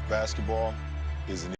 Basketball is an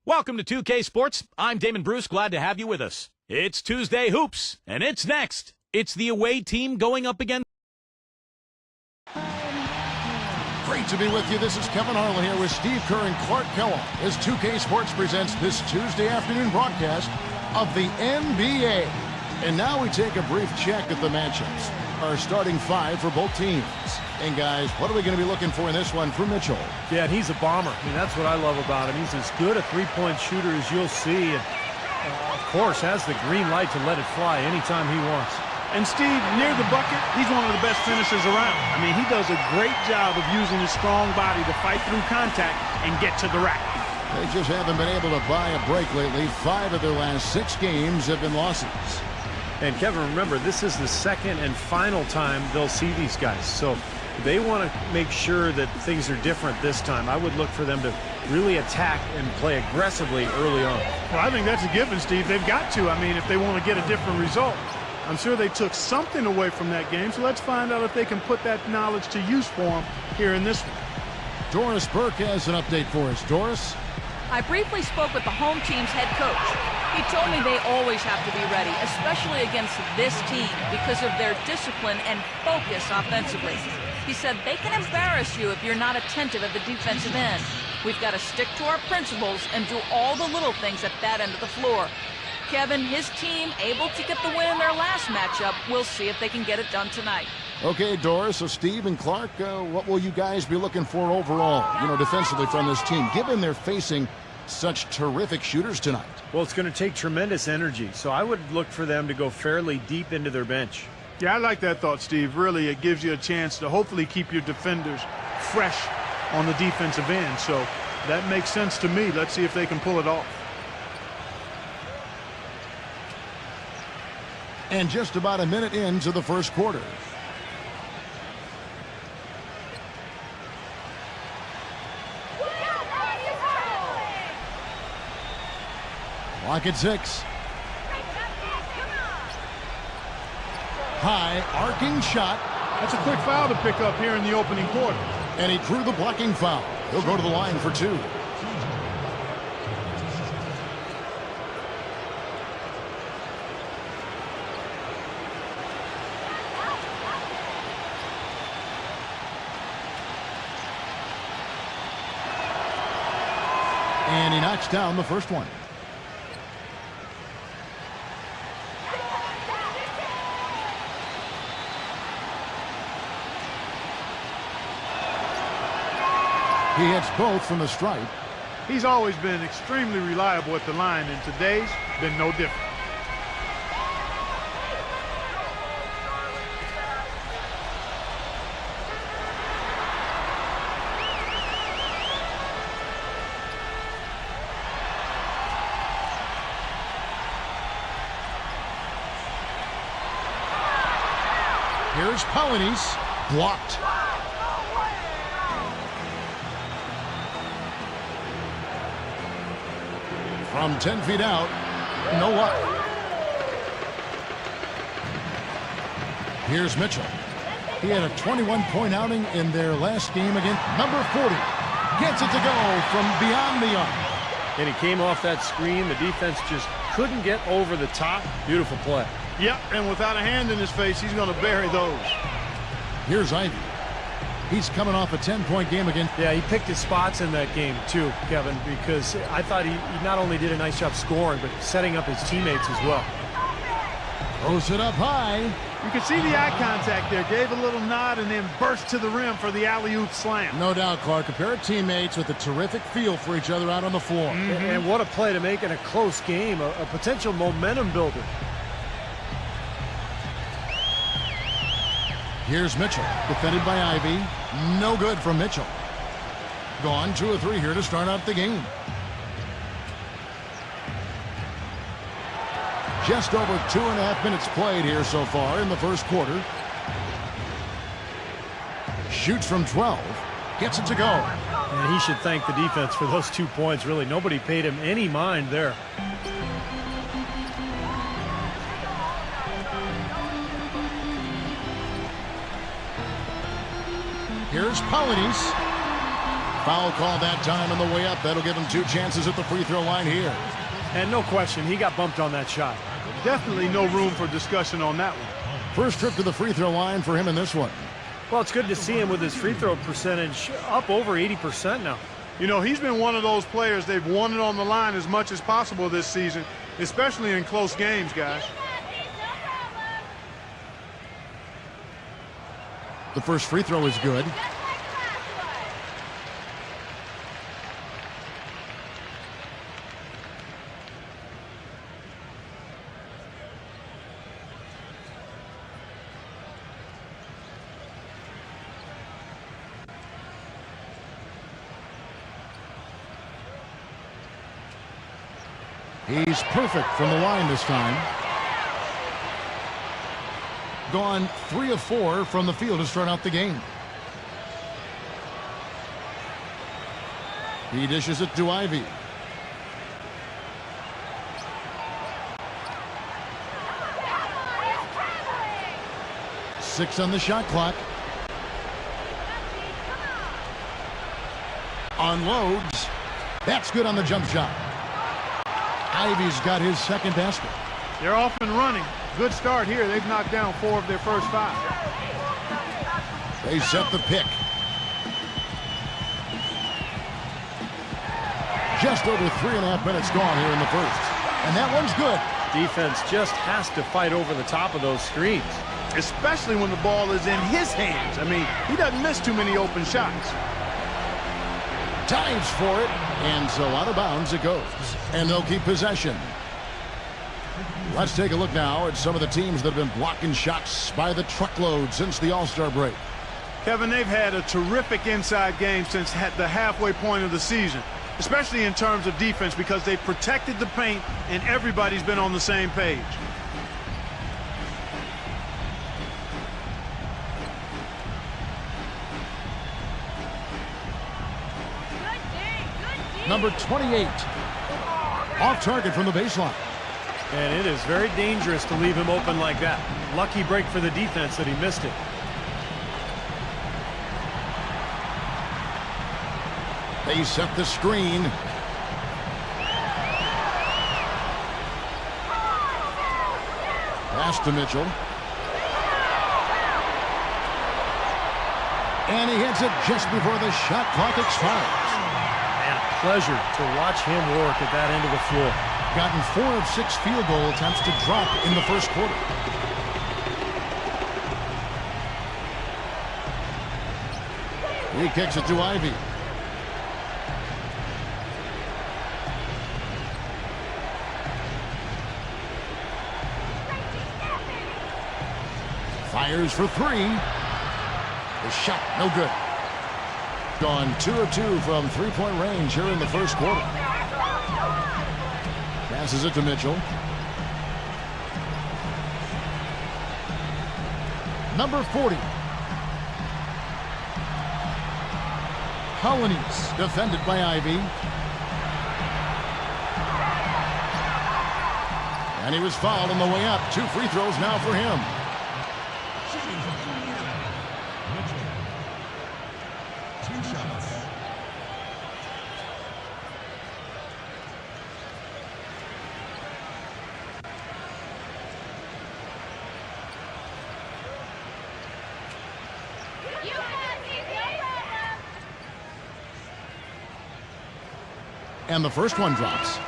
Welcome to 2K Sports. I'm Damon Bruce. Glad to have you with us. It's Tuesday Hoops, and it's next. It's the away team going up against... Great to be with you. This is Kevin Harlan here with Steve Kerr and Clark Kellogg as 2K Sports presents this Tuesday afternoon broadcast of the NBA. And now we take a brief check at the matchups. Our starting five for both teams. And guys, what are we going to be looking for in this one for Mitchell? Yeah, and he's a bomber. I mean, that's what I love about him. He's as good a three-point shooter as you'll see. And, of course, has the green light to let it fly anytime he wants. And, Steve, near the bucket, he's one of the best finishers around. I mean, he does a great job of using his strong body to fight through contact and get to the rack. They just haven't been able to buy a break lately. 5 of their last 6 games have been losses. And, Kevin, remember, this is the second and final time they'll see these guys. So they want to make sure that things are different this time. I would look for them to really attack and play aggressively early on. Well, I think that's a given, Steve. They've got to. I mean, if they want to get a different result. I'm sure they took something away from that game, so let's find out if they can put that knowledge to use for them here in this one. Doris Burke has an update for us. Doris? I briefly spoke with the home team's head coach. He told me they always have to be ready, especially against this team, because of their discipline and focus offensively. He said they can embarrass you if you're not attentive at the defensive end. We've got to stick to our principles and do all the little things at that end of the floor. Kevin, his team able to get the win in their last matchup. We'll see if they can get it done tonight. Okay, Doris, so Steve and Clark, what will you guys be looking for overall, defensively from this team, given they're facing such terrific shooters tonight? Well, it's going to take tremendous energy, so I would look for them to go fairly deep into their bench. Yeah, I like that thought, Steve. Really, it gives you a chance to hopefully keep your defenders fresh on the defensive end. So that makes sense to me. Let's see if they can pull it off. And just about a minute into the first quarter. Clock at 6. High arcing shot. That's a quick foul to pick up here in the opening quarter. And he drew the blocking foul. He'll go to the line for 2. And he knocks down the first one. He hits both from the stripe. He's always been extremely reliable at the line, and today's been no different. Here's Polinis, blocked. From 10 feet out, no luck. Here's Mitchell. He had a 21-point outing in their last game against number 40. Gets it to go from beyond the arc. And he came off that screen. The defense just couldn't get over the top. Beautiful play. Yep, and without a hand in his face, he's going to bury those. Here's Ivy. He's coming off a 10-point game again. Yeah, he picked his spots in that game, too, Kevin, because I thought he not only did a nice job scoring, but setting up his teammates as well. Throws it up high. You can see the eye contact there. Gave a little nod and then burst to the rim for the alley-oop slam. No doubt, Clark. A pair of teammates with a terrific feel for each other out on the floor. And what a play to make in a close game, a potential momentum builder. Here's Mitchell, defended by Ivy. No good from Mitchell. Gone 2 of 3 here to start out the game. Just over 2.5 minutes played here so far in the first quarter. Shoots from 12. Gets it to go. And he should thank the defense for those 2 points. Really, nobody paid him any mind there. Here's Polonius. Foul call that time on the way up. That'll give him 2 chances at the free throw line here. And no question, he got bumped on that shot. Definitely no room for discussion on that one. First trip to the free throw line for him in this one. Well, it's good to see him with his free throw percentage up over 80% now. You know, he's been one of those players they've wanted on the line as much as possible this season, especially in close games, guys. The first free throw is good. He's perfect from the line this time. Gone 3 of 4 from the field to start out the game. He dishes it to Ivy. Six on the shot clock. Unloads. That's good on the jump shot. Ivy's got his second basket. They're off and running. Good start here. They've knocked down 4 of their first 5. They set the pick. Just over 3.5 minutes gone here in the first. And that one's good. Defense just has to fight over the top of those screens. Especially when the ball is in his hands. I mean, he doesn't miss too many open shots. Dives for it, and so out of bounds it goes. And they'll keep possession. Let's take a look now at some of the teams that have been blocking shots by the truckload since the All-Star break. Kevin, they've had a terrific inside game since the halfway point of the season, especially in terms of defense, because they've protected the paint and everybody's been on the same page. Number 28. Off target from the baseline. And it is very dangerous to leave him open like that. Lucky break for the defense that he missed it. They set the screen. Pass to Mitchell. And he hits it just before the shot clock expires. Man, a pleasure to watch him work at that end of the floor. Gotten 4 of 6 field goal attempts to drop in the first quarter. He kicks it to Ivy. Fires for 3. The shot, no good. Gone 2 of 2 from three-point range here in the first quarter. Passes it to Mitchell. Number 40. Polonius, defended by Ivy. And he was fouled on the way up. 2 free throws now for him. And the first one drops.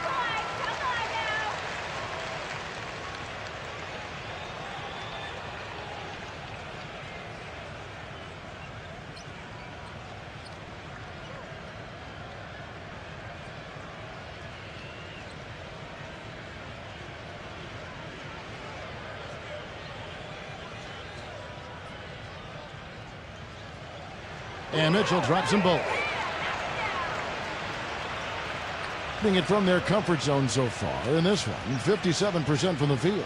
And Mitchell drops them both. It from their comfort zone so far in this one, 57% from the field.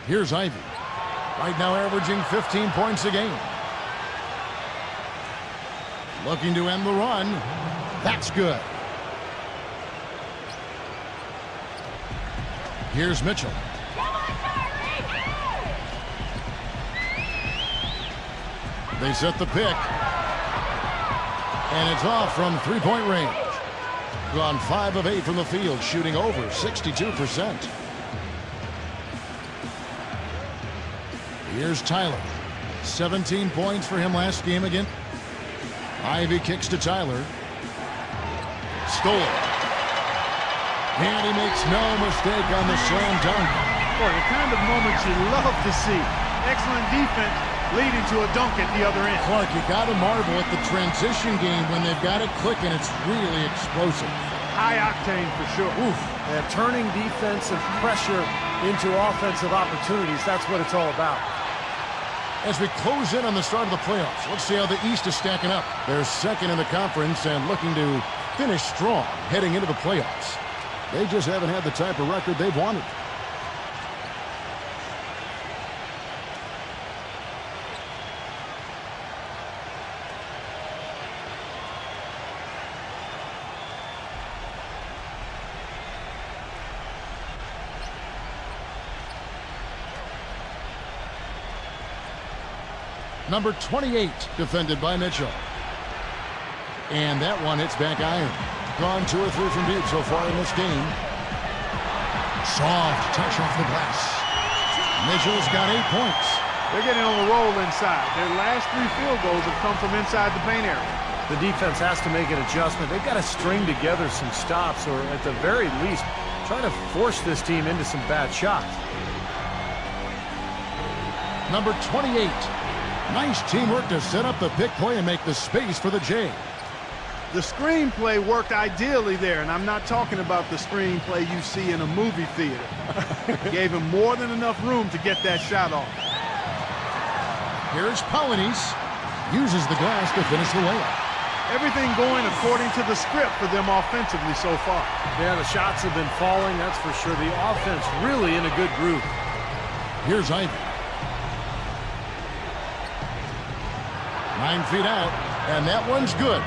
Here's Ivy. Right now averaging 15 points a game. Looking to end the run. That's good. Here's Mitchell. They set the pick. And it's off from three-point range. Gone 5 of 8 from the field, shooting over 62%. Here's Tyler. 17 points for him last game again. Ivy kicks to Tyler. Stole it. And he makes no mistake on the slam dunk. Boy, the kind of moments you love to see. Excellent defense leading to a dunk at the other end. Clark, you got to marvel at the transition game when they've got it clicking. It's really explosive. High octane for sure. Oof. And turning defensive pressure into offensive opportunities, that's what it's all about. As we close in on the start of the playoffs, let's see how the East is stacking up. They're second in the conference and looking to finish strong heading into the playoffs. They just haven't had the type of record they've wanted. Number 28, defended by Mitchell. And that one hits back iron. Gone 2 or 3 from deep so far in this game. Soft touch off the glass. Mitchell's got 8 points. They're getting on the roll inside. Their last 3 field goals have come from inside the paint area. The defense has to make an adjustment. They've got to string together some stops, or at the very least, try to force this team into some bad shots. Number 28. Nice teamwork to set up the pick play and make the space for the J. The screenplay worked ideally there, and I'm not talking about the screenplay you see in a movie theater. Gave him more than enough room to get that shot off. Here's Polynice. Uses the glass to finish the layup. Everything going according to the script for them offensively so far. Yeah, the shots have been falling, that's for sure. The offense really in a good groove. Here's Ivy. 9 feet out, and that one's good.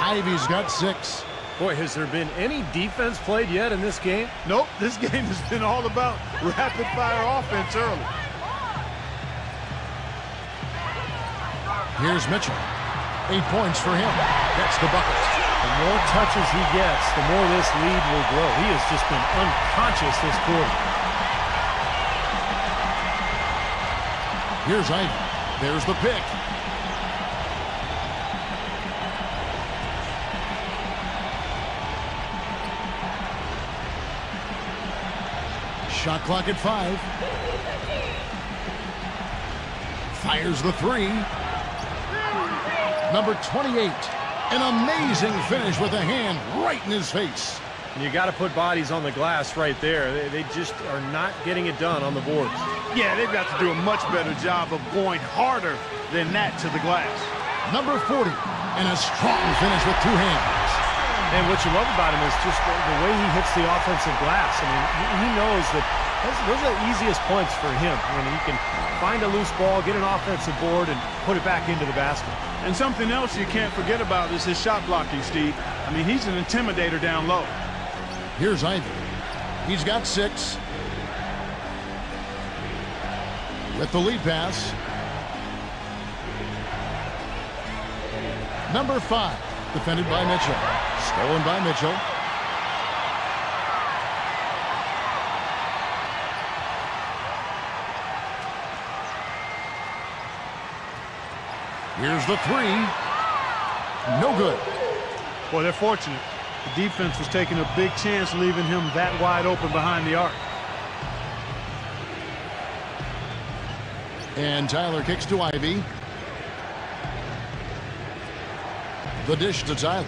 Ivy's got 6. Boy, has there been any defense played yet in this game? Nope, this game has been all about rapid-fire offense early. Here's Mitchell. 8 points for him. That's the bucket. The more touches he gets, the more this lead will grow. He has just been unconscious this quarter. Here's Ivy. There's the pick. Shot clock at 5. Fires the 3. Number 28. An amazing finish with a hand right in his face. You got to put bodies on the glass right there. They just are not getting it done on the boards. Yeah, they've got to do a much better job of going harder than that to the glass. Number 40. And a strong finish with 2 hands. And what you love about him is just the way he hits the offensive glass. I mean, he knows that those are the easiest points for him. When he can find a loose ball, get an offensive board, and put it back into the basket. And something else you can't forget about is his shot blocking, Steve. I mean, he's an intimidator down low. Here's Ivy. He's got 6. With the lead pass. Number 5. Defended by Mitchell. Stolen by Mitchell. Here's the 3. No good. Boy, they're fortunate. The defense was taking a big chance leaving him that wide open behind the arc. And Tyler kicks to Ivy. The dish to Tyler.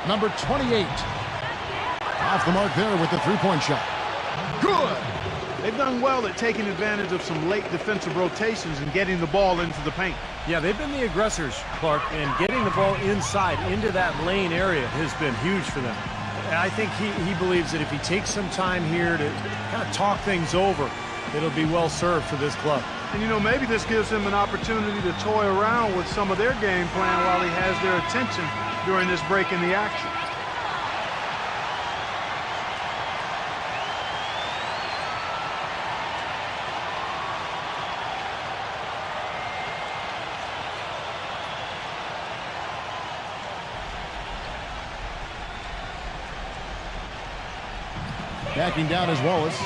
Number 28. Off the mark there with the 3-point shot. Good. They've done well at taking advantage of some late defensive rotations and getting the ball into the paint. Yeah, they've been the aggressors, Clark, and getting the ball inside into that lane area has been huge for them. And I think he believes that if he takes some time here to kind of talk things over, it'll be well served for this club. And, you know, maybe this gives him an opportunity to toy around with some of their game plan while he has their attention during this break in the action. Backing down is Wallace.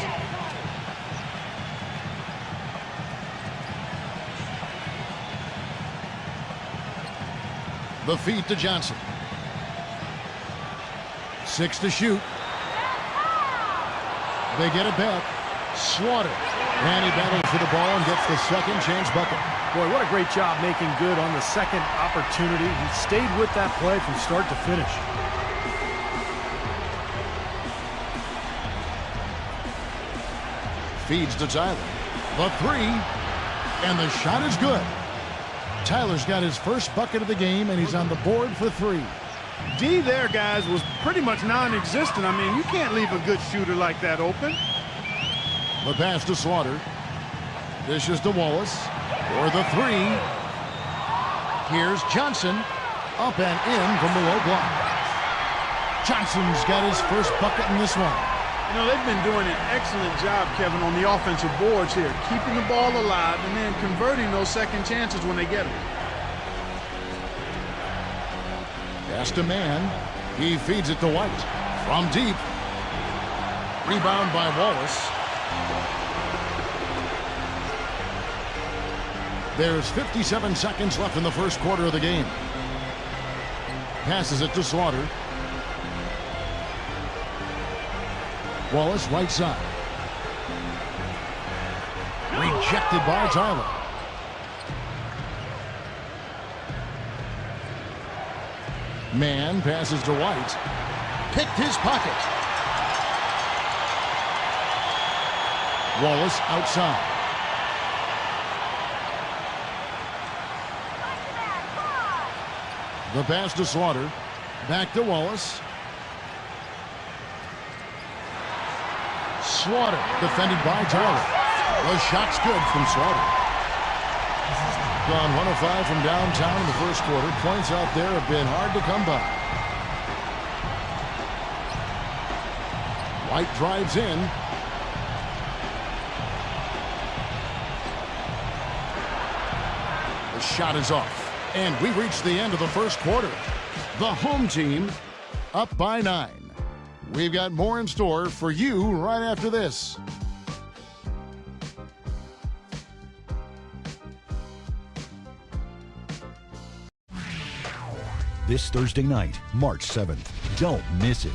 The feed to Johnson. 6 to shoot. They get it back. Slaughter. And he battles for the ball and gets the second chance bucket. Boy, what a great job making good on the second opportunity. He stayed with that play from start to finish. Feeds to Tyler. The three. And the shot is good. Tyler's got his first bucket of the game, and he's on the board for 3. D there, guys, was pretty much non-existent. I mean, you can't leave a good shooter like that open. The pass to Slaughter. Dishes to Wallace for the 3. Here's Johnson. Up and in from the low block. Johnson's got his first bucket in this one. You know, they've been doing an excellent job, Kevin, on the offensive boards here, keeping the ball alive and then converting those second chances when they get them. Pass to Man. He feeds it to White. From deep. Rebound by Wallace. There's 57 seconds left in the first quarter of the game. Passes it to Slaughter. Wallace, right side. Rejected by Tyler. Man passes to White. Picked his pocket. Wallace outside. The pass to Slaughter. Back to Wallace. Slaughter, defended by Tyler. The shot's good from Slaughter. Gone 1 of 5 from downtown in the first quarter. Points out there have been hard to come by. White drives in. The shot is off. And we reach the end of the first quarter. The home team up by 9. We've got more in store for you right after this. This Thursday night, March 7th. Don't miss it.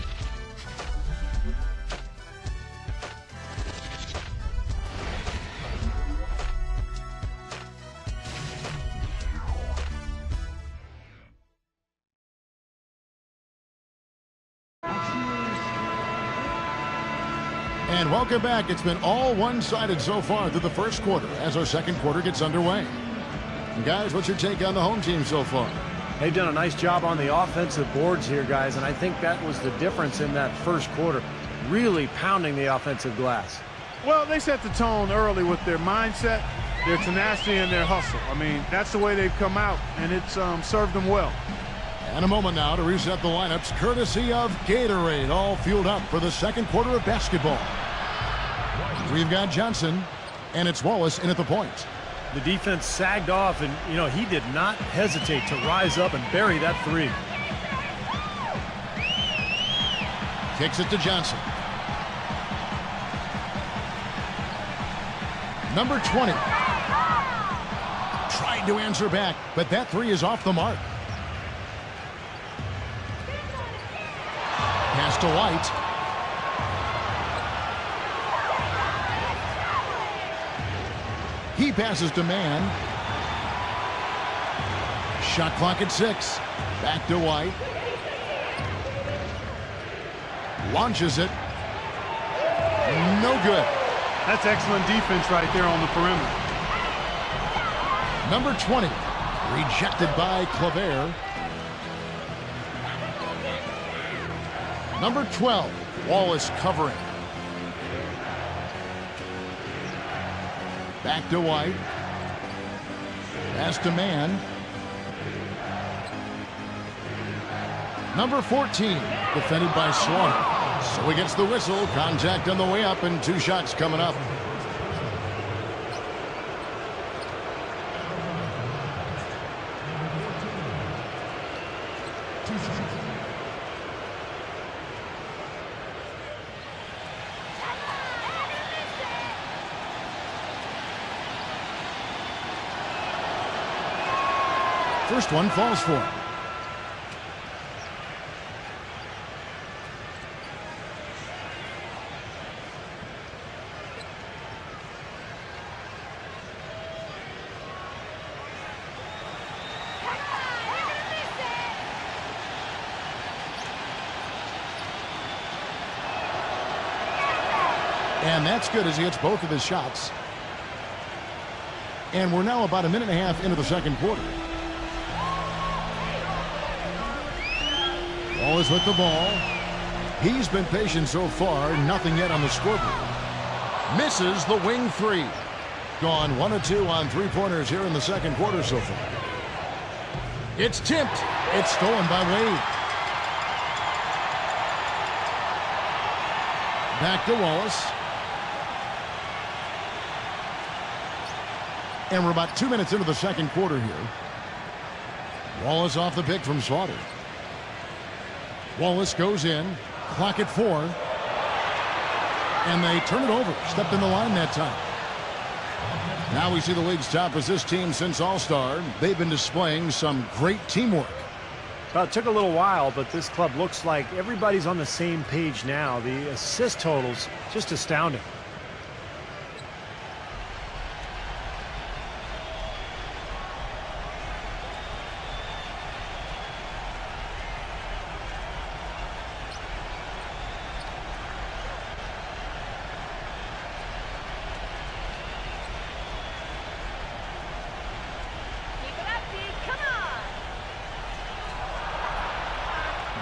And welcome back. It's been all one-sided so far through the first quarter as our second quarter gets underway. And guys, what's your take on the home team so far? They've done a nice job on the offensive boards here, guys, and I think that was the difference in that first quarter, really pounding the offensive glass. Well, they set the tone early with their mindset, their tenacity, and their hustle. I mean, that's the way they've come out, and it's served them well. And a moment now to reset the lineups, courtesy of Gatorade, all fueled up for the second quarter of basketball. We've got Johnson, and it's Wallace in at the point. The defense sagged off, and, you know, he did not hesitate to rise up and bury that three. Kicks it to Johnson. Number 20. Tried to answer back, but that three is off the mark. Pass to White. He passes to Man. Shot clock at 6. Back to White. Launches it. No good. That's excellent defense right there on the perimeter. Number 20, rejected by Claver. Number 12, Wallace covering. Back to White. Pass to Mann. Number 14, defended by Slaughter. So he gets the whistle. Contact on the way up and 2 shots coming up. First one falls for him. And that's good as he hits both of his shots. And we're now about a minute and a half into the second quarter. Wallace with the ball. He's been patient so far. Nothing yet on the scoreboard. Misses the wing 3. Gone 1 of 2 on 3-pointers here in the second quarter so far. It's tipped. It's stolen by Wade. Back to Wallace. And we're about 2 minutes into the second quarter here. Wallace off the pick from Slaughter. Wallace goes in. Clock at 4. And they turn it over. Stepped in the line that time. Now we see the league's top assist team since All-Star. They've been displaying some great teamwork. Well, it took a little while, but this club looks like everybody's on the same page now. The assist totals, just astounding.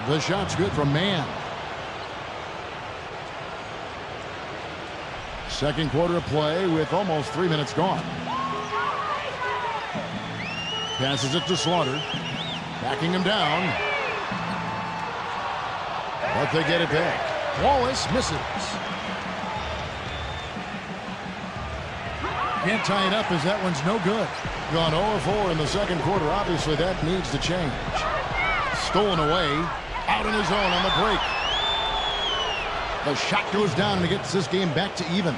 The shot's good from Mann. Second quarter of play with almost 3 minutes gone. Passes it to Slaughter. Backing him down. But they get it back. Wallace misses. Can't tie it up as that one's no good. Gone 0-4 in the second quarter. Obviously that needs to change. Stolen away. Out on his own on the break. The shot goes down and it gets this game back to even.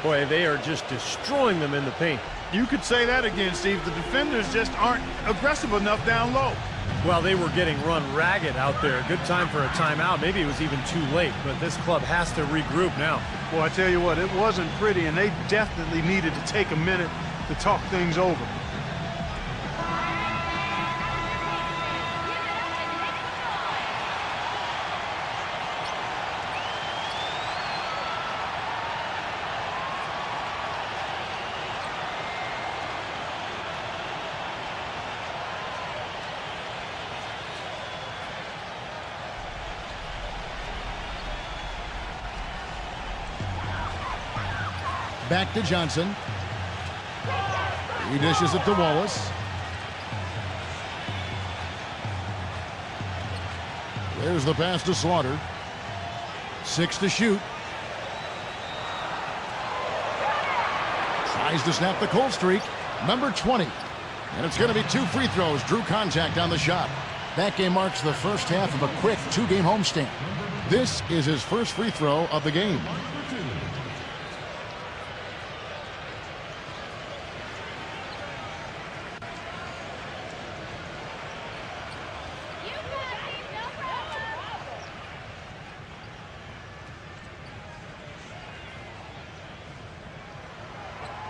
Boy, they are just destroying them in the paint. You could say that again, Steve. The defenders just aren't aggressive enough down low. Well, they were getting run ragged out there. Good time for a timeout. Maybe it was even too late, but this club has to regroup now. Well, I tell you what, it wasn't pretty, and they definitely needed to take a minute to talk things over. Back to Johnson. He dishes it to Wallace. There's the pass to Slaughter. 6 to shoot. Tries to snap the cold streak. Number 20. And it's going to be 2 free throws. Drew contact on the shot. That game marks the first half of a quick 2-game homestand. This is his first free throw of the game.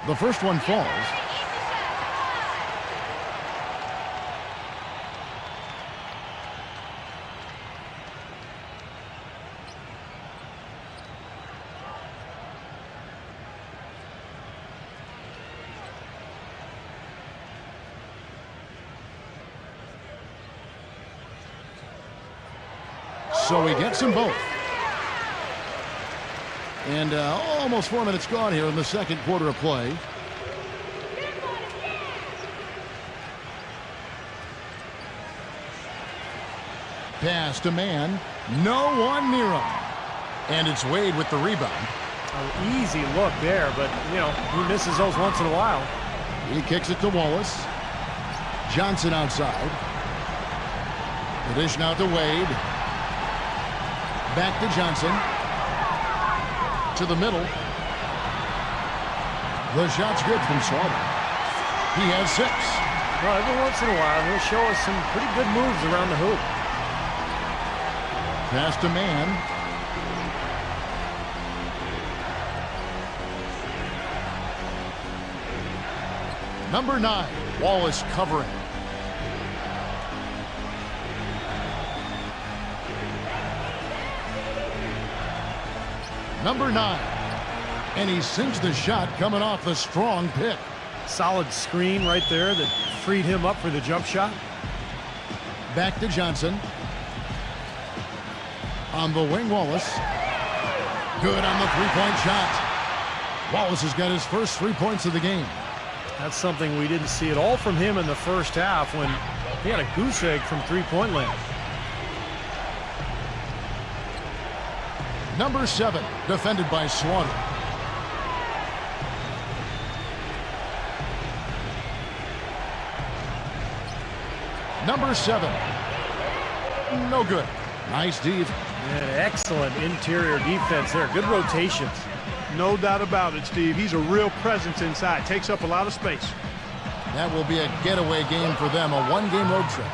The first one falls. so he gets them both. And almost 4 minutes gone here in the second quarter of play. Pass to man. No one near him. And it's Wade with the rebound. An easy look there, but, you know, he misses those once in a while. He kicks it to Wallace. Johnson outside. The dish now to Wade. Back to Johnson. To the middle. The shot's good from Slaughter. He has 6. Well, every once in a while, he'll show us some pretty good moves around the hoop. Pass to man. Number 9, Wallace covering. Number 9. And he sinks the shot coming off the strong pick. Solid screen right there that freed him up for the jump shot. Back to Johnson. On the wing, Wallace. Good on the three-point shot. Wallace has got his first 3 points of the game. That's something we didn't see at all from him in the first half when he had a goose egg from three-point land. Number 7, defended by Slaughter. Number 7. No good. Nice deep. Excellent interior defense there. Good rotations. No doubt about it, Steve. He's a real presence inside. Takes up a lot of space. That will be a getaway game for them, a one-game road trip.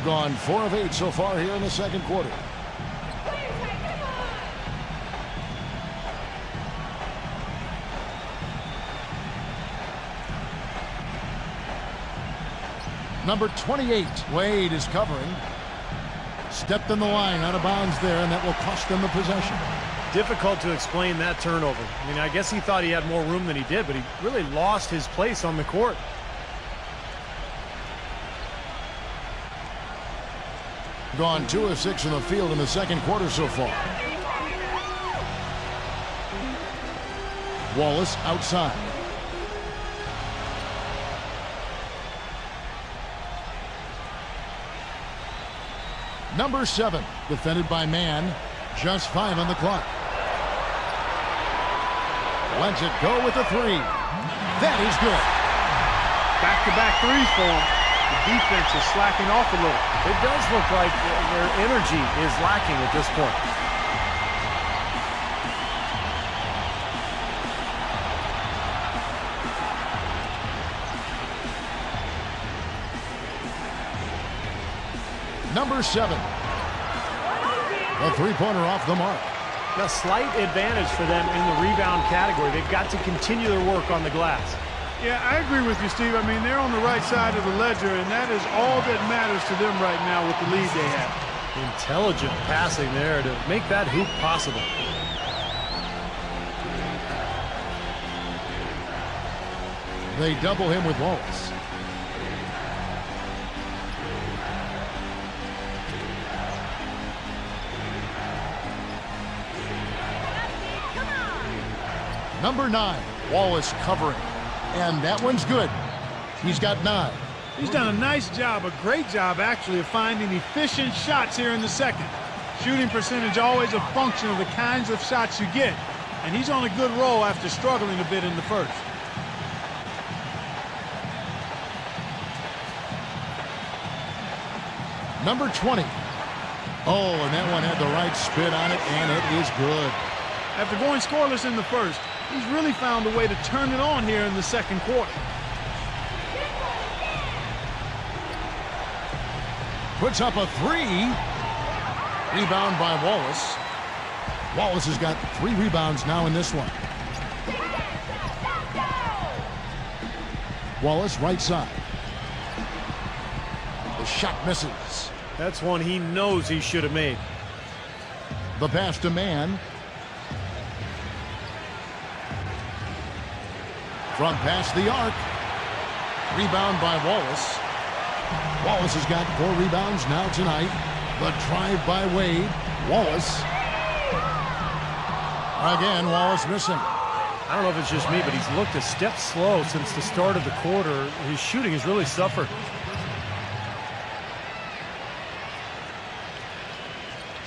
Gone 4 of 8 so far here in the second quarter. Number 28, Wade is covering. Stepped in the line, out of bounds there, and that will cost them the possession. Difficult to explain that turnover. I mean, I guess he thought he had more room than he did, but he really lost his place on the court. Gone 2 of 6 in the field in the second quarter so far. Wallace outside. Number 7, defended by man. Just 5 on the clock. Lets it go with the 3. That is good. Back-to-back threes for him. The defense is slacking off a little. It does look like their energy is lacking at this point. Number 7. A three-pointer off the mark. A slight advantage for them in the rebound category. They've got to continue their work on the glass. Yeah, I agree with you, Steve. I mean, they're on the right side of the ledger, and that is all that matters to them right now with the lead they have. Intelligent passing there to make that hoop possible. They double him with Wallace. Number 9, Wallace covering. And that one's good. He's got 9. He's done a nice job, a great job, actually, of finding efficient shots here in the second. Shooting percentage always a function of the kinds of shots you get. And he's on a good roll after struggling a bit in the first. Number 20. Oh, and that one had the right spin on it, and it is good. After going scoreless in the first, he's really found a way to turn it on here in the second quarter. Puts up a 3. Rebound by Wallace. Wallace has got 3 rebounds now in this one. Wallace, right side. The shot misses. That's one he knows he should have made. The pass to Mann. Front pass the arc. Rebound by Wallace. Wallace has got 4 rebounds now tonight. The drive by Wade. Wallace. Again, Wallace missing. I don't know if it's just me, but he's looked a step slow since the start of the quarter. His shooting has really suffered.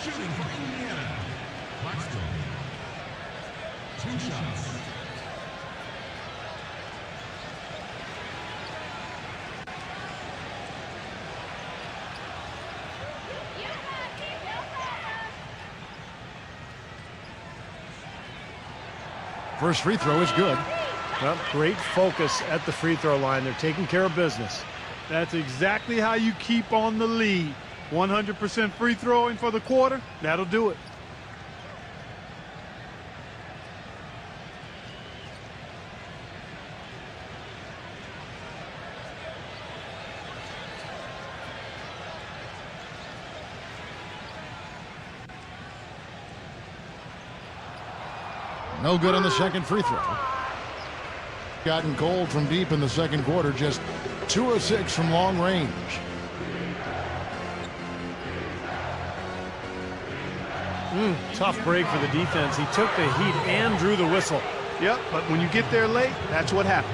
Shooting for Indiana. Blackstone. 2 shots. First free throw is good. Well, great focus at the free throw line. They're taking care of business. That's exactly how you keep on the lead. 100% free throwing for the quarter, that'll do it. No good on the second free throw. Gotten cold from deep in the second quarter, just 2 of 6 from long range. Tough break for the defense. He took the heat and drew the whistle. Yep, but when you get there late, that's what happens.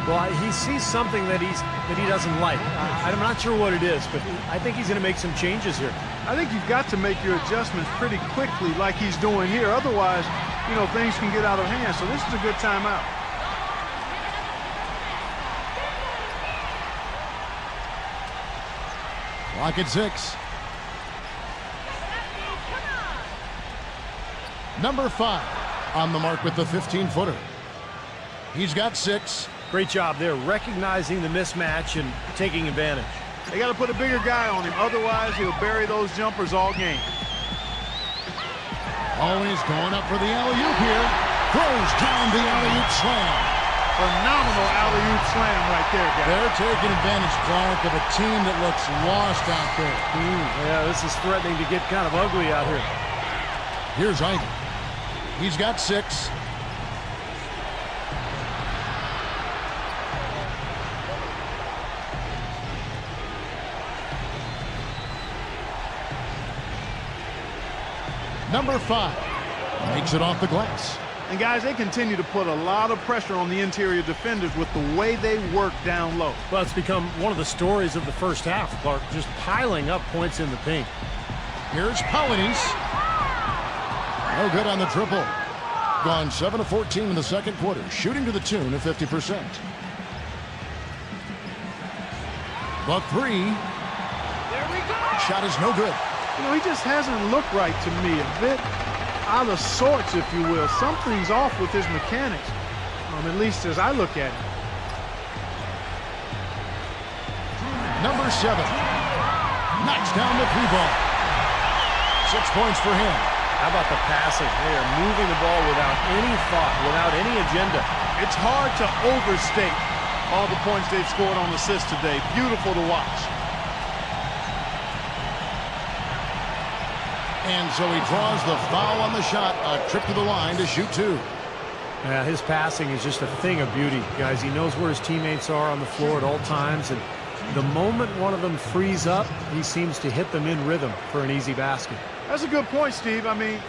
Well, he sees something that he doesn't like. I'm not sure what it is, but I think he's going to make some changes here. I think you've got to make your adjustments pretty quickly like he's doing here. Otherwise, you know, things can get out of hand. So this is a good timeout. Clock at 6. Number 5 on the mark with the 15-footer. He's got 6. Great job there, recognizing the mismatch and taking advantage. They got to put a bigger guy on him. Otherwise, he'll bury those jumpers all game. Always going up for the alley-oop here. Throws down the alley-oop slam. Phenomenal alley-oop slam right there, guys. They're taking advantage, Clark, of a team that looks lost out there. Yeah, this is threatening to get kind of ugly out here. Here's Ivy. He's got 6. Number 5 makes it off the glass. And guys, they continue to put a lot of pressure on the interior defenders with the way they work down low. Well, it's become one of the stories of the first half, Clark, just piling up points in the paint. Here's Polynice. No good on the triple. Gone 7 of 14 in the second quarter, shooting to the tune of 50%. The 3. There we go. Shot is no good. You know, he just hasn't looked right to me. A bit out of sorts, if you will. Something's off with his mechanics, at least as I look at it. Number 7 knocks down the 3 ball. 6 points for him. How about the passing? They are moving the ball without any thought, without any agenda. It's hard to overstate all the points they've scored on assists today. Beautiful to watch. And so he draws the foul on the shot. A trip to the line to shoot 2. Yeah, his passing is just a thing of beauty, guys. He knows where his teammates are on the floor at all times, and the moment one of them frees up, he seems to hit them in rhythm for an easy basket. That's a good point, Steve. I mean,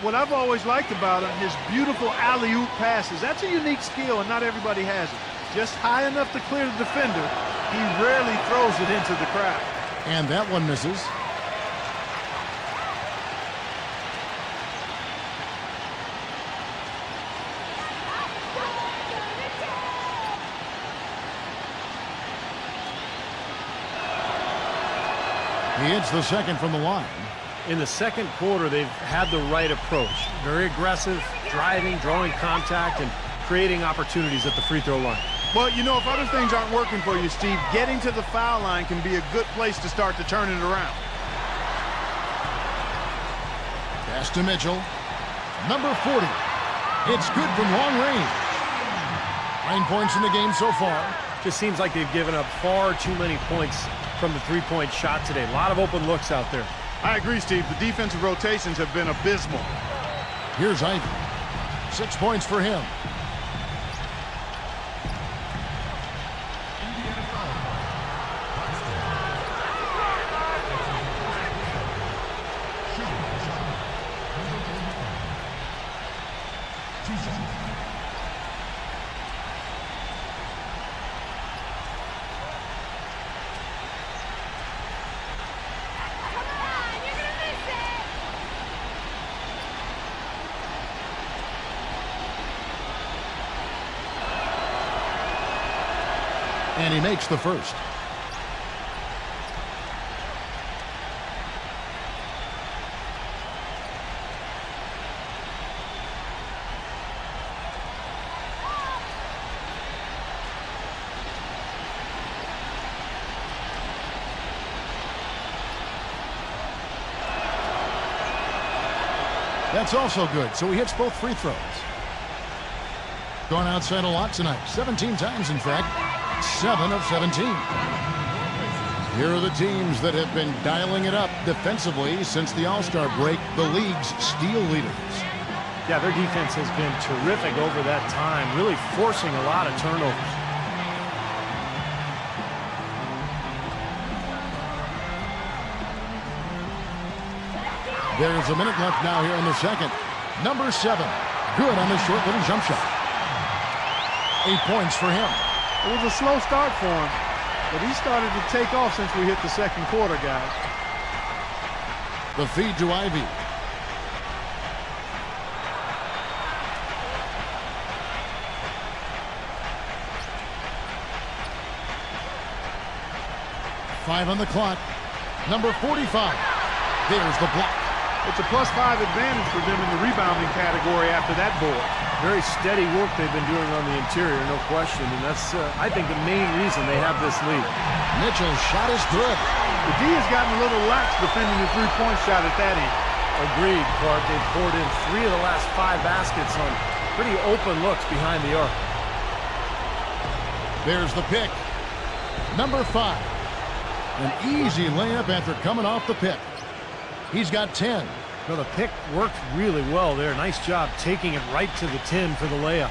what I've always liked about him, his beautiful alley-oop passes. That's a unique skill, and not everybody has it. Just high enough to clear the defender. He rarely throws it into the crowd. And that one misses. He hits the second from the line. In the second quarter, they've had the right approach. Very aggressive, driving, drawing contact, and creating opportunities at the free throw line. Well, you know, if other things aren't working for you, Steve, getting to the foul line can be a good place to start to turn it around. Pass to Mitchell. Number 40. It's good from long range. 9 points in the game so far. Just seems like they've given up far too many points from the three-point shot today. A lot of open looks out there. I agree, Steve. The defensive rotations have been abysmal. Here's Ivy. 6 points for him. And he makes the first. That's also good, so he hits both free throws. Gone outside a lot tonight, 17 times in fact. 7 of 17. Here are the teams that have been dialing it up defensively since the All-Star break, the league's steal leaders. Yeah, their defense has been terrific over that time, really forcing a lot of turnovers. There's a minute left now here in the second. Number 7, good on the short little jump shot. 8 points for him. It was a slow start for him, but he started to take off since we hit the second quarter, guys. The feed to Ivy. Five on the clock. Number 45. There's the block. It's a +5 advantage for them in the rebounding category after that board. Very steady work they've been doing on the interior, no question. And that's, I think, the main reason they have this lead. Mitchell's shot is good. The D has gotten a little lax defending the three-point shot at that end. Agreed, Clark. They've poured in 3 of the last 5 baskets on pretty open looks behind the arc. There's the pick. Number 5. An easy layup after coming off the pick. He's got 10. No, the pick worked really well there. Nice job taking it right to the 10 for the layup.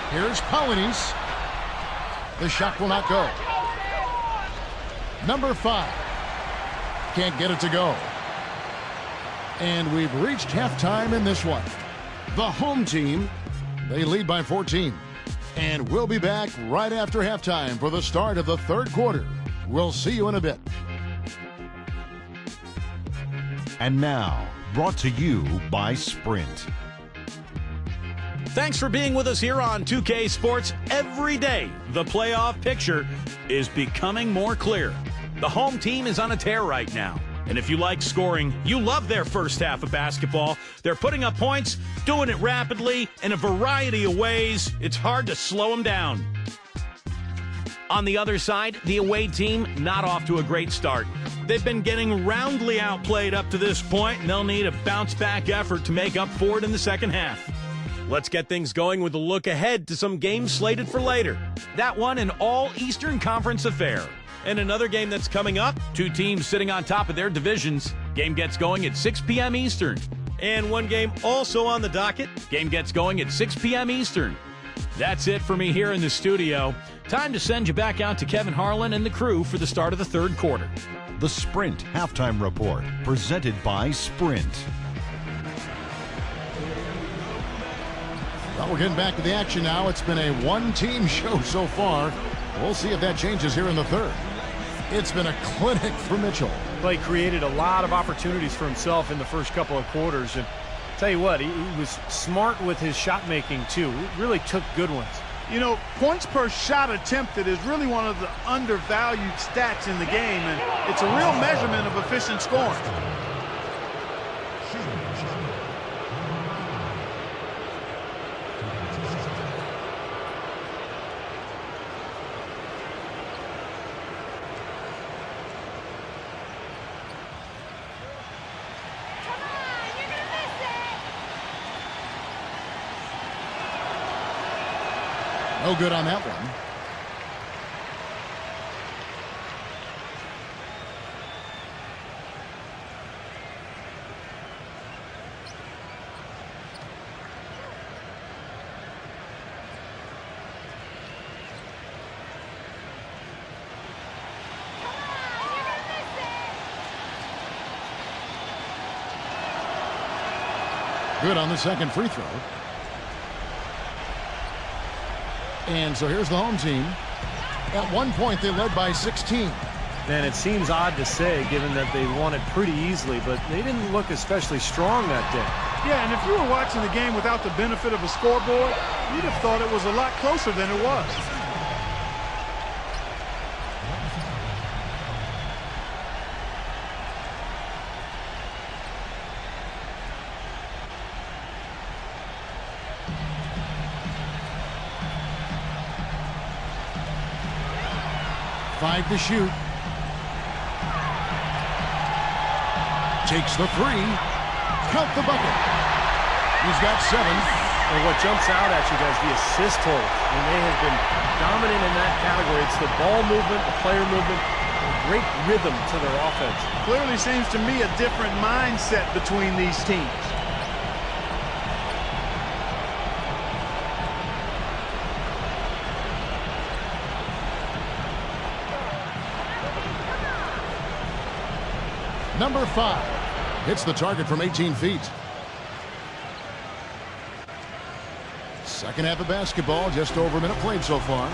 Here's Polynice. The shot will not go. Number 5. Can't get it to go. And we've reached halftime in this one. The home team, they lead by 14. And we'll be back right after halftime for the start of the third quarter. We'll see you in a bit. And now, brought to you by Sprint. Thanks for being with us here on 2K Sports. Every day, the playoff picture is becoming more clear. The home team is on a tear right now. And if you like scoring, you love their first half of basketball. They're putting up points, doing it rapidly, in a variety of ways. It's hard to slow them down. On the other side, the away team not off to a great start. They've been getting roundly outplayed up to this point, and they'll need a bounce-back effort to make up for it in the second half. Let's get things going with a look ahead to some games slated for later. That one an all-Eastern Conference affair. And another game that's coming up, 2 teams sitting on top of their divisions. Game gets going at 6 p.m. Eastern. And one game also on the docket. Game gets going at 6 p.m. Eastern. That's it for me here in the studio. Time to send you back out to Kevin Harlan and the crew for the start of the third quarter. The Sprint Halftime Report, presented by Sprint. Well, we're getting back to the action now. It's been a one-team show so far. We'll see if that changes here in the third. It's been a clinic for Mitchell. Well, he created a lot of opportunities for himself in the first couple of quarters. And tell you what, he was smart with his shot making too. He really took good ones. You know, points per shot attempted is really one of the undervalued stats in the game, and it's a real measurement of efficient scoring. No good on that one. Good on the second free throw. And so here's the home team. At one point, they led by 16. And it seems odd to say, given that they won it pretty easily, but they didn't look especially strong that day. Yeah, and if you were watching the game without the benefit of a scoreboard, you'd have thought it was a lot closer than it was. Five to shoot. Takes the three. Count the bucket. He's got 7. And what jumps out at you guys, the assist total. And they have been dominant in that category. It's the ball movement, the player movement, a great rhythm to their offense. Clearly seems to me a different mindset between these teams. Number 5 hits the target from 18 feet. Second half of basketball, just over a minute played so far.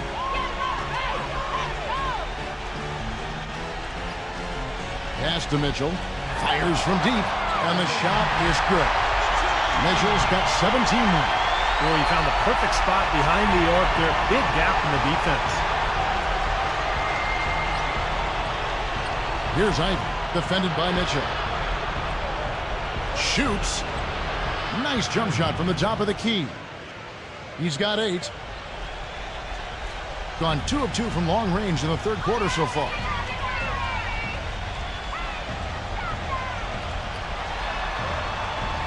Pass to Mitchell. Fires from deep, and the shot is good. Mitchell's got 17 now. Well, he found the perfect spot behind the arc there. Big gap in the defense. Here's Ivy. Defended by Mitchell. Shoots. Nice jump shot from the top of the key. He's got 8. Gone 2 of 2 from long range in the third quarter so far.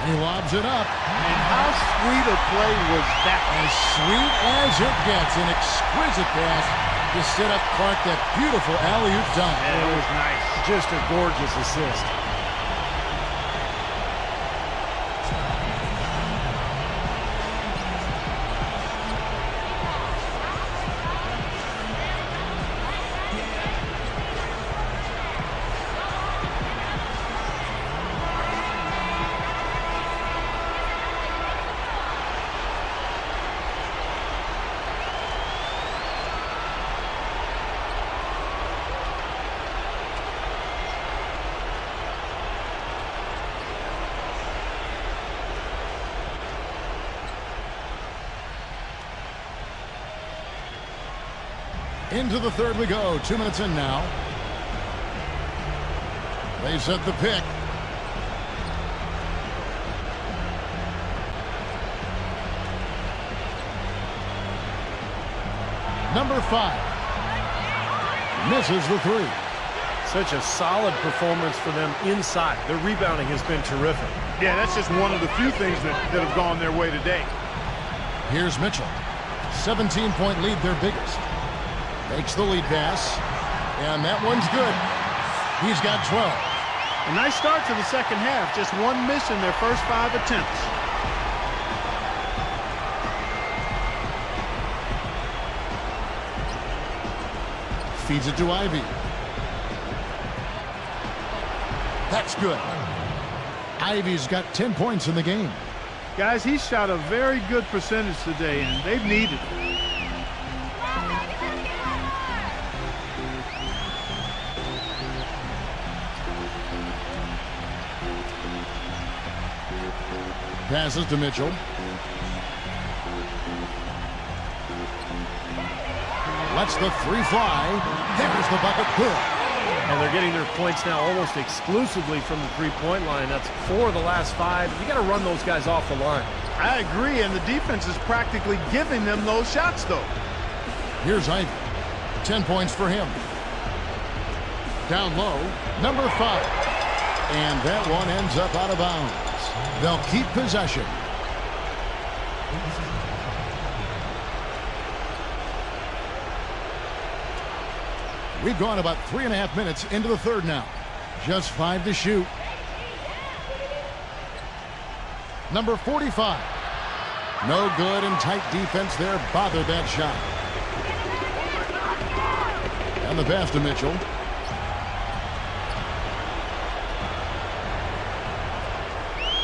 And he lobs it up. And how sweet a play was that? As sweet as it gets. An exquisite pass to set up Clark that beautiful alley-oop dunk. And it was nice. Just a gorgeous assist. Into the third we go. 2 minutes in now. They set the pick. Number 5. Misses the 3. Such a solid performance for them inside. Their rebounding has been terrific. Yeah, that's just one of the few things that have gone their way today. Here's Mitchell. 17-point lead, their biggest. Makes the lead pass, and that one's good. He's got 12. A nice start to the second half. Just one miss in their first 5 attempts. Feeds it to Ivy. That's good. Ivy's got 10 points in the game. Guys, he shot a very good percentage today, and they've needed it. Passes to Mitchell. Lets the three fly. There's the bucket. Good. And they're getting their points now almost exclusively from the three-point line. That's 4 of the last 5. You got to run those guys off the line. I agree, and the defense is practically giving them those shots, though. Here's Ivy. 10 points for him. Down low, number 5. And that one ends up out of bounds. They'll keep possession. We've gone about 3.5 minutes into the third now. Just 5 to shoot. Number 45. No good, and tight defense there bothered that shot. And the pass to Mitchell.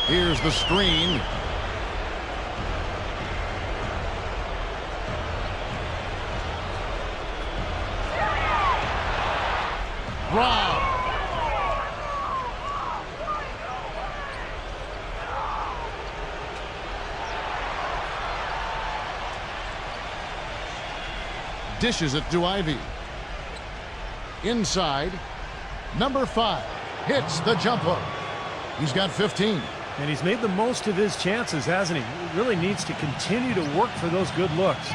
Here's the screen. Brown. Dishes it to Ivy. Inside. Number 5 hits the jumper. He's got 15. And he's made the most of his chances, hasn't he? He really needs to continue to work for those good looks.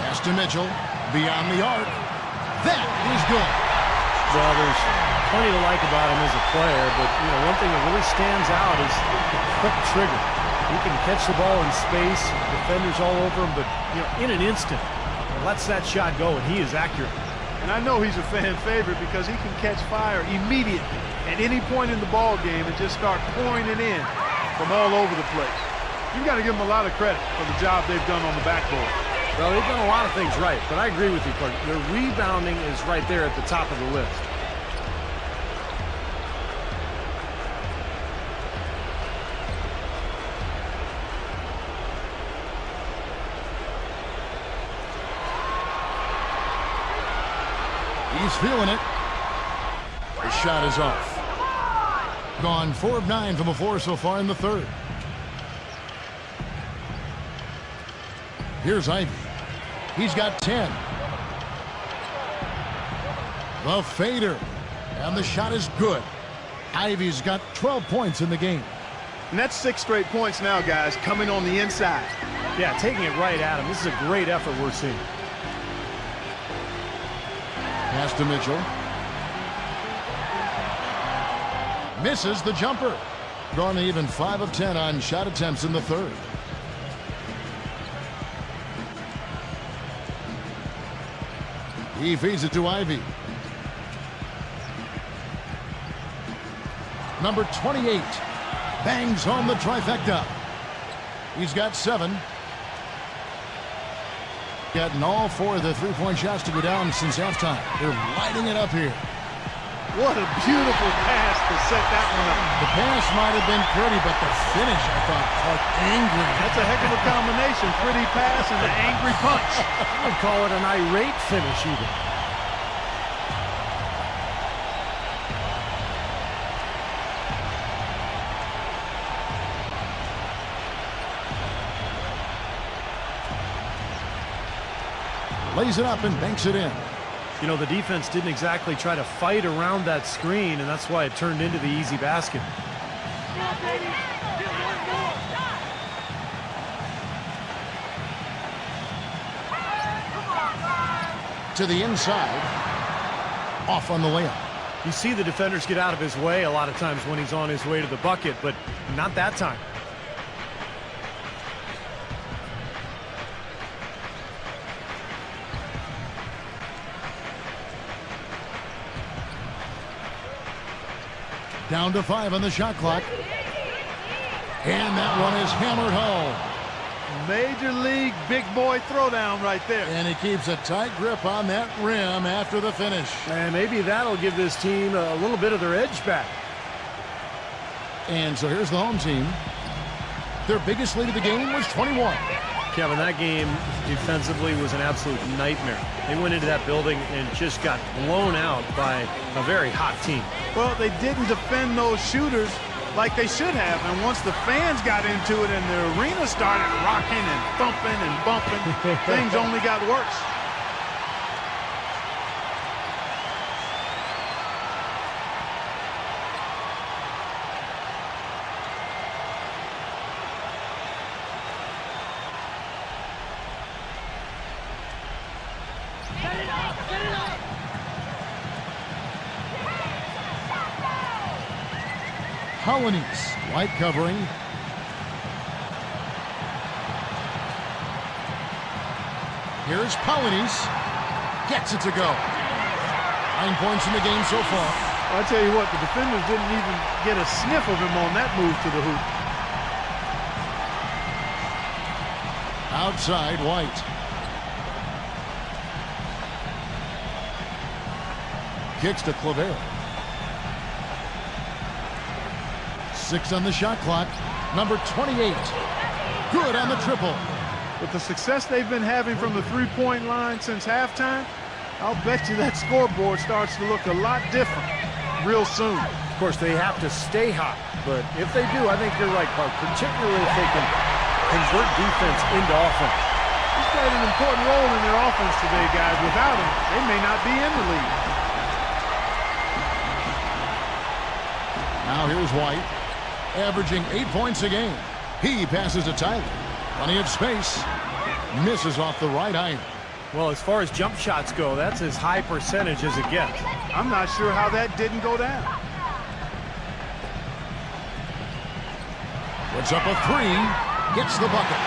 Pass to Mitchell. Beyond the arc. That is good. Well, there's plenty to like about him as a player, but one thing that really stands out is the quick trigger. He can catch the ball in space, defenders all over him, but in an instant, lets that shot go, and he is accurate. And I know he's a fan favorite because he can catch fire immediately at any point in the ball game and just start pouring it in from all over the place. You've got to give him a lot of credit for the job they've done on the backboard. Well, they've done a lot of things right, but I agree with you, Clark. Their rebounding is right there at the top of the list. He's feeling it. The shot is off. Gone 4 of 9 from the floor so far in the third. Here's Ivy. He's got 10. The fader. And the shot is good. Ivy's got 12 points in the game. And that's 6 straight points now, guys, coming on the inside. Yeah, taking it right at him. This is a great effort we're seeing. Pass to Mitchell. Misses the jumper. Gone even 5 of 10 on shot attempts in the third. He feeds it to Ivy. Number 28 bangs home the trifecta. He's got 7. Gotten all 4 of the three-point shots to go down since halftime. They're lighting it up here. What a beautiful pass to set that one up. The pass might have been pretty, but the finish, I thought, felt angry. That's a heck of a combination. Pretty pass and an angry punch. I would call it an irate finish even. Lays it up and banks it in. The defense didn't exactly try to fight around that screen, and that's why it turned into the easy basket. To the inside. Off on the layup. You see the defenders get out of his way a lot of times when he's on his way to the bucket, but not that time. Down to 5 on the shot clock. And that one is hammered home. Major league big boy throwdown right there. And he keeps a tight grip on that rim after the finish. And maybe that'll give this team a little bit of their edge back. And so here's the home team. Their biggest lead of the game was 21. Kevin, that game defensively was an absolute nightmare. They went into that building and just got blown out by a very hot team. Well, they didn't defend those shooters like they should have. And once the fans got into it and the arena started rocking and thumping and bumping, things only got worse. Colonies, white covering. Here's Polonies. Gets it to go. 9 points in the game so far. I'll tell you what, the defenders didn't even get a sniff of him on that move to the hoop. Outside, White. Kicks to Claver. 6 on the shot clock. Number 28. Good on the triple. With the success they've been having from the three-point line since halftime, I'll bet you that scoreboard starts to look a lot different real soon. Of course, they have to stay hot, but if they do, I think you're right, Clark, particularly if they can convert defense into offense. He's played an important role in their offense today, guys. Without him, they may not be in the league. Now here's White, averaging 8 points a game. He passes to Tyler. Plenty of space. Misses off the right iron. Well, as far as jump shots go, that's as high percentage as it gets. I'm not sure how that didn't go down. Puts up a 3. Gets the bucket.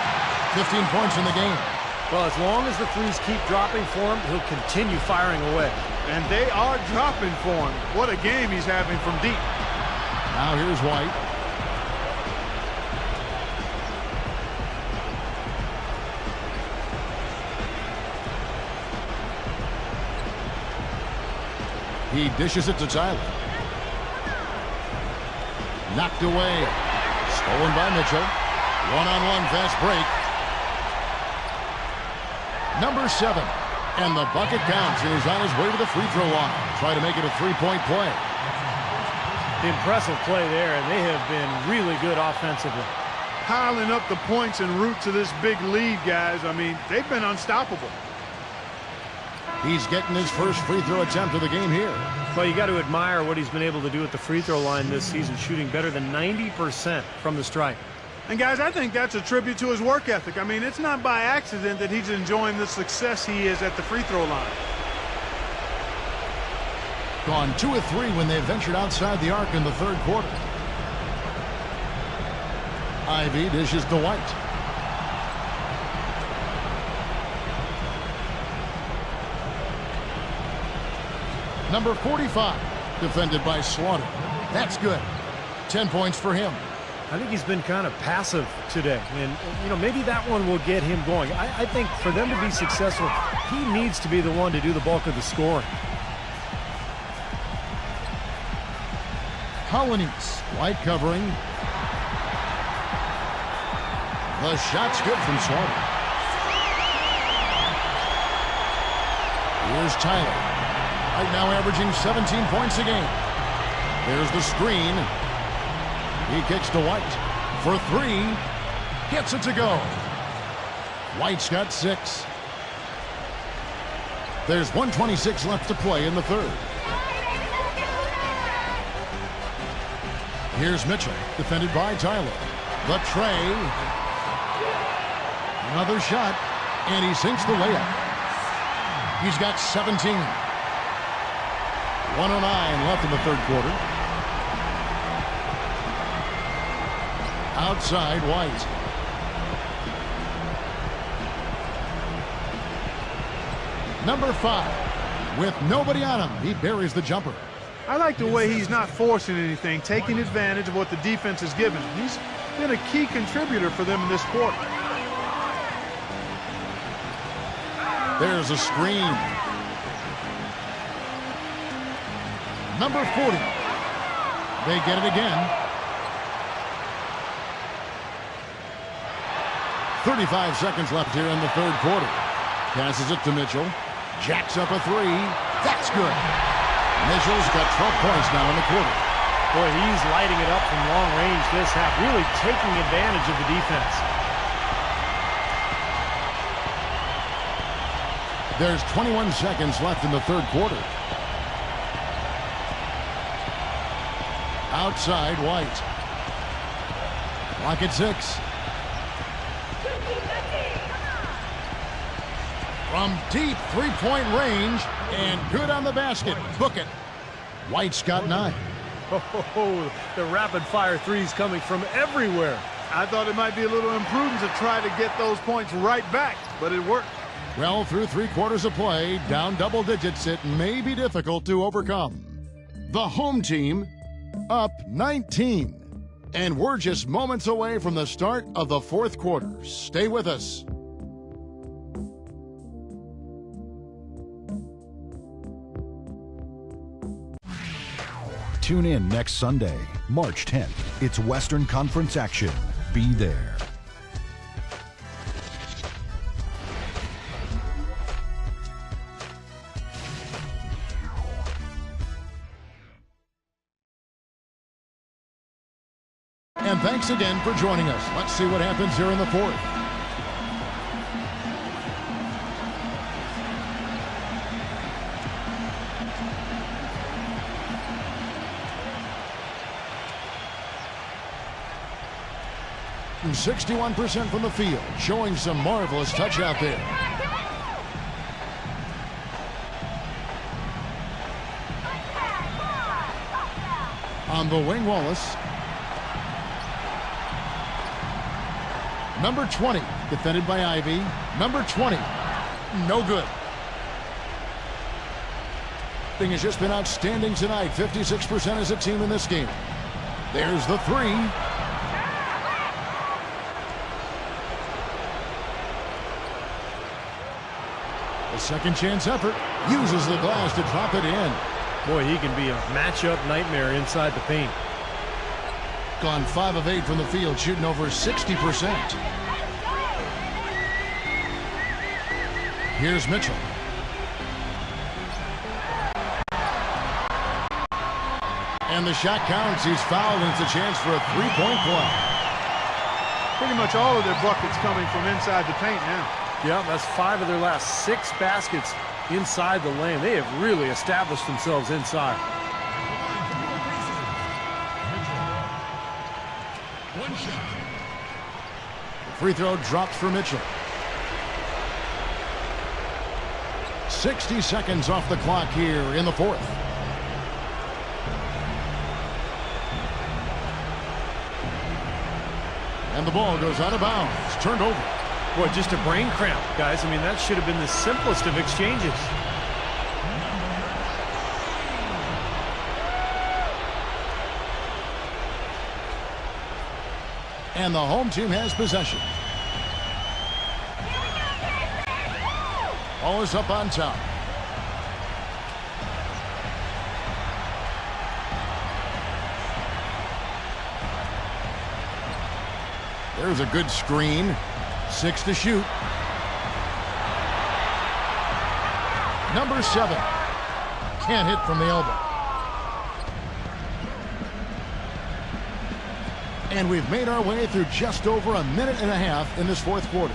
15 points in the game. Well, as long as the threes keep dropping for him, he'll continue firing away. And they are dropping for him. What a game he's having from deep. Now here's White. He dishes it to Tyler. Knocked away. Stolen by Mitchell. One-on-one fast break. Number 7. And the bucket counts. And he's on his way to the free throw line. Try to make it a three-point play. Impressive play there, and they have been really good offensively. Piling up the points en route to this big lead, guys. I mean, they've been unstoppable. He's getting his first free throw attempt of the game here. Well, you got to admire what he's been able to do at the free throw line this season, shooting better than 90% from the stripe. And, guys, I think that's a tribute to his work ethic. I mean, it's not by accident that he's enjoying the success he is at the free throw line. Gone 2 of 3 when they ventured outside the arc in the third quarter. Ivy dishes to White. Number 45, defended by Slaughter. That's good. 10 points for him. I think he's been kind of passive today, and you know, maybe that one will get him going. I think for them to be successful, he needs to be the one to do the bulk of the scoring. Colonies, White covering. The shot's good from Slaughter. Here's Tyler. Right now averaging 17 points a game. There's the screen. He kicks to White for 3. Gets it to go. White's got 6. There's 1:26 left to play in the third. Here's Mitchell, defended by Tyler. The tray. Another shot, and he sinks the layup. He's got 17. 1:09 left in the third quarter. Outside, White. Number 5. With nobody on him, he buries the jumper. I like the way he's not forcing anything, taking advantage of what the defense has given. He's been a key contributor for them in this quarter. There's a screen. Number 40. They get it again. 35 seconds left here in the third quarter. Passes it to Mitchell. Jacks up a 3. That's good. Mitchell's got 12 points now in the quarter. Boy, he's lighting it up from long range this half, really taking advantage of the defense. There's 21 seconds left in the third quarter. Outside, White. Clock at 6. From deep three-point range, and good on the basket. Book it. White's got 9. Oh, the rapid-fire threes coming from everywhere. I thought it might be a little imprudent to try to get those points right back, but it worked. Well, through 3 quarters of play, down double digits, it may be difficult to overcome. The home team up 19. And we're just moments away from the start of the fourth quarter. Stay with us. Tune in next Sunday, March 10th. It's Western Conference action. Be there. And thanks again for joining us. Let's see what happens here in the fourth. And 61% from the field, showing some marvelous touch out there. On the wing, Wallace. Number 20, defended by Ivy. Number 20, no good. Thing has just been outstanding tonight. 56% as a team in this game. There's the 3. A second chance effort. Uses the glass to drop it in. Boy, he can be a matchup nightmare inside the paint. Gone 5 of 8 from the field, shooting over 60%. Here's Mitchell. And the shot counts. He's fouled, and it's a chance for a three-point play. Pretty much all of their buckets coming from inside the paint now. Yeah, that's 5 of their last 6 baskets inside the lane. They have really established themselves inside. One shot. Free throw drops for Mitchell. 60 seconds off the clock here in the fourth. And the ball goes out of bounds. Turned over. Boy, just a brain cramp, guys. I mean, that should have been the simplest of exchanges. And the home team has possession. Ball is up on top. There's a good screen. 6 to shoot. Number 7. Can't hit from the elbow. And we've made our way through just over a minute and a half in this fourth quarter.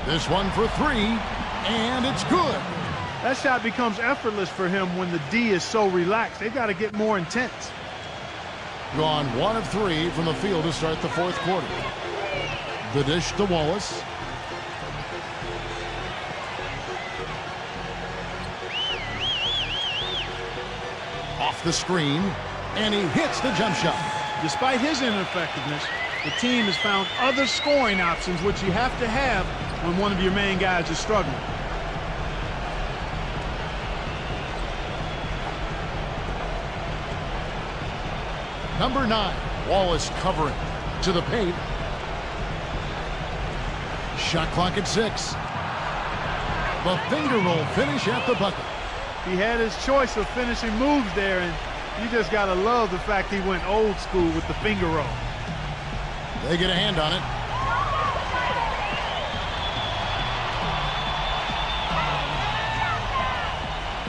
This one for 3, and it's good. That shot becomes effortless for him when the D is so relaxed. They've got to get more intense. Gone 1 of 3 from the field to start the fourth quarter. The dish to Wallace. Off the screen, and he hits the jump shot. Despite his ineffectiveness, the team has found other scoring options, which you have to have when one of your main guys is struggling. Number 9, Wallace covering to the paint. Shot clock at 6. The finger roll finish at the bucket. He had his choice of finishing moves there, and you just got to love the fact he went old school with the finger roll. They get a hand on it.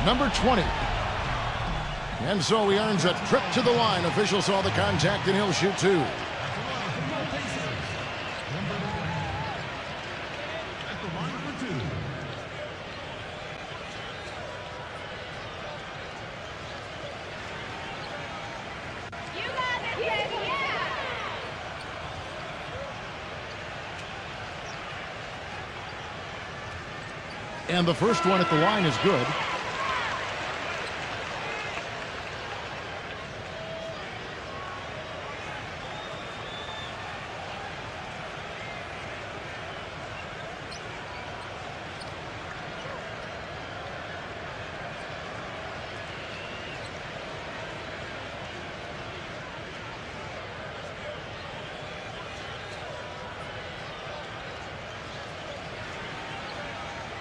Number 20. And so he earns a trip to the line. Official saw the contact, and he'll shoot two. At the line for two. And the first one at the line is good.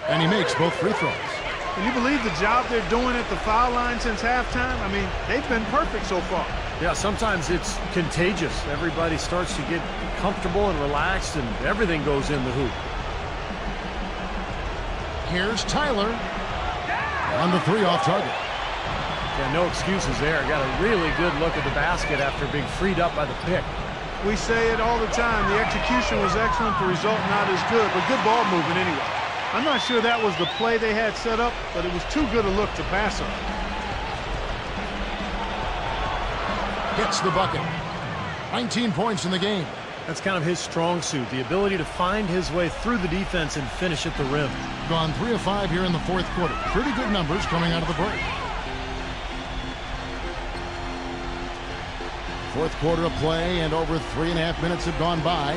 And he makes both free throws. Can you believe the job they're doing at the foul line since halftime? I mean, they've been perfect so far. Yeah, sometimes it's contagious. Everybody starts to get comfortable and relaxed, and everything goes in the hoop. Here's Tyler. And the three off target. Yeah, no excuses there. Got a really good look at the basket after being freed up by the pick. We say it all the time. The execution was excellent, the result not as good, but good ball movement anyway. I'm not sure that was the play they had set up, but it was too good a look to pass on. Gets the bucket. 19 points in the game. That's kind of his strong suit, the ability to find his way through the defense and finish at the rim. Gone 3 of 5 here in the fourth quarter. Pretty good numbers coming out of the break. Fourth quarter of play, and over 3.5 minutes have gone by.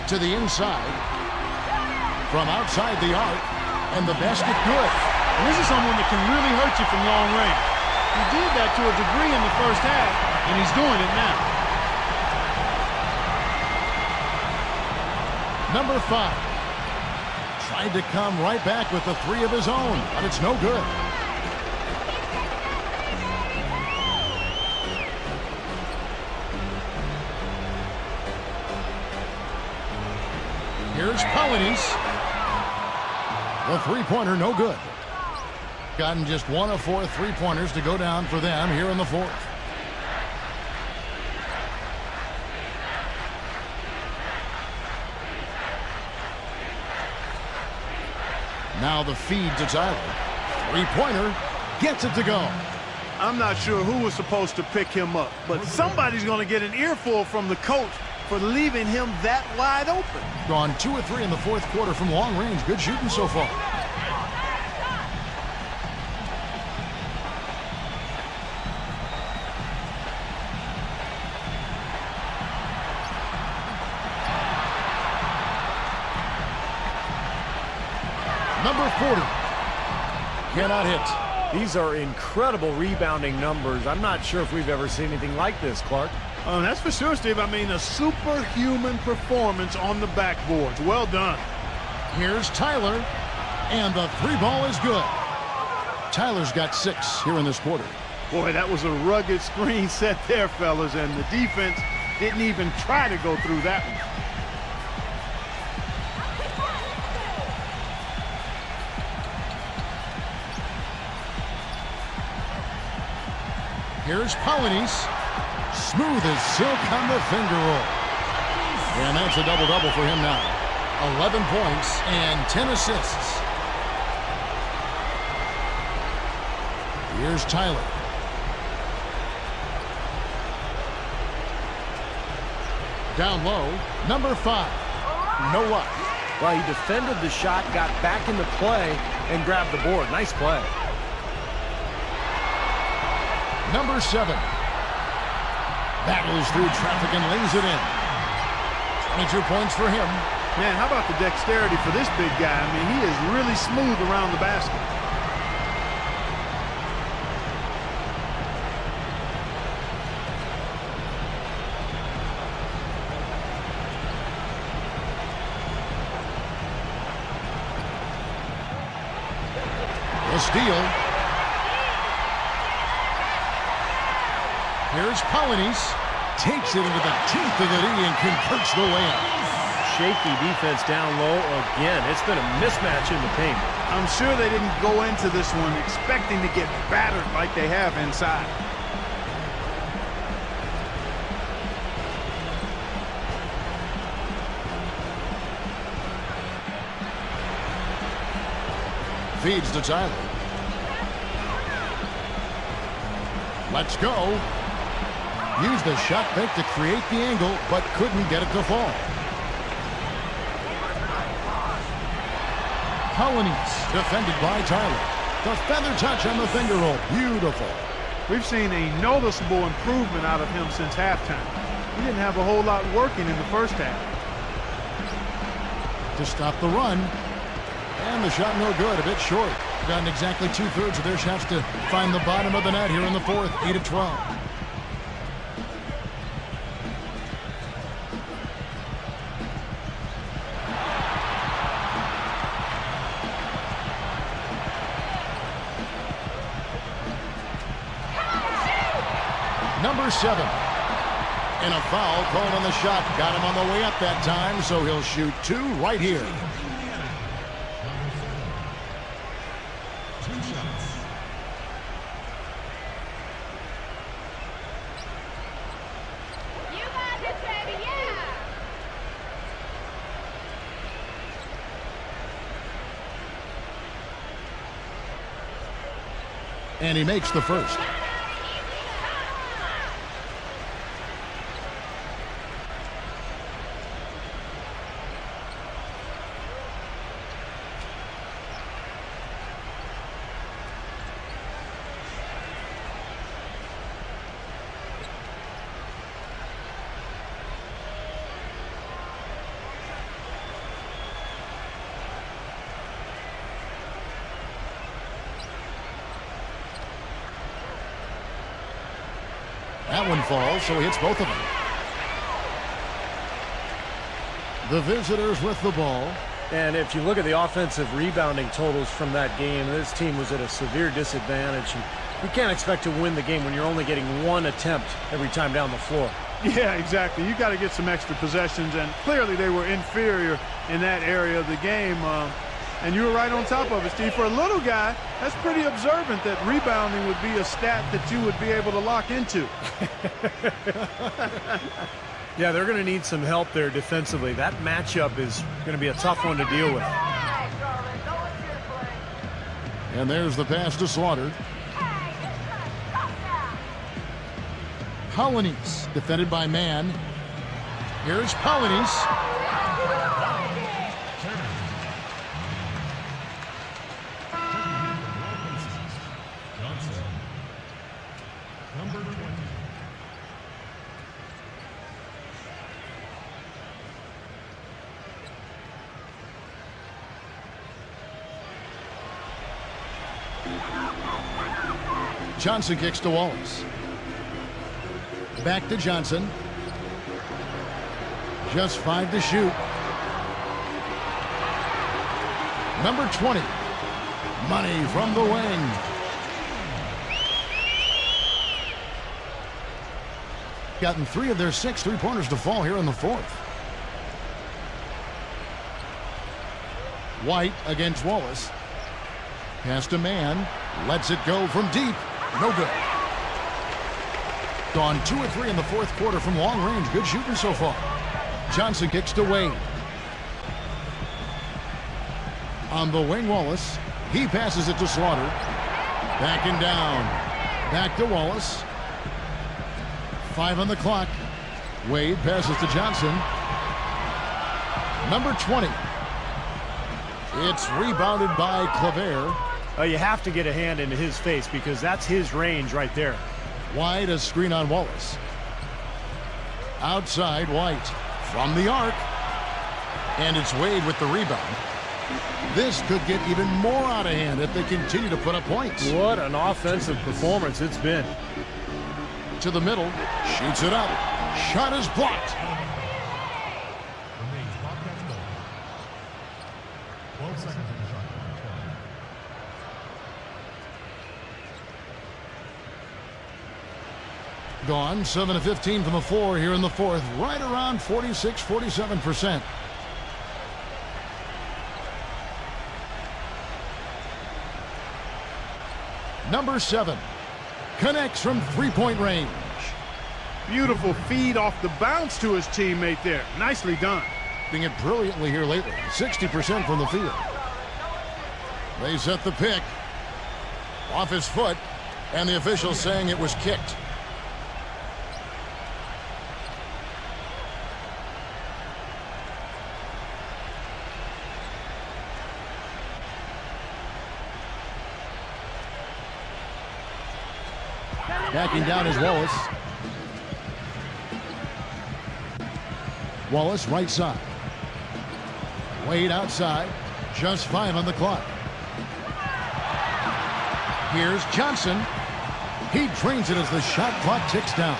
To the inside. From outside the arc. And the basket good. And this is someone that can really hurt you from long range. He did that to a degree in the first half, and he's doing it now. Number 5. Tried to come right back with the three of his own, but it's no good. Here's Polynice. The three-pointer, no good. Gotten just 1 of 4 three-pointers to go down for them here in the fourth. Now the feed to Tyler. Three-pointer gets it to go. I'm not sure who was supposed to pick him up, but somebody's going to get an earful from the coach for leaving him that wide open. Gone 2 of 3 in the fourth quarter from long range. Good shooting so far. Number 40. Cannot hit. These are incredible rebounding numbers. I'm not sure if we've ever seen anything like this, Clark. Oh, that's for sure, Steve. I mean, a superhuman performance on the backboards. Well done. Here's Tyler, and the three ball is good. Tyler's got 6 here in this quarter. Boy, that was a rugged screen set there, fellas, and the defense didn't even try to go through that one. Here's Polynice. Smooth as silk on the finger roll. And that's a double-double for him now. 11 points and 10 assists. Here's Tyler. Down low, number 5. Noah. Well, he defended the shot, got back into play, and grabbed the board. Nice play. Number 7. Battles through traffic and lays it in. 22 points for him. Man, how about the dexterity for this big guy? I mean, he is really smooth around the basket. The steal. Here's Polynice. Takes it into the teeth of the D and converts the layup. shaky defense down low again. It's been a mismatch in the paint. I'm sure they didn't go into this one expecting to get battered like they have inside. Feeds to Tyler. Let's go. Used the shot fake to create the angle, but couldn't get it to fall. Colonies defended by Tyler. The feather touch on the finger roll. Beautiful. We've seen a noticeable improvement out of him since halftime. He didn't have a whole lot working in the first half. To stop the run. And the shot no good, a bit short. Gotten exactly 2/3 of their shots to find the bottom of the net here in the fourth, 8-12. Number 7. And a foul called on the shot. Got him on the way up that time, so he'll shoot 2 right here. And he makes the first. That one falls, so he hits both of them. The visitors with the ball. And if you look at the offensive rebounding totals from that game, this team was at a severe disadvantage. And you can't expect to win the game when you're only getting 1 attempt every time down the floor. Yeah, exactly. You got to get some extra possessions, and clearly they were inferior in that area of the game. And you were right on top of it, Steve. For a little guy, that's pretty observant that rebounding would be a stat that you would be able to lock into. Yeah, they're going to need some help there defensively. That matchup is going to be a tough one to deal with. And there's the pass to Slaughter. Colonies defended by Mann. Here's Colonies. Johnson kicks to Wallace. Back to Johnson. Just 5 to shoot. Number 20. Money from the wing. Gotten 3 of their 6 3-pointers to fall here in the fourth. White against Wallace. Pass to Mann. Lets it go from deep. No good. Gone 2 or 3 in the fourth quarter from long range. Good shooting so far. Johnson kicks to Wade. On the wing, Wallace. He passes it to Slaughter. Back and down. Back to Wallace. 5 on the clock. Wade passes to Johnson. Number 20. It's rebounded by Claver. You have to get a hand into his face because that's his range right there. Wide, a screen on Wallace. Outside, White. From the arc. And it's Wade with the rebound. This could get even more out of hand if they continue to put up points. What an offensive performance it's been. To the middle. Shoots it up. Shot is blocked. Remains Bobcats ball. 12 seconds in the shot. Gone 7 of 15 from the floor here in the fourth. Right around 46-47%. Number 7 connects from three-point range. Beautiful feed off the bounce to his teammate there. Nicely done. Doing it brilliantly here lately. 60% from the field. They set the pick. Off his foot. And the official saying it was kicked. Backing down is Wallace. Wallace right side. Wade outside. Just 5 on the clock. Here's Johnson. He drains it as the shot clock ticks down.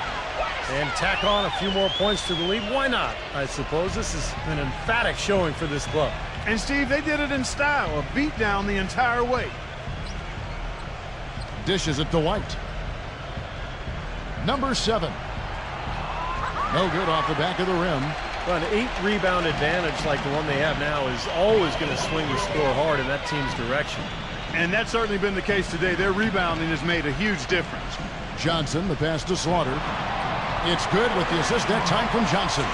And tack on a few more points to the lead. Why not? I suppose this is an emphatic showing for this club. And Steve, they did it in style. A beat down the entire way. Dishes it to White. Number 7. No good off the back of the rim. But an 8-rebound advantage like the one they have now is always going to swing the score hard in that team's direction. And that's certainly been the case today. Their rebounding has made a huge difference. Johnson, the pass to Slaughter. It's good with the assist that time from Johnson.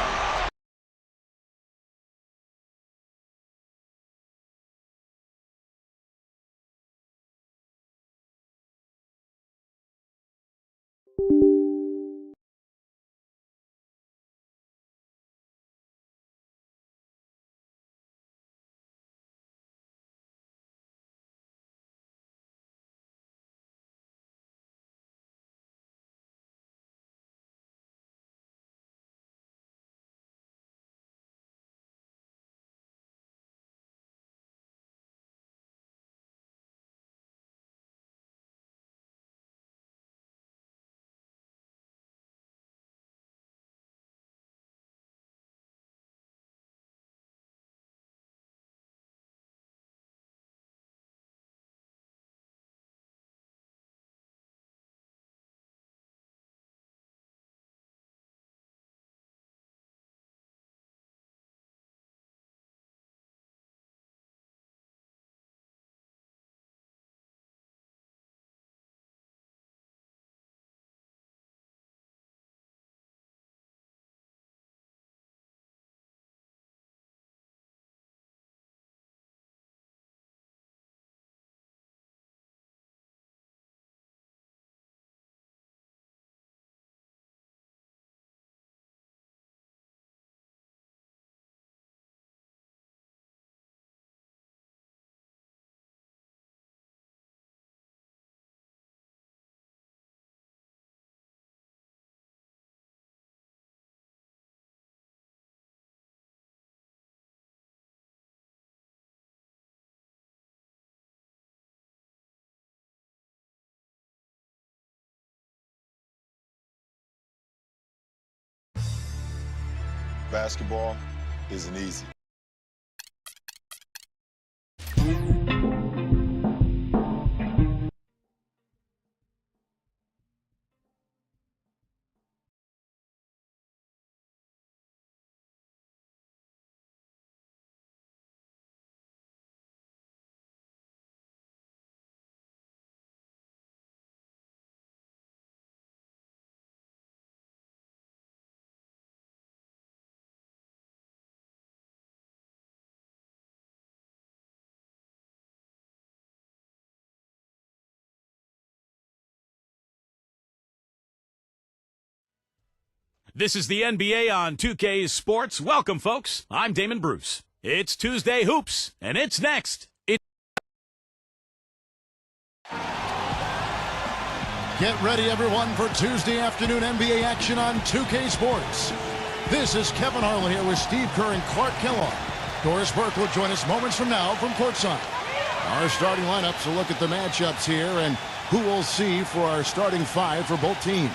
Basketball isn't easy. This is the NBA on 2K Sports. Welcome, folks. I'm Damon Bruce. It's Tuesday Hoops, and it's next. Get ready, everyone, for Tuesday afternoon NBA action on 2K Sports. This is Kevin Harlan here with Steve Kerr and Clark Kellogg. Doris Burke will join us moments from now from courtside. Our starting lineups will look at the matchups here and who we'll see for our starting 5 for both teams.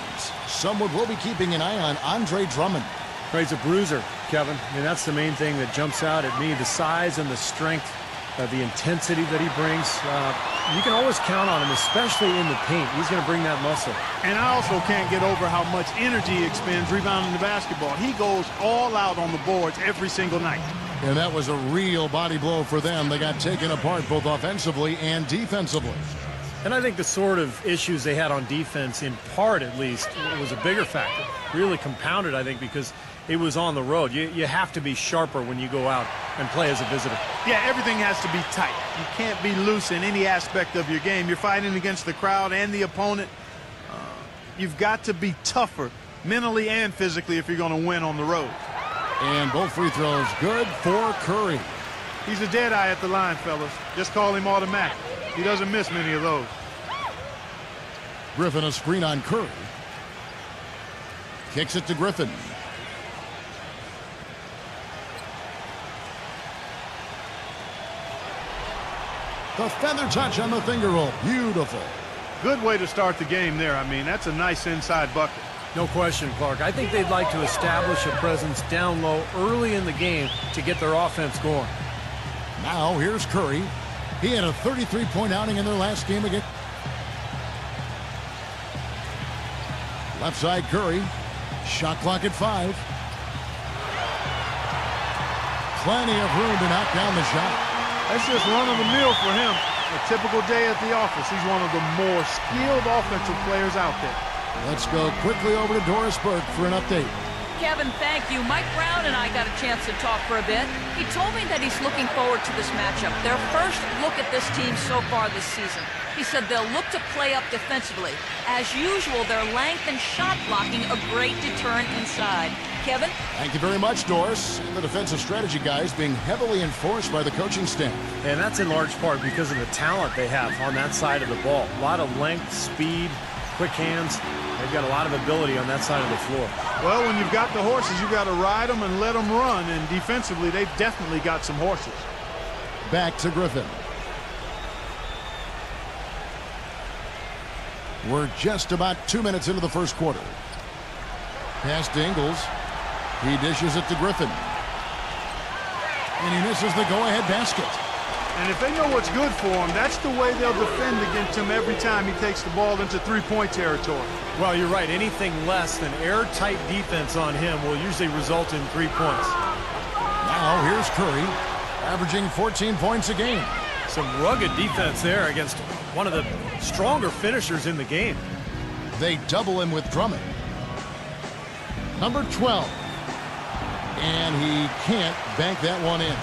Someone will be keeping an eye on Andre Drummond. He's a bruiser, Kevin. I mean, that's the main thing that jumps out at me, the size and the strength, the intensity that he brings. You can always count on him, especially in the paint. He's going to bring that muscle. And I also can't get over how much energy he expends rebounding the basketball. He goes all out on the boards every single night. And that was a real body blow for them. They got taken apart both offensively and defensively. And I think the sort of issues they had on defense, in part at least, was a bigger factor. Really compounded, I think, because it was on the road. You have to be sharper when you go out and play as a visitor. Yeah, everything has to be tight. You can't be loose in any aspect of your game. You're fighting against the crowd and the opponent. You've got to be tougher mentally and physically if you're going to win on the road. And both free throws good for Curry. He's a dead eye at the line, fellas. Just call him automatic. He doesn't miss many of those. Griffin a screen on Curry. Kicks it to Griffin. The feather touch on the finger roll. Beautiful. Good way to start the game there. I mean, that's a nice inside bucket. No question, Clark. I think they'd like to establish a presence down low early in the game to get their offense going. Now here's Curry. He had a 33-point outing in their last game again. Left side Curry. Shot clock at 5. Plenty of room to knock down the shot. That's just run-of-the-mill for him. A typical day at the office. He's one of the more skilled offensive players out there. Let's go quickly over to Doris Burke for an update. Kevin, thank you. Mike Brown and I got a chance to talk for a bit. He told me that he's looking forward to this matchup. Their first look at this team so far this season. He said they'll look to play up defensively. As usual, their length and shot blocking a great deterrent inside. Kevin? Thank you very much, Doris. And the defensive strategy guys being heavily enforced by the coaching staff. And that's in large part because of the talent they have on that side of the ball. A lot of length, speed, quick hands. They've got a lot of ability on that side of the floor. Well, when you've got the horses, you've got to ride them and let them run. And defensively, they've definitely got some horses. Back to Griffin. We're just about 2 minutes into the first quarter. Pass to Ingles. He dishes it to Griffin. And he misses the go-ahead basket. And if they know what's good for him, that's the way they'll defend against him every time he takes the ball into three-point territory. Well, you're right. Anything less than airtight defense on him will usually result in 3 points. Now here's Curry, averaging 14 points a game. Some rugged defense there against one of the stronger finishers in the game. They double him with Drummond. Number 12. And he can't bank that one in.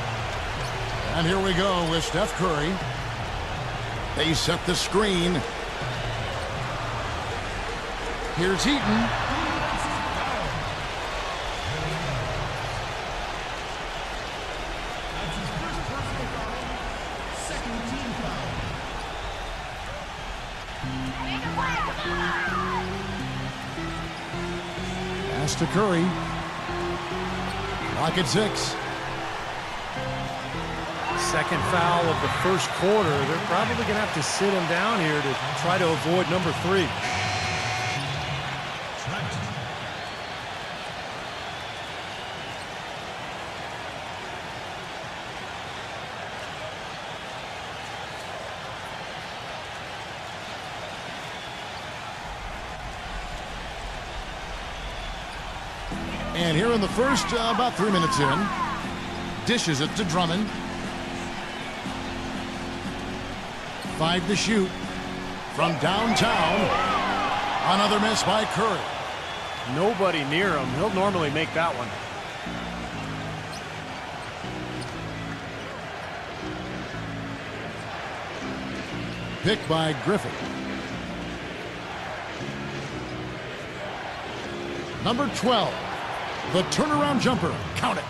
And here we go with Steph Curry. They set the screen. Here's Heaton. Pass to Curry. Clock at 6. Second foul of the first quarter. They're probably going to have to sit him down here to try to avoid number 3. And here in the first, about 3 minutes in, dishes it to Drummond. 5 to shoot from downtown. Another miss by Curry. Nobody near him. He'll normally make that one. Picked by Griffin. Number 12. The turnaround jumper. Count it.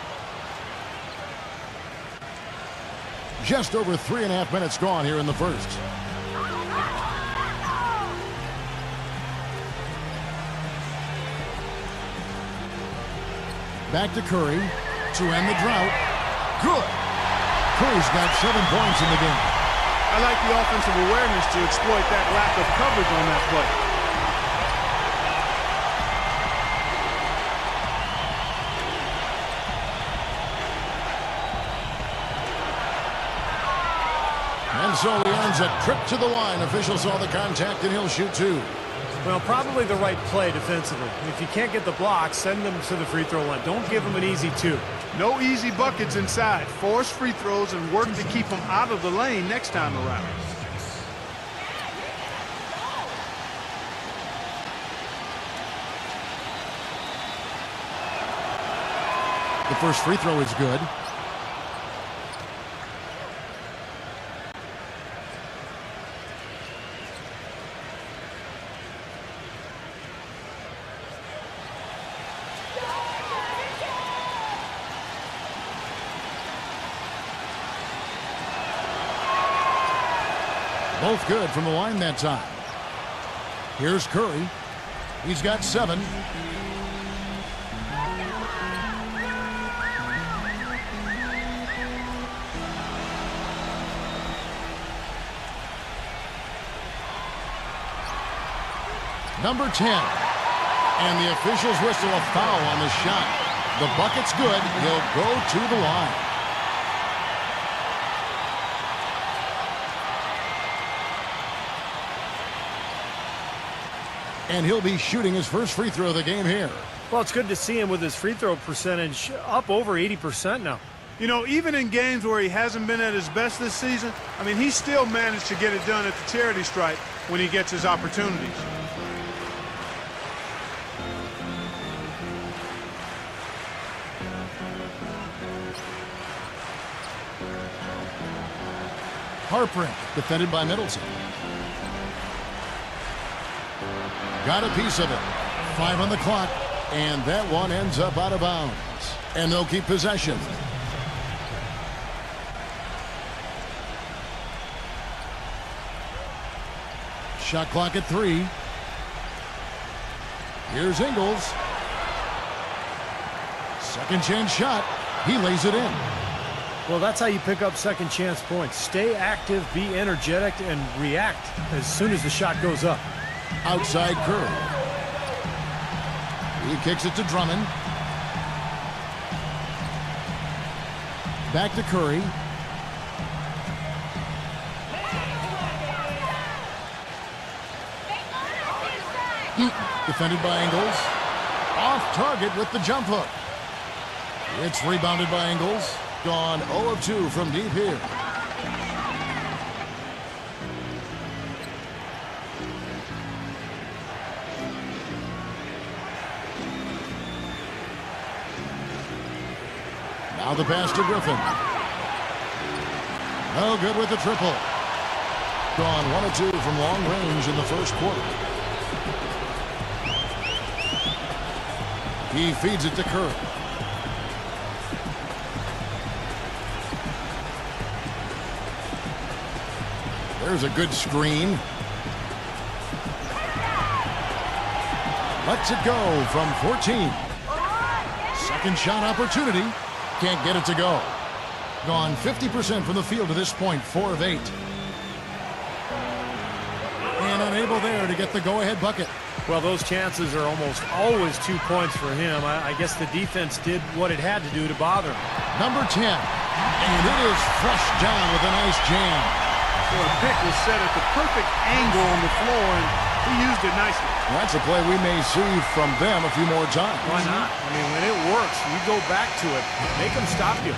Just over 3.5 minutes gone here in the first. Back to Curry to end the drought. Good. Curry's got 7 points in the game. I like the offensive awareness to exploit that lack of coverage on that play. And so he earns a trip to the line. Official saw the contact, and he'll shoot 2. Well, probably the right play defensively. If you can't get the block, send them to the free throw line. Don't give them an easy 2. No easy buckets inside. Force free throws and work to keep them out of the lane next time around. The first free throw is good. Both good from the line that time. Here's Curry. He's got 7. Number 10. And the officials whistle a foul on the shot. The bucket's good. He'll go to the line. And he'll be shooting his first free throw of the game here. Well, it's good to see him with his free throw percentage up over 80% now. You know, even in games where he hasn't been at his best this season, I mean, he still managed to get it done at the charity stripe when he gets his opportunities. Harper defended by Middleton. Got a piece of it. 5 on the clock, and that one ends up out of bounds. And they'll keep possession. Shot clock at 3. Here's Ingles. Second chance shot. He lays it in. Well, that's how you pick up second chance points. Stay active, be energetic, and react as soon as the shot goes up. Outside Curry. He kicks it to Drummond. Back to Curry. Defended by Ingles. Off target with the jump hook. It's rebounded by Ingles. Gone 0 of 2 from deep here. Now the pass to Griffin. No good with the triple. Gone 1 of 2 from long range in the first quarter. He feeds it to Curry. There's a good screen. Lets it go from 14. Second shot opportunity. Can't get it to go. Gone 50% from the field to this point, 4 of 8. And unable there to get the go-ahead bucket. Well, those chances are almost always 2 points for him. I guess the defense did what it had to do to bother him. Number 10. And it is flushed down with a nice jam. Well, the pick was set at the perfect angle on the floor, and he used it nicely. That's a play we may see from them a few more times. Why not? I mean, when it works, you go back to it. Make them stop you.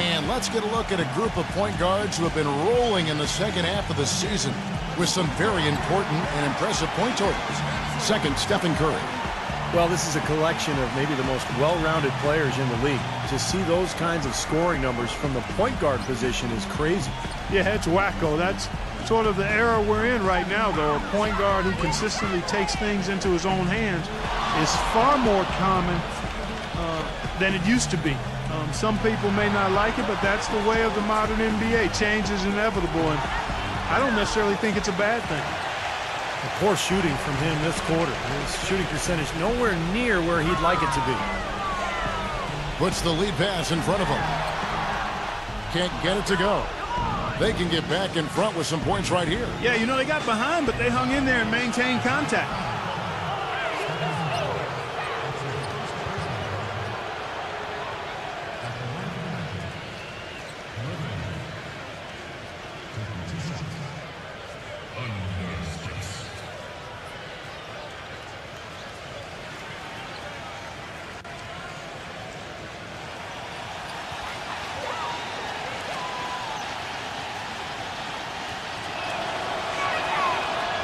And let's get a look at a group of point guards who have been rolling in the second half of the season with some very important and impressive point totals. Second, Stephen Curry. Well, this is a collection of maybe the most well-rounded players in the league. To see those kinds of scoring numbers from the point guard position is crazy. Yeah, it's wacko. That's sort of the era we're in right now, though. A point guard who consistently takes things into his own hands is far more common than it used to be. Some people may not like it, but that's the way of the modern NBA. Change is inevitable, and I don't necessarily think it's a bad thing. Poor shooting from him this quarter. His shooting percentage nowhere near where he'd like it to be. Puts the lead pass in front of him. Can't get it to go. They can get back in front with some points right here. Yeah, you know, they got behind, but they hung in there and maintained contact.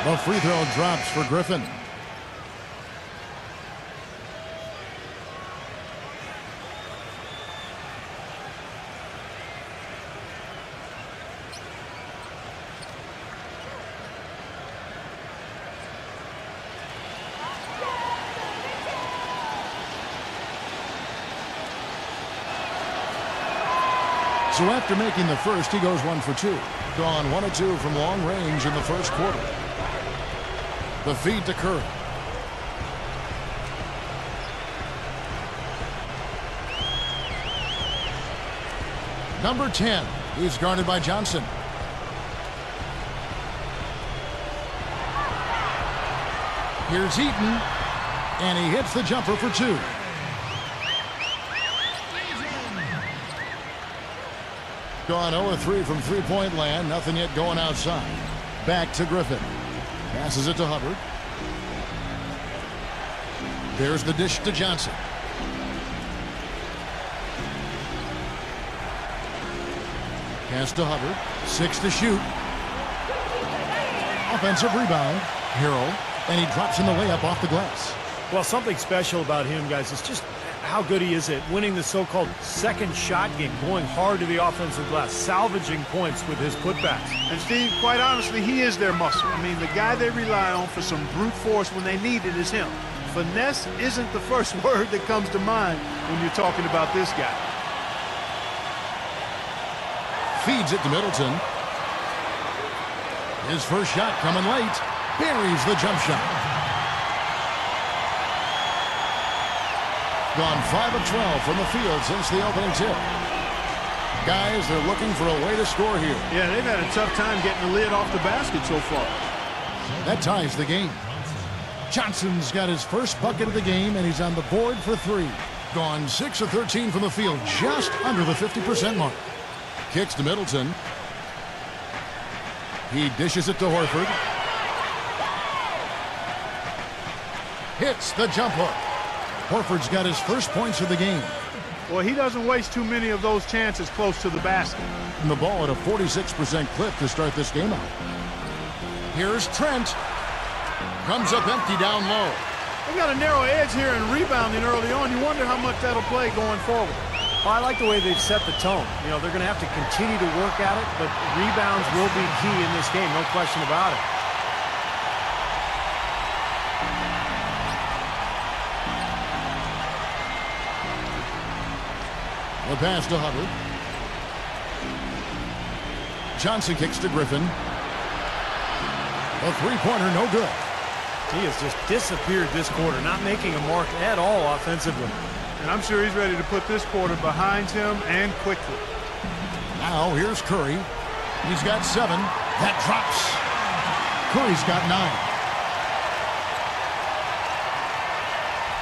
The free throw drops for Griffin. So after making the first, he goes 1 for 2. Gone 1 of 2 from long range in the first quarter. The feed to Curry. Number 10. He's guarded by Johnson. Here's Eaton. And he hits the jumper for 2. Gone 0-3 from three-point land. Nothing yet going outside. Back to Griffin. Passes it to Hubbard. There's the dish to Johnson. Pass to Hubbard. 6 to shoot. Offensive rebound. Harrell. And he drops in the layup off the glass. Well, something special about him, guys, is just how good he is at winning the so-called second shot game, going hard to the offensive glass, salvaging points with his putbacks. And, Steve, quite honestly, he is their muscle. I mean, the guy they rely on for some brute force when they need it is him. Finesse isn't the first word that comes to mind when you're talking about this guy. Feeds it to Middleton. His first shot coming late. Buries the jump shot. Gone 5 of 12 from the field since the opening tip. Guys, they're looking for a way to score here. Yeah, they've had a tough time getting the lid off the basket so far. That ties the game. Johnson's got his first bucket of the game, and he's on the board for 3. Gone 6 of 13 from the field, just under the 50% mark. Kicks to Middleton. He dishes it to Horford. Hits the jump hook. Horford's got his first points of the game. Well, he doesn't waste too many of those chances close to the basket. And the ball at a 46% clip to start this game out. Here's Trent. Comes up empty down low. They got a narrow edge here in rebounding early on. You wonder how much that'll play going forward. Well, I like the way they've set the tone. You know, they're going to have to continue to work at it, but rebounds will be key in this game, no question about it. The pass to Hubbard. Johnson kicks to Griffin. A three-pointer, no good. He has just disappeared this quarter, not making a mark at all offensively. And I'm sure he's ready to put this quarter behind him and quickly. Now here's Curry. He's got 7. That drops. Curry's got 9.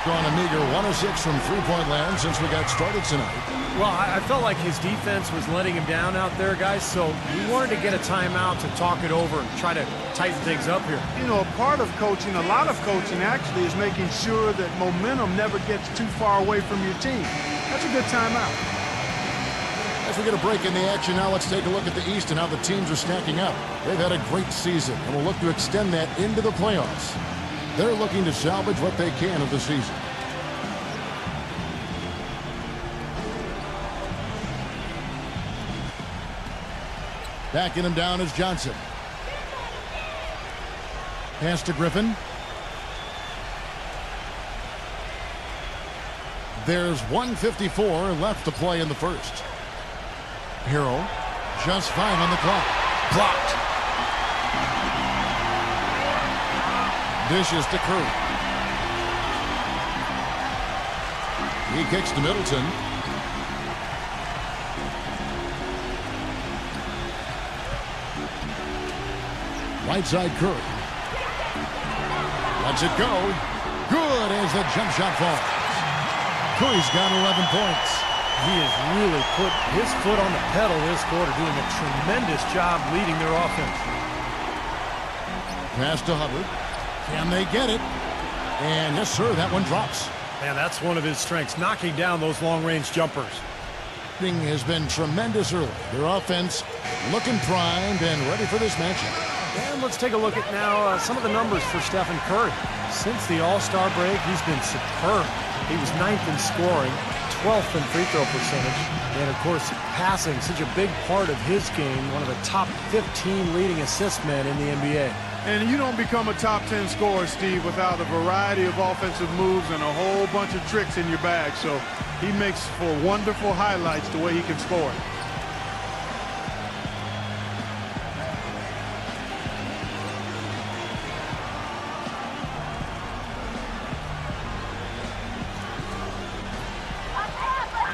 Gone a meager 1 of 6 from three-point land since we got started tonight. Well, I felt like his defense was letting him down out there, guys, so we wanted to get a timeout to talk it over and try to tighten things up here. You know, a part of coaching, a lot of coaching actually, is making sure that momentum never gets too far away from your team. That's a good timeout. As we get a break in the action now, let's take a look at the East and how the teams are stacking up. They've had a great season, and will look to extend that into the playoffs. They're looking to salvage what they can of the season. Backing him down is Johnson. Pass to Griffin. There's 1:54 left to play in the first. Harrell, just 5 on the clock. Blocked. Dishes to Curry. He kicks to Middleton. Right side Curry. Lets it go. Good as the jump shot falls. Curry's got 11 points. He has really put his foot on the pedal this quarter, doing a tremendous job leading their offense. Pass to Hubbard. Can they get it? And yes, sir, that one drops. Man, that's one of his strengths, knocking down those long-range jumpers. Has been tremendous early. Their offense looking primed and ready for this matchup. And let's take a look at now some of the numbers for Stephen Curry. Since the All-Star break, he's been superb. He was 9th in scoring, 12th in free throw percentage, and of course, passing, such a big part of his game, one of the top 15 leading assist men in the NBA. And you don't become a top 10 scorer, Steve, without a variety of offensive moves and a whole bunch of tricks in your bag. So he makes for wonderful highlights the way he can score.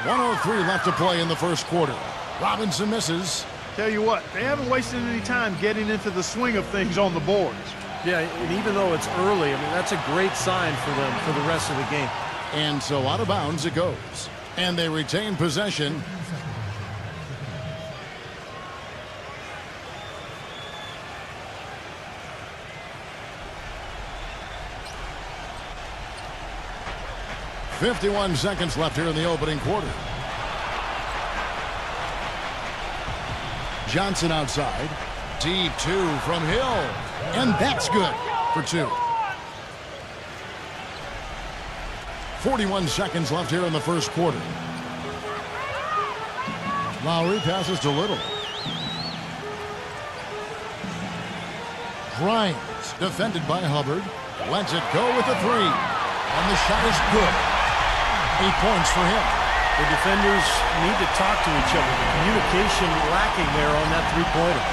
1:03 left to play in the first quarter. Robinson misses. Tell you what, they haven't wasted any time getting into the swing of things on the boards. Yeah, and even though it's early, I mean, that's a great sign for them for the rest of the game. And so out of bounds it goes. And they retain possession. .51 seconds left here in the opening quarter. Johnson outside. Deep two from Hill. And that's good for two. 41 seconds left here in the first quarter. Lowry passes to Little. Grimes, defended by Hubbard. Lets it go with a three. And the shot is good. 8 points for him. The defenders need to talk to each other. The communication lacking there on that three-pointer.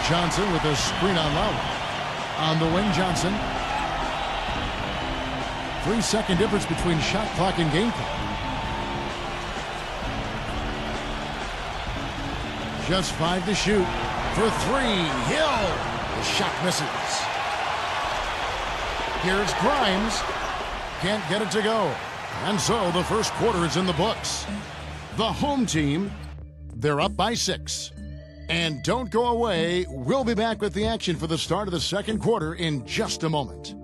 Johnson with a screen on Lowry. On the wing, Johnson. 3-second difference between shot clock and game clock. Just 5 to shoot. For 3, Hill. The shot misses. Here's Grimes. Can't get it to go. And so the first quarter is in the books. The home team, they're up by 6. And don't go away. We'll be back with the action for the start of the second quarter in just a moment.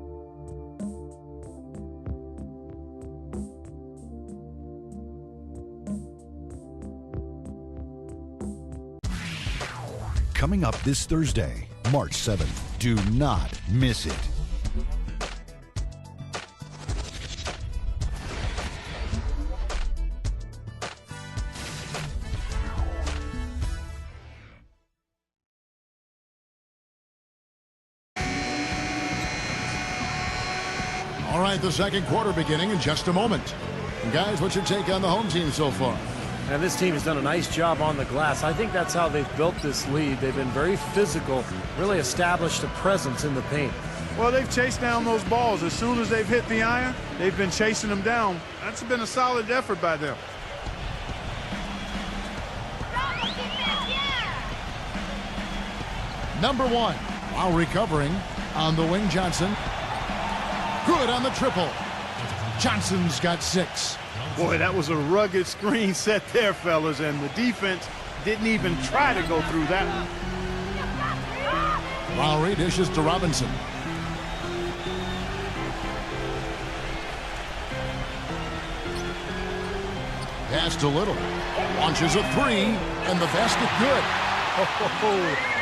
Coming up this Thursday, March 7th. Do not miss it. All right, the second quarter beginning in just a moment. And guys, what's your take on the home team so far? And this team has done a nice job on the glass. I think that's how they've built this lead. They've been very physical, really established a presence in the paint. Well, they've chased down those balls. As soon as they've hit the iron, they've been chasing them down. That's been a solid effort by them. Number 1, while recovering on the wing, Johnson. Good on the triple. Johnson's got 6. Boy, that was a rugged screen set there, fellas, and the defense didn't even try to go through that one. Lowry dishes to Robinson. Pass to Little. Launches a 3, and the basket good. Oh,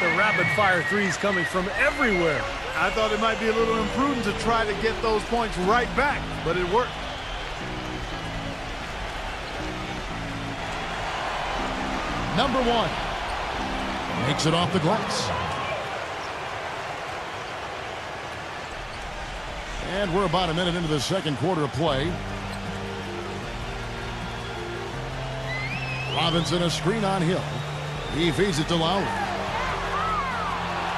the rapid-fire threes coming from everywhere. I thought it might be a little imprudent to try to get those points right back, but it worked. Number 1 makes it off the glass. And we're about a minute into the second quarter of play. Robinson a screen on Hill. He feeds it to Lowry.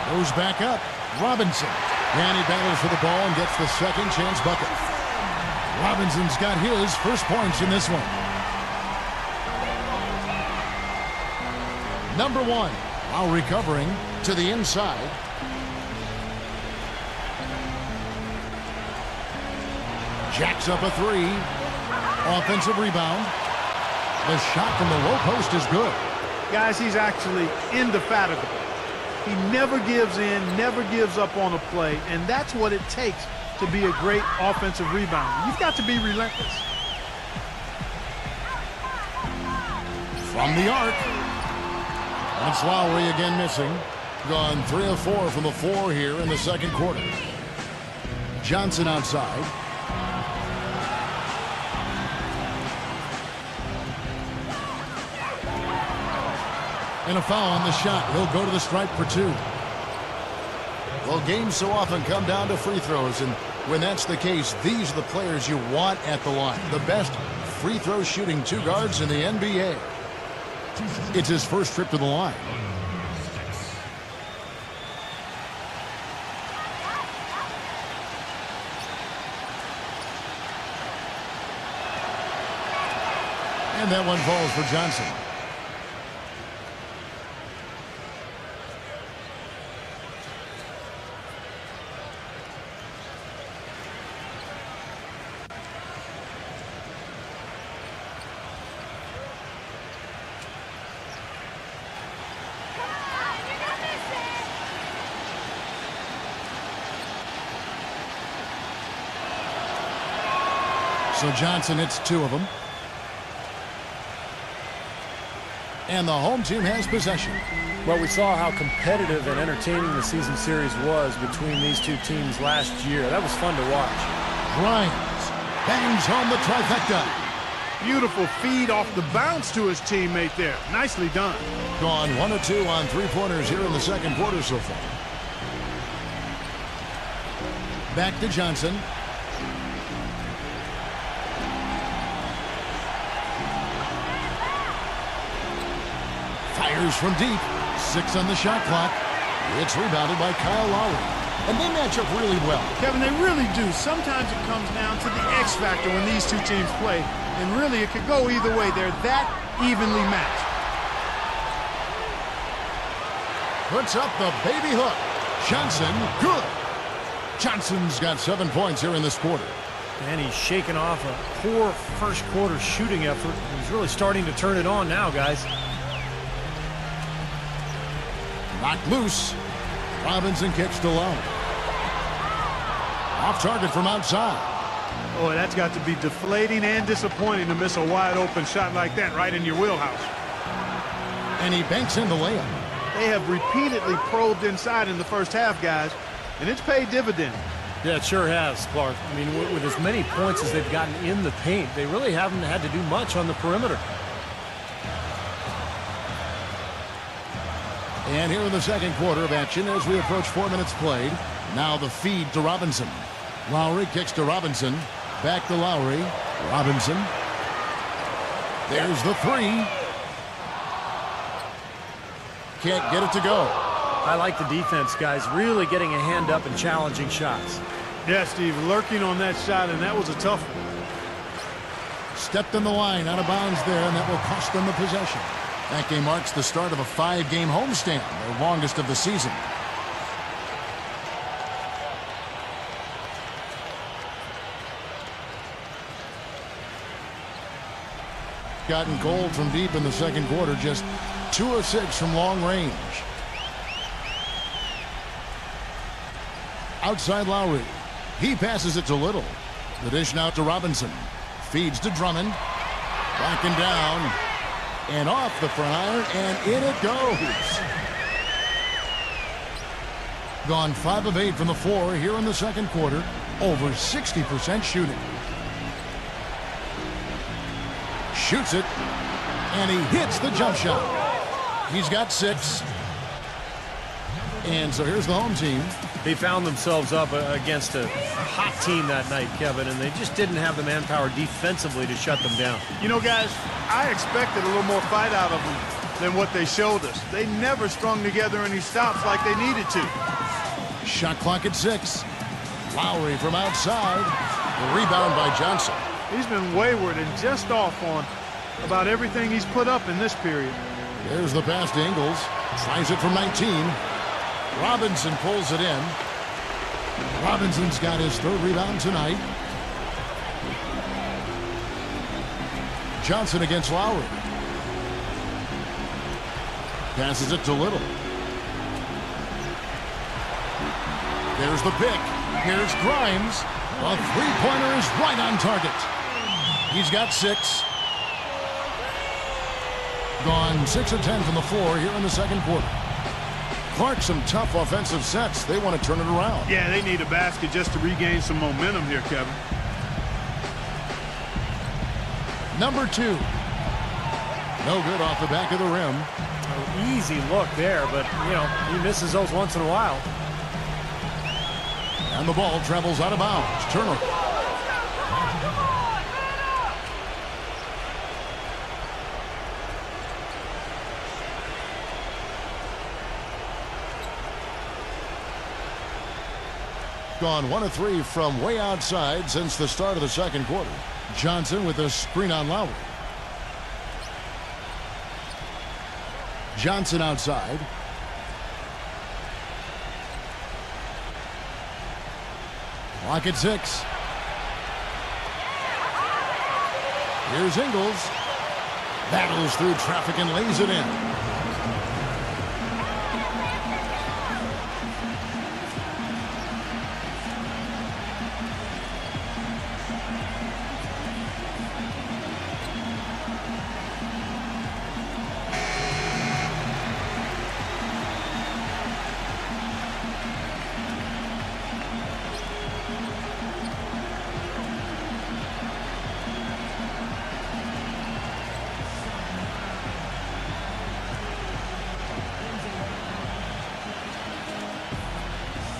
Goes back up. Robinson. And he battles for the ball and gets the second chance bucket. Robinson's got his first points in this one. Number 1, while recovering to the inside. Jacks up a 3. Offensive rebound. The shot from the low post is good. Guys, he's actually indefatigable. He never gives in, never gives up on a play, and that's what it takes to be a great offensive rebounder. You've got to be relentless. From the arc. That's Lowry again missing. Gone 3 of 4 from the floor here in the second quarter. Johnson outside. And a foul on the shot. He'll go to the stripe for 2. Well, games so often come down to free throws, and when that's the case, these are the players you want at the line. The best free throw shooting 2 guards in the NBA. It's his first trip to the line. And that one falls for Johnson. So Johnson hits 2 of them. And the home team has possession. Well, we saw how competitive and entertaining the season series was between these two teams last year. That was fun to watch. Grimes bangs home the trifecta. Beautiful feed off the bounce to his teammate there. Nicely done. Gone 1 of 2 on 3-pointers here in the second quarter so far. Back to Johnson. Fires from deep. 6 on the shot clock. It's rebounded by Kyle Lowry. And they match up really well. Kevin, they really do. Sometimes it comes down to the X factor when these two teams play. And really, it could go either way. They're that evenly matched. Puts up the baby hook. Johnson, good. Johnson's got 7 points here in this quarter. And he's shaking off a poor first quarter shooting effort. He's really starting to turn it on now, guys. Knocked loose. Robinson kicks to Lowry. Off target from outside. Oh, that's got to be deflating and disappointing to miss a wide open shot like that right in your wheelhouse. And he banks in the layup. They have repeatedly probed inside in the first half, guys, and it's paid dividends. Yeah, it sure has, Clark. I mean, with as many points as they've gotten in the paint, they really haven't had to do much on the perimeter. And here in the second quarter of action as we approach 4 minutes played. Now the feed to Robinson. Lowry kicks to Robinson. Back to Lowry. Robinson. There's the 3. Can't get it to go. I like the defense, guys. Really getting a hand up and challenging shots. Yeah, Steve, lurking on that shot, and that was a tough one. Stepped in the line, out of bounds there, and that will cost them the possession. That game marks the start of a 5-game homestand, their longest of the season. Gotten cold from deep in the second quarter, just 2 of 6 from long range. Outside Lowry. He passes it to Little. The dish now to Robinson. Feeds to Drummond. Backing down. And off the front iron, and in it goes. Gone 5 of 8 from the floor here in the second quarter. Over 60% shooting. Shoots it, and he hits the jump shot. He's got 6. And so here's the home team. They found themselves up against a hot team that night, Kevin, and they just didn't have the manpower defensively to shut them down. You know, guys, I expected a little more fight out of them than what they showed us. They never strung together any stops like they needed to. Shot clock at 6. Lowry from outside. The rebound by Johnson. He's been wayward and just off on about everything he's put up in this period. There's the pass to Ingles. Tries it from 19. Robinson pulls it in. Robinson's got his 3rd rebound tonight. Johnson against Lowry. Passes it to Little. There's the pick. Here's Grimes. A 3-pointer is right on target. He's got 6. Gone 6 of 10 from the floor here in the second quarter. Clark, some tough offensive sets. They want to turn it around. Yeah, they need a basket just to regain some momentum here, Kevin. Number 2. No good off the back of the rim. An easy look there, but, you know, he misses those once in a while. And the ball travels out of bounds. Turnover. Gone 1 of 3 from way outside since the start of the second quarter. Johnson with a screen on Lowry. Johnson outside. Clock at 6. Here's Ingles. Battles through traffic and lays it in.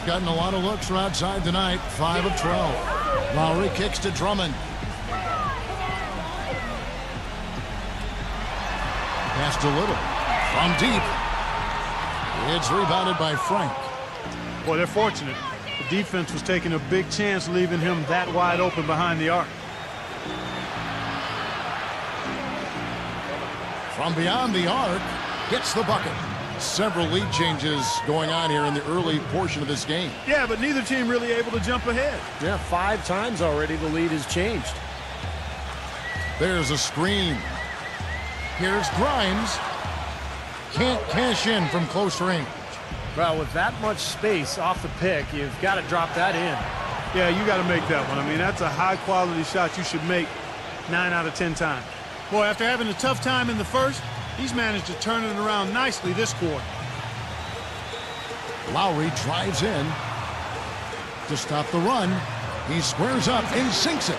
Gotten a lot of looks from outside tonight. 5 of 12. Lowry kicks to Drummond. Pass to Little. From deep. It's rebounded by Frank. Boy, they're fortunate. The defense was taking a big chance leaving him that wide open behind the arc. From beyond the arc, gets the bucket. Several lead changes going on here in the early portion of this game. Yeah, but neither team really able to jump ahead. Yeah, 5 times already the lead has changed. There's a screen. Here's Grimes. Can't cash in from close range. Well, with that much space off the pick, you've got to drop that in. Yeah, you got to make that one. I mean, that's a high-quality shot you should make 9 out of 10 times. Boy, after having a tough time in the first, he's managed to turn it around nicely this quarter. Lowry drives in to stop the run. He squares up and sinks it.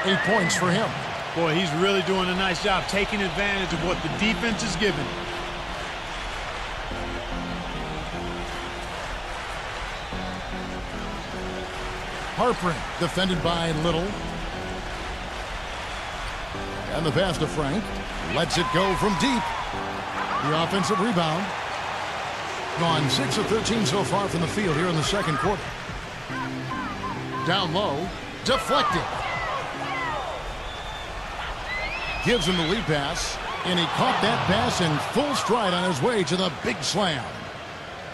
8 points for him. Boy, he's really doing a nice job taking advantage of what the defense is giving. Harper defended by Little. And the pass to Frank. Lets it go from deep. The offensive rebound. Gone 6 of 13 so far from the field here in the second quarter. Down low. Deflected. Gives him the lead pass. And he caught that pass in full stride on his way to the big slam.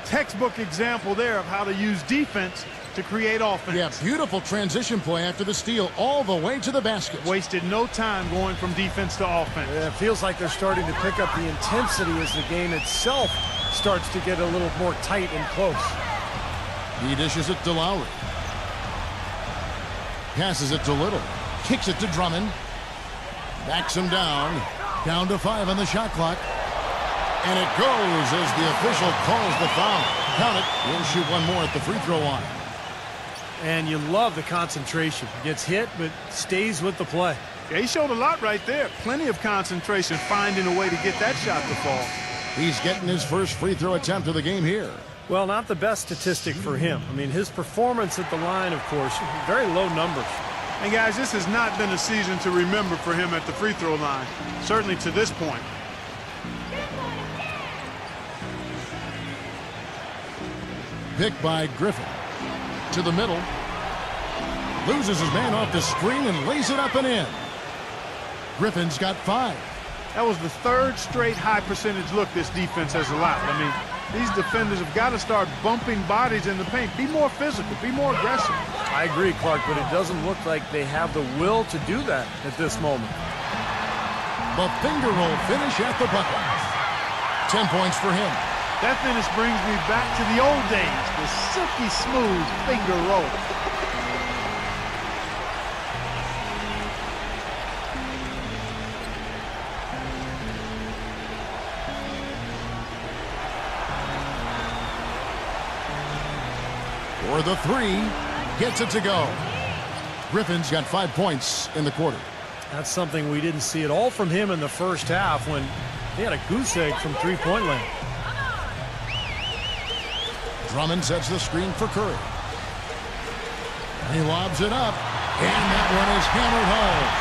Textbook example there of how to use defense to create offense. Yeah, beautiful transition play after the steal all the way to the basket. Wasted no time going from defense to offense. Yeah, it feels like they're starting to pick up the intensity as the game itself starts to get a little more tight and close. He dishes it to Lowry. Passes it to Little. Kicks it to Drummond. Backs him down. Down to 5 on the shot clock. And it goes as the official calls the foul. Count it. He'll shoot one more at the free throw line. And you love the concentration. Gets hit, but stays with the play. Yeah, he showed a lot right there. Plenty of concentration, finding a way to get that shot to fall. He's getting his first free throw attempt of the game here. Well, not the best statistic for him. I mean, his performance at the line, of course, very low numbers. And guys, this has not been a season to remember for him at the free throw line. Certainly to this point. Picked by Griffin. To the middle. Loses his man off the screen and lays it up and in. Griffin's got 5. That was the 3rd straight high percentage look this defense has allowed. I mean, these defenders have got to start bumping bodies in the paint. Be more physical. Be more aggressive. I agree, Clark, but it doesn't look like they have the will to do that at this moment. The finger roll finish at the bucket. 10 points for him. That finish brings me back to the old days, the silky smooth finger roll. For the 3, gets it to go. Griffin's got 5 points in the quarter. That's something we didn't see at all from him in the first half when he had a goose egg from three-point land. Drummond sets the screen for Curry. He lobs it up, and that one is hammered home.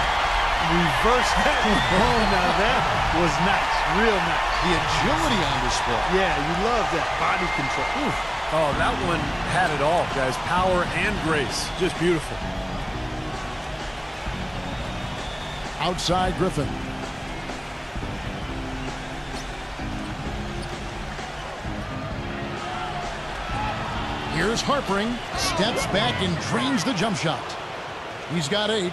Reverse that one. Oh, now that was nice. Real nice. The agility on display. Yeah, you love that body control. Oof. Oh, that one had it all, guys. Power and grace. Just beautiful. Outside Griffin. Here's Harpering. Steps back and drains the jump shot. He's got 8.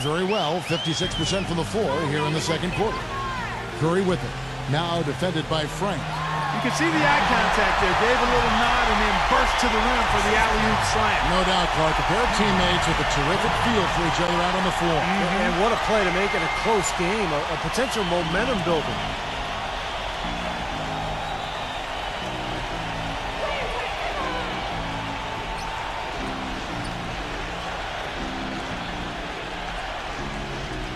Very well, 56% from the floor here in the second quarter. Curry with it. Now defended by Frank. You can see the eye contact there. Gave a little nod and then burst to the rim for the alley-oop slam. No doubt, Clark. A pair of teammates with a terrific feel for each other out on the floor. And what a play to make it a close game, a potential momentum builder.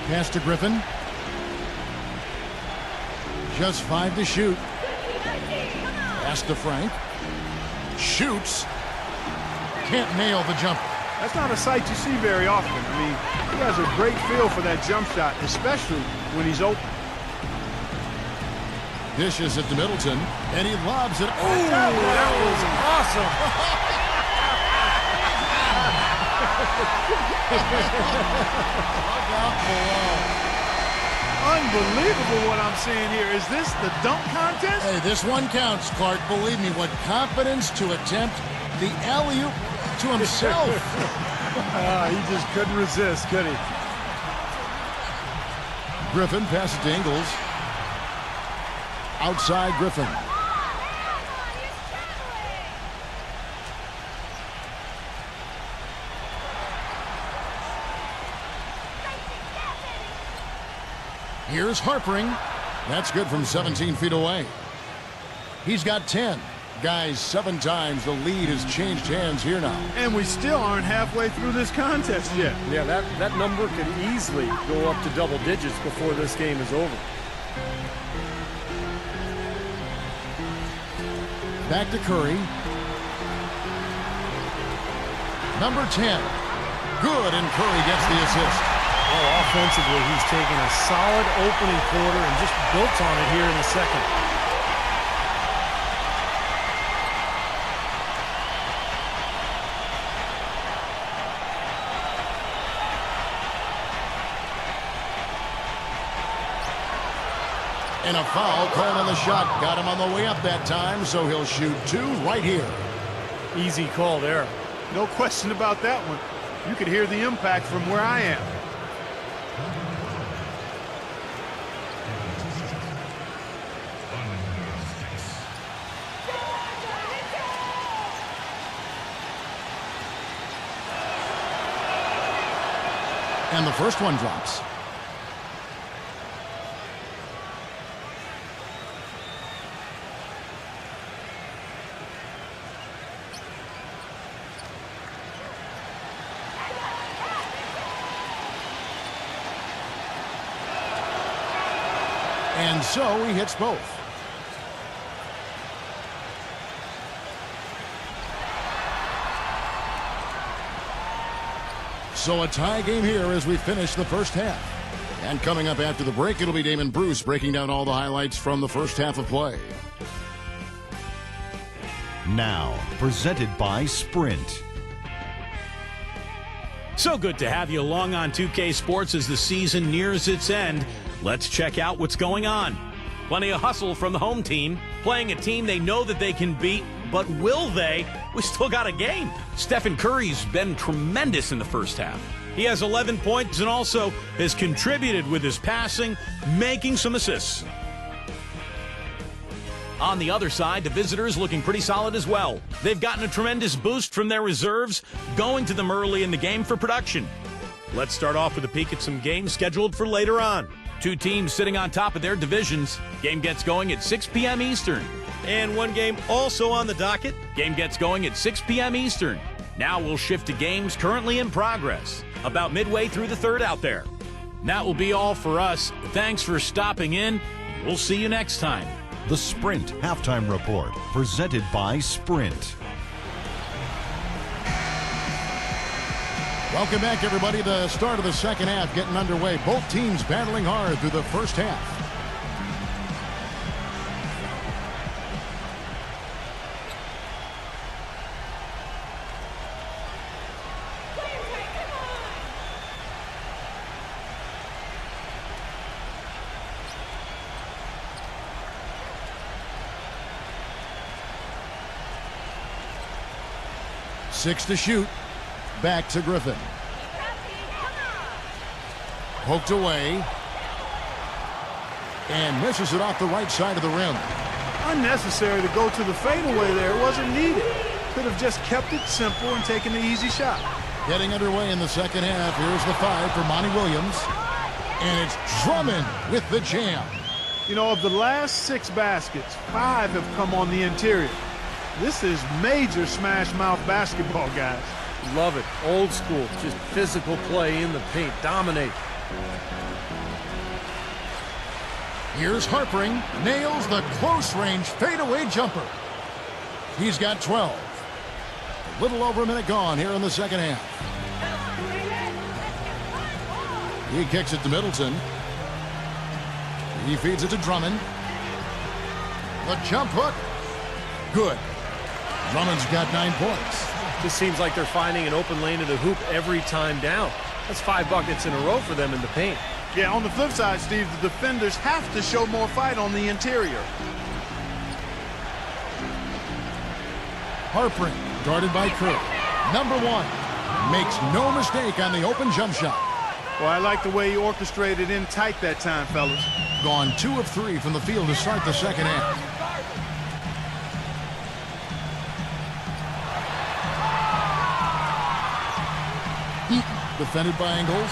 Pass to Griffin. Just 5 to shoot. Pass to Frank. Shoots. Can't nail the jumper. That's not a sight you see very often. I mean, he has a great feel for that jump shot, especially when he's open. Dishes it to Middleton, and he lobs it. Oh, That was awesome. Look out below. Unbelievable what I'm seeing here. Is this the dunk contest? Hey, this one counts, Clark. Believe me, what confidence to attempt the alley-oop to himself. He just couldn't resist, could he? Griffin passes to Ingles. Outside Griffin. Here's Harpering. That's good from 17 feet away. He's got 10. Guys, 7 times the lead has changed hands here now. And we still aren't halfway through this contest yet. Yeah, that number could easily go up to double digits before this game is over. Back to Curry. Number 10. Good, and Curry gets the assist. Oh, offensively, he's taken a solid opening quarter and just built on it here in the second. And a foul called on the shot. Got him on the way up that time, so he'll shoot 2 right here. Easy call there. No question about that one. You could hear the impact from where I am. And the first one drops. And so he hits both. So a tie game here as we finish the first half. And coming up after the break, it'll be Damon Bruce breaking down all the highlights from the first half of play. Now, presented by Sprint. So good to have you along on 2K Sports as the season nears its end. Let's check out what's going on. Plenty of hustle from the home team, playing a team they know that they can beat, but will they? We still got a game. Stephen Curry's been tremendous in the first half. He has 11 points and also has contributed with his passing, making some assists. On the other side, the visitors looking pretty solid as well. They've gotten a tremendous boost from their reserves, going to them early in the game for production. Let's start off with a peek at some games scheduled for later on. 2 teams sitting on top of their divisions. Game gets going at 6 p.m. Eastern. And one game also on the docket. Game gets going at 6 p.m. Eastern. Now we'll shift to games currently in progress, about midway through the third out there. And that will be all for us. Thanks for stopping in. We'll see you next time. The Sprint Halftime Report, presented by Sprint. Welcome back, everybody. The start of the second half getting underway. Both teams battling hard through the first half. 6 to shoot. Back to Griffin. Poked away. And misses it off the right side of the rim. Unnecessary to go to the fadeaway there. It wasn't needed. Could have just kept it simple and taken the easy shot. Getting underway in the second half. Here's the 5 for Monty Williams. And it's Drummond with the jam. You know, of the last 6 baskets, 5 have come on the interior. This is major smash mouth basketball, guys. Love it. Old school. Just physical play in the paint. Dominate. Here's Harpering. Nails the close-range fadeaway jumper. He's got 12. A little over a minute gone here in the second half. He kicks it to Middleton. He feeds it to Drummond. The jump hook. Good. Drummond's got 9 points. Just seems like they're finding an open lane to the hoop every time down. That's 5 buckets in a row for them in the paint. Yeah, on the flip side, Steve, the defenders have to show more fight on the interior. Harpering, guarded by Kerr. Number 1. Makes no mistake on the open jump shot. Well, I like the way he orchestrated in tight that time, fellas. Gone 2 of 3 from the field to start the second half. Defended by Ingles.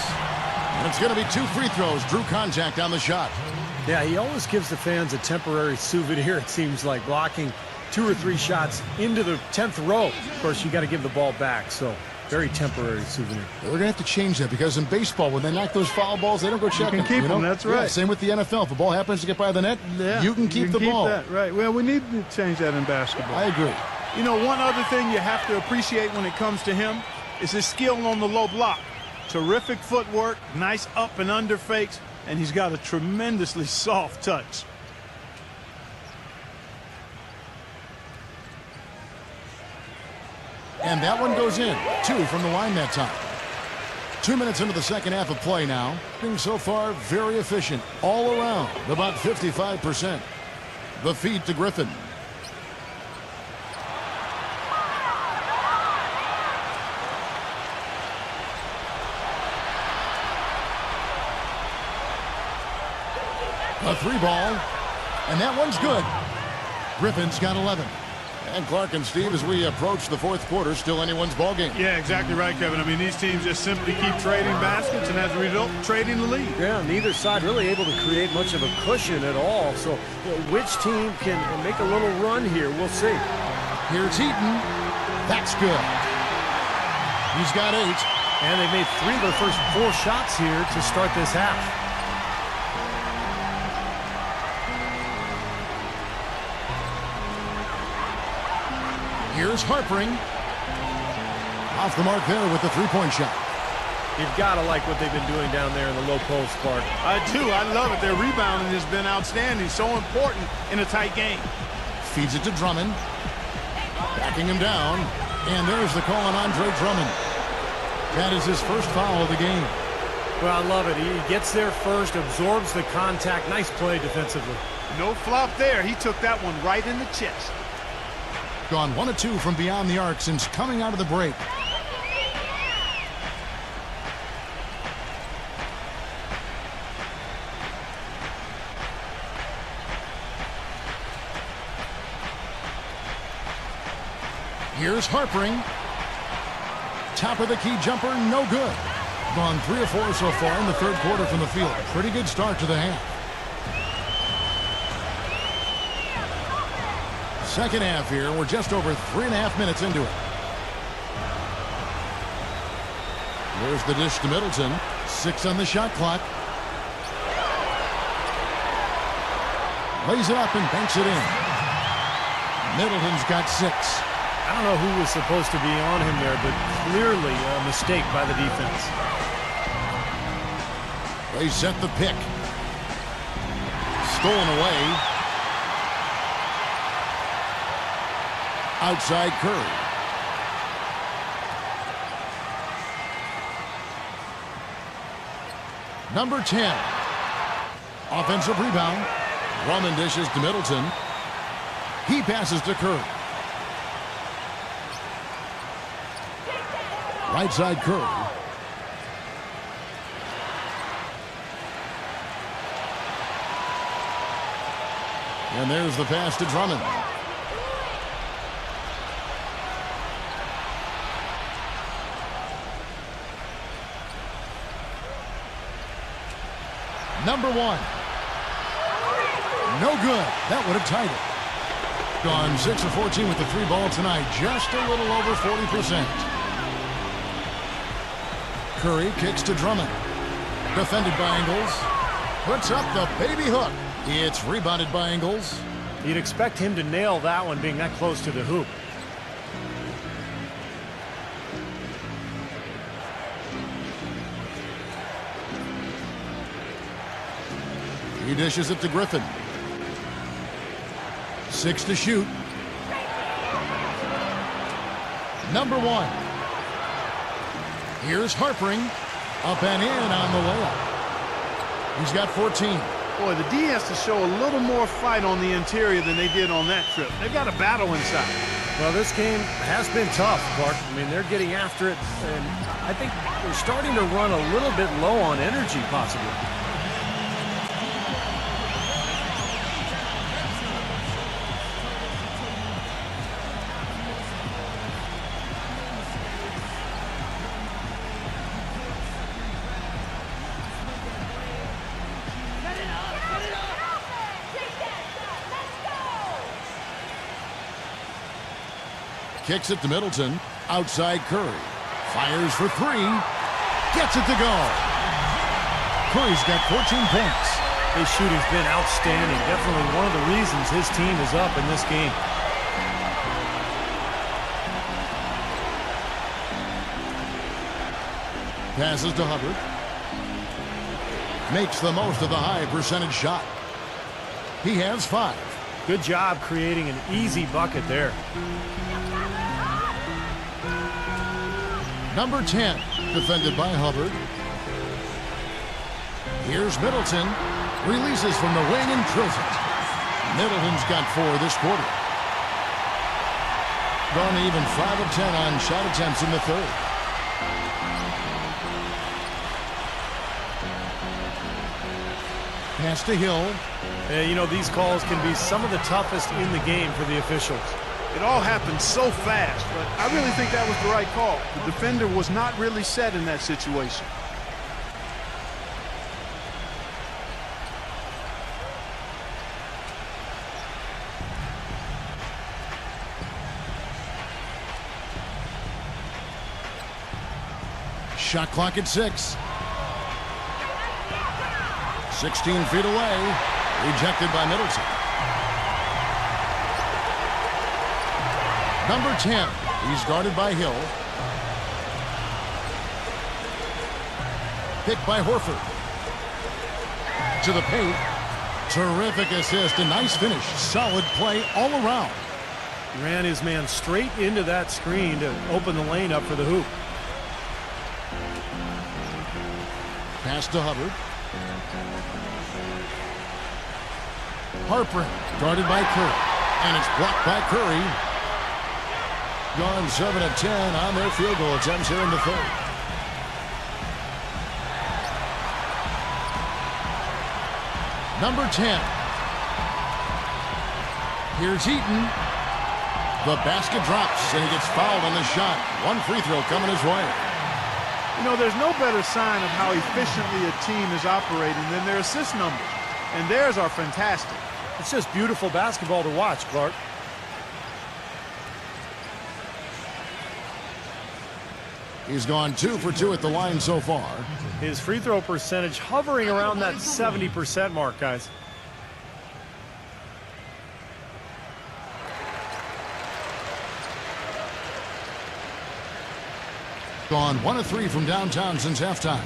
And it's going to be 2 free throws. Drew contact on the shot. Yeah, he always gives the fans a temporary souvenir, it seems like, blocking 2 or 3 shots into the 10th row. Of course, you got to give the ball back, so very temporary souvenir. We're going to have to change that because in baseball, when they knock those foul balls, they don't go check them. You can keep them, that's right. Yeah, same with the NFL. If the ball happens to get by the net, you can keep the ball. That, right. Well, we need to change that in basketball. I agree. You know, one other thing you have to appreciate when it comes to him is his skill on the low block. Terrific footwork, nice up and under fakes, and he's got a tremendously soft touch. And that one goes in. 2 from the line that time. 2 minutes into the second half of play now. Being so far very efficient all around, about 55%. The feed to Griffin. A 3 ball, and that one's good. Griffin's got 11. And Clark and Steve, as we approach the 4th quarter, still anyone's ball game. Yeah, exactly right, Kevin. I mean, these teams just simply keep trading baskets, and as a result, trading the lead. Yeah, neither side really able to create much of a cushion at all. So, which team can make a little run here? We'll see. Here's Heaton. That's good. He's got 8. And they made 3 of their first 4 shots here to start this half. Here's Harpering. Off the mark there with the 3-point shot. You've got to like what they've been doing down there in the low post, Clark. I do. I love it. Their rebounding has been outstanding. So important in a tight game. Feeds it to Drummond. Backing him down. And there's the call on Andre Drummond. That is his first foul of the game. Well, I love it. He gets there first, absorbs the contact. Nice play defensively. No flop there. He took that one right in the chest. Gone 1 of 2 from beyond the arc since coming out of the break. Here's Harpering. Top of the key jumper, no good. Gone 3 of 4 so far in the 3rd quarter from the field. Pretty good start to the half. Second half here. We're just over 3.5 minutes into it. There's the dish to Middleton. 6 on the shot clock. Lays it up and banks it in. Middleton's got 6. I don't know who was supposed to be on him there, but clearly a mistake by the defense. They set the pick. Stolen away. Outside Curry. Number 10. Offensive rebound. Drummond dishes to Middleton. He passes to Curry. Right side Curry. And there's the pass to Drummond. Number one. No good. That would have tied it. Gone 6 of 14 with the 3 ball tonight. Just a little over 40%. Curry kicks to Drummond. Defended by Ingles. Puts up the baby hook. It's rebounded by Ingles. You'd expect him to nail that one being that close to the hoop. He dishes it to Griffin. 6 to shoot. Number one. Here's Harpering. Up and in on the layup. He's got 14. Boy, the D has to show a little more fight on the interior than they did on that trip. They've got a battle inside. Well, this game has been tough, Clark. I mean, they're getting after it, and I think they're starting to run a little bit low on energy, possibly. Kicks it to Middleton. Outside Curry. Fires for 3. Gets it to go. Curry's got 14 points. His shooting's been outstanding. Definitely one of the reasons his team is up in this game. Passes to Hubbard. Makes the most of the high percentage shot. He has 5. Good job creating an easy bucket there. Number 10, defended by Hubbard. Here's Middleton. Releases from the wing and drills it. Middleton's got 4 this quarter. Gone even 5 of 10 on shot attempts in the third. Pass to Hill. You know, these calls can be some of the toughest in the game for the officials. It all happened so fast, but I really think that was the right call. The defender was not really set in that situation. Shot clock at 6. 16 feet away. Rejected by Middleton. Number 10. He's guarded by Hill. Picked by Horford. To the paint. Terrific assist. A nice finish. Solid play all around. Ran his man straight into that screen to open the lane up for the hoop. Pass to Hubbard. Harper guarded by Curry. And it's blocked by Curry. Gone 7 of 10 on their field goal attempts here in the third. Number 10. Here's Eaton. The basket drops, and he gets fouled on the shot. One free throw coming his way. You know, there's no better sign of how efficiently a team is operating than their assist numbers. And theirs are fantastic. It's just beautiful basketball to watch, Clark. He's gone 2 for 2 at the line so far. His free throw percentage hovering around that 70% mark, guys. Gone 1 of 3 from downtown since halftime.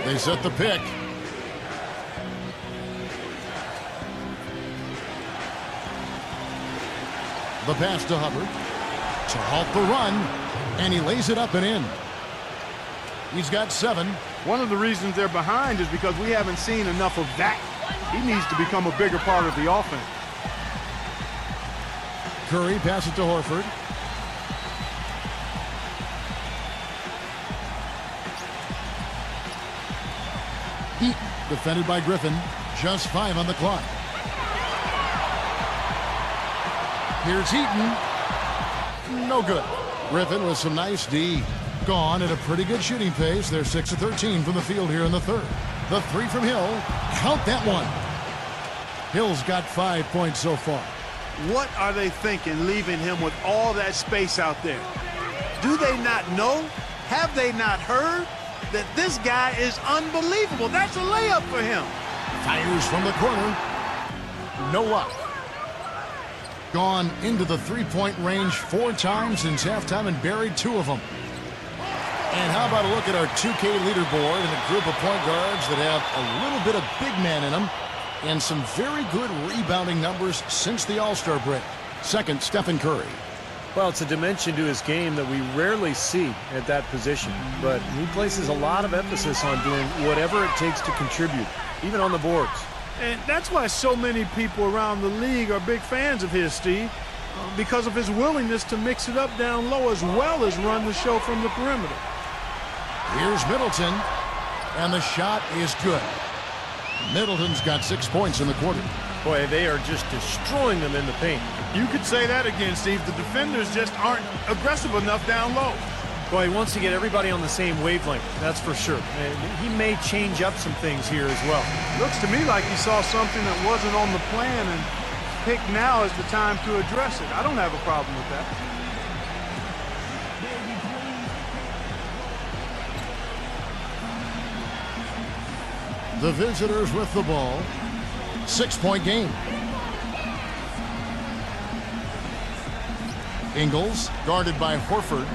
They set the pick. The pass to Hubbard to halt the run, and he lays it up and in. He's got 7. One of the reasons they're behind is because we haven't seen enough of that. He needs to become a bigger part of the offense. Curry passes to Horford. Eaton, defended by Griffin. Just 5 on the clock. Here's Eaton. No good. Griffin with some nice D. Gone at a pretty good shooting pace. They're 6 of 13 from the field here in the third. The 3 from Hill. Count that one. Hill's got 5 points so far. What are they thinking, leaving him with all that space out there? Do they not know? Have they not heard that this guy is unbelievable? That's a layup for him. Fires from the corner. No luck. Gone into the three-point range 4 times since halftime and buried 2 of them. And how about a look at our 2K leaderboard and a group of point guards that have a little bit of big man in them and some very good rebounding numbers since the All-Star break. Second, Stephen Curry. Well, it's a dimension to his game that we rarely see at that position, but he places a lot of emphasis on doing whatever it takes to contribute, even on the boards. And that's why so many people around the league are big fans of his, Steve, because of his willingness to mix it up down low as well as run the show from the perimeter. Here's Middleton, and the shot is good. Middleton's got 6 points in the quarter. Boy, they are just destroying them in the paint. You could say that again, Steve. The defenders just aren't aggressive enough down low. Boy, he wants to get everybody on the same wavelength, that's for sure. And he may change up some things here as well. Looks to me like he saw something that wasn't on the plan and picked now as the time to address it. I don't have a problem with that. The visitors with the ball. 6-point game. Ingles, guarded by Horford.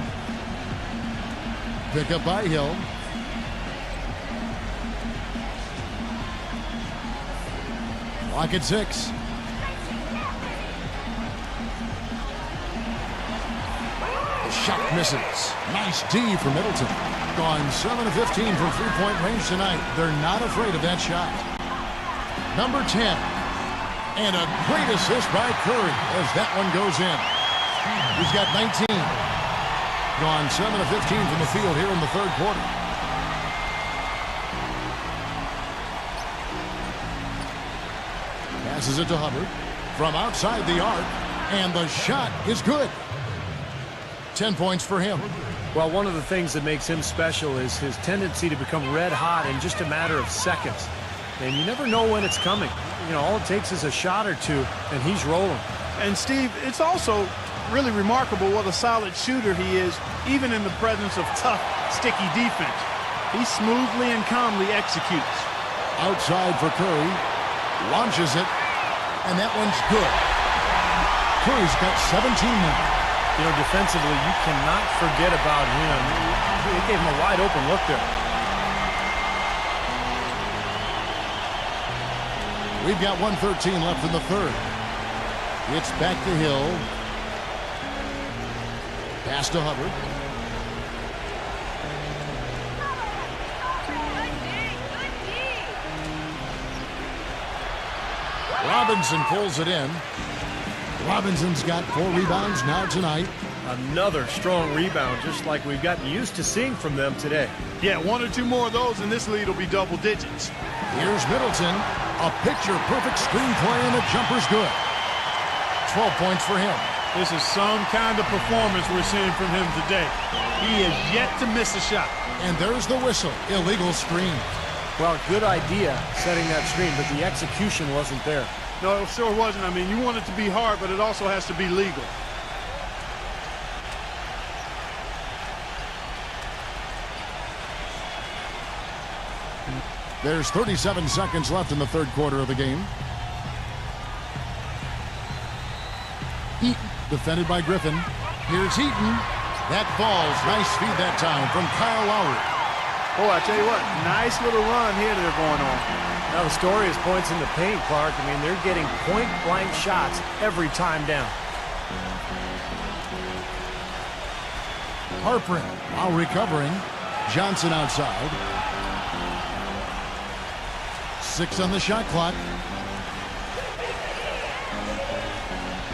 Pick up by Hill. Lock at 6. The shot misses. Nice D for Middleton. Gone 7 of 15 from three-point range tonight. They're not afraid of that shot. Number 10. And a great assist by Curry as that one goes in. He's got 19. Gone 7 of 15 from the field here in the third quarter. Passes it to Hubbard from outside the arc, and the shot is good. 10 points for him. Well, one of the things that makes him special is his tendency to become red hot in just a matter of seconds. And you never know when it's coming. You know, all it takes is a shot or two, and he's rolling. And, Steve, it's also really remarkable what a solid shooter he is, even in the presence of tough, sticky defense. He smoothly and calmly executes. Outside for Curry. Launches it, and that one's good. Curry's got 17 now. You know, defensively, you cannot forget about him. It gave him a wide open look there. We've got 1:13 left in the third. It's back to Hill. Pass to Hubbard. Robinson pulls it in. Robinson's got 4 rebounds now tonight. Another strong rebound, just like we've gotten used to seeing from them today. Yeah, 1 or 2 more of those, and this lead will be double digits. Here's Middleton. A picture-perfect screenplay, and the jumper's good. 12 points for him. This is some kind of performance we're seeing from him today. He has yet to miss a shot. And there's the whistle. Illegal screen. Well, good idea setting that screen, but the execution wasn't there. No, it sure wasn't. I mean, you want it to be hard, but it also has to be legal. There's 37 seconds left in the third quarter of the game. Eaton, defended by Griffin. Here's Eaton. That falls. Nice feed that time from Kyle Lowry. Oh, I tell you what, nice little run here that they're going on. Now the story is points in the paint, Clark. I mean, they're getting point-blank shots every time down. Harper while recovering. Johnson outside. 6 on the shot clock.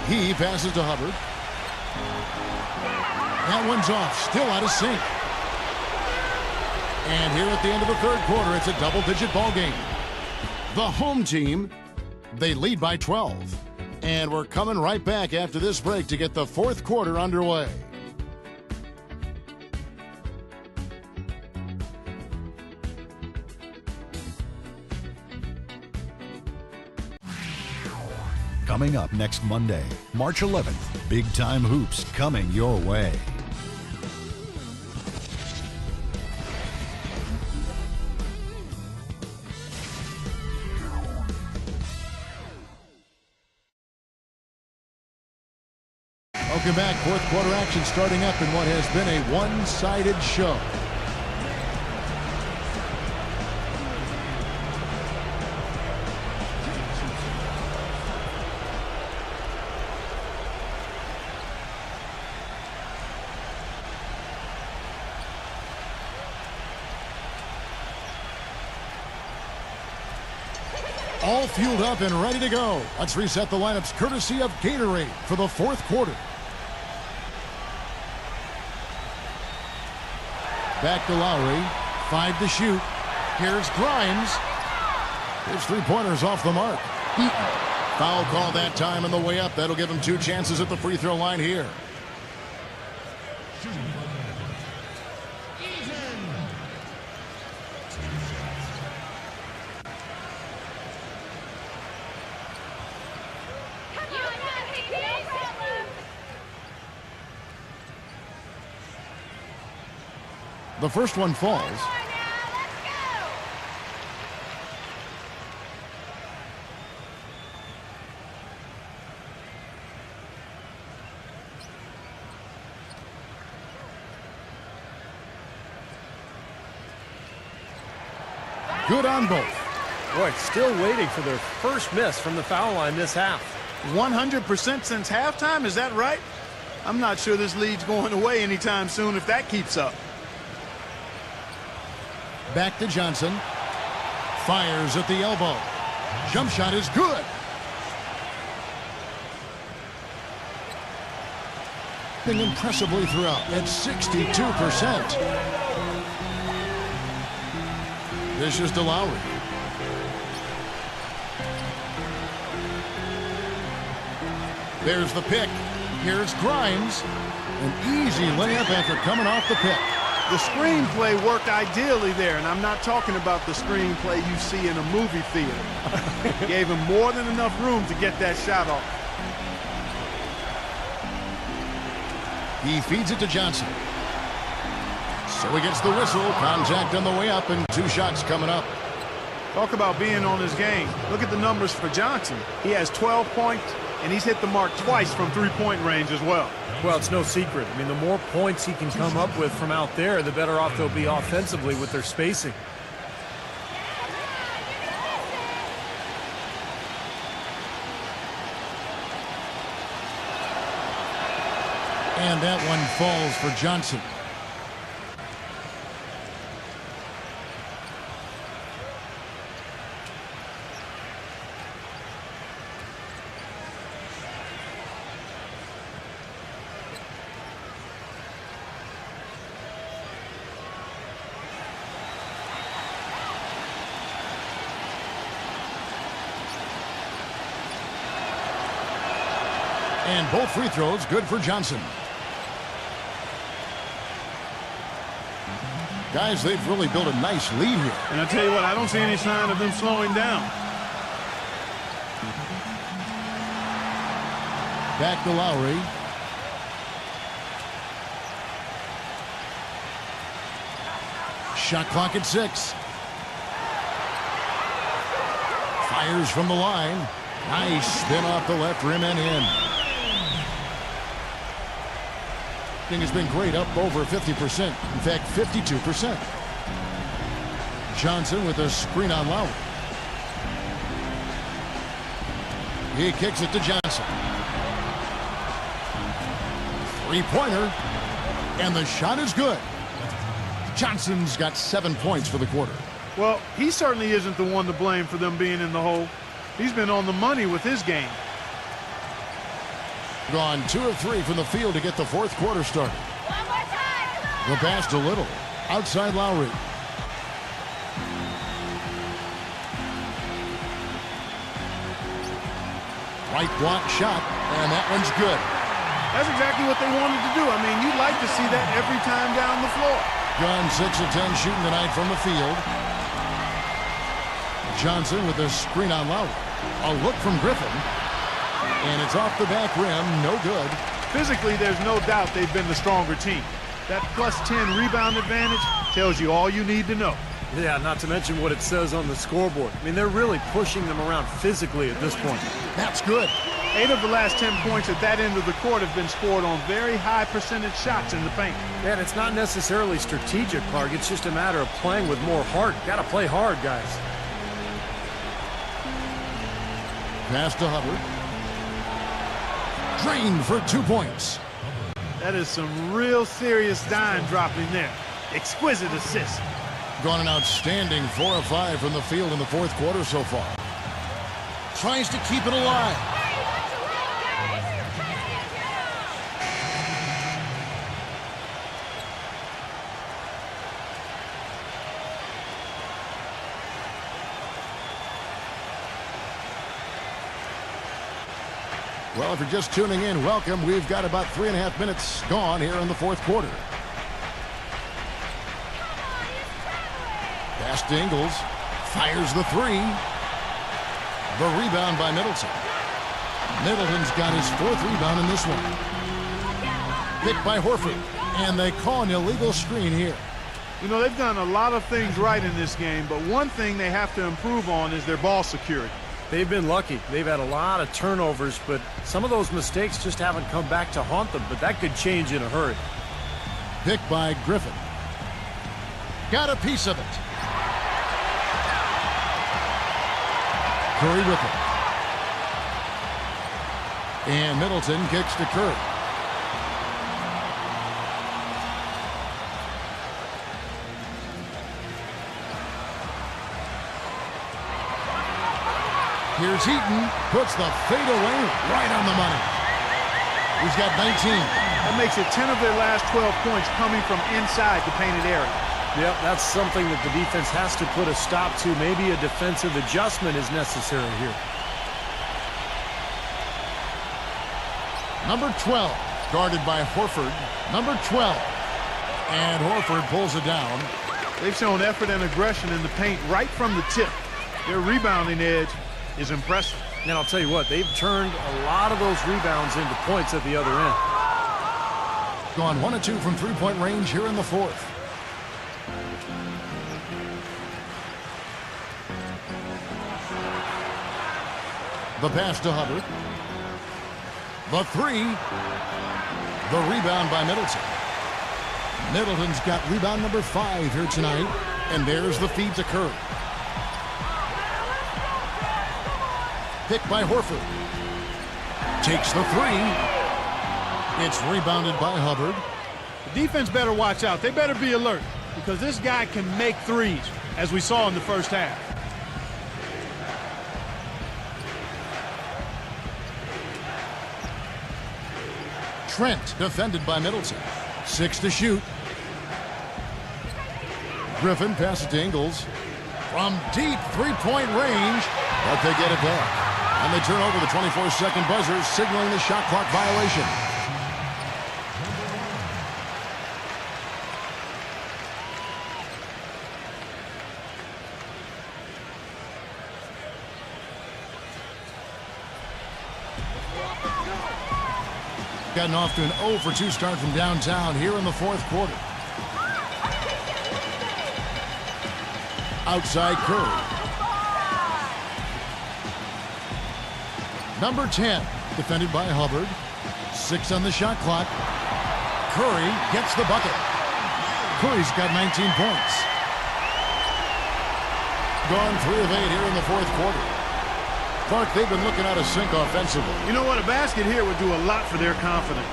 He passes to Hubbard. That one's off. Still out of sync. And here at the end of the third quarter, it's a double-digit ball game. The home team, they lead by 12. And we're coming right back after this break to get the fourth quarter underway. Coming up next Monday, March 11th, Big Time Hoops coming your way. Welcome back. Fourth quarter action starting up in what has been a one-sided show. All fueled up and ready to go. Let's reset the lineups courtesy of Gatorade for the fourth quarter. Back to Lowry. 5 to shoot. Here's Grimes. His three-pointers off the mark. Foul call that time on the way up. That'll give him 2 chances at the free throw line here. The first one falls. Good on both. Boy, still waiting for their first miss from the foul line this half. 100% since halftime, is that right? I'm not sure this lead's going away anytime soon if that keeps up. Back to Johnson. Fires at the elbow. Jump shot is good. Impressively throughout at 62%. This is to Lowry. There's the pick. Here's Grimes. An easy layup after coming off the pick. The screenplay worked ideally there, and I'm not talking about the screenplay you see in a movie theater. Gave him more than enough room to get that shot off. He feeds it to Johnson. So he gets the whistle. Contact on the way up, and 2 shots coming up. Talk about being on his game. Look at the numbers for Johnson. He has 12 points, and he's hit the mark twice from three-point range as well. Well, it's no secret. I mean, the more points he can come up with from out there, the better off they'll be offensively with their spacing. And that one falls for Johnson. And both free throws good for Johnson. Guys, they've really built a nice lead here. And I tell you what, I don't see any sign of them slowing down. Back to Lowry. Shot clock at 6. Fires from the line. Nice spin off the left rim and in. Thing has been great, up over 50%. In fact, 52%. Johnson with a screen on Lowry. He kicks it to Johnson. Three-pointer. And the shot is good. Johnson's got 7 points for the quarter. Well, he certainly isn't the one to blame for them being in the hole. He's been on the money with his game. Gone 2 of 3 from the field to get the fourth quarter started. One more time. The pass to Little. Outside Lowry. Right block shot, and that one's good. That's exactly what they wanted to do. I mean, you'd like to see that every time down the floor. John 6 of 10 shooting tonight from the field. Johnson with a screen on Lowry. A look from Griffin. And it's off the back rim. No good. Physically, there's no doubt they've been the stronger team. That plus 10 rebound advantage tells you all you need to know. Yeah, not to mention what it says on the scoreboard. I mean, they're really pushing them around physically at this point. That's good. 8 of the last 10 points at that end of the court have been scored on very high percentage shots in the paint. Yeah, and it's not necessarily strategic, Clark. It's just a matter of playing with more heart. Got to play hard, guys. Pass to Hubbard. Drained for 2 points. That is some real serious dime dropping there. Exquisite assist. Gone an outstanding 4 of 5 from the field in the fourth quarter so far. Tries to keep it alive. Well, if you're just tuning in, welcome. We've got about 3.5 minutes gone here in the fourth quarter. Pass to Ingles. Fires the three. The rebound by Middleton. Middleton's got his 4th rebound in this one. Picked by Horford. And they call an illegal screen here. You know, they've done a lot of things right in this game, but one thing they have to improve on is their ball security. They've been lucky. They've had a lot of turnovers, but some of those mistakes just haven't come back to haunt them, but that could change in a hurry. Picked by Griffin. Got a piece of it. Curry with it. And Middleton kicks to Curry. Here's Heaton, puts the fadeaway right on the money. He's got 19. That makes it 10 of their last 12 points coming from inside the painted area. Yep, that's something that the defense has to put a stop to. Maybe a defensive adjustment is necessary here. Number 12, guarded by Horford. Number 12. And Horford pulls it down. They've shown effort and aggression in the paint right from the tip. Their rebounding edge is impressive. And I'll tell you what, they've turned a lot of those rebounds into points at the other end. Gone 1 of 2 from three-point range here in the fourth. The pass to Hubbard. The three. The rebound by Middleton. Middleton's got rebound number 5 here tonight. And there's the feed to Curry. Picked by Horford. Takes the three. It's rebounded by Hubbard. The defense better watch out. They better be alert because this guy can make threes, as we saw in the first half. Trent defended by Middleton. 6 to shoot. Griffin passes to Ingles. From deep three-point range, but they get it back. And they turn over the 24-second buzzer, signaling the shot clock violation. Gotten off to an 0 for 2 start from downtown here in the fourth quarter. Outside Curry. Number 10, defended by Hubbard. 6 on the shot clock. Curry gets the bucket. Curry's got 19 points. Gone 3 of 8 here in the fourth quarter. Clark, they've been looking out of sync offensively. You know what? A basket here would do a lot for their confidence.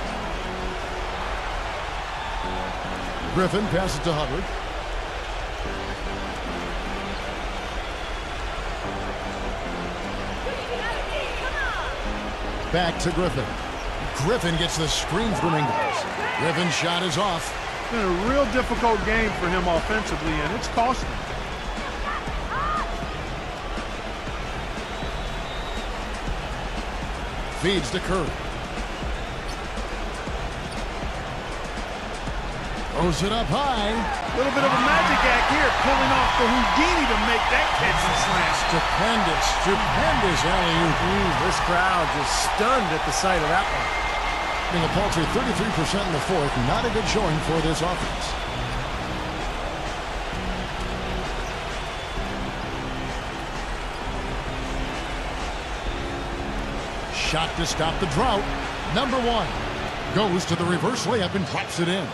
Griffin passes to Hubbard. Back to Griffin. Griffin gets the screen from Ingles. Griffin's shot is off. It's been a real difficult game for him offensively, and it's costing him. Feeds to Curry. Throws it up high. A little bit of a magic act here, pulling off the Houdini to make that catch and slam. Stupendous alley-oop. This crowd just stunned at the sight of that one. In a paltry 33% in the fourth, not a good showing for this offense. Shot to stop the drought. Number one. Goes to the reverse layup and pops it in.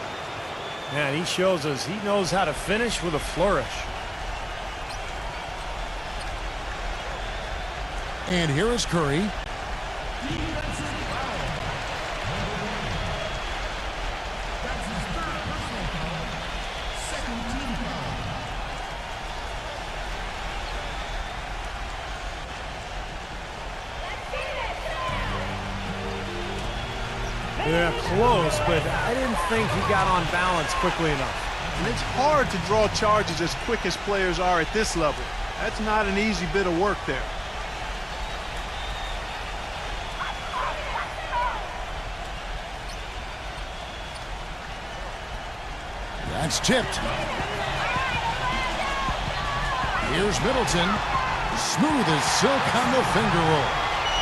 Man, he shows us he knows how to finish with a flourish. And here is Curry. Yeah, close, but I didn't think he got on balance quickly enough. And it's hard to draw charges as quick as players are at this level. That's not an easy bit of work there. That's tipped. Here's Middleton. Smooth as silk on the finger roll.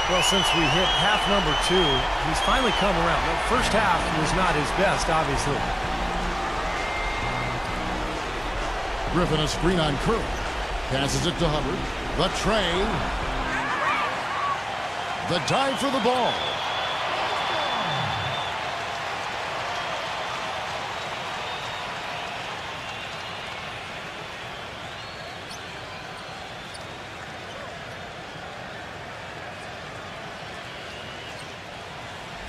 Well, since we hit half number 2, he's finally come around. The first half was not his best, obviously. Griffin a screen on Curry. Passes it to Hubbard. The tray. The dive for the ball.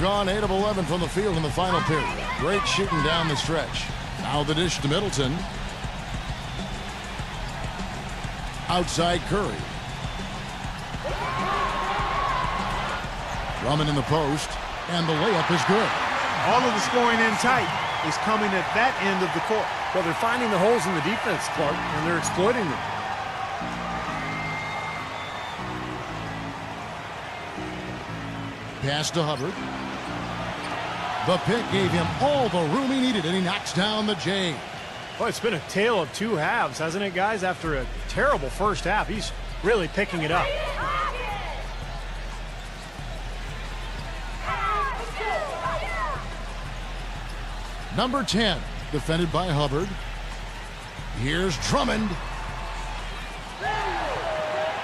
Gone 8 of 11 from the field in the final period. Great shooting down the stretch. Now the dish to Middleton. Outside Curry. Drummond in the post. And the layup is good. All of the scoring in tight is coming at that end of the court. Well, they're finding the holes in the defense, Clark, and they're exploiting them. Pass to Hubbard. The pick gave him all the room he needed, and he knocks down the J. Well, it's been a tale of two halves, hasn't it, guys? After a terrible first half, he's really picking it up. Number 10, defended by Hubbard. Here's Drummond.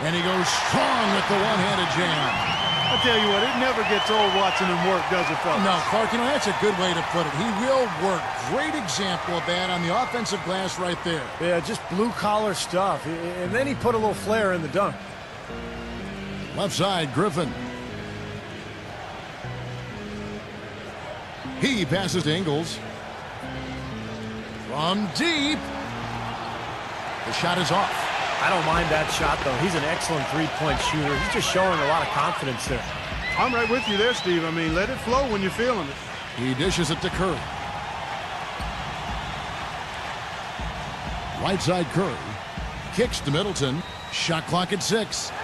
And he goes strong with the one-handed jam. I'll tell you what, it never gets old watching him work, does it, fellas? No, Clark, that's a good way to put it. He will work. Great example of that on the offensive glass right there. Yeah, just blue-collar stuff. And then he put a little flair in the dunk. Left side, Griffin. He passes to Ingles. From deep. The shot is off. I don't mind that shot, though. He's an excellent three-point shooter. He's just showing a lot of confidence there. I'm right with you there, Steve. I mean, let it flow when you're feeling it. He dishes it to Curry. Right side Curry. Kicks to Middleton. Shot clock at 6.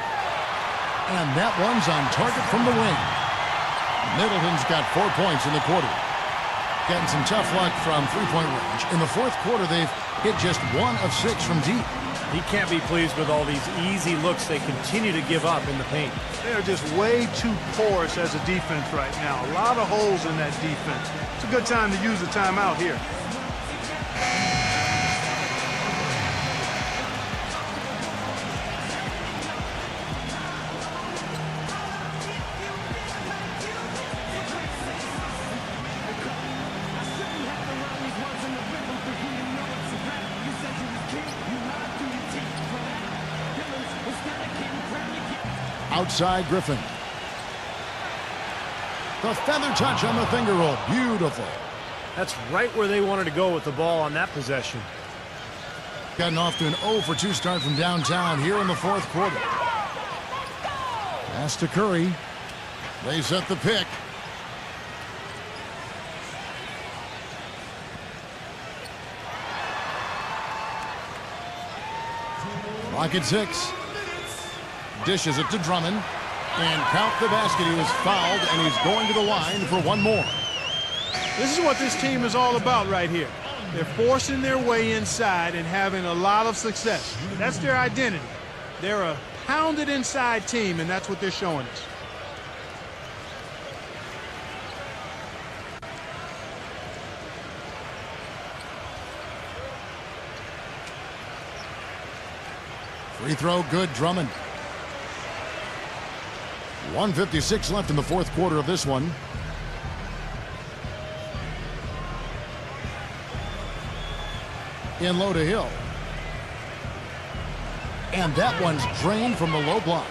And that one's on target from the wing. Middleton's got 4 points in the quarter. Getting some tough luck from three-point range. In the fourth quarter, they've hit just 1 of 6 from deep. He can't be pleased with all these easy looks they continue to give up in the paint. They're just way too porous as a defense right now. A lot of holes in that defense. It's a good time to use the timeout here. Outside Griffin. The feather touch on the finger roll. Beautiful. That's right where they wanted to go with the ball on that possession. Gotten off to an 0 for 2 start from downtown here in the fourth quarter. Pass to Curry. They set the pick. Clock at 6. Dishes it to Drummond. And count the basket. He was fouled, and he's going to the line for one more. This is what this team is all about right here. They're forcing their way inside and having a lot of success. That's their identity. They're a pounded inside team, and that's what they're showing us. Free throw good, Drummond. 1:56 left in the fourth quarter of this one. In low to Hill. And that one's drained from the low block.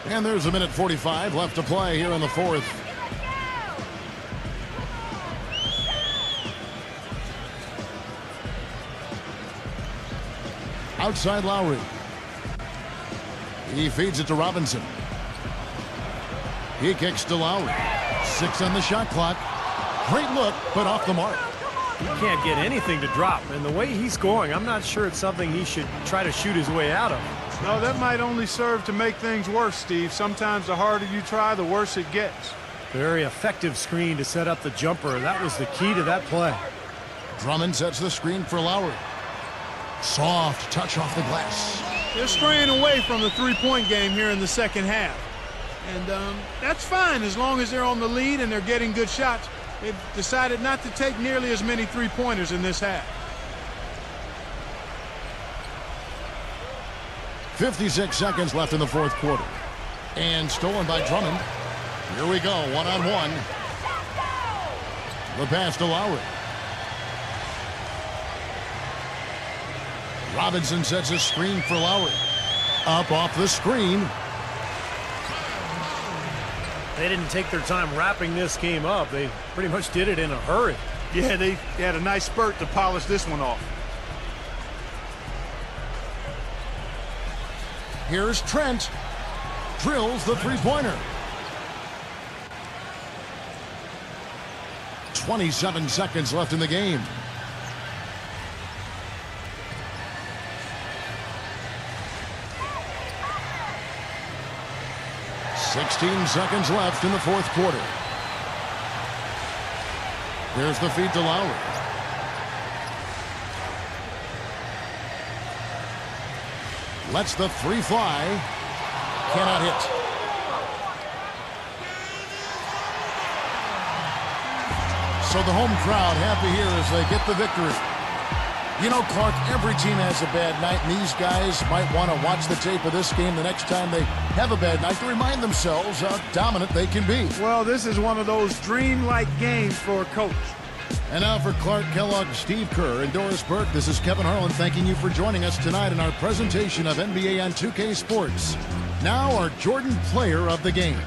And there's a minute 45 left to play here in the fourth. Outside Lowry. He feeds it to Robinson. He kicks to Lowry. 6 on the shot clock. Great look, but off the mark. He can't get anything to drop. And the way he's going, I'm not sure it's something he should try to shoot his way out of. No, that might only serve to make things worse, Steve. Sometimes the harder you try, the worse it gets. Very effective screen to set up the jumper. That was the key to that play. Drummond sets the screen for Lowry. Soft touch off the glass. They're straying away from the three-point game here in the second half. And that's fine as long as they're on the lead and they're getting good shots. They've decided not to take nearly as many three-pointers in this half. 56 seconds left in the fourth quarter. And stolen by Drummond. Here we go, one-on-one. The pass to Lowry. Robinson sets a screen for Lowry. Up off the screen. They didn't take their time wrapping this game up. They pretty much did it in a hurry. Yeah, they had a nice spurt to polish this one off. Here's Trent. Drills the three-pointer. 27 seconds left in the game. "16 seconds left in the fourth quarter. There's the feed to Lowry. Lets the three fly. Cannot hit. So the home crowd happy here as they get the victory. You know, Clark, every team has a bad night, and these guys might want to watch the tape of this game the next time they have a bad night to remind themselves how dominant they can be. Well, this is one of those dreamlike games for a coach. And now for Clark Kellogg, Steve Kerr, and Doris Burke, this is Kevin Harlan thanking you for joining us tonight in our presentation of NBA on 2K Sports. Now our Jordan Player of the Game.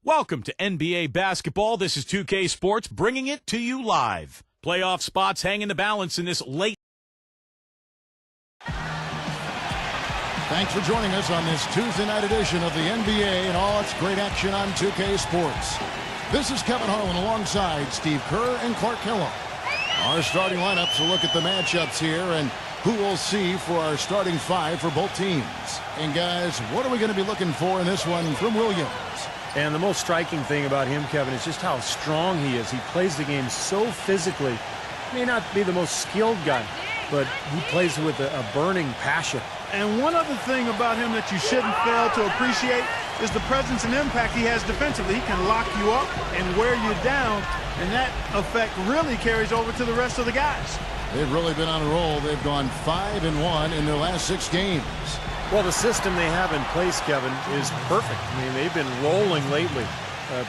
Welcome to NBA basketball. This is 2K Sports bringing it to you live. Playoff spots hang in the balance in this late. Thanks for joining us on this Tuesday night edition of the NBA and all its great action on 2K Sports. This is Kevin Harlan alongside Steve Kerr and Clark Kellogg. Our starting lineups will look at the matchups here and who we'll see for our starting five for both teams. And guys, what are we going to be looking for in this one from Williams? And the most striking thing about him, Kevin, is just how strong he is. He plays the game so physically. May not be the most skilled guy, but he plays with a burning passion. And one other thing about him that you shouldn't fail to appreciate is the presence and impact he has defensively. He can lock you up and wear you down, and that effect really carries over to the rest of the guys. They've really been on a roll. They've gone 5-1 in their last 6 games. Well, the system they have in place, Kevin, is perfect. I mean, they've been rolling lately,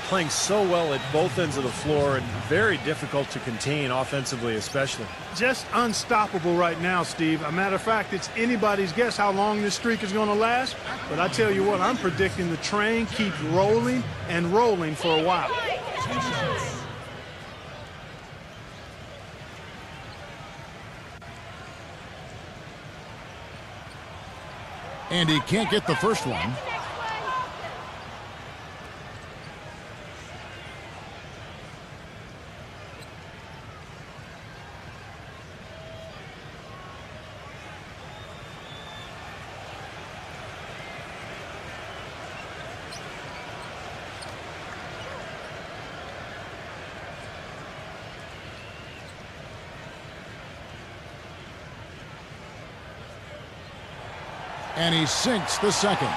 playing so well at both ends of the floor and very difficult to contain offensively especially. Just unstoppable right now, Steve. A matter of fact, it's anybody's guess how long this streak is going to last. But I tell you what, I'm predicting the train keeps rolling and rolling for a while. And he can't get the first one. And he sinks the second.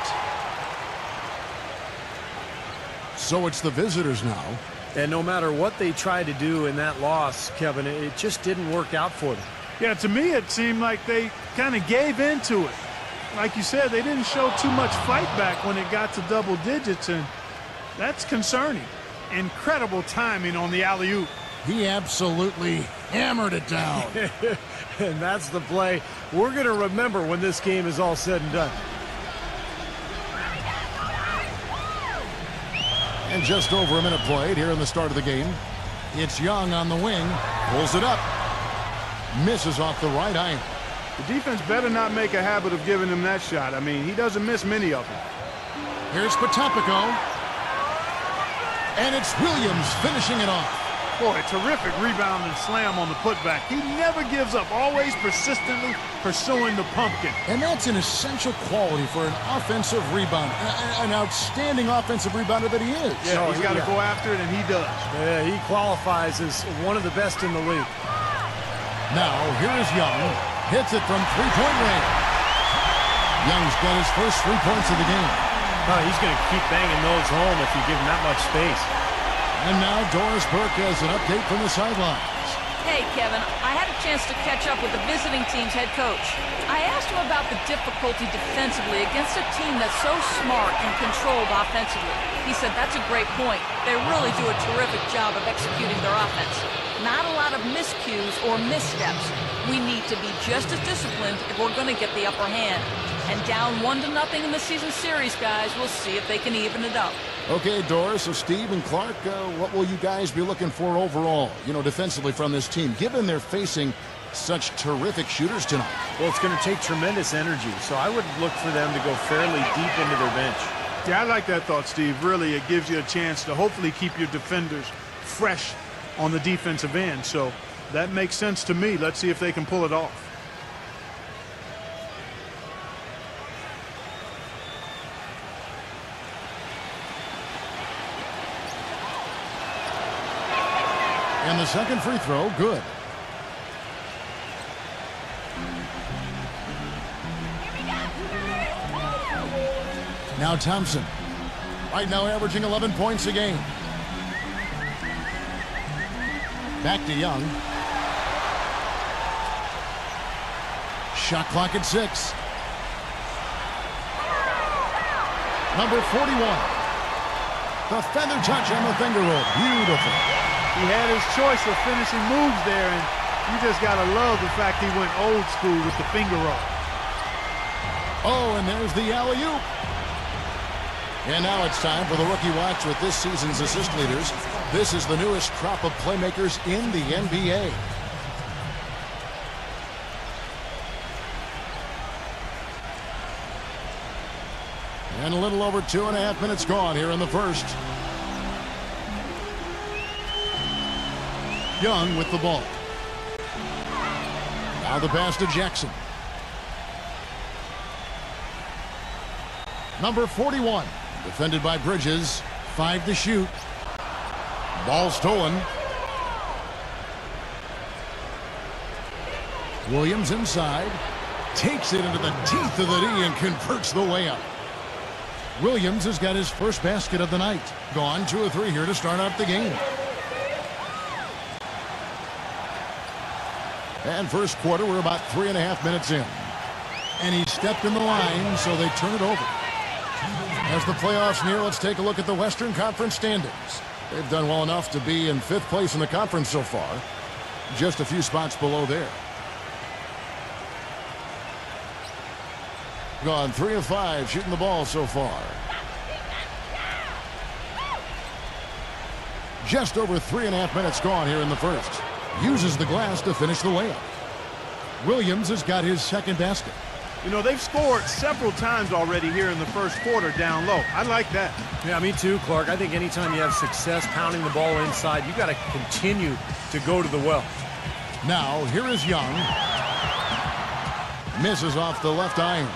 So it's the visitors now. And no matter what they tried to do in that loss, Kevin, it just didn't work out for them. Yeah, to me it seemed like they kind of gave into it. Like you said, they didn't show too much fight back when it got to double digits, and that's concerning. Incredible timing on the alley-oop. He absolutely hammered it down. And that's the play we're going to remember when this game is all said and done. And just over a minute played here in the start of the game. It's Young on the wing. Pulls it up. Misses off the right iron. The defense better not make a habit of giving him that shot. I mean, he doesn't miss many of them. Here's Potapico. And it's Williams finishing it off. Boy, terrific rebound and slam on the putback. He never gives up, always persistently pursuing the pumpkin. And that's an essential quality for an offensive rebounder, an outstanding offensive rebounder that he is. Yeah, he's got to go after it, and he does. Yeah, he qualifies as one of the best in the league. Now, here is Young. Hits it from three-point range. Young's got his first 3 points of the game. Oh, he's going to keep banging those home if you give him that much space. And now Doris Burke has an update from the sidelines. Hey, Kevin, I had a chance to catch up with the visiting team's head coach. I asked him about the difficulty defensively against a team that's so smart and controlled offensively. He said that's a great point. They really do a terrific job of executing their offense. Not a lot of miscues or missteps. We need to be just as disciplined if we're going to get the upper hand. And down 1-0 in the season series, guys, we'll see if they can even it up. Okay, Doris, so Steve and Clark, what will you guys be looking for overall, defensively from this team, given they're facing such terrific shooters tonight? Well, it's going to take tremendous energy, so I would look for them to go fairly deep into their bench. Yeah, I like that thought, Steve. Really, it gives you a chance to hopefully keep your defenders fresh on the defensive end. So that makes sense to me. Let's see if they can pull it off. And the second free throw, good. Now Thompson. Right now averaging 11 points a game. Back to Young. Shot clock at 6. Number 41. The feather touch on the finger roll. Beautiful. He had his choice of finishing moves there, and you just got to love the fact he went old school with the finger roll. Oh, and there's the alley-oop. And now it's time for the Rookie Watch with this season's assist leaders. This is the newest crop of playmakers in the NBA. And a little over 2.5 minutes gone here in the first. Young with the ball. Now the pass to Jackson. Number 41, defended by Bridges. 5 to shoot. Ball stolen. Williams inside. Takes it into the teeth of the D and converts the layup. Williams has got his first basket of the night. Gone 2 of 3 here to start out the game. And first quarter, we're about 3.5 minutes in. And he stepped in the line, so they turn it over. As the playoffs near, let's take a look at the Western Conference standings. They've done well enough to be in 5th place in the conference so far. Just a few spots below there. Gone 3 of 5 shooting the ball so far. Just over 3.5 minutes gone here in the first. Uses the glass to finish the layup. Williams has got his second basket. You know, they've scored several times already here in the first quarter down low. I like that. Yeah, me too, Clark. I think anytime you have success pounding the ball inside, you got to continue to go to the well. Now, here is Young. Misses off the left iron.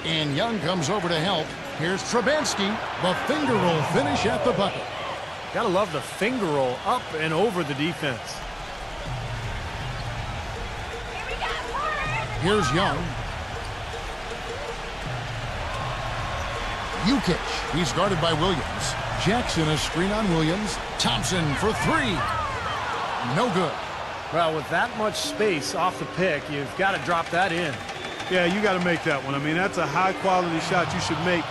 And Young comes over to help. Here's Trubansky. The finger roll finish at the bucket. Gotta love the finger roll up and over the defense. Here's Young. Jukic. He's guarded by Williams. Jackson, a screen on Williams. Thompson for 3. No good. Well, with that much space off the pick, you've got to drop that in. Yeah, you got to make that one. I mean, that's a high-quality shot you should make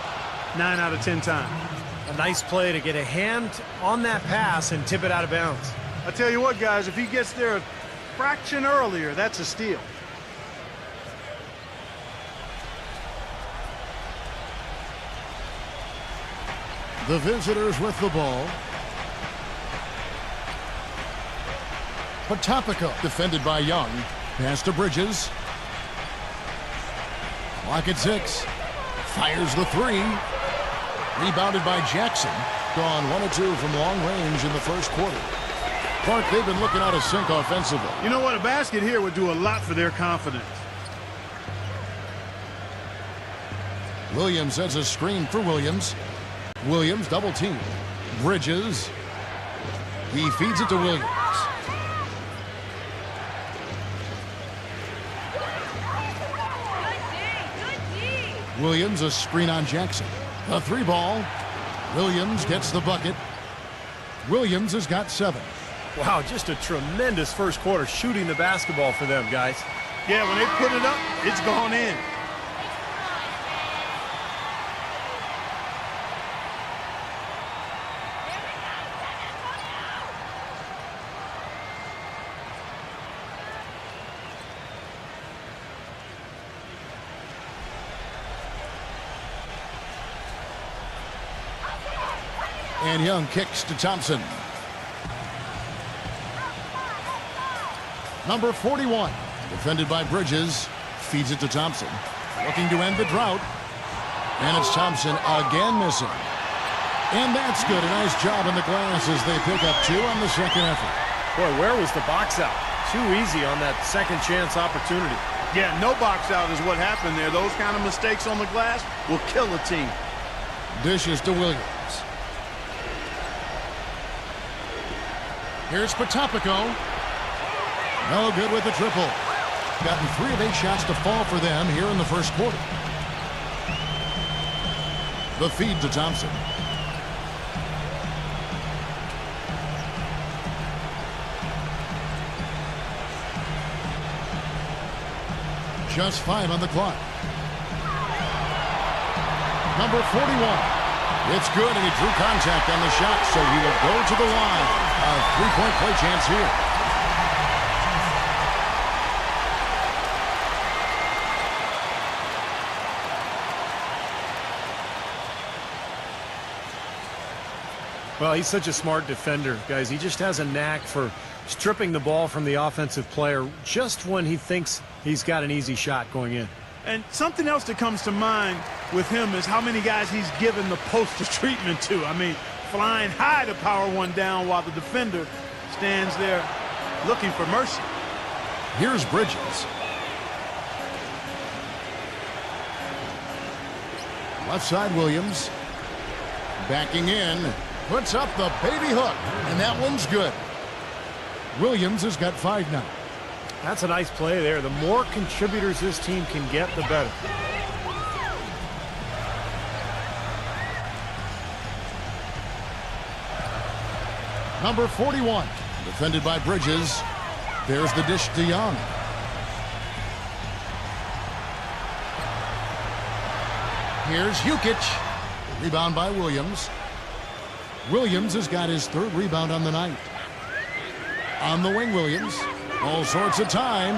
9 out of 10 times. A nice play to get a hand on that pass and tip it out of bounds. I tell you what, guys, if he gets there a fraction earlier, that's a steal. The visitors with the ball. Potapico defended by Young. Pass to Bridges. Clock at 6. Fires the 3. Rebounded by Jackson. Gone 1 of 2 from long range in the first quarter. Clark, they've been looking out of sync offensively. You know what? A basket here would do a lot for their confidence. Williams has a screen for Williams. Williams double team. Bridges. He feeds it to Williams. Williams a screen on Jackson. A 3 ball. Williams gets the bucket. Williams has got 7. Wow, just a tremendous first quarter shooting the basketball for them, guys. Yeah, when they put it up, it's gone in. And Young kicks to Thompson. Number 41, defended by Bridges, feeds it to Thompson. Looking to end the drought. And it's Thompson again missing. And that's good. A nice job in the glass as they pick up 2 on the second effort. Boy, where was the box out? Too easy on that second chance opportunity. Yeah, no box out is what happened there. Those kind of mistakes on the glass will kill a team. Dishes to Williams. Here's Potapico. No good with the triple. Gotten 3 of 8 shots to fall for them here in the first quarter. The feed to Thompson. Just 5 on the clock. Number 41. It's good, and he drew contact on the shot, so he will go to the line. A three-point play chance here. Well, he's such a smart defender, guys. He just has a knack for stripping the ball from the offensive player just when he thinks he's got an easy shot going in. And something else that comes to mind with him is how many guys he's given the poster treatment to. I mean, flying high to power one down while the defender stands there looking for mercy. Here's Bridges. Left side, Williams. Backing in. Puts up the baby hook. And that one's good. Williams has got 5 now. That's a nice play there. The more contributors this team can get, the better. Number 41, defended by Bridges. There's the dish to Young. Here's Hukic. Rebound by Williams. Williams has got his 3rd rebound on the night. On the wing, Williams. All sorts of time.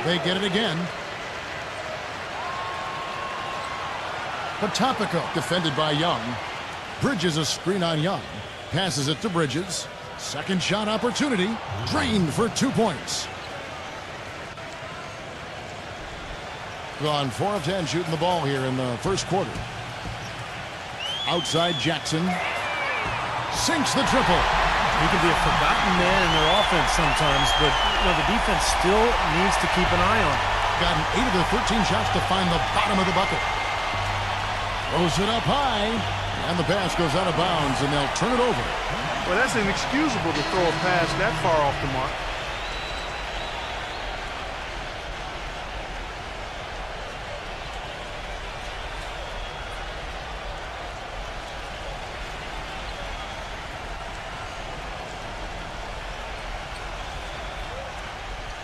They get it again. Potapico defended by Young. Bridges a screen on Young. Passes it to Bridges. Second shot opportunity. Drained for 2 points. Gone 4 of 10 shooting the ball here in the first quarter. Outside Jackson. Sinks the triple. He can be a forgotten man in their offense sometimes, but the defense still needs to keep an eye on him. Gotten 8 of their 13 shots to find the bottom of the bucket. Throws it up high, and the pass goes out of bounds, and they'll turn it over. Well, that's inexcusable to throw a pass that far off the mark.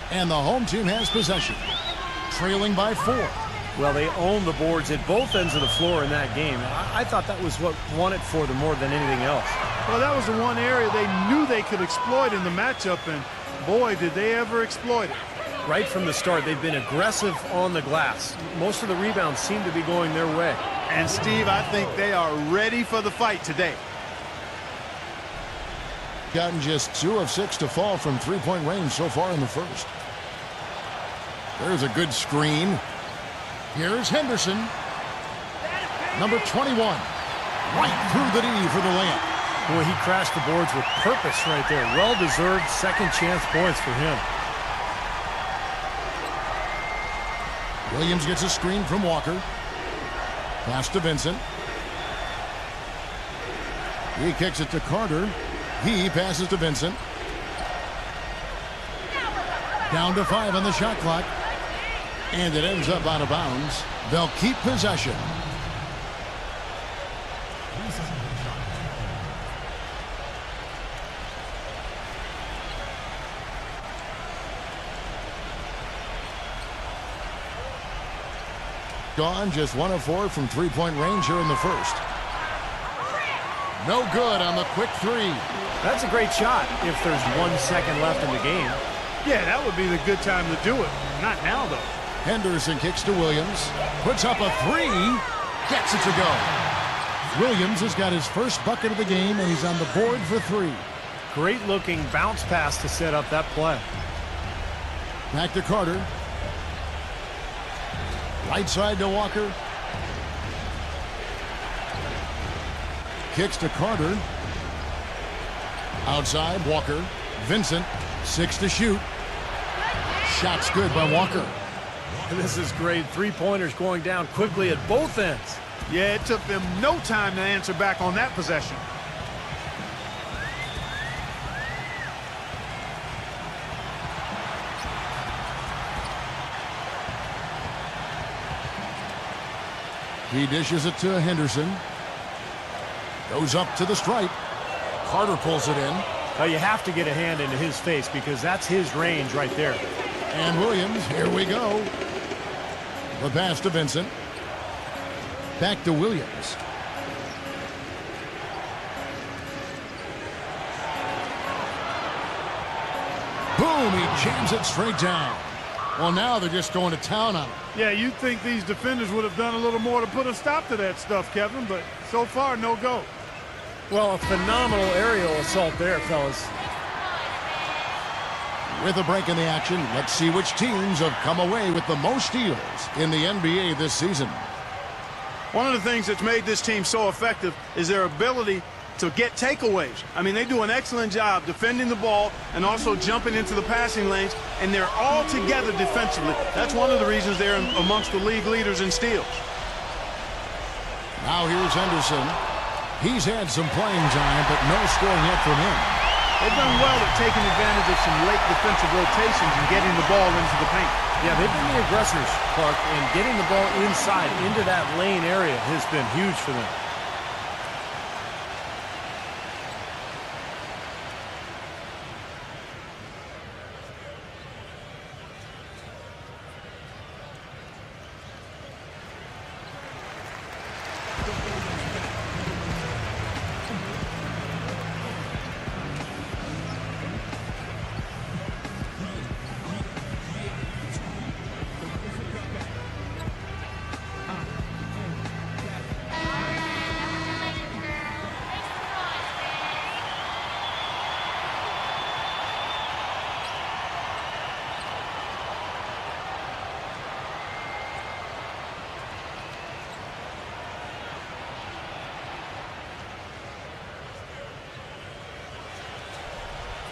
And the home team has possession, trailing by 4. Well, they own the boards at both ends of the floor in that game. I thought that was what won it for them more than anything else. Well, that was the one area they knew they could exploit in the matchup, and boy, did they ever exploit it. Right from the start, they've been aggressive on the glass. Most of the rebounds seem to be going their way. And, Steve, I think they are ready for the fight today. Gotten just 2 of 6 to fall from 3-point range so far in the first. There's a good screen. Here's Henderson. Number 21. Right through the D for the layup. Boy, he crashed the boards with purpose right there. Well-deserved second chance points for him. Williams gets a screen from Walker. Pass to Vincent. He kicks it to Carter. He passes to Vincent. Down to 5 on the shot clock. And it ends up out of bounds. They'll keep possession. Gone just 1 of 4 from 3-point range here in the first. No good on the quick 3. That's a great shot if there's 1 second left in the game. Yeah, that would be the good time to do it. Not now, though. Henderson kicks to Williams. Puts up a 3. Gets it to go. Williams has got his first bucket of the game, and he's on the board for 3. Great looking bounce pass to set up that play. Back to Carter. Right side to Walker. Kicks to Carter. Outside, Walker. Vincent, 6 to shoot. Shot's good by Walker. This is great. 3-pointers going down quickly at both ends. Yeah, it took them no time to answer back on that possession. He dishes it to Henderson. Goes up to the stripe. Carter pulls it in. Well, you have to get a hand into his face because that's his range right there. And Williams, here we go. The pass to Vincent. Back to Williams. Boom, he jams it straight down. Well, now they're just going to town on him. Yeah, you'd think these defenders would have done a little more to put a stop to that stuff, Kevin, but so far, no go. Well, a phenomenal aerial assault there, fellas. With a break in the action, let's see which teams have come away with the most steals in the NBA this season. One of the things that's made this team so effective is their ability to get takeaways. I mean, they do an excellent job defending the ball and also jumping into the passing lanes, and they're all together defensively. That's one of the reasons they're amongst the league leaders in steals. Now here's Henderson. He's had some playing time, but no scoring yet from him. They've done well at taking advantage of some late defensive rotations and getting the ball into the paint. Yeah, they've been the aggressors, Clark, and getting the ball inside into that lane area has been huge for them.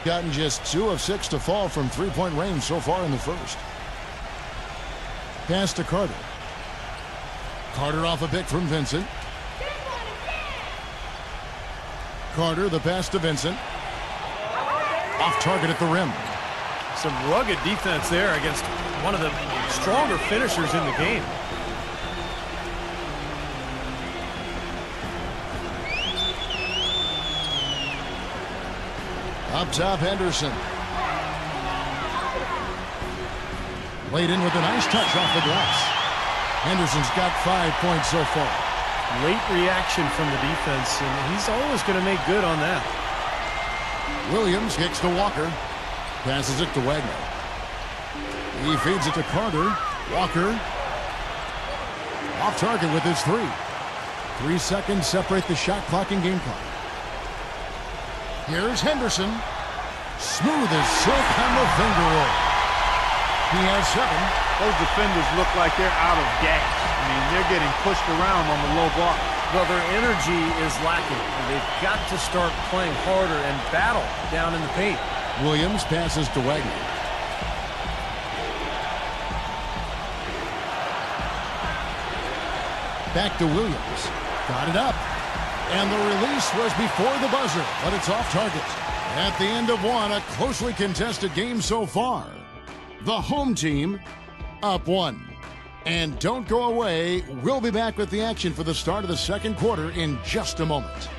Gotten just 2 of 6 to fall from three-point range so far in the first. Pass to Carter. Carter off a pick from Vincent. Carter, the pass to Vincent. Off target at the rim. Some rugged defense there against one of the stronger finishers in the game. Up top, Henderson. Laid in with a nice touch off the glass. Henderson's got 5 points so far. Late reaction from the defense, and he's always going to make good on that. Williams kicks to Walker. Passes it to Wagner. He feeds it to Carter. Walker. Off target with his 3. 3 seconds separate the shot clock and game clock. Here's Henderson. Smooth as silk on the finger roll. He has 7. Those defenders look like they're out of gas. I mean, they're getting pushed around on the low block. Well, their energy is lacking, and they've got to start playing harder and battle down in the paint. Williams passes to Wagner. Back to Williams. Got it up. And the release was before the buzzer, but it's off target. At the end of one, a closely contested game so far. The home team up 1. And don't go away. We'll be back with the action for the start of the second quarter in just a moment.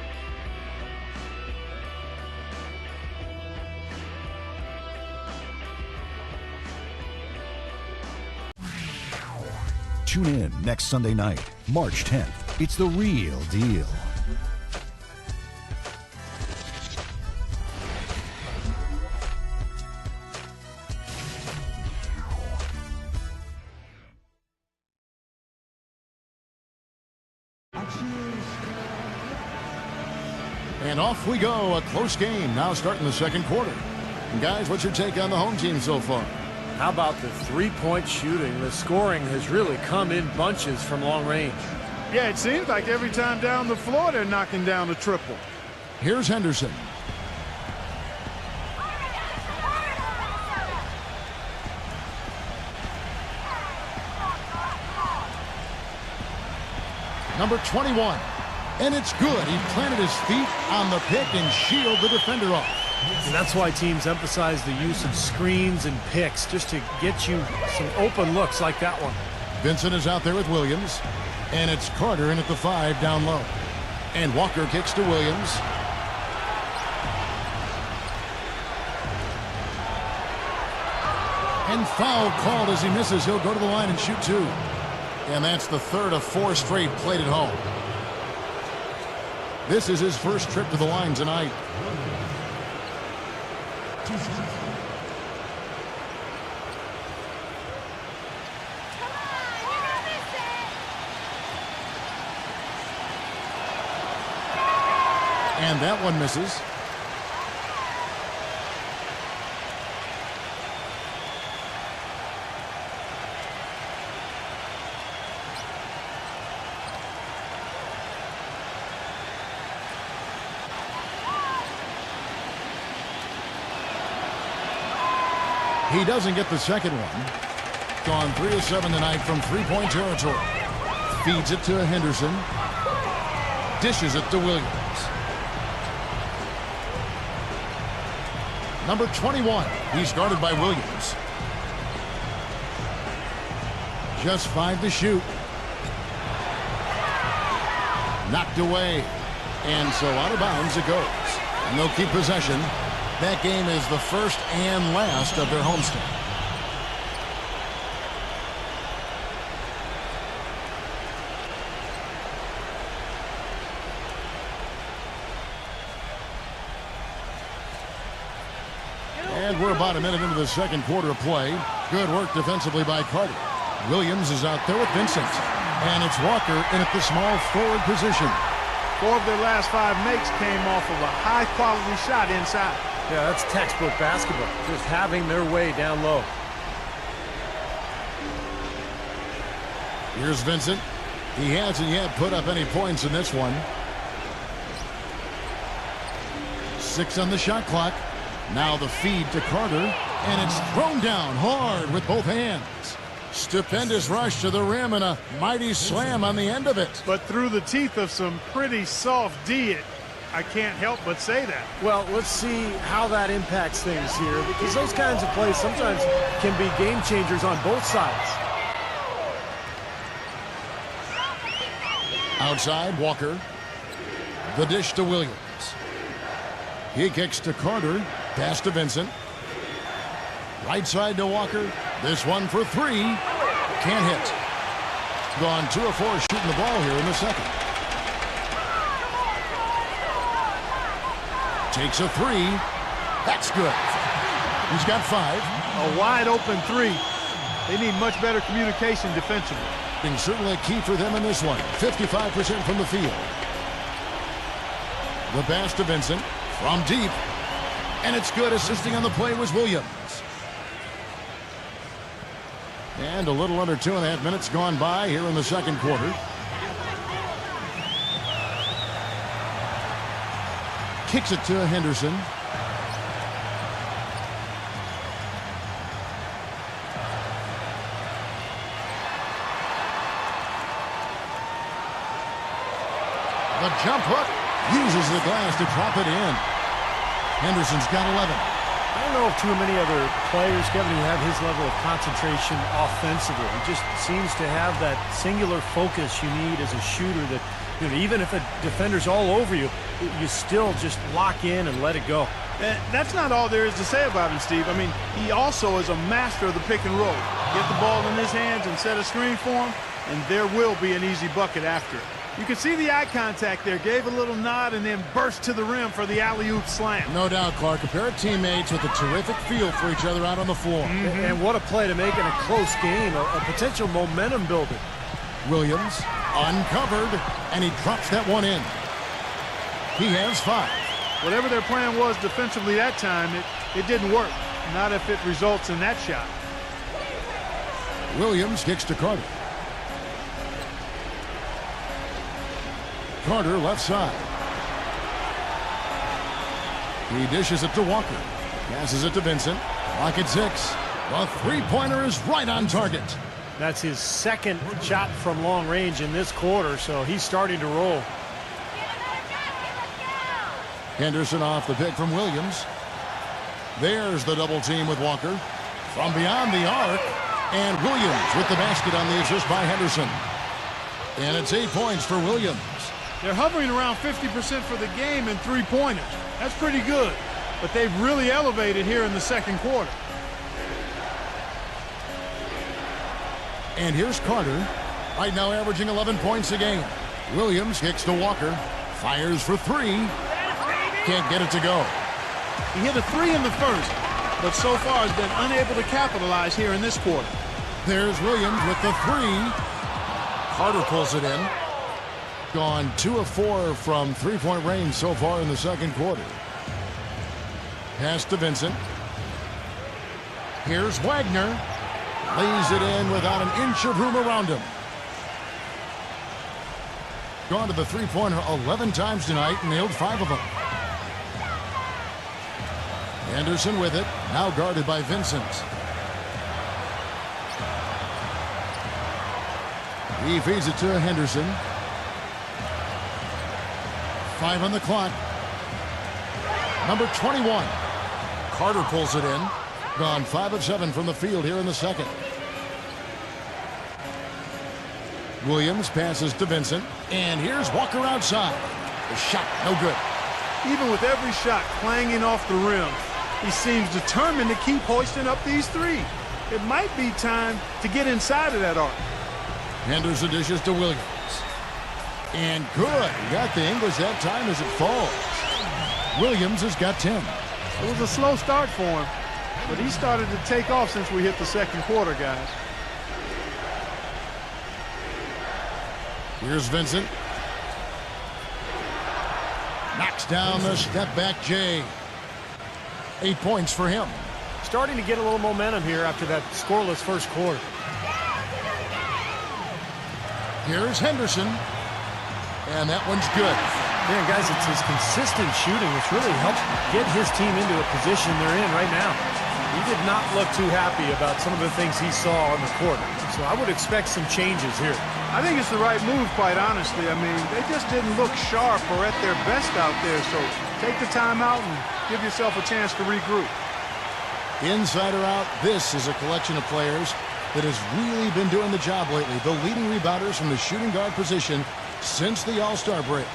Tune in next Sunday night, March 10th. It's the real deal. And off we go. A close game now starting the second quarter. And guys, what's your take on the home team so far? How about the three-point shooting? The scoring has really come in bunches from long range. Yeah, it seems like every time down the floor they're knocking down the triple. Here's Henderson. Number 21. And it's good. He planted his feet on the pick and shielded the defender off. And that's why teams emphasize the use of screens and picks, just to get you some open looks like that one. Vincent is out there with Williams. And it's Carter in at the 5 down low. And Walker kicks to Williams. And foul called as he misses. He'll go to the line and shoot 2. And that's the third of 4 straight played at home. This is his first trip to the line tonight. And that one misses. He doesn't get the second one. Gone 3 of 7 tonight from three-point territory. Feeds it to Henderson. Dishes it to Williams. Number 21. He's guarded by Williams. Just 5 to shoot. Knocked away. And so out of bounds it goes. And they'll keep possession. That game is the first and last of their homestand. And we're about a minute into the second quarter of play. Good work defensively by Carter. Williams is out there with Vincent. And it's Walker in at the small forward position. 4 of their last 5 makes came off of a high-quality shot inside. Yeah, that's textbook basketball. Just having their way down low. Here's Vincent. He hasn't yet put up any points in this one. 6 on the shot clock. Now the feed to Carter. And it's thrown down hard with both hands. Stupendous rush to the rim and a mighty slam on the end of it. But through the teeth of some pretty soft D, I can't help but say that. Well, let's see how that impacts things here, because those kinds of plays sometimes can be game changers on both sides. Outside, Walker. The dish to Williams. He kicks to Carter. Pass to Vincent. Right side to Walker. This one for 3. Can't hit. Gone 2 of 4 shooting the ball here in the second. Takes a 3. That's good. He's got 5. A wide open 3. They need much better communication defensively. Being certainly key for them in this one. 55% from the field. The pass to Vincent from deep. And it's good. Assisting on the play was Williams. And a little under 2.5 minutes gone by here in the second quarter. Kicks it to Henderson. The jump hook. Uses the glass to drop it in. Henderson's got 11. I don't know if too many other players, Kevin, who have his level of concentration offensively. He just seems to have that singular focus you need as a shooter that, you know, even if a defender's all over you, you still just lock in and let it go. And that's not all there is to say about him, Steve. I mean, he also is a master of the pick and roll. Get the ball in his hands and set a screen for him, and there will be an easy bucket after it. You can see the eye contact there. Gave a little nod and then burst to the rim for the alley-oop slam. No doubt, Clark. A pair of teammates with a terrific feel for each other out on the floor. And what a play to make in a close game, a potential momentum builder. Williams uncovered, and he drops that one in. He has 5. Whatever their plan was defensively that time, it didn't work. Not if it results in that shot. Williams kicks to Carter. Carter left side. He dishes it to Walker. Passes it to Vincent. Clock at 6. The three-pointer is right on target. That's his second shot from long range in this quarter, so he's starting to roll. Henderson off the pick from Williams. There's the double team with Walker. From beyond the arc. And Williams with the basket on the assist by Henderson. And it's 8 points for Williams. They're hovering around 50% for the game in three-pointers. That's pretty good. But they've really elevated here in the second quarter. And here's Carter. Right now averaging 11 points a game. Williams kicks to Walker. Fires for 3. Can't get it to go. He hit a 3 in the first, but so far has been unable to capitalize here in this quarter. There's Williams with the 3. Carter pulls it in. Gone 2 of 4 from three-point range so far in the second quarter. Pass to Vincent. Here's Wagner. Lays it in without an inch of room around him. Gone to the three-pointer 11 times tonight and nailed 5 of them. Anderson with it, now guarded by Vincent. He feeds it to Henderson. 5 on the clock. Number 21. Carter pulls it in. Gone 5 of 7 from the field here in the second. Williams passes to Vincent. And here's Walker outside. The shot, no good. Even with every shot clanging off the rim, he seems determined to keep hoisting up these threes. It might be time to get inside of that arc. Henderson dishes to Williams. And good. He got the English that time as it falls. Williams has got 10. It was a slow start for him, but he started to take off since we hit the second quarter, guys. Here's Vincent. Knocks down the step-back J. 8 points for him. Starting to get a little momentum here after that scoreless first quarter. Here's Henderson. And that one's good. Man, guys, it's his consistent shooting which really helps get his team into a position they're in right now. He did not look too happy about some of the things he saw on the court. So I would expect some changes here. I think it's the right move, quite honestly. I mean, they just didn't look sharp or at their best out there. So take the time out and give yourself a chance to regroup. Inside or out, this is a collection of players that has really been doing the job lately. The leading rebounders from the shooting guard position since the All-Star break.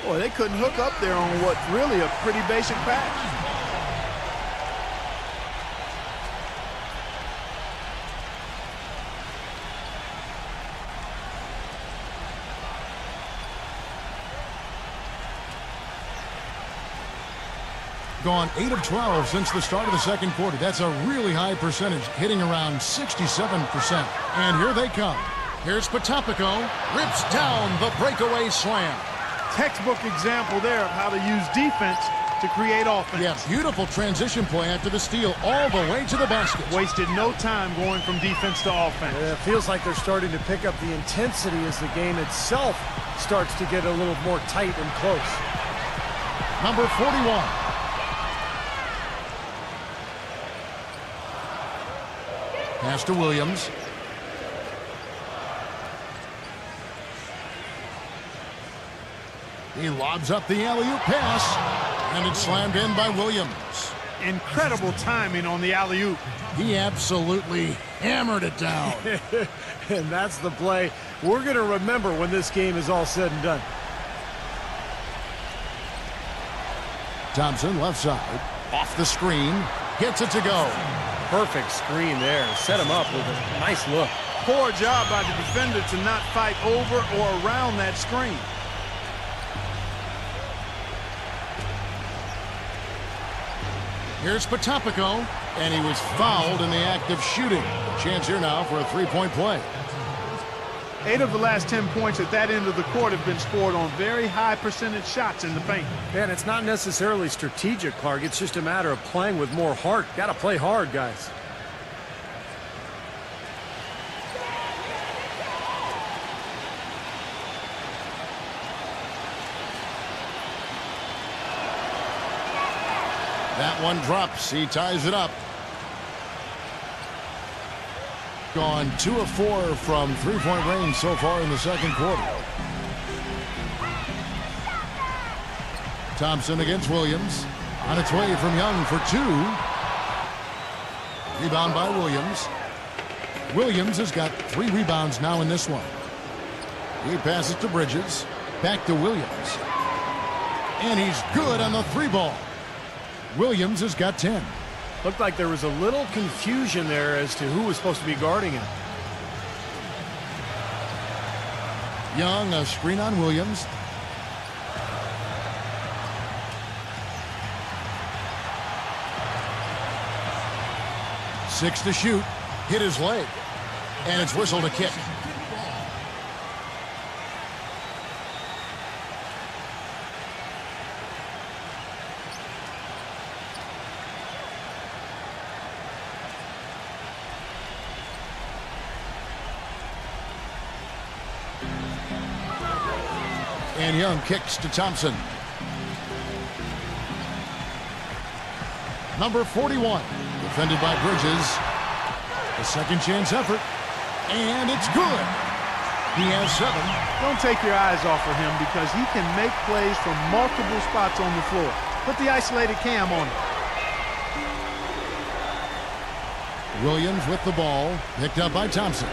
Boy, they couldn't hook up there on what's really a pretty basic pass. Gone 8 of 12 since the start of the second quarter. That's a really high percentage, hitting around 67%. And here they come. Here's Potapico, rips down the breakaway slam. Textbook example there of how to use defense to create offense. Yeah, beautiful transition play after the steal all the way to the basket. Wasted no time going from defense to offense. It feels like they're starting to pick up the intensity as the game itself starts to get a little more tight and close. Number 41. Pass to Williams. He lobs up the alley-oop pass, and it's slammed in by Williams. Incredible timing on the alley-oop. He absolutely hammered it down. And that's the play we're going to remember when this game is all said and done. Thompson, left side, off the screen, gets it to go. Perfect screen there. Set him up with a nice look. Poor job by the defender to not fight over or around that screen. Here's Potapico, and he was fouled in the act of shooting. Chance here now for a three-point play. 8 of the last 10 points at that end of the court have been scored on very high percentage shots in the paint. Man, it's not necessarily strategic, Clark. It's just a matter of playing with more heart. Got to play hard, guys. That one drops. He ties it up. Gone 2 of 4 from three-point range so far in the second quarter. Thompson against Williams. On its way from Young for 2. Rebound by Williams. Williams has got 3 rebounds now in this one. He passes to Bridges. Back to Williams. And he's good on the 3-ball. Williams has got 10. Looked like there was a little confusion there as to who was supposed to be guarding him. Young, a screen on Williams. Six to shoot. Hit his leg. And it's whistled a kick. And Young kicks to Thompson. Number 41, defended by Bridges. A second chance effort. And it's good. He has 7. Don't take your eyes off of him because he can make plays from multiple spots on the floor. Put the isolated cam on him. Williams with the ball, picked up by Thompson.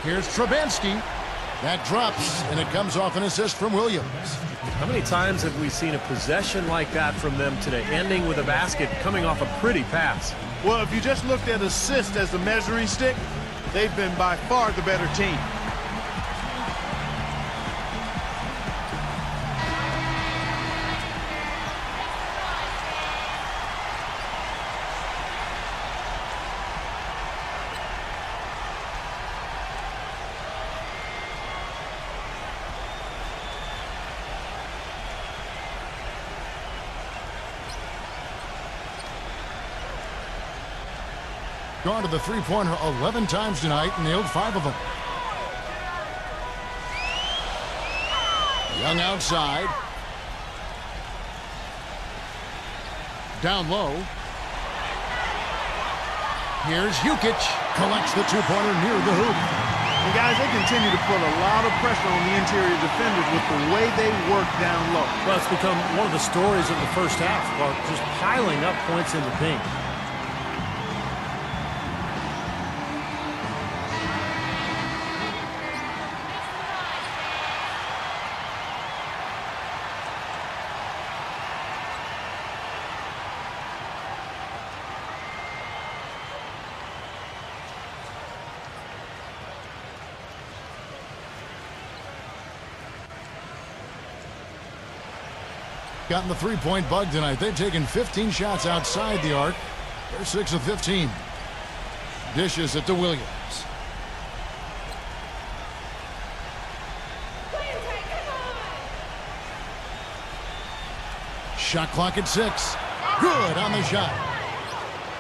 Here's Trubansky. That drops, and it comes off an assist from Williams. How many times have we seen a possession like that from them today, ending with a basket coming off a pretty pass? Well, if you just looked at assist as the measuring stick, they've been by far the better team. Gone to the three-pointer 11 times tonight and nailed 5 of them. Young outside. Down low. Here's Jukic. Collects the two-pointer near the hoop. And guys, they continue to put a lot of pressure on the interior defenders with the way they work down low. Well, it's become one of the stories of the first half, Clark, just piling up points in the paint. Gotten the three-point bug tonight. They've taken 15 shots outside the arc. They're 6 of 15. Dishes it to Williams. Shot clock at 6. Good on the shot.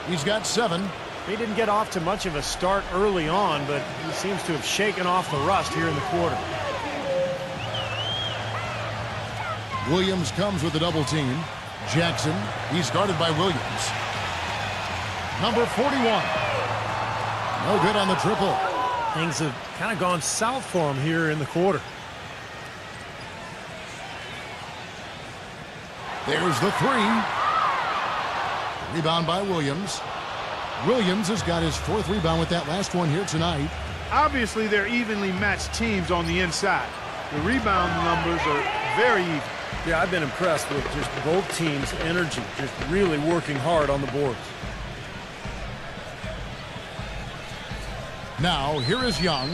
He's got 7. He didn't get off to much of a start early on, but he seems to have shaken off the rust here in the quarter. Williams comes with a double team. Jackson, he's guarded by Williams. Number 41. No good on the triple. Things have kind of gone south for him here in the quarter. There's the 3. Rebound by Williams. Williams has got his 4th rebound with that last one here tonight. Obviously, they're evenly matched teams on the inside. The rebound numbers are very even. Yeah, I've been impressed with just both teams' energy, just really working hard on the boards. Now, here is Young.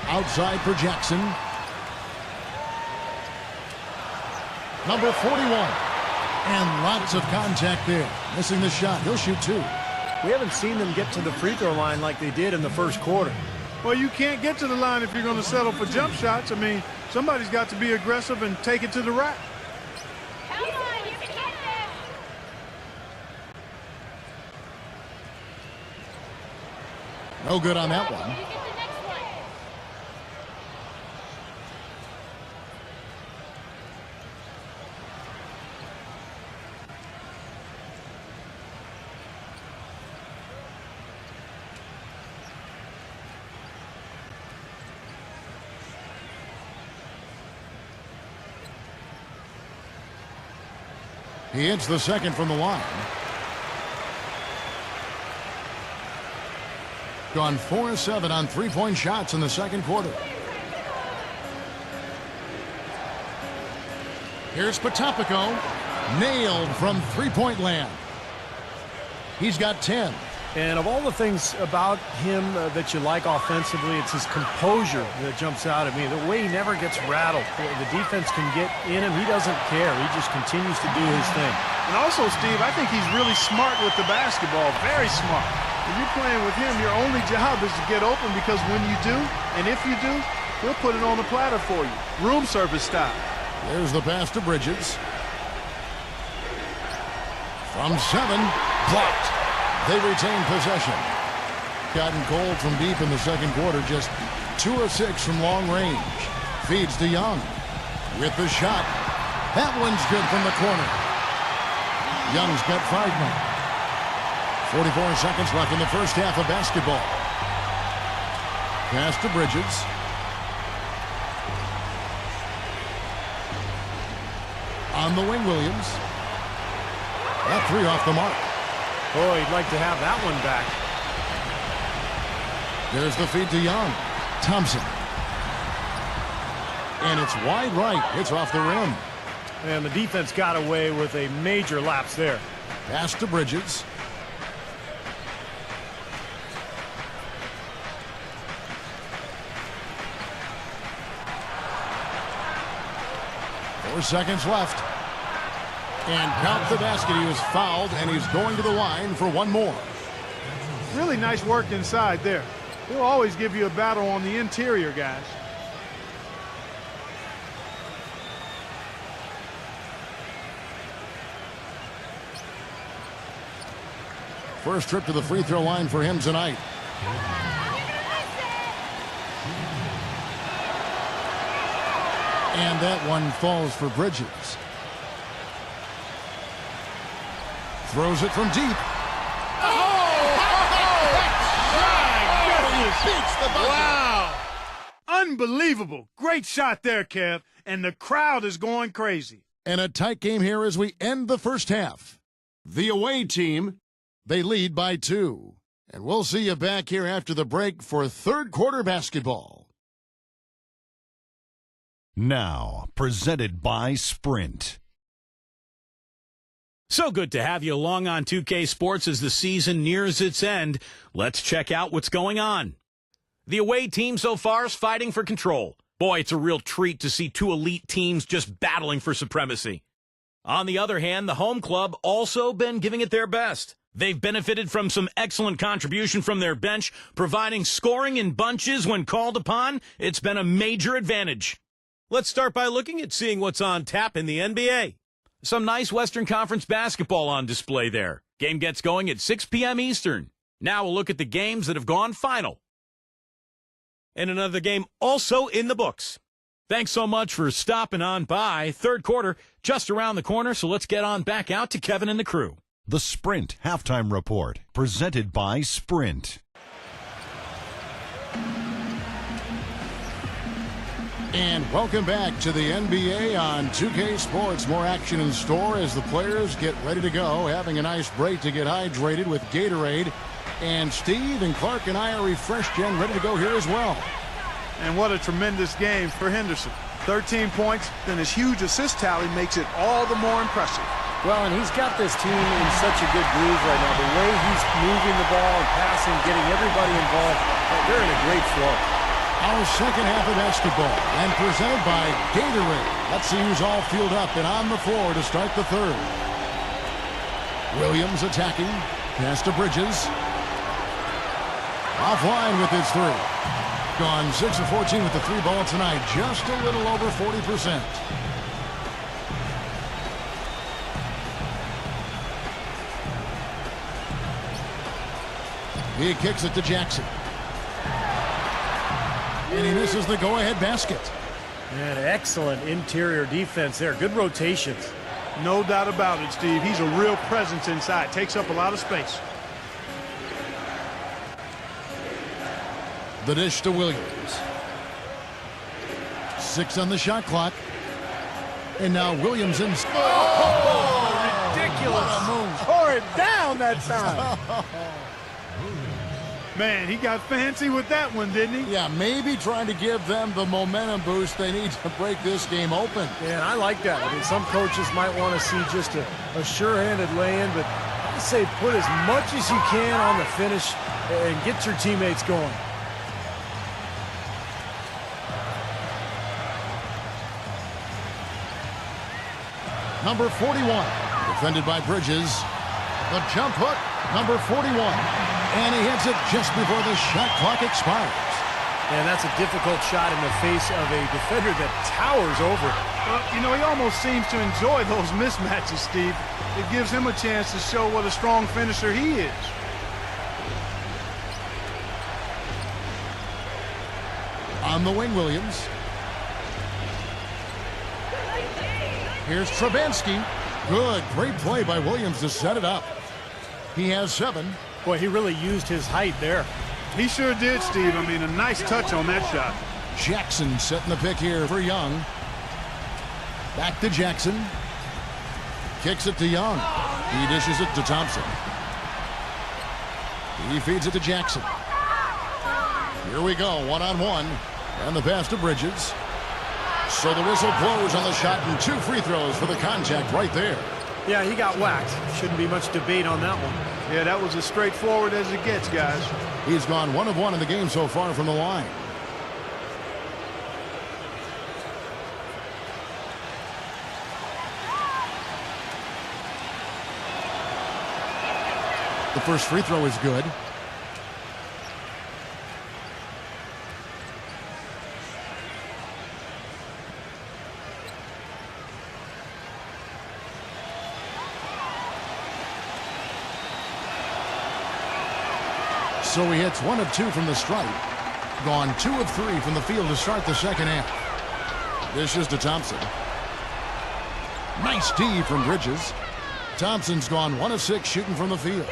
Outside for Jackson. Number 41. And lots of contact there. Missing the shot. He'll shoot 2. We haven't seen them get to the free throw line like they did in the first quarter. Well, you can't get to the line if you're going to settle for jump shots. I mean, somebody's got to be aggressive and take it to the rack. Come on, you can get this. No good on that one. You get the next one. He hits the second from the line. Gone 4 of 7 on three-point shots in the second quarter. Here's Potapico. Nailed from three-point land. He's got 10. And of all the things about him that you like offensively, it's his composure that jumps out at me. The way he never gets rattled. The defense can get in him. He doesn't care. He just continues to do his thing. And also, Steve, I think he's really smart with the basketball. Very smart. When you're playing with him, your only job is to get open, because when you do, and if you do, he'll put it on the platter for you. Room service style. There's the pass to Bridges. From 7, blocked. They retain possession. Gotten cold from deep in the second quarter, just 2 of 6 from long range. Feeds to Young with the shot. That one's good from the corner. Young's got 5 now. 44 seconds left in the first half of basketball. Pass to Bridges. On the wing, Williams. That 3 off the mark. Oh, he'd like to have that one back. There's the feed to Young. Thompson. And it's wide right. It's off the rim. And the defense got away with a major lapse there. Pass to Bridges. Four seconds left. And count the basket. He was fouled, and he's going to the line for one more. Really nice work inside there. He'll always give you a battle on the interior, guys. First trip to the free throw line for him tonight. And that one falls for Bridges. Throws it from deep. Wow. Unbelievable. Great shot there, Kev. And the crowd is going crazy. And a tight game here as we end the first half. The away team, they lead by 2. And we'll see you back here after the break for third quarter basketball. Now, presented by Sprint. So good to have you along on 2K Sports as the season nears its end. Let's check out what's going on. The away team so far is fighting for control. Boy, it's a real treat to see 2 elite teams just battling for supremacy. On the other hand, the home club also been giving it their best. They've benefited from some excellent contribution from their bench, providing scoring in bunches when called upon. It's been a major advantage. Let's start by looking at seeing what's on tap in the NBA. Some nice Western Conference basketball on display there. Game gets going at 6 p.m. Eastern. Now we'll look at the games that have gone final. And another game also in the books. Thanks so much for stopping on by. Third quarter just around the corner, so let's get on back out to Kevin and the crew. The Sprint Halftime Report, presented by Sprint. And welcome back to the NBA on 2K Sports. More action in store as the players get ready to go, having a nice break to get hydrated with Gatorade. And Steve and Clark and I are refreshed and ready to go here as well. And what a tremendous game for Henderson. 13 points, then his huge assist tally makes it all the more impressive. Well, and he's got this team in such a good groove right now. The way he's moving the ball and passing, getting everybody involved, they're in a great flow. Our second half of basketball, and presented by Gatorade. Let's see who's all fueled up and on the floor to start the third. Williams attacking. Pass to Bridges. Offline with his 3. Gone 6 of 14 with the 3 ball tonight. Just a little over 40%. He kicks it to Jackson. And he misses the go-ahead basket. And excellent interior defense there. Good rotations. No doubt about it, Steve. He's a real presence inside. Takes up a lot of space. The dish to Williams. 6 on the shot clock. And now Williams in. Oh, ridiculous. What a move. Tore it down that time. Man, he got fancy with that one, didn't he? Yeah, maybe trying to give them the momentum boost they need to break this game open. Yeah, and I like that. I mean, some coaches might want to see just a sure-handed lay-in, but I say put as much as you can on the finish and get your teammates going. Number 41, defended by Bridges. The jump hook, number 41. And he hits it just before the shot clock expires. And that's a difficult shot in the face of a defender that towers over. Well, you know, he almost seems to enjoy those mismatches, Steve. It gives him a chance to show what a strong finisher he is. On the wing, Williams. Here's Trubansky. Good, great play by Williams to set it up. He has 7. Boy, he really used his height there. He sure did, Steve. I mean, a nice touch on that shot. Jackson setting the pick here for Young. Back to Jackson. Kicks it to Young. He dishes it to Thompson. He feeds it to Jackson. Here we go, one-on-one. And the pass to Bridges. So the whistle blows on the shot and 2 free throws for the contact right there. Yeah, he got whacked. Shouldn't be much debate on that one. Yeah, that was as straightforward as it gets, guys. He's gone 1 of 1 in the game so far from the line. The first free throw is good. So he hits 1 of 2 from the stripe. Gone 2 of 3 from the field to start the second half. This is to Thompson. Nice D from Bridges. Thompson's gone 1 of 6 shooting from the field.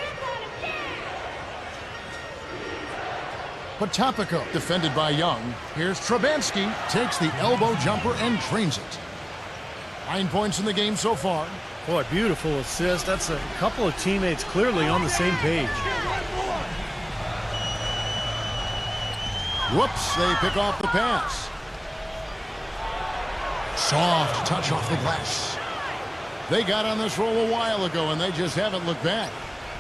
Potapico defended by Young. Here's Trubansky. Takes the elbow jumper and drains it. 9 points in the game so far. Boy, beautiful assist. That's a couple of teammates clearly on the same page. Whoops, they pick off the pass. Soft touch off the glass. They got on this roll a while ago, and they just haven't looked back.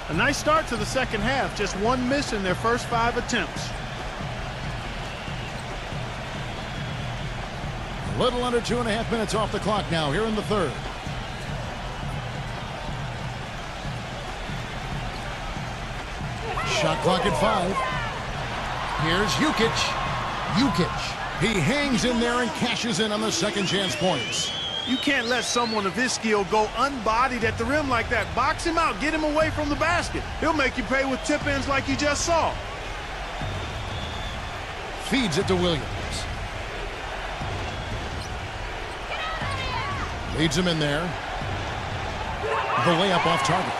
A nice start to the second half. Just 1 miss in their first 5 attempts. A little under 2.5 minutes off the clock now here in the third. Shot clock at 5. Here's Jukic. He hangs in there and cashes in on the second chance points. You can't let someone of his skill go unbodied at the rim like that. Box him out. Get him away from the basket. He'll make you pay with tip-ins like you just saw. Feeds it to Williams. Leads him in there. The layup off target.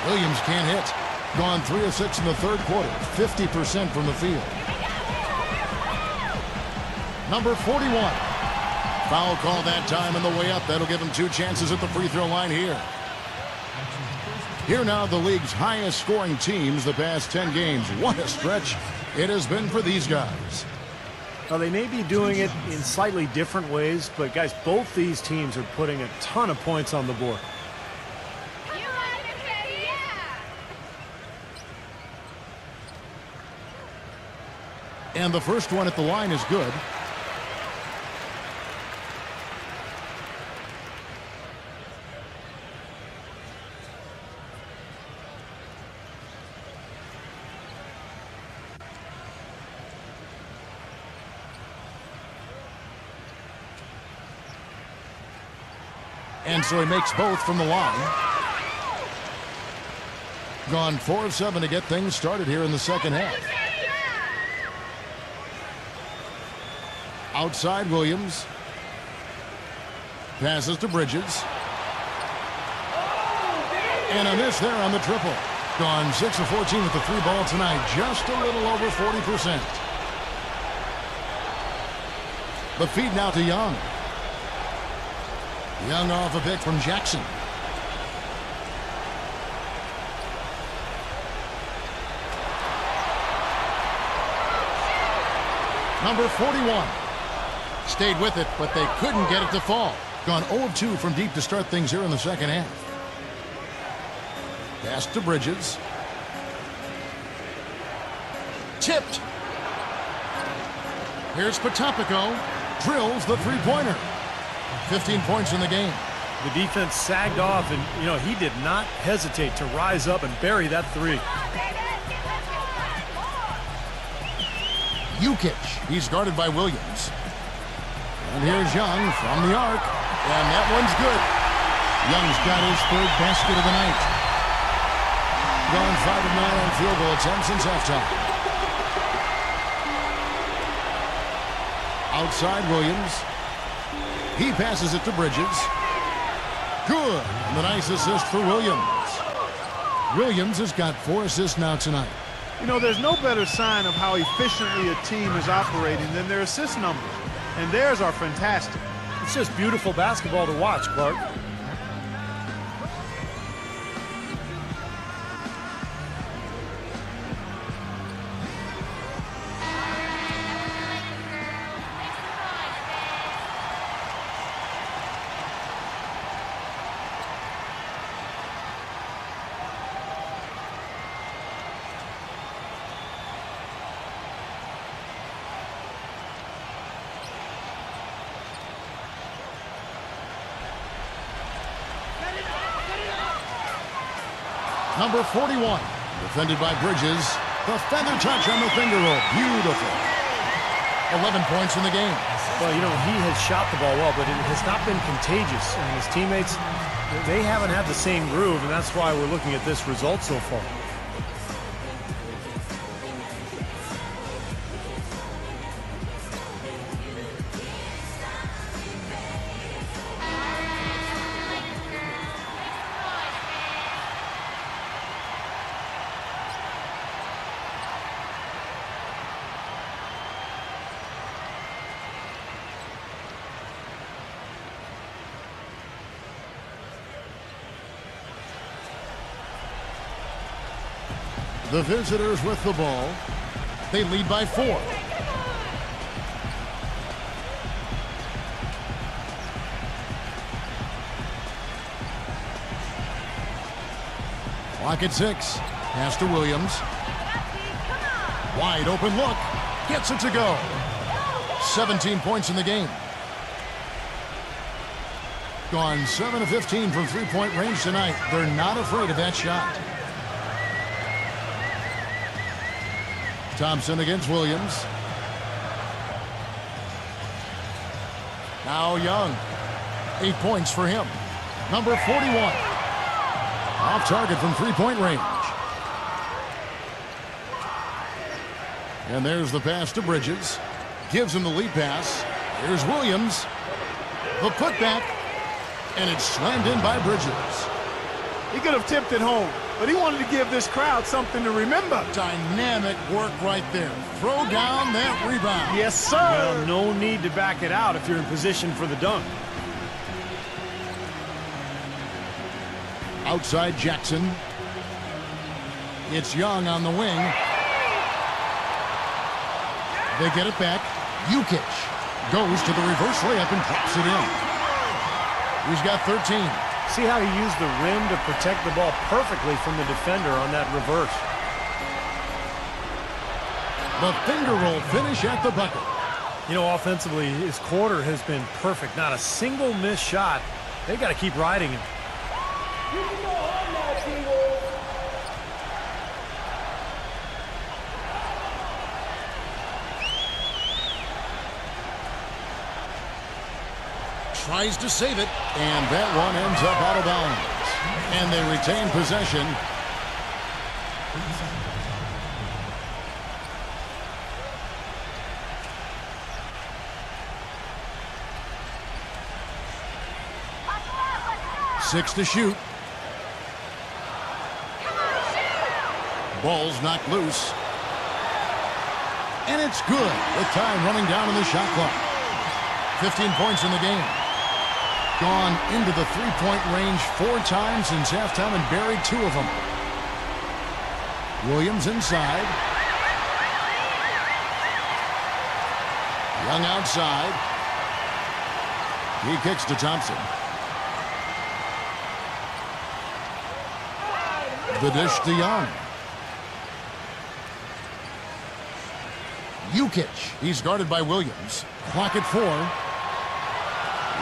Williams can't hit. Gone 3 of 6 in the third quarter. 50% from the field. Number 41. Foul call that time on the way up. That'll give him 2 chances at the free throw line here. Here now the league's highest scoring teams the past 10 games. What a stretch it has been for these guys. Now, they may be doing it in slightly different ways, but guys, both these teams are putting a ton of points on the board. And the first one at the line is good. And so he makes both from the line. Gone 4 of 7 to get things started here in the second half. Outside Williams. Passes to Bridges. And a miss there on the triple. Gone 6 of 14 with the 3 ball tonight. Just a little over 40%. The feed now to Young. Young off a pick from Jackson. Number 41. Stayed with it, but they couldn't get it to fall. Gone 0 of 2 from deep to start things here in the second half. Pass to Bridges. Tipped. Here's Potapico. Drills the three-pointer. 15 points in the game. The defense sagged off, and, he did not hesitate to rise up and bury that three. Jukic. He's guarded by Williams. And here's Young from the arc. And that one's good. Young's got his third basket of the night. Gone 5 of 9 on field goal attempts since halftime. Outside Williams. He passes it to Bridges. Good. And the nice assist for Williams. Williams has got 4 assists now tonight. There's no better sign of how efficiently a team is operating than their assist numbers. And theirs are fantastic. It's just beautiful basketball to watch, Clark. Number 41, defended by Bridges. The feather touch on the finger roll. Beautiful. 11 points in the game. Well, he has shot the ball well, but it has not been contagious. And his teammates, they haven't had the same groove, and that's why we're looking at this result so far. The visitors with the ball. They lead by 4. Clock at 6. Pass to Williams. Wide open look. Gets it to go. 17 points in the game. Gone 7 of 15 from three-point range tonight. They're not afraid of that shot. Thompson against Williams. Now Young. 8 points for him. Number 41. Off target from three-point range. And there's the pass to Bridges. Gives him the lead pass. Here's Williams. The putback. And it's slammed in by Bridges. He could have tipped it home, but he wanted to give this crowd something to remember. Dynamic work right there. Throw down that rebound. Yes, sir. Well, no need to back it out if you're in position for the dunk. Outside Jackson. It's Young on the wing. They get it back. Jukic goes to the reverse layup and drops it in. He's got 13. See how he used the rim to protect the ball perfectly from the defender on that reverse. The finger roll finish at the bucket. Offensively, his quarter has been perfect. Not a single missed shot. They got to keep riding him. Tries to save it, and that one ends up out of bounds. And they retain possession. Six to shoot. Ball's knocked loose. And it's good with time running down in the shot clock. 15 points in the game. Gone into the three-point range 4 times since halftime and buried 2 of them. Williams inside. Young outside. He kicks to Thompson. The dish to Young. Jukic. He's guarded by Williams. Clock at 4.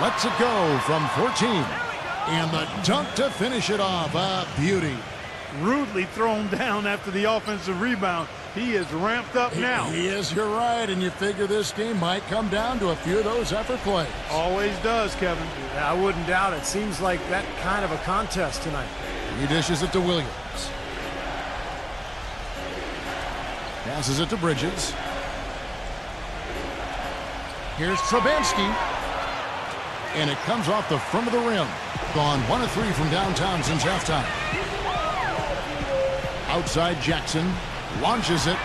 Lets it go from 14. And the dunk to finish it off. A beauty. Rudely thrown down after the offensive rebound. He is ramped up now. He is, you're right, and you figure this game might come down to a few of those effort plays. Always does, Kevin. I wouldn't doubt it. Seems like that kind of a contest tonight. He dishes it to Williams. Passes it to Bridges. Here's Trubansky. And it comes off the front of the rim. Gone 1 of 3 from downtown since halftime. Outside Jackson. Launches it.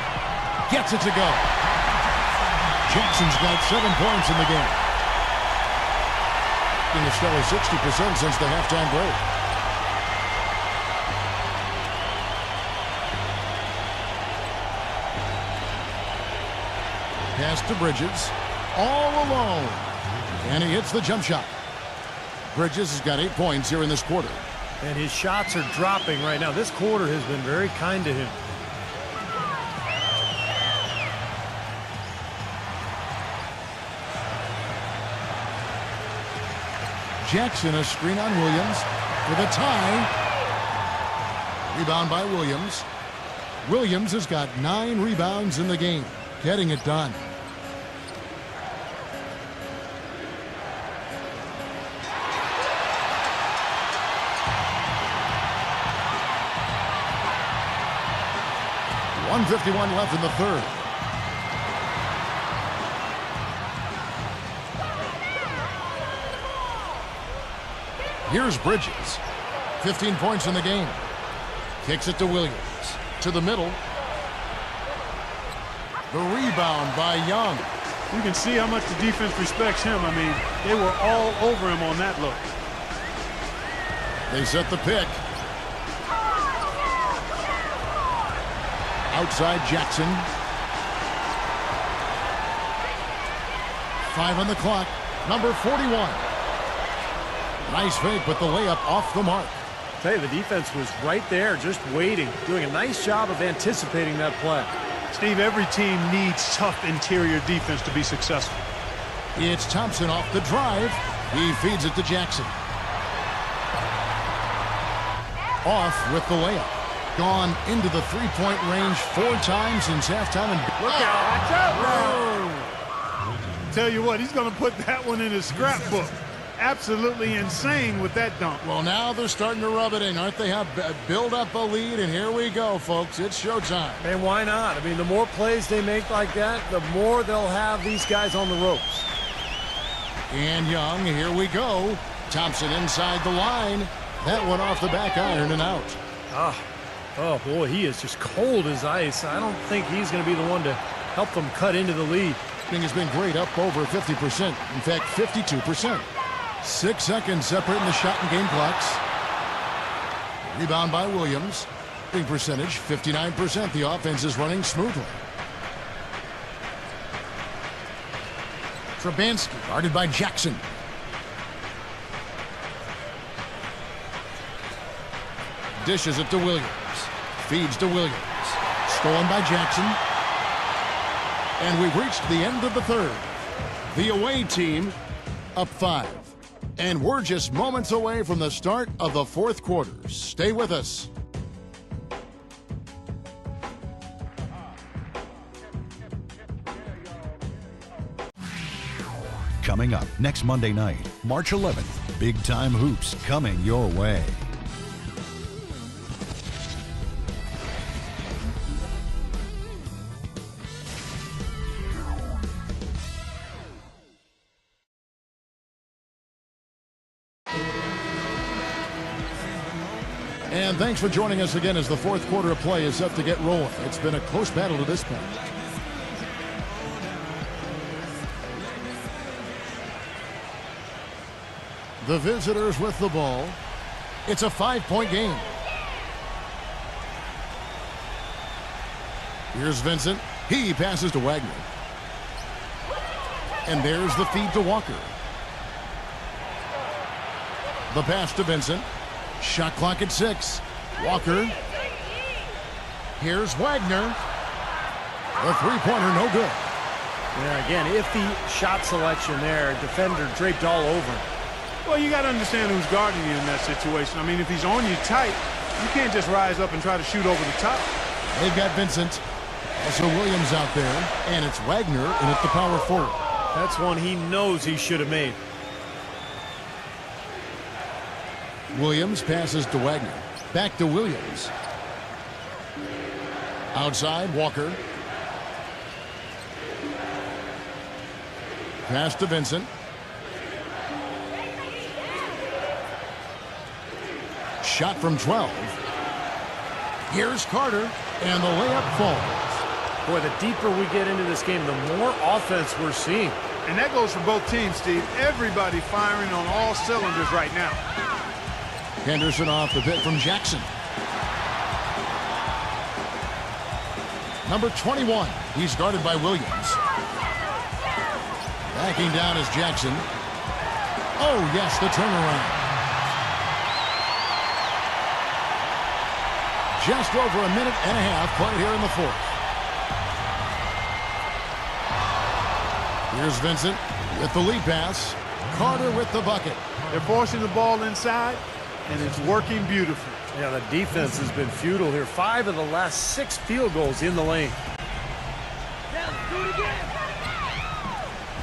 Gets it to go. Jackson's got 7 points in the game. In a stellar 60% since the halftime break. Pass to Bridges. All alone. And he hits the jump shot. Bridges has got 8 points here in this quarter. And his shots are dropping right now. This quarter has been very kind to him. Jackson, a screen on Williams for the tie. Rebound by Williams. Williams has got 9 rebounds in the game, getting it done. .151 left in the third. Here's Bridges. 15 points in the game. Kicks it to Williams. To the middle. The rebound by Young. You can see how much the defense respects him. I mean, they were all over him on that look. They set the pick. Outside Jackson. 5 on the clock. Number 41. Nice fake, but the layup off the mark. I'll tell you, the defense was right there, just waiting, doing a nice job of anticipating that play. Steve, every team needs tough interior defense to be successful. It's Thompson off the drive. He feeds it to Jackson. Off with the layup. Gone into the three-point range 4 times since halftime. And look out. Watch out. Tell you what, he's going to put that one in his scrapbook. Absolutely insane with that dunk. Well, now they're starting to rub it in, aren't they? Build up a lead, and here we go, folks. It's showtime. And why not? I mean, the more plays they make like that, the more they'll have these guys on the ropes. And Young, here we go. Thompson inside the line. That one off the back iron and out. Oh, boy, he is just cold as ice. I don't think he's going to be the one to help them cut into the lead. Thing has been great, up over 50%. In fact, 52%. 6 seconds separating the shot and game clocks. Rebound by Williams. Shooting percentage, 59%. The offense is running smoothly. Trubansky, guarded by Jackson. Dishes it to Williams. Feeds to Williams. Stolen by Jackson. And we've reached the end of the third. The away team up 5. And we're just moments away from the start of the fourth quarter. Stay with us. Coming up next Monday night, March 11th, Big Time Hoops coming your way. And thanks for joining us again as the fourth quarter of play is set to get rolling. It's been a close battle to this point. The visitors with the ball. It's a 5-point game. Here's Vincent. He passes to Wagner. And there's the feed to Walker. The pass to Vincent. Shot clock at 6. Walker. Here's Wagner. The three-pointer, no good. Yeah, again, iffy shot selection there. Defender draped all over him. Well, you got to understand who's guarding you in that situation. I mean, if he's on you tight, you can't just rise up and try to shoot over the top. They've got Vincent. Also Williams out there. And it's Wagner in at the power forward. That's one he knows he should have made. Williams passes to Wagner. Back to Williams. Outside, Walker. Pass to Vincent. Shot from 12. Here's Carter, and the layup falls. Boy, the deeper we get into this game, the more offense we're seeing. And that goes for both teams, Steve. Everybody firing on all cylinders right now. Henderson off the pick from Jackson. Number 21. He's guarded by Williams. Backing down is Jackson. Oh, yes, the turnaround. Just over a minute and a half played here in the fourth. Here's Vincent with the lead pass. Carter with the bucket. They're forcing the ball inside, and it's working beautifully. Yeah, the defense has been futile here. 5 of the last 6 field goals in the lane.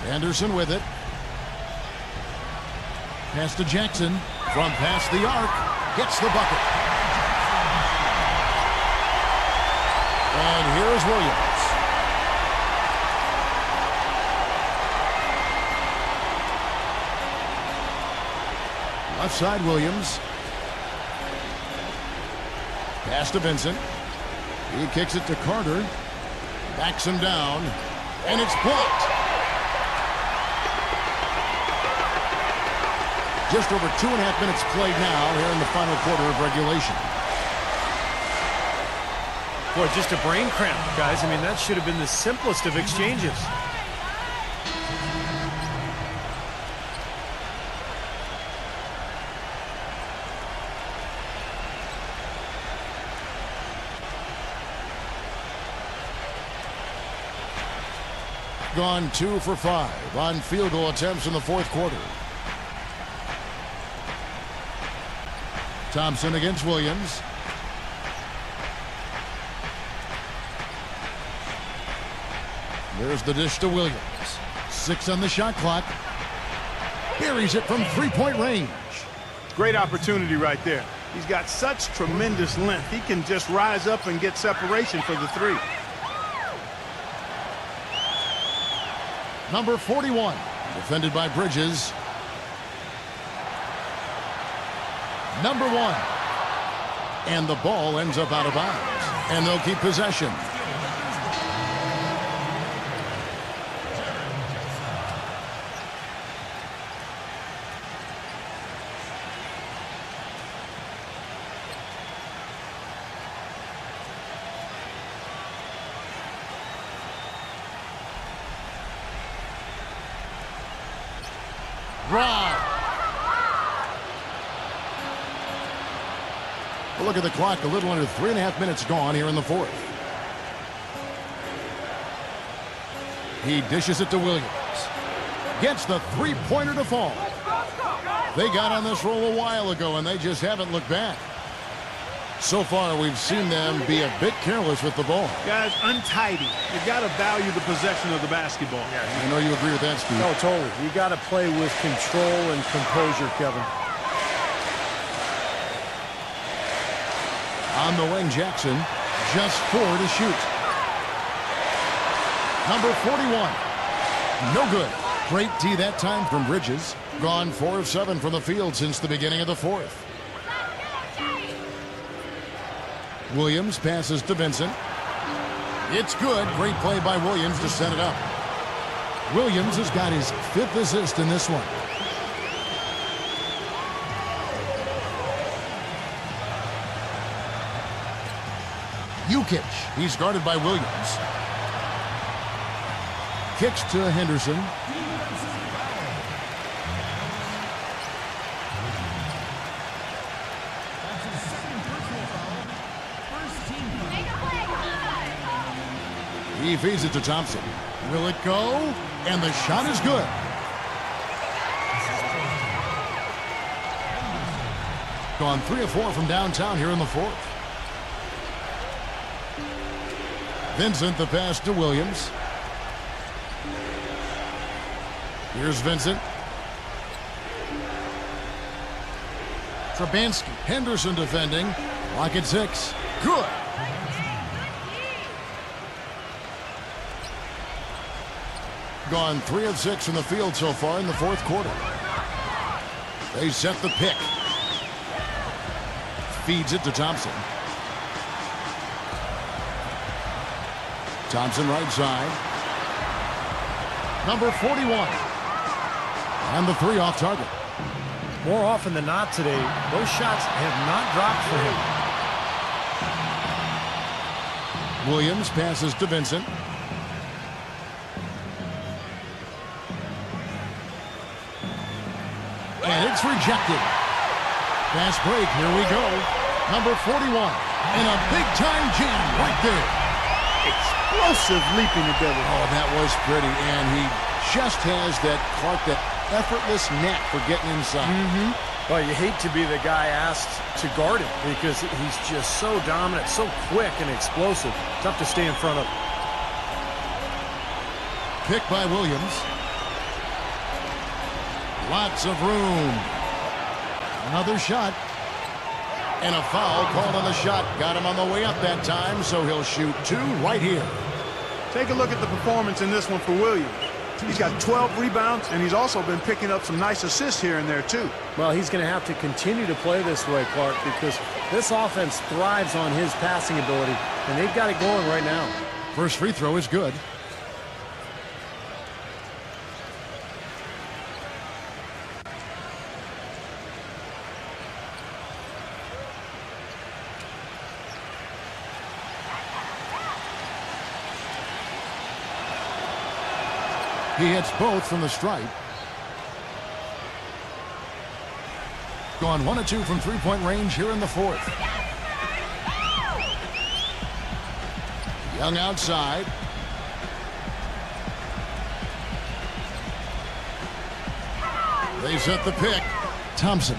Anderson with it. Pass to Jackson. From past the arc. Gets the bucket. And here's Williams. Left side, Williams. Pass to Vincent. He kicks it to Carter. Backs him down. And it's blocked. Just over 2.5 minutes played now here in the final quarter of regulation. Boy, just a brain cramp, guys. I mean, that should have been the simplest of exchanges. Gone 2 for 5 on field goal attempts in the fourth quarter. Thompson against Williams. There's the dish to Williams. 6 on the shot clock. Buries it from three-point range. Great opportunity right there. He's got such tremendous length. He can just rise up and get separation for the three. Number 41, defended by Bridges. Number 1. And the ball ends up out of bounds. And they'll keep possession. Well, look at the clock. A little under 3.5 minutes gone here in the fourth. He dishes it to Williams. Gets the three-pointer to fall. They got on this roll a while ago, and they just haven't looked back. So far, we've seen them be a bit careless with the ball. Guys, untidy. You got to value the possession of the basketball. I know you agree with that, Steve. No, totally. You got to play with control and composure, Kevin. On the wing, Jackson. Just 4 to shoot. Number 41. No good. Great D that time from Bridges. Gone 4 of 7 from the field since the beginning of the fourth. Williams passes to Vincent. It's good. Great play by Williams to set it up. Williams has got his 5th assist in this one. Jukic. He's guarded by Williams. kicks to Henderson. He feeds it to Thompson. Will it go? And the shot is good. Gone 3 of 4 from downtown here in the fourth. Vincent, the pass to Williams. Here's Vincent. Trabansky. Henderson defending. Lock at 6. Good. Gone 3 of 6 from the field so far in the fourth quarter. They set the pick. Feeds it to Thompson. Thompson right side. Number 41. And the 3 off target. More often than not today, those shots have not dropped for him. Williams passes to Vincent. And it's rejected. Fast break, here we go. Number 41. And a big-time jam right there. Explosive leaping ability. Oh, that was pretty. And he just has that, Clark, that effortless knack for getting inside. Well, you hate to be the guy asked to guard him because he's just so dominant, so quick and explosive. Tough to stay in front of. Pick by Williams. Lots of room. Another shot. And a foul called on the shot. Got him on the way up that time, so he'll shoot 2 right here. Take a look at the performance in this one for Williams. He's got 12 rebounds, and he's also been picking up some nice assists here and there, too. Well, he's going to have to continue to play this way, Clark, because this offense thrives on his passing ability, and they've got it going right now. First free throw is good. He hits both from the stripe. Gone 1 of 2 from three-point range here in the fourth. Young outside. They set the pick. Thompson.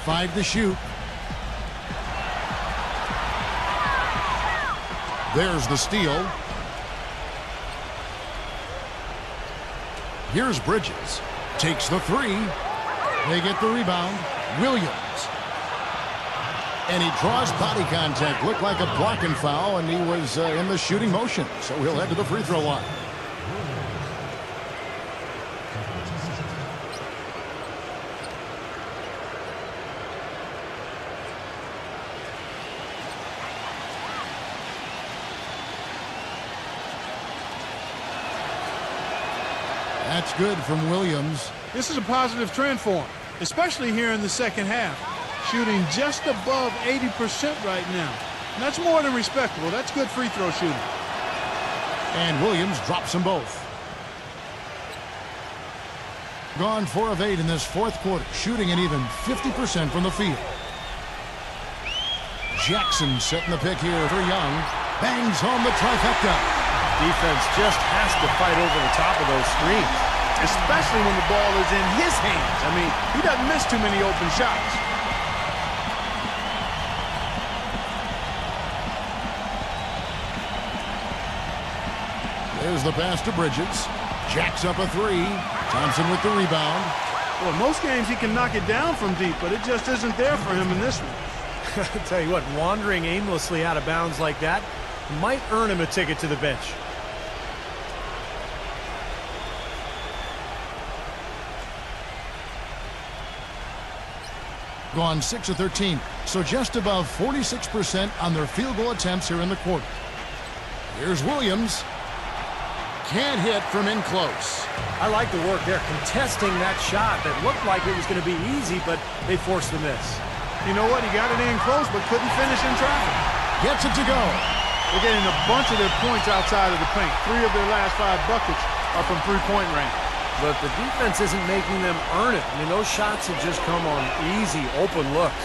5 to shoot. There's the steal. Here's Bridges. Takes the 3. They get the rebound. Williams. And he draws body contact. Looked like a blocking foul, and he was in the shooting motion. So he'll head to the free throw line. That's good from Williams. This is a positive trend for him, especially here in the second half. Shooting just above 80% right now. And that's more than respectable. That's good free throw shooting. And Williams drops them both. Gone 4 of 8 in this fourth quarter, shooting an even 50% from the field. Jackson setting the pick here for Young. Bangs home the trifecta. Defense just has to fight over the top of those screens. Especially when the ball is in his hands. I mean, he doesn't miss too many open shots. There's the pass to Bridges. Jacks up a 3. Thompson with the rebound. Well, most games he can knock it down from deep, but it just isn't there for him in this one. I'll tell you what, wandering aimlessly out of bounds like that might earn him a ticket to the bench. Gone 6 of 13, so just above 46% on their field goal attempts here in the quarter. Here's Williams. Can't hit from in close. I like the work there, contesting that shot that looked like it was going to be easy, but they forced the miss. You know what? He got it in close, but couldn't finish in traffic. Gets it to go. They're getting a bunch of their points outside of the paint. 3 of their last 5 buckets are from three-point range. But the defense isn't making them earn it. I mean, those shots have just come on easy, open looks.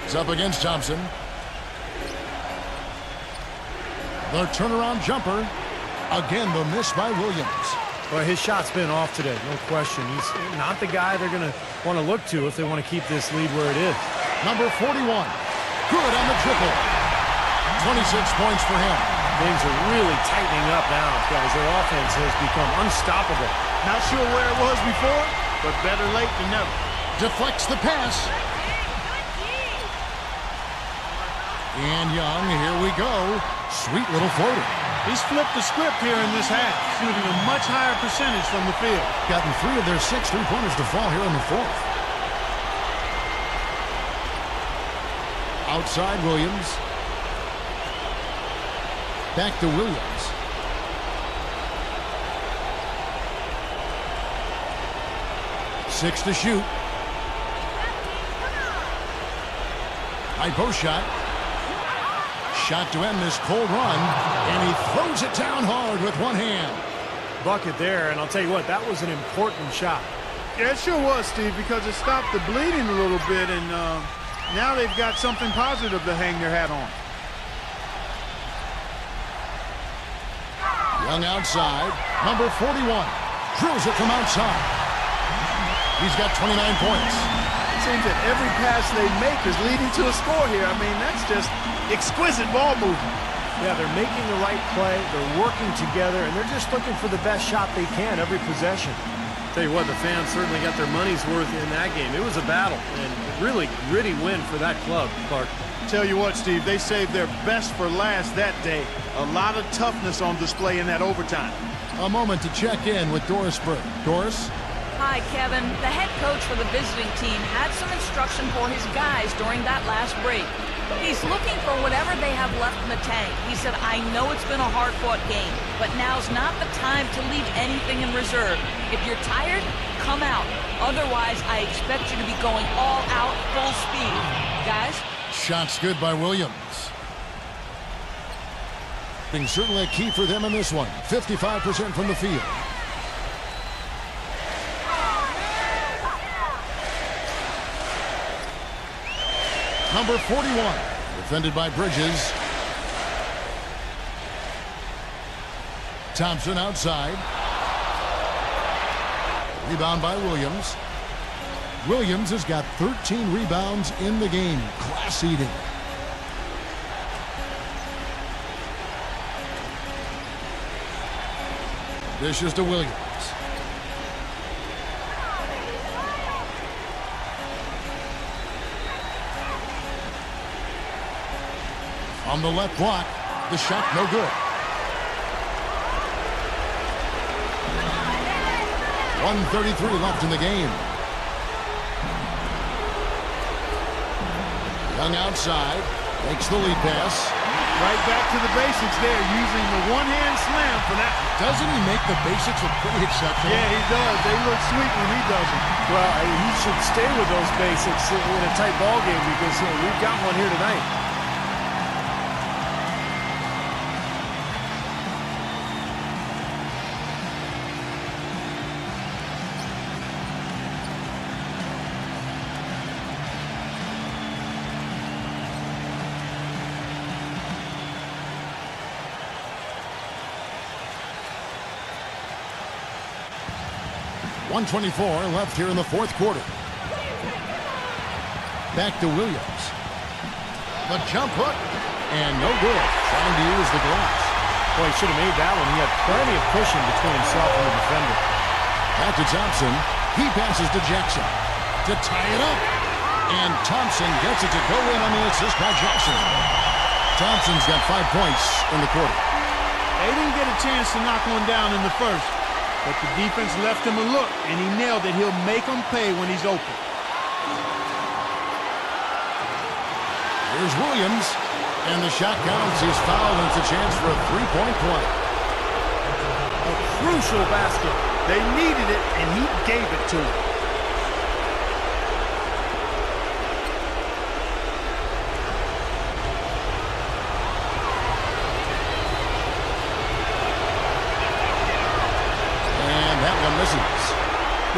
He's up against Thompson. The turnaround jumper. Again, the miss by Williams. Well, his shot's been off today, no question. He's not the guy they're going to want to look to if they want to keep this lead where it is. Number 41. Good on the triple. 26 points for him. Things are really tightening up now, guys. Their offense has become unstoppable. Not sure where it was before, but better late than never. Deflects the pass. And Young, here we go. Sweet little floater. He's flipped the script here in this half, shooting a much higher percentage from the field. Gotten 3 of their 6 3-pointers to fall here in the 4th. Outside Williams. Back to Williams. Six to shoot. High post shot. Shot to end this cold run, and he throws it down hard with one hand. Bucket there, and I'll tell you what, that was an important shot. Yeah, it sure was, Steve, because it stopped the bleeding a little bit, and now they've got something positive to hang their hat on. Young outside, number 41, drills it from outside. He's got 29 points. It seems that every pass they make is leading to a score here. I mean, that's just exquisite ball movement. Yeah, they're making the right play, they're working together, and they're just looking for the best shot they can every possession. Tell you what, the fans certainly got their money's worth in that game. It was a battle, and a really gritty win for that club, Clark. Tell you what, Steve, they saved their best for last that day. A lot of toughness on display in that overtime. A moment to check in with Doris Burke. Doris? Hi, Kevin. The head coach for the visiting team had some instruction for his guys during that last break. He's looking for whatever they have left in the tank. He said, I know it's been a hard-fought game, but now's not the time to leave anything in reserve. If you're tired, come out. Otherwise, I expect you to be going all out, full speed. Guys? Shots good by Williams. Being certainly a key for them in this one. 55% from the field. Number 41, defended by Bridges. Thompson outside. Rebound by Williams. Williams has got 13 rebounds in the game. Class eating. Dishes to Williams. On the left block, the shot no good. 1:33 left in the game. Young outside, makes the lead pass. Right back to the basics there, using the one-hand slam for that. Doesn't he make the basics look pretty exceptional? Yeah, he does. They look sweet when he does it. Well, he should stay with those basics in a tight ball game because we've got one here tonight. .124 left here in the 4th quarter. Back to Williams. The jump hook, and no good. Trying to use the glass. Boy, he should have made that one. He had plenty of cushion between himself and the defender. Back to Thompson. He passes to Jackson to tie it up. And Thompson gets it to go in on the assist by Jackson. Thompson's got 5 points in the quarter. They didn't get a chance to knock one down in the first. But the defense left him a look, and he nailed it. He'll make them pay when he's open. Here's Williams, and the shot counts. He's fouled, and it's a chance for a three-point play. A crucial basket. They needed it, and he gave it to them.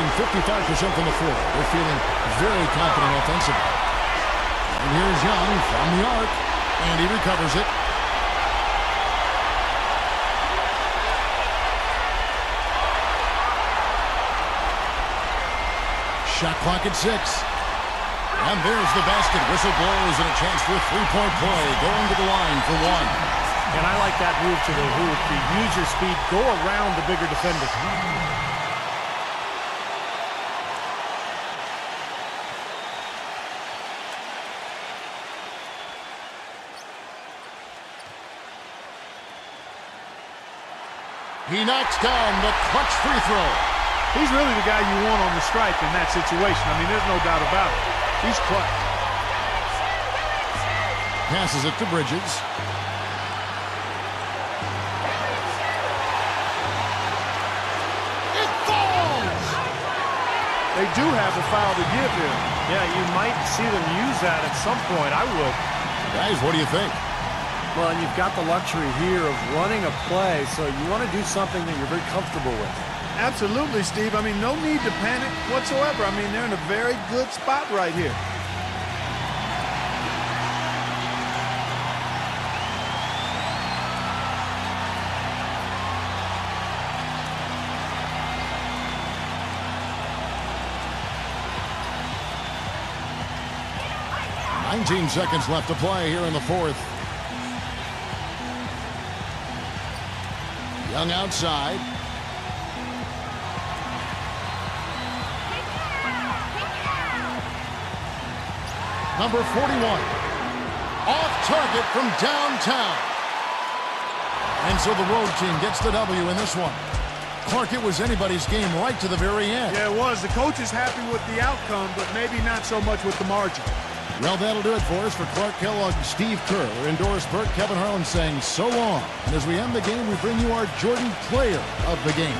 shooting 55% from the floor. They're feeling very confident offensively. And here's Young from the arc, and he recovers it. Shot clock at 6. And there's the basket. Whistle blows and a chance for a three-point play. Going to the line for 1. And I like that move to the hoop. You use your speed, go around the bigger defender. He knocks down the clutch free throw. He's really the guy you want on the stripe in that situation. I mean, there's no doubt about it. He's clutch. Passes it to Bridges. It falls! They do have a foul to give here. Yeah, you might see them use that at some point. I would. Guys, what do you think? Well, and you've got the luxury here of running a play, so you want to do something that you're very comfortable with. Absolutely, Steve. I mean, no need to panic whatsoever. I mean, they're in a very good spot right here. "19 seconds left to play here in the fourth. Young outside. Number 41. Off target from downtown. And so the road team gets the W in this one. Clark, it was anybody's game right to the very end. Yeah, it was. The coach is happy with the outcome, but maybe not so much with the margin. Well, that'll do it for us. For Clark Kellogg and Steve Kerr, Doris Burke, Kevin Harlan saying so long. And as we end the game, we bring you our Jordan Player of the Game.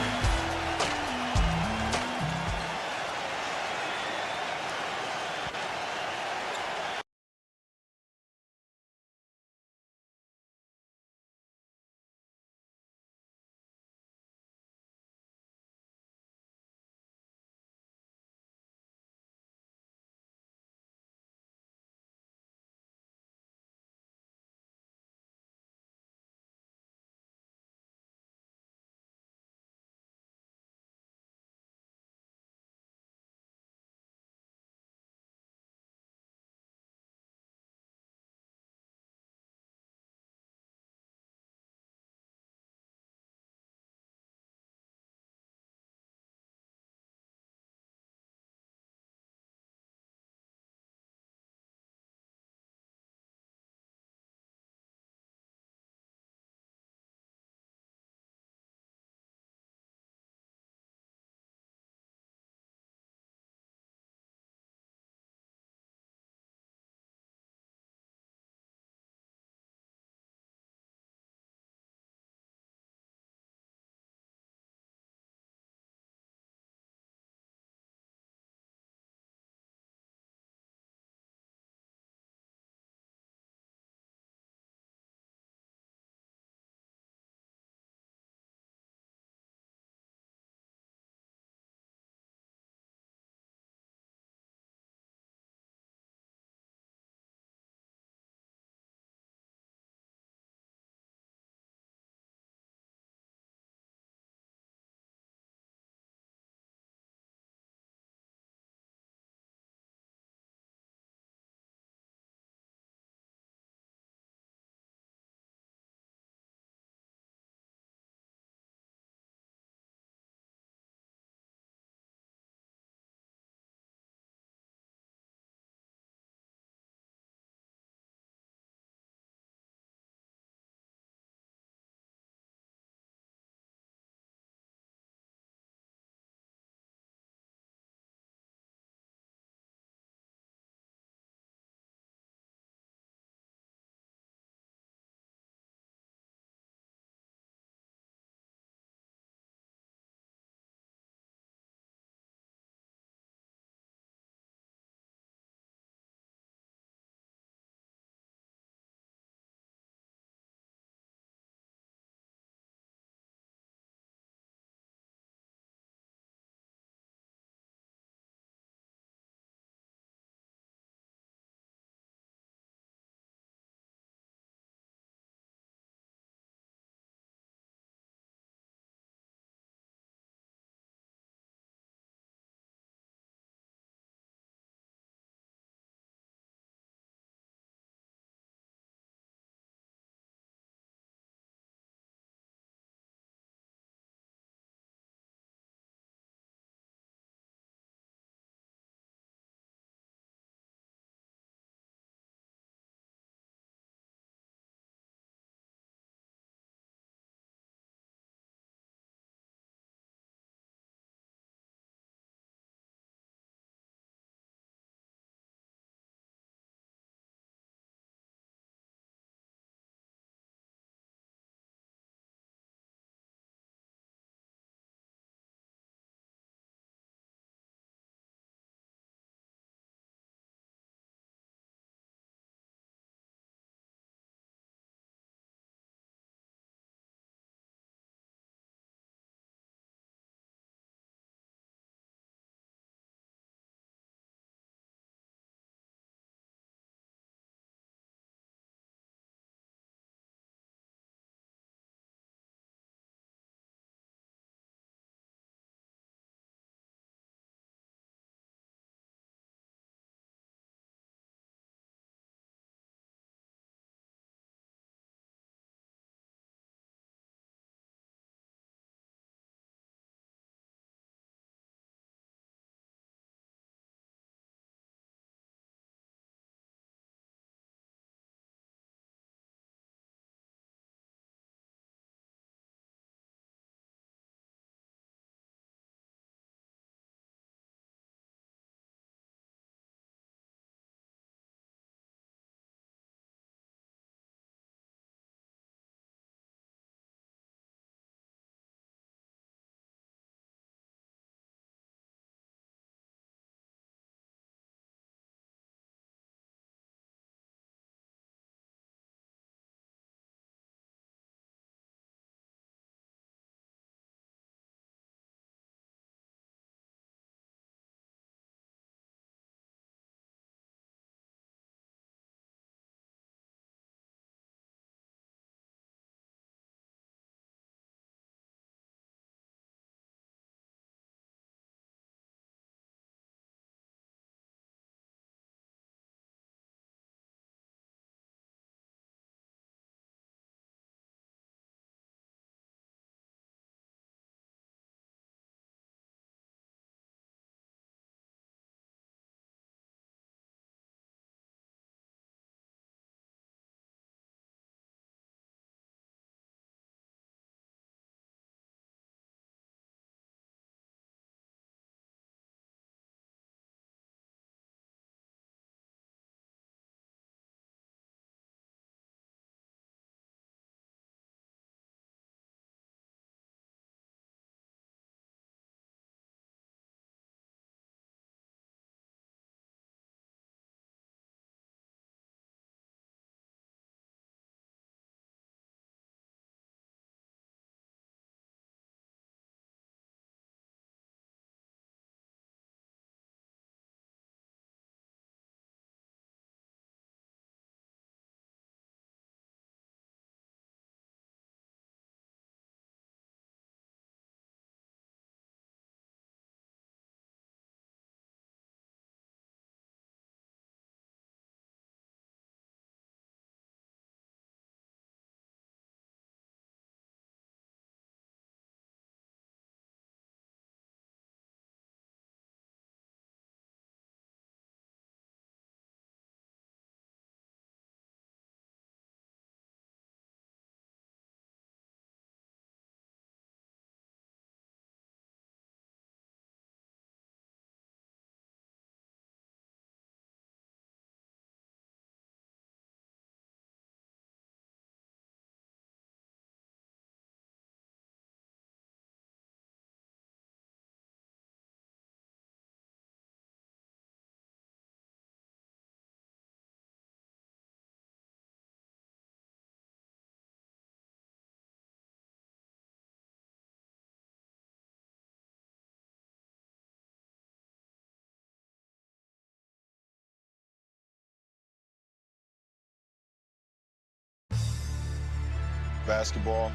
basketball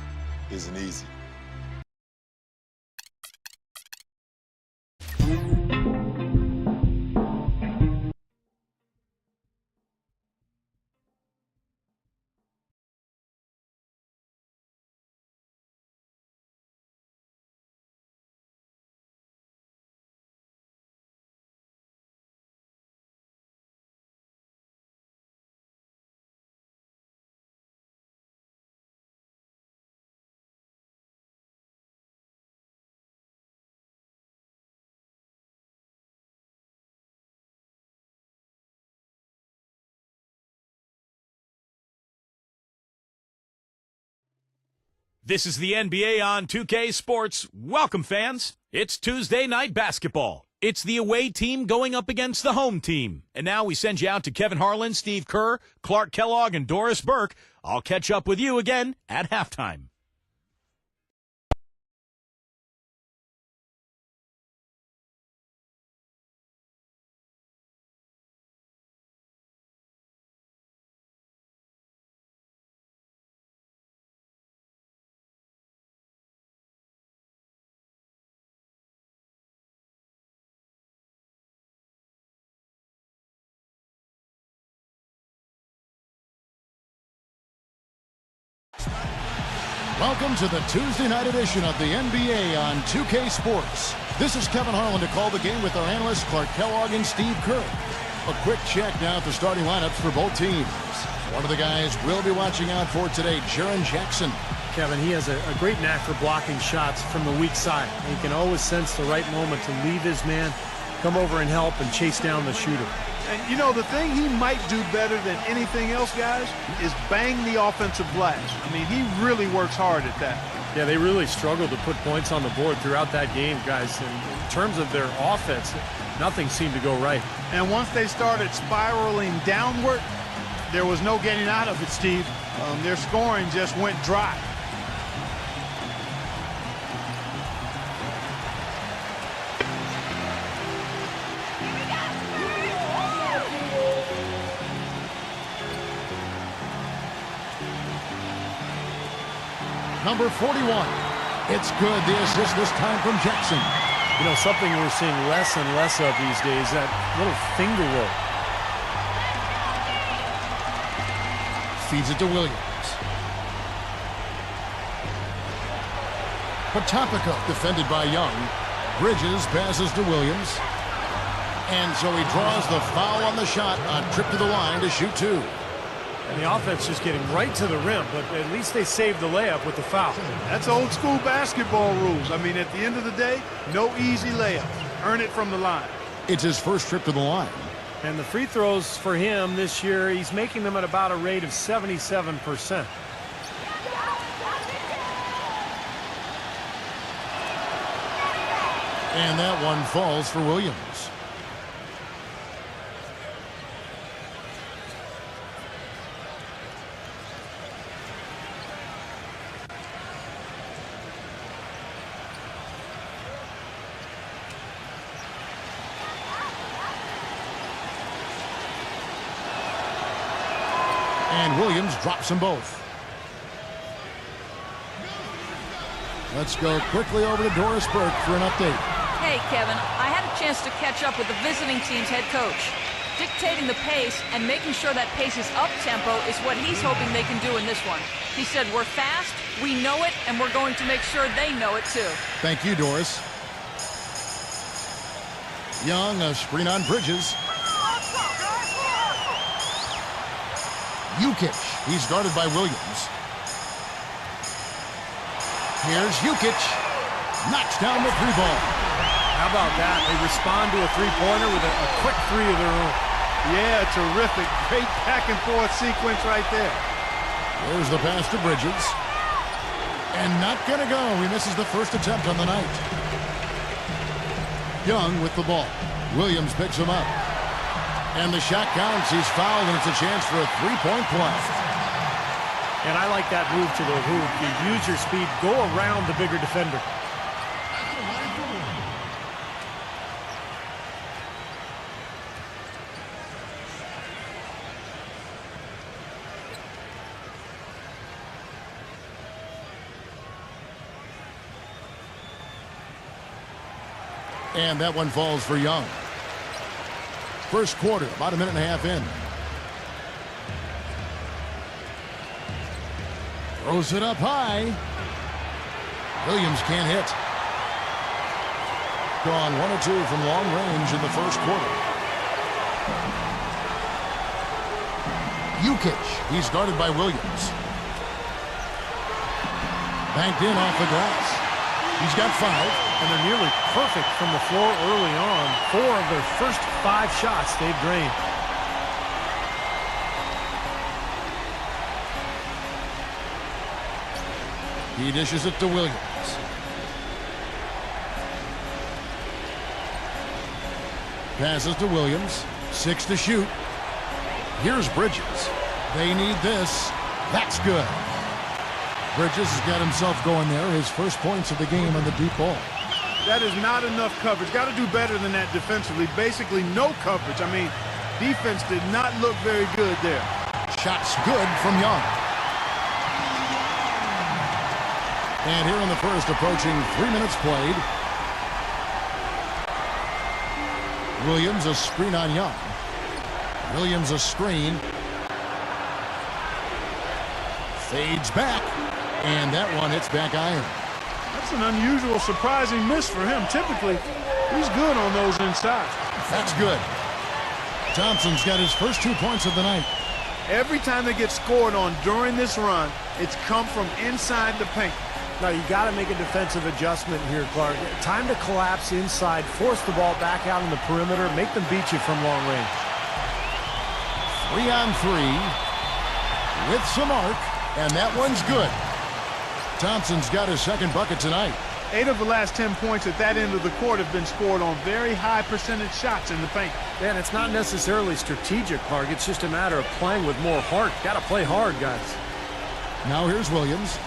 isn't easy. This is the NBA on 2K Sports. Welcome, fans. It's Tuesday night basketball. It's the away team going up against the home team. And now we send you out to Kevin Harlan, Steve Kerr, Clark Kellogg, and Doris Burke. I'll catch up with you again at halftime. Welcome to the Tuesday night edition of the NBA on 2K Sports. This is Kevin Harlan to call the game with our analysts Clark Kellogg and Steve Kerr. A quick check now at the starting lineups for both teams. One of the guys we'll be watching out for today, Jaren Jackson. Kevin, he has a great knack for blocking shots from the weak side. He can always sense the right moment to leave his man, come over and help, and chase down the shooter. And, you know, the thing he might do better than anything else, guys, is bang the offensive glass. I mean, he really works hard at that. Yeah, they really struggled to put points on the board throughout that game, guys. And in terms of their offense, nothing seemed to go right. And once they started spiraling downward, there was no getting out of it, Steve. Their scoring just went dry. Number 41. It's good. The assist this time from Jackson. You know, something we're seeing less and less of these days, that little finger roll. Feeds it to Williams. Potapico defended by Young. Bridges passes to Williams. And so he draws the foul on the shot. A trip to the line to shoot two. And the offense just getting right to the rim, but at least they saved the layup with the foul. That's old school basketball rules. I mean, at the end of the day, no easy layup. Earn it from the line. It's his first trip to the line. And the free throws for him this year, he's making them at about a rate of 77%. And that one falls for Williams. And Williams drops them both. Let's go quickly over to Doris Burke for an update. Hey, Kevin, I had a chance to catch up with the visiting team's head coach. Dictating the pace and making sure that pace is up-tempo is what he's hoping they can do in this one. He said, we're fast, we know it, and we're going to make sure they know it too. Thank you, Doris. Young, a screen on Bridges. Jukic, he's guarded by Williams. Here's Jukic. Knocks down the three ball. How about that? They respond to a three-pointer with a quick three of their own. Yeah, terrific. Great back-and-forth sequence right there. There's the pass to Bridges. And not going to go. He misses the first attempt on the night. Young with the ball. Williams picks him up. And the shot counts. He's fouled, and it's a chance for a three-point play. And I like that move to the hoop. You use your speed, go around the bigger defender. And that one falls for Young. First quarter, about a minute and a half in. Throws it up high. Williams can't hit. Gone 1 or 2 from long range in the first quarter. Jukic, he's guarded by Williams. Banked in off the glass. He's got 5. And they're nearly perfect from the floor early on. 4 of their first 5 shots they've drained. He dishes it to Williams. Passes to Williams. 6 to shoot. Here's Bridges. They need this. That's good. Bridges has got himself going there. His first points of the game on the deep ball. That is not enough coverage. Got to do better than that defensively. Basically no coverage. I mean, defense did not look very good there. Shots good from Young. And here in the first, approaching 3 minutes played. Williams a screen on Young. Williams a screen. Fades back. And that one hits back iron. That's an unusual, surprising miss for him. Typically, he's good on those inside. That's good. Thompson's got his first 2 points of the night. Every time they get scored on during this run, it's come from inside the paint. Now, you got to make a defensive adjustment here, Clark. Time to collapse inside, force the ball back out on the perimeter, make them beat you from long range. 3 on 3 with some arc, and that one's good. Thompson's got his second bucket tonight. 8 of the last 10 points at that end of the court have been scored on very high percentage shots in the paint. And it's not necessarily strategic, Clark. It's just a matter of playing with more heart. Got to play hard, guys. Now here's Williams.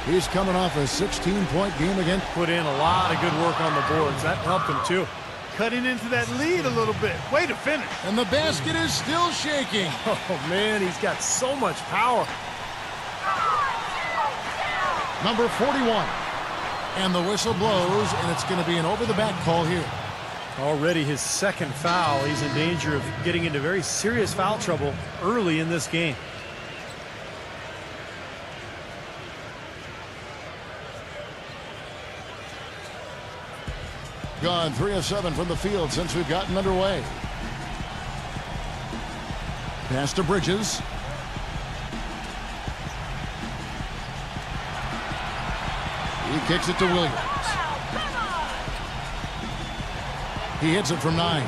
He's coming off a 16-point game again. Put in a lot of good work on the boards. That helped him, too. Cutting into that lead a little bit. Way to finish. And the basket is still shaking. Oh, man, he's got so much power. Number 41. And the whistle blows, and it's going to be an over-the-back call here. Already his second foul. He's in danger of getting into very serious foul trouble early in this game. Gone 3 of 7 from the field since we've gotten underway. Pass to Bridges. He kicks it to Williams. He hits it from 9.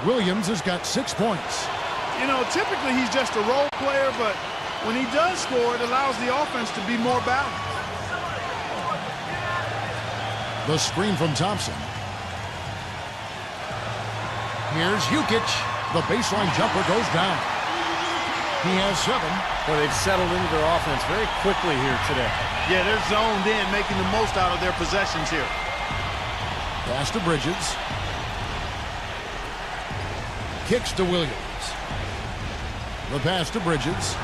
Williams has got 6 points. You know, typically he's just a role player, but when he does score, it allows the offense to be more balanced. The screen from Thompson. Here's Jukic. The baseline jumper goes down. He has 7. Well, they've settled into their offense very quickly here today. Yeah, they're zoned in, making the most out of their possessions here. Pass to Bridges. Kicks to Williams. The pass to Bridges.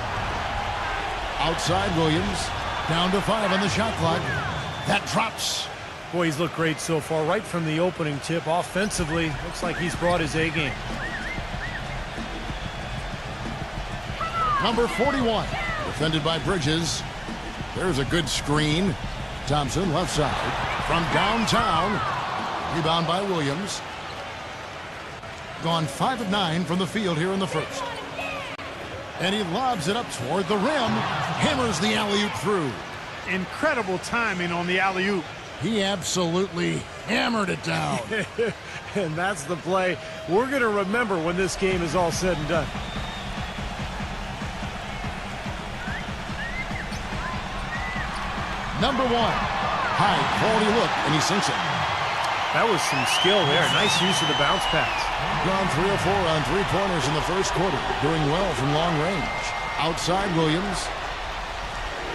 Outside Williams. Down to 5 on the shot clock. That drops. Boy, he's looked great so far. Right from the opening tip, offensively, looks like he's brought his A game. Number 41, defended by Bridges. There's a good screen. Thompson, left side. From downtown. Rebound by Williams. Gone 5 of 9 from the field here in the first. And he lobs it up toward the rim. Hammers the alley-oop through. Incredible timing on the alley-oop. He absolutely hammered it down. And that's the play we're going to remember when this game is all said and done. Number 1, high quality look, and he sinks it. That was some skill there. Nice use of the bounce pass. Gone 3 of 4 on 3-pointers in the first quarter. Doing well from long range. Outside Williams.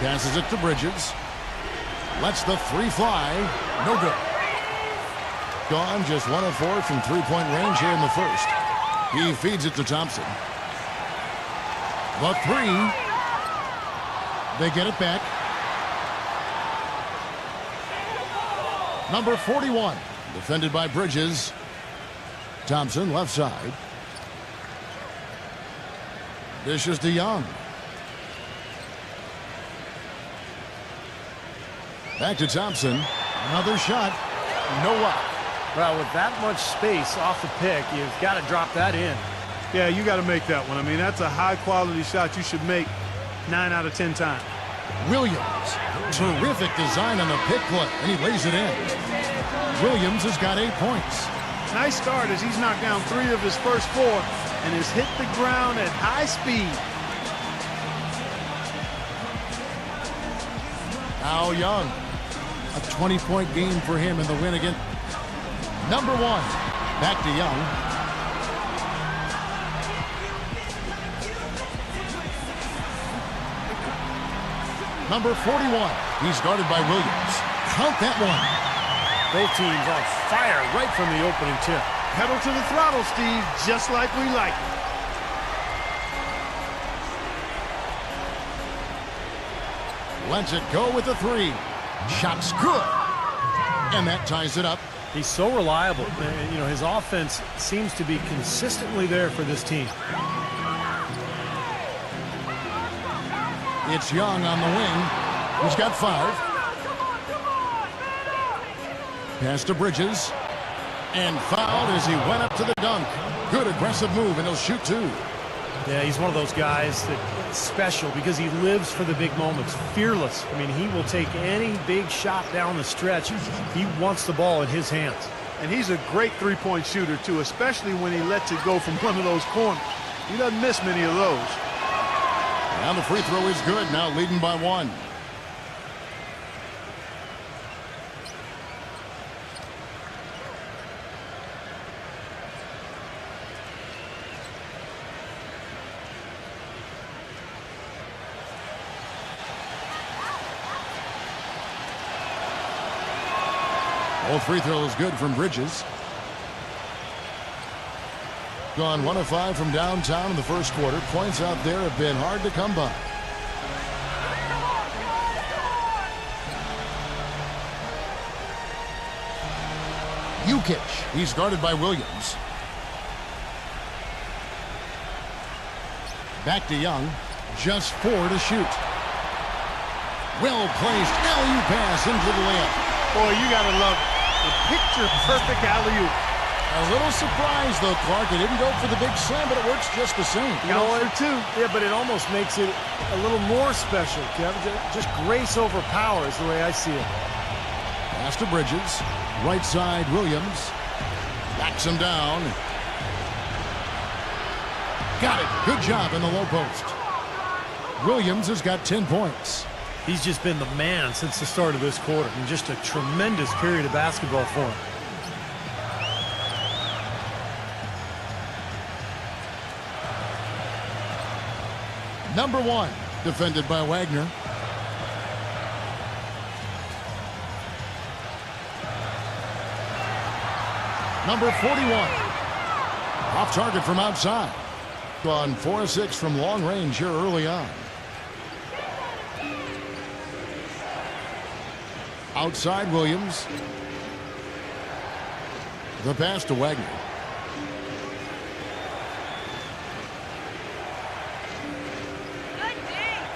Passes it to Bridges. Lets the 3 fly. No good. Gone just 1 of 4 from 3-point range here in the first. He feeds it to Thompson. The 3. They get it back. Number 41, Defended by Bridges. Thompson, left side. Dishes to Young. Back to Thompson. Another shot. No luck. Well, with that much space off the pick, you've got to drop that in. Yeah, you got to make that one. I mean, that's a high-quality shot you should make 9 out of 10 times. Williams. Terrific design on the pick play, and he lays it in. Williams has got 8 points. Nice start as he's knocked down 3 of his first 4 and has hit the ground at high speed. Now Young. A 20-point game for him in the win again. Number 1. Back to Young. Number 41. He's guarded by Williams. Count that one. Both teams on fire right from the opening tip. Pedal to the throttle, Steve, just like we like it. Lets it go with the 3. Shot's good. And that ties it up. He's so reliable. You know, his offense seems to be consistently there for this team. It's Young on the wing. He's got 5. Pass to Bridges. And fouled as he went up to the dunk. Good aggressive move, and he'll shoot 2. Yeah, he's one of those guys that's special because he lives for the big moments. Fearless. I mean, he will take any big shot down the stretch. He wants the ball in his hands. And he's a great three-point shooter, too, especially when he lets it go from one of those corners. He doesn't miss many of those. Now the free throw is good. Now leading by 1. Both free throws good from Bridges. Gone 1 of 5 from downtown in the first quarter. Points out there have been hard to come by. Jukic. He's guarded by Williams. Back to Young. Just 4 to shoot. Well placed. Alley-oop pass into the layup. Boy, you got to love it. The picture-perfect alley-oop. A little surprise, though, Clark. It didn't go for the big slam, but it works just the same. You know what? Yeah, but it almost makes it a little more special, Kevin. Just grace over power is the way I see it. Pass to Bridges. Right side, Williams. Backs him down. Got it. Good job in the low post. Williams has got 10 points. He's just been the man since the start of this quarter. And just a tremendous period of basketball for him. Number 1, defended by Wagner. Number 41. Off target from outside. Gone 4 of 6 from long range here early on. Outside Williams. The pass to Wagner.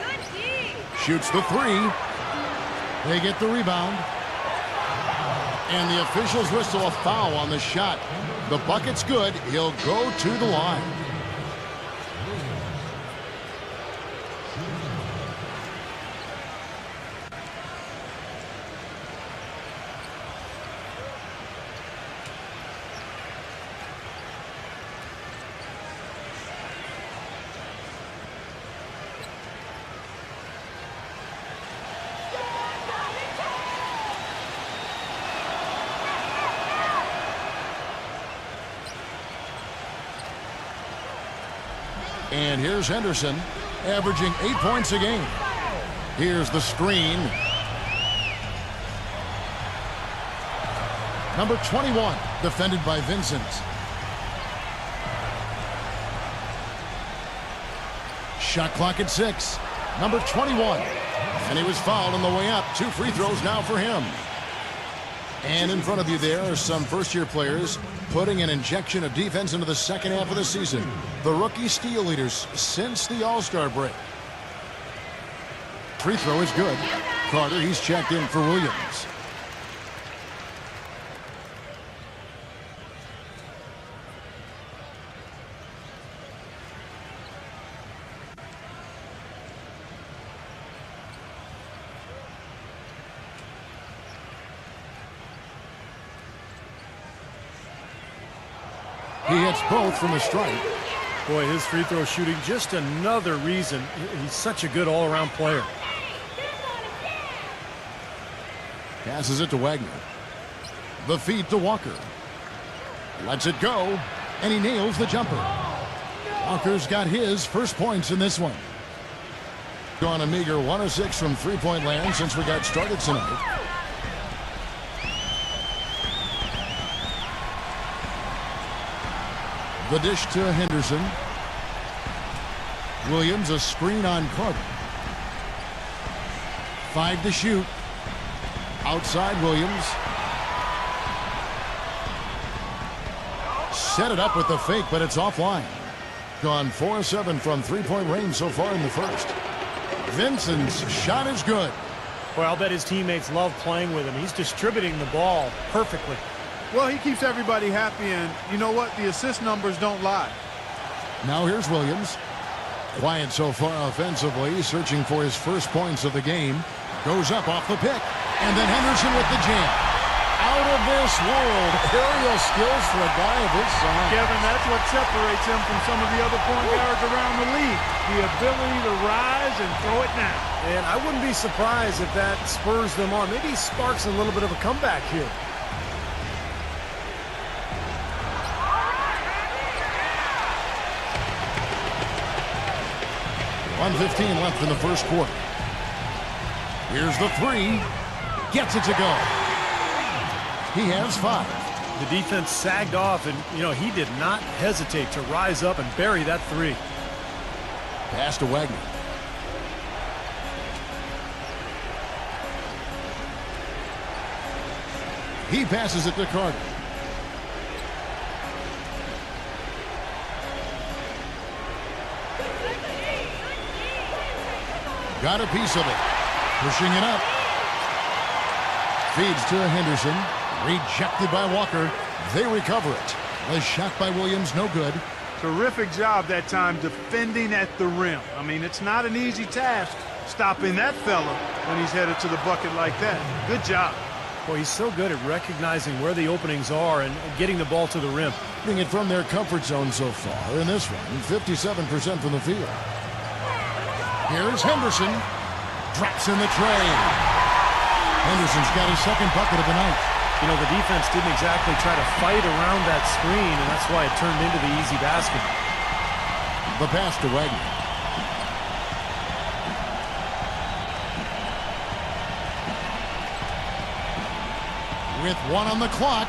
Good D. Shoots the 3. They get the rebound. And the officials whistle a foul on the shot. The bucket's good. He'll go to the line. And here's Henderson, averaging 8 points a game. Here's the screen. Number 21, defended by Vincent. Shot clock at 6. Number 21. And he was fouled on the way up. 2 free throws now for him. And in front of you there are some first-year players putting an injection of defense into the second half of the season. The rookie steal leaders since the All-Star break. Free throw is good. Carter, he's checked in for Williams. He hits both from the strike. Boy, his free throw shooting, just another reason he's such a good all-around player. Passes it to Wagner. The feed to Walker. Lets it go, and he nails the jumper. Walker's got his first points in this one. Gone a meager 1 of 6 from three-point land since we got started tonight. The dish to Henderson. Williams, a screen on Carter. 5 to shoot. Outside Williams. Set it up with the fake, but it's offline. Gone 4 of 7 from three-point range so far in the first. Vincent's shot is good. Well, I'll bet his teammates love playing with him. He's distributing the ball perfectly. Well, he keeps everybody happy, and you know what? The assist numbers don't lie. Now here's Williams. Quiet so far offensively, searching for his first points of the game. Goes up off the pick. And then Henderson with the jam. Out of this world. Aerial skills for a guy of his size. Kevin, that's what separates him from some of the other point guards around the league. The ability to rise and throw it now. And I wouldn't be surprised if that spurs them on. Maybe he sparks a little bit of a comeback here. 1:15 left in the first quarter. Here's the three. Gets it to go. He has 5. The defense sagged off, and, he did not hesitate to rise up and bury that three. Pass to Wagner. He passes it to Carter. Got a piece of it. Pushing it up. Feeds to Henderson. Rejected by Walker. They recover it. The shot by Williams, no good. Terrific job that time defending at the rim. I mean, it's not an easy task stopping that fella when he's headed to the bucket like that. Good job. Boy, he's so good at recognizing where the openings are and getting the ball to the rim. Putting it from their comfort zone so far in this one. 57% from the field. Here's Henderson. Drops in the tray. Henderson's got his second bucket of the night. The defense didn't exactly try to fight around that screen, and that's why it turned into the easy basket. The pass to Wagner. With 1 on the clock.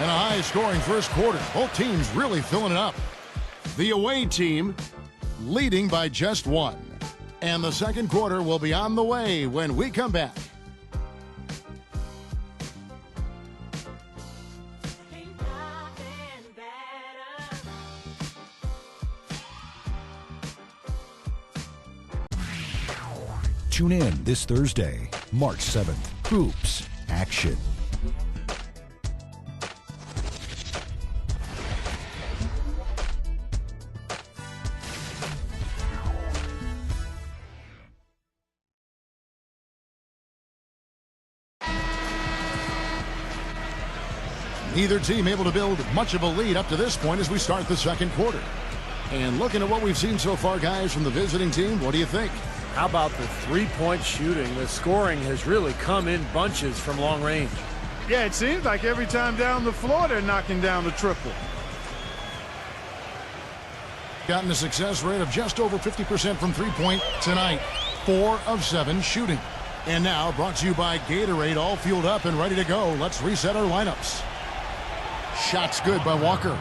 And a high-scoring first quarter. Both teams really filling it up. The away team leading by just 1. And the second quarter will be on the way when we come back. Tune in this Thursday, March 7th. Hoops Action. Neither team able to build much of a lead up to this point as we start the second quarter. And looking at what we've seen so far, guys, from the visiting team, what do you think? How about the three-point shooting? The scoring has really come in bunches from long range. Yeah, it seems like every time down the floor they're knocking down the triple. Gotten a success rate of just over 50% from three-point tonight. 4 of 7 shooting. And now brought to you by Gatorade, all fueled up and ready to go. Let's reset our lineups. Shots good by Walker.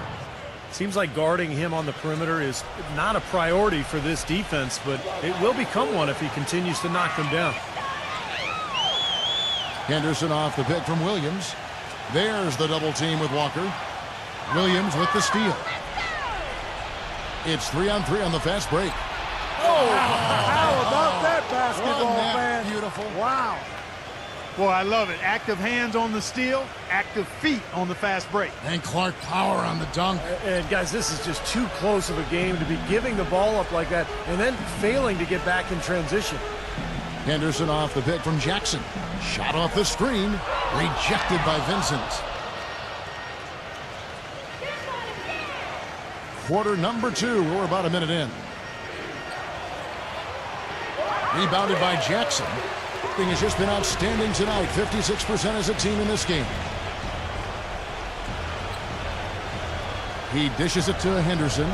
Seems like guarding him on the perimeter is not a priority for this defense, but it will become one if he continues to knock them down. Henderson off the pick from Williams. There's the double team with Walker. Williams with the steal. It's 3-on-3 on the fast break. Oh, how about that basketball, Wasn't that man? beautiful? Wow. Boy, I love it. Active hands on the steal, active feet on the fast break. And Clark power on the dunk. And guys, this is just too close of a game to be giving the ball up like that and then failing to get back in transition. Henderson off the pick from Jackson. Shot off the screen. Rejected by Vincent. Quarter number 2. We're about a minute in. Rebounded by Jackson. Thing has just been outstanding tonight. 56% as a team in this game. He dishes it to Henderson.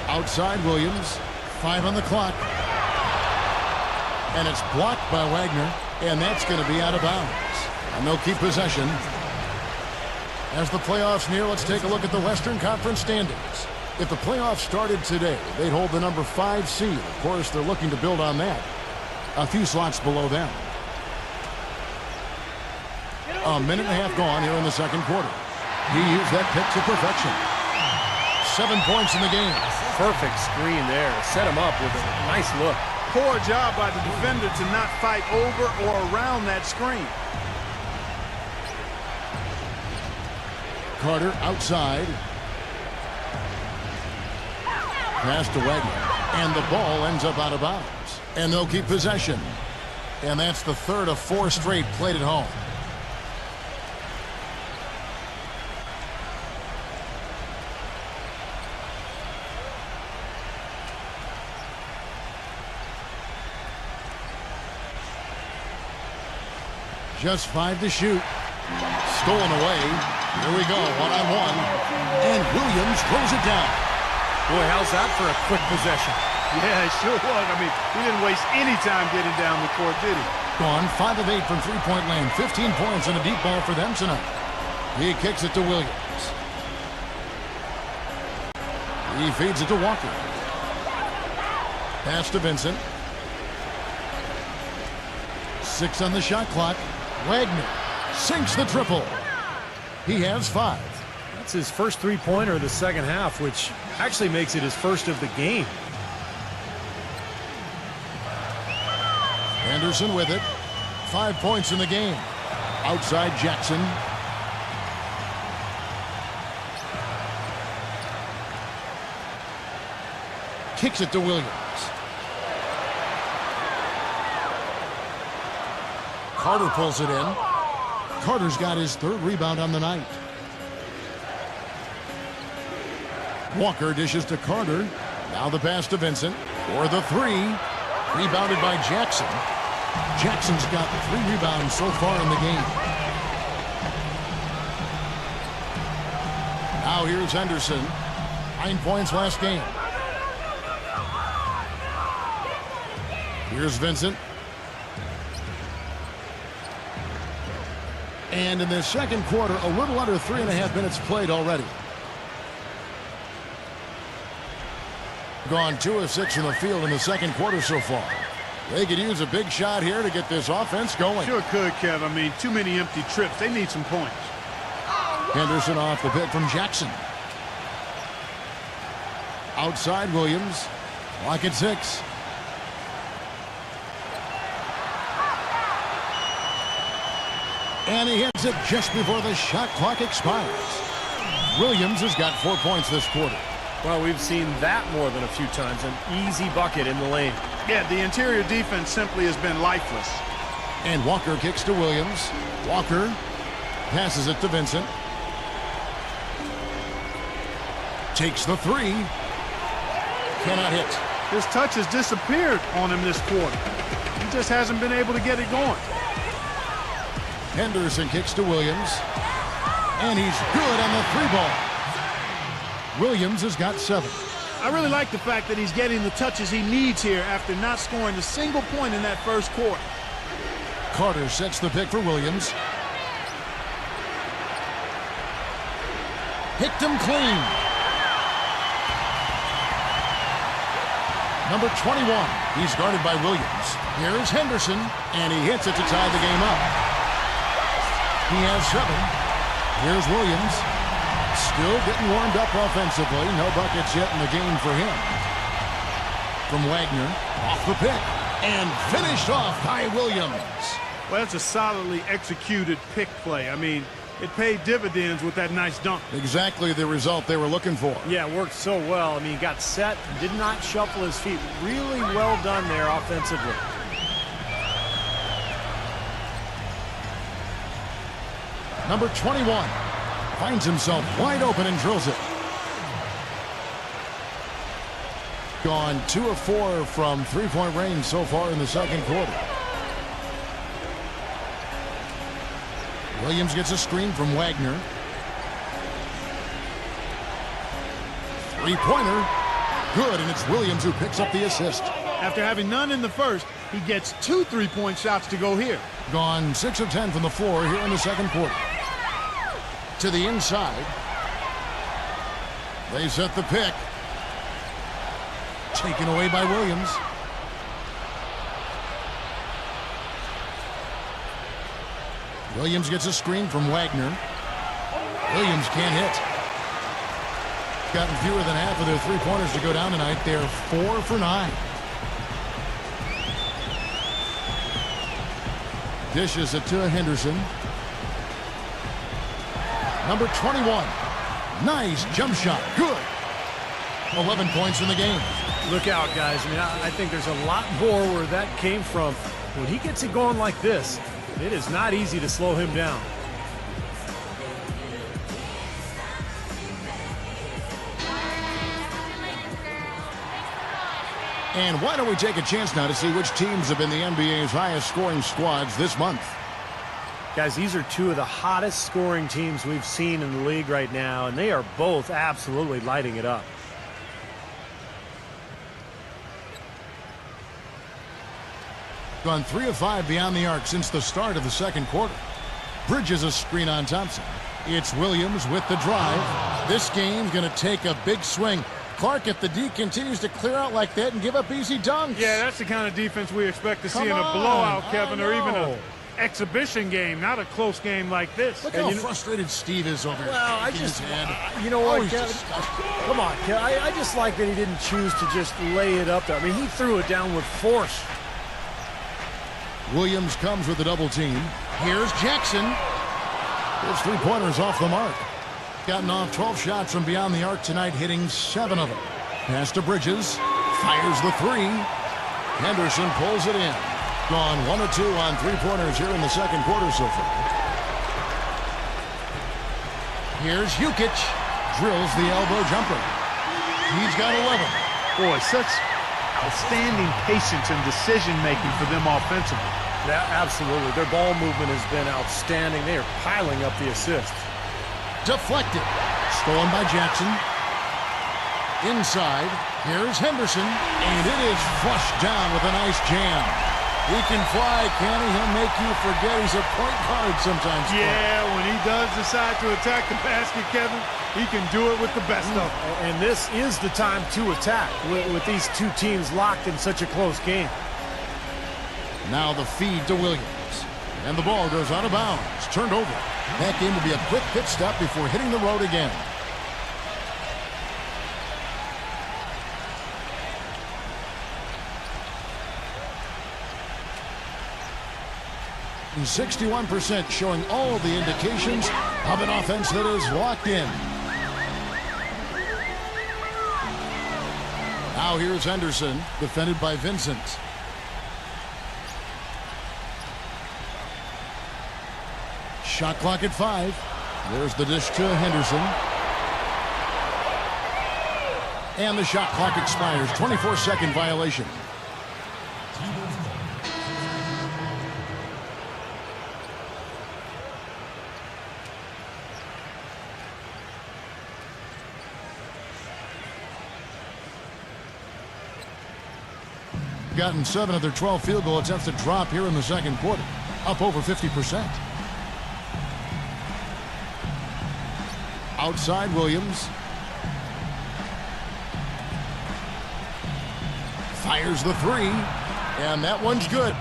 Outside Williams. 5 on the clock. And it's blocked by Wagner. And that's going to be out of bounds. And they'll keep possession. As the playoffs near, let's take a look at the Western Conference standings. If the playoffs started today, they'd hold the number 5 seed. Of course, they're looking to build on that. A few slots below them. A minute and a half gone here in the second quarter. He used that pick to perfection. 7 points in the game. Perfect screen there. Set him up with a nice look. Poor job by the defender to not fight over or around that screen. Carter outside. Pass to Wagner. And the ball ends up out of bounds. And they'll keep possession. And that's the third of 4 straight played at home. Just 5 to shoot. Stolen away. Here we go, one-on-one. And Williams throws it down. Boy, how's that for a quick possession? Yeah, it sure was. I mean, he didn't waste any time getting down the court, did he? Gone 5 of 8 from three-point land. 15 points and a deep ball for them tonight. He kicks it to Williams. He feeds it to Walker. Pass to Vincent. 6 on the shot clock. Wagner sinks the triple. He has 5. That's his first three-pointer of the second half, which actually makes it his first of the game. Anderson with it. 5 points in the game. Outside Jackson. Kicks it to Williams. Carter pulls it in. Carter's got his 3rd rebound on the night. Walker dishes to Carter. Now the pass to Vincent for the 3. Rebounded by Jackson. Jackson's got 3 rebounds so far in the game. Now here's Henderson. 9 points last game. Here's Vincent. And in the second quarter, a little under 3.5 minutes played already. Gone 2 of 6 from the field in the second quarter so far. They could use a big shot here to get this offense going. Sure could, Kev. I mean, too many empty trips. They need some points. Henderson off the pick from Jackson. Outside Williams. Clock at 6. And he hits it just before the shot clock expires. Williams has got 4 points this quarter. Well, we've seen that more than a few times. An easy bucket in the lane. Yeah, the interior defense simply has been lifeless. And Walker kicks to Williams. Walker passes it to Vincent. Takes the 3. Cannot hit. His touch has disappeared on him this quarter. He just hasn't been able to get it going. Henderson kicks to Williams. And he's good on the 3-ball. Williams has got 7. I really like the fact that he's getting the touches he needs here after not scoring a single point in that first quarter. Carter sets the pick for Williams. Picked him clean. Number 21. He's guarded by Williams. Here's Henderson, and he hits it to tie the game up. He has 7. Here's Williams. Still getting warmed up offensively. No buckets yet in the game for him. From Wagner, off the pick, and finished off by Williams. Well, that's a solidly executed pick play. I mean, it paid dividends with that nice dunk. Exactly the result they were looking for. Yeah, it worked so well. I mean, he got set, did not shuffle his feet. Really well done there offensively. Number 21 finds himself wide open and drills it. Gone 2 of 4 from three-point range so far in the second quarter. Williams gets a screen from Wagner. Three-pointer. Good, and it's Williams who picks up the assist. After having none in the first, he gets 2 3-point shots to go here. Gone 6 of 10 from the floor here in the second quarter. To the inside. They set the pick. Taken away by Williams. Williams gets a screen from Wagner. Williams can't hit. Gotten fewer than half of their three-pointers to go down tonight. They're 4 for 9. Dishes it to Henderson. Number 21. Nice jump shot. Good. 11 points in the game. Look out, guys. I mean, I think there's a lot more where that came from. When he gets it going like this, it is not easy to slow him down. And why don't we take a chance now to see which teams have been the NBA's highest scoring squads this month. Guys, these are 2 of the hottest scoring teams we've seen in the league right now, and they are both absolutely lighting it up. Gone 3 of 5 beyond the arc since the start of the second quarter. Bridges a screen on Thompson. It's Williams with the drive. This game's going to take a big swing. Clark, if the D continues to clear out like that and give up easy dunks. Yeah, that's the kind of defense we expect to see in a Come blowout, on. Kevin, or even an exhibition game, not a close game like this. Look how frustrated Steve is over here. Well, I shaking just, his head. you know what, he's Kevin? disgusted. Come on, Kevin. I just like that he didn't choose to just lay it up there. I mean, he threw it down with force. Williams comes with the double team. Here's Jackson. His three-pointers off the mark. Gotten off 12 shots from beyond the arc tonight, hitting 7 of them. Pass to Bridges. Fires the 3. Henderson pulls it in. Gone 1 of 2 on three-pointers here in the second quarter so far. Here's Jukic. Drills the elbow jumper. He's got 11. Boy, such outstanding patience and decision-making for them offensively. Yeah, absolutely. Their ball movement has been outstanding. They are piling up the assists. Deflected. Stolen by Jackson. Inside. Here's Henderson. And it is flushed down with a nice jam. He can fly, can he? He'll make you forget he's a point guard sometimes. Yeah, when he does decide to attack the basket, Kevin, he can do it with the best of them. And this is the time to attack with these 2 teams locked in such a close game. Now the feed to Williams. And the ball goes out of bounds. Turned over. That game will be a quick pit stop before hitting the road again. And 61% showing all the indications of an offense that is locked in. Now here's Henderson, defended by Vincent. Shot clock at 5. There's the dish to Henderson. And the shot clock expires. 24-second violation. Gotten 7 of their 12 field goal attempts to drop here in the second quarter. Up over 50%. Outside Williams. Fires the three. And that one's good.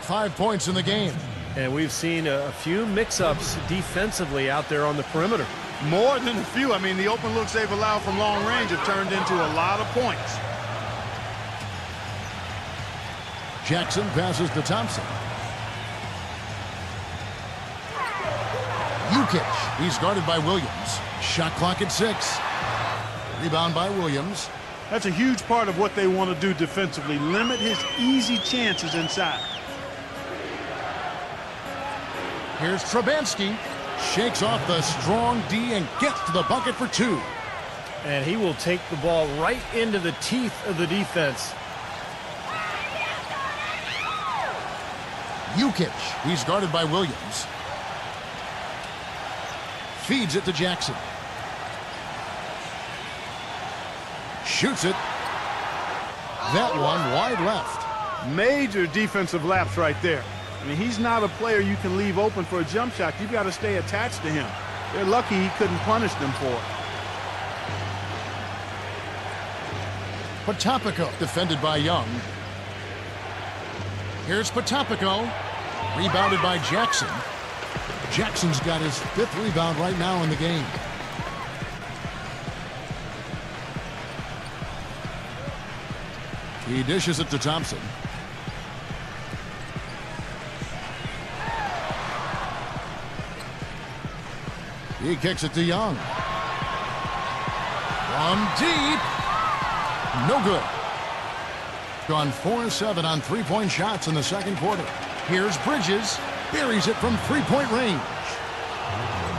5 points in the game. And we've seen a few mix-ups defensively out there on the perimeter. More than a few. I mean, the open looks they've allowed from long range have turned into a lot of points. Jackson passes to Thompson. Jukic. He's guarded by Williams. Shot clock at 6. Rebound by Williams. That's a huge part of what they want to do defensively. Limit his easy chances inside. Here's Trubansky. Shakes off the strong D and gets to the bucket for 2. And he will take the ball right into the teeth of the defense. Jukic. He's guarded by Williams. Feeds it to Jackson. Shoots it. That one wide left. Major defensive lapse right there. I mean, he's not a player you can leave open for a jump shot. You've got to stay attached to him. They're lucky he couldn't punish them for it. Potapico defended by Young. Here's Potapico. Rebounded by Jackson. Jackson's got his 5th rebound right now in the game. He dishes it to Thompson. He kicks it to Young. From deep. No good. Gone 4-7 on 3-point shots in the second quarter. Here's Bridges. Buries it from 3-point range.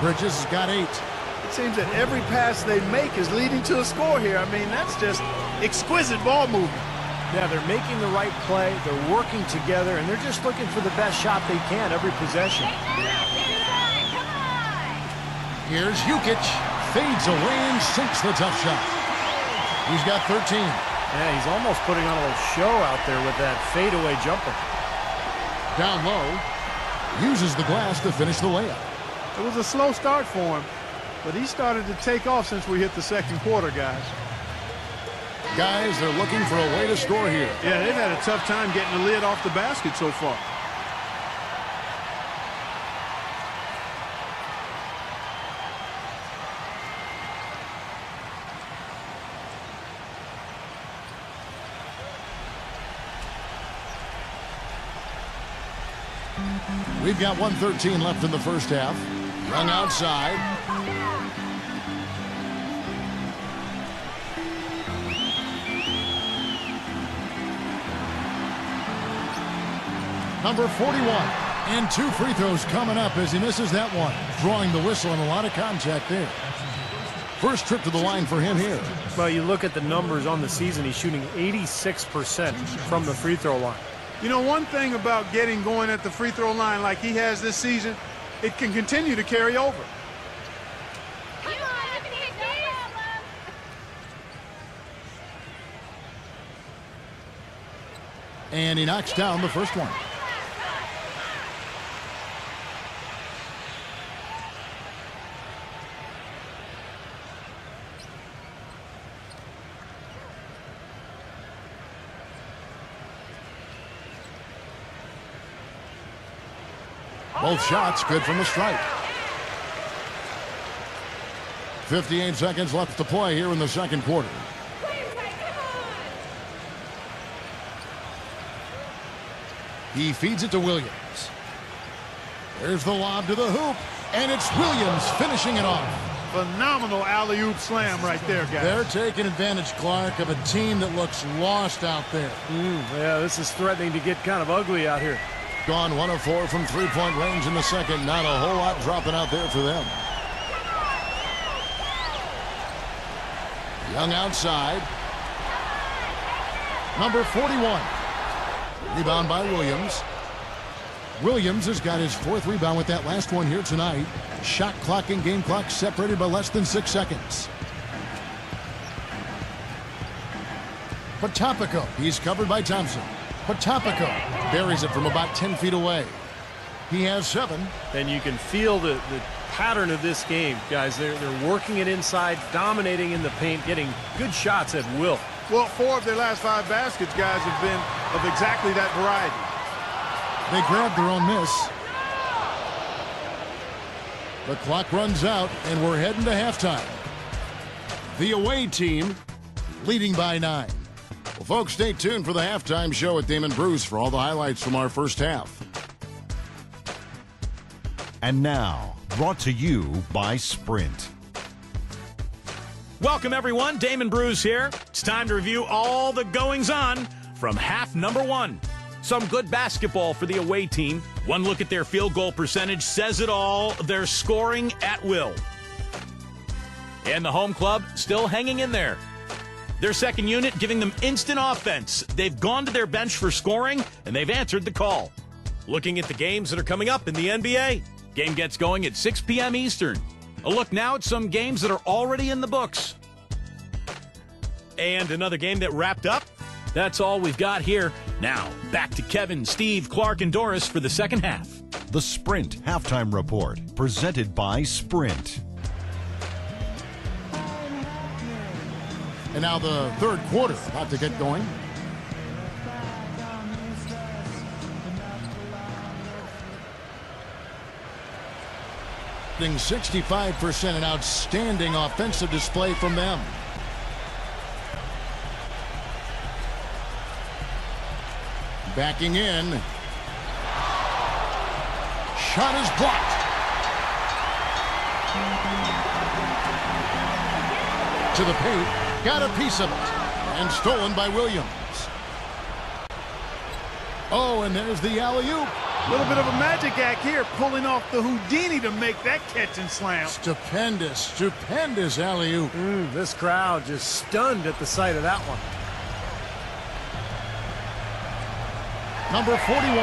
Bridges has got 8. It seems that every pass they make is leading to a score here. I mean, that's just exquisite ball movement. Yeah, they're making the right play. They're working together, and they're just looking for the best shot they can every possession. Here's Jukic. Fades away and sinks the tough shot. He's got 13. Yeah, he's almost putting on a little show out there with that fadeaway jumper. Down low. Uses the glass to finish the layup. It was a slow start for him, but he started to take off since we hit the second quarter, guys. Guys, they're looking for a way to score here. Yeah, they've had a tough time getting the lid off the basket so far. We've got 1:13 left in the first half. Young outside. Number 41. And 2 free throws coming up as he misses that one. Drawing the whistle and a lot of contact there. First trip to the line for him here. Well, you look at the numbers on the season, he's shooting 86% from the free throw line. You know, one thing about getting going at the free throw line like he has this season, it can continue to carry over. Come on, you can hit this. And he knocks down the first one. Both shots good from the stripe. 58 seconds left to play here in the second quarter. He feeds it to Williams. There's the lob to the hoop, and it's Williams finishing it off. Phenomenal alley-oop slam right there, guys. They're taking advantage, Clark, of a team that looks lost out there. Yeah, this is threatening to get kind of ugly out here. Gone 1 of 4 from 3-point range in the second. Not a whole lot dropping out there for them. Young outside. Number 41. Rebound by Williams. Williams has got his 4th rebound with that last one here tonight. Shot clock and game clock separated by less than 6 seconds. Potapico. He's covered by Thompson. Potapico buries it from about 10 feet away. He has 7. And you can feel the pattern of this game, guys. They're working it inside, dominating in the paint, getting good shots at will. Well, 4 of their last 5 baskets, guys, have been of exactly that variety. They grabbed their own miss. The clock runs out, and we're heading to halftime. The away team leading by 9. Well, folks, stay tuned for the halftime show with Damon Bruce for all the highlights from our first half. And now, brought to you by Sprint. Welcome, everyone. Damon Bruce here. It's time to review all the goings-on from half number 1. Some good basketball for the away team. One look at their field goal percentage says it all. They're scoring at will. And the home club still hanging in there. Their second unit giving them instant offense. They've gone to their bench for scoring, and they've answered the call. Looking at the games that are coming up in the NBA. Game gets going at 6 p.m. Eastern. A look now at some games that are already in the books. And another game that wrapped up. That's all we've got here. Now, back to Kevin, Steve, Clark, and Doris for the second half. The Sprint Halftime Report, presented by Sprint. And now the third quarter about to get going. Getting 65%, an outstanding offensive display from them. Backing in. Shot is blocked. To the paint. Got a piece of it. And stolen by Williams. Oh, and there's the alley-oop. A little bit of a magic act here, pulling off the Houdini to make that catch and slam. Stupendous, stupendous alley-oop. This crowd just stunned at the sight of that one. Number 41.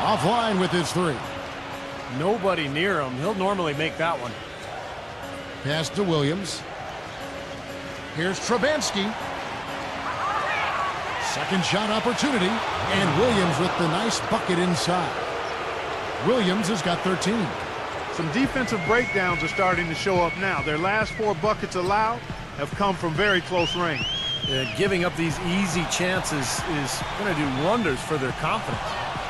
Offline with his 3. Nobody near him. He'll normally make that one. Pass to Williams. Here's Trubansky. Second shot opportunity. And Williams with the nice bucket inside. Williams has got 13. Some defensive breakdowns are starting to show up now. Their last 4 buckets allowed have come from very close range. Giving up these easy chances is going to do wonders for their confidence.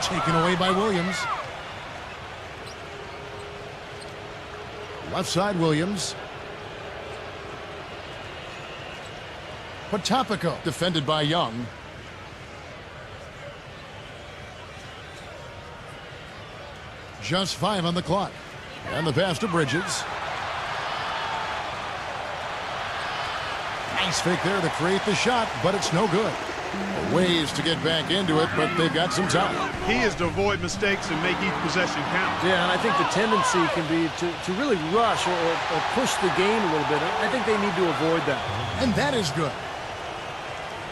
Taken away by Williams. Left side Williams. Potapico defended by Young. Just 5 on the clock. And the pass to Bridges. Nice fake there to create the shot, but it's no good. Ways to get back into it, but they've got some time. He is to avoid mistakes and make each possession count. Yeah, and I think the tendency can be to really rush or push the game a little bit. I think they need to avoid that. And that is good.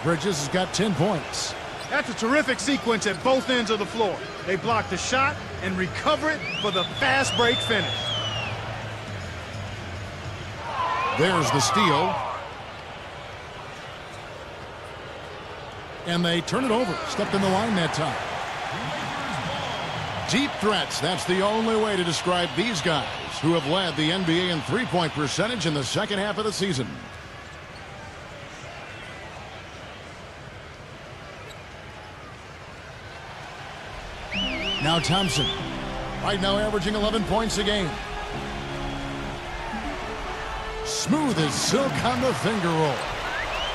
Bridges has got 10 points. That's a terrific sequence at both ends of the floor. They block the shot and recover it for the fast break finish. There's the steal. And they turn it over. Stepped in the line that time. Deep threats. That's the only way to describe these guys who have led the NBA in three-point percentage in the second half of the season. Now Thompson. Right now averaging 11 points a game. Smooth as silk on the finger roll.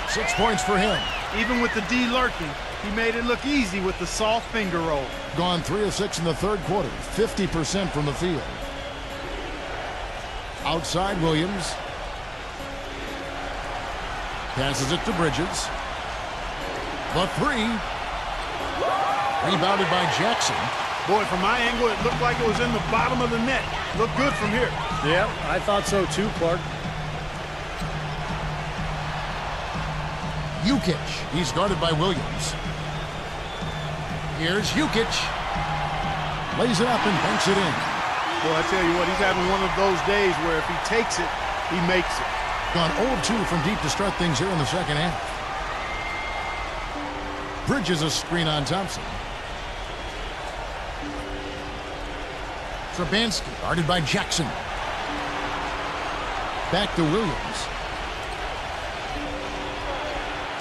6 points for him. Even with the D lurking, he made it look easy with the soft finger roll. Gone 3 of 6 in the third quarter. 50% from the field. Outside Williams. Passes it to Bridges. The 3. Rebounded by Jackson. Boy, from my angle, it looked like it was in the bottom of the net. Looked good from here. Yeah, I thought so too, Clark. Jukic. He's guarded by Williams. Here's Jukic. Lays it up and banks it in. Boy, I tell you what, he's having one of those days where if he takes it, he makes it. Gone 0-2 from deep to start things here in the second half. Bridges a screen on Thompson. Trubansky guarded by Jackson. Back to Williams.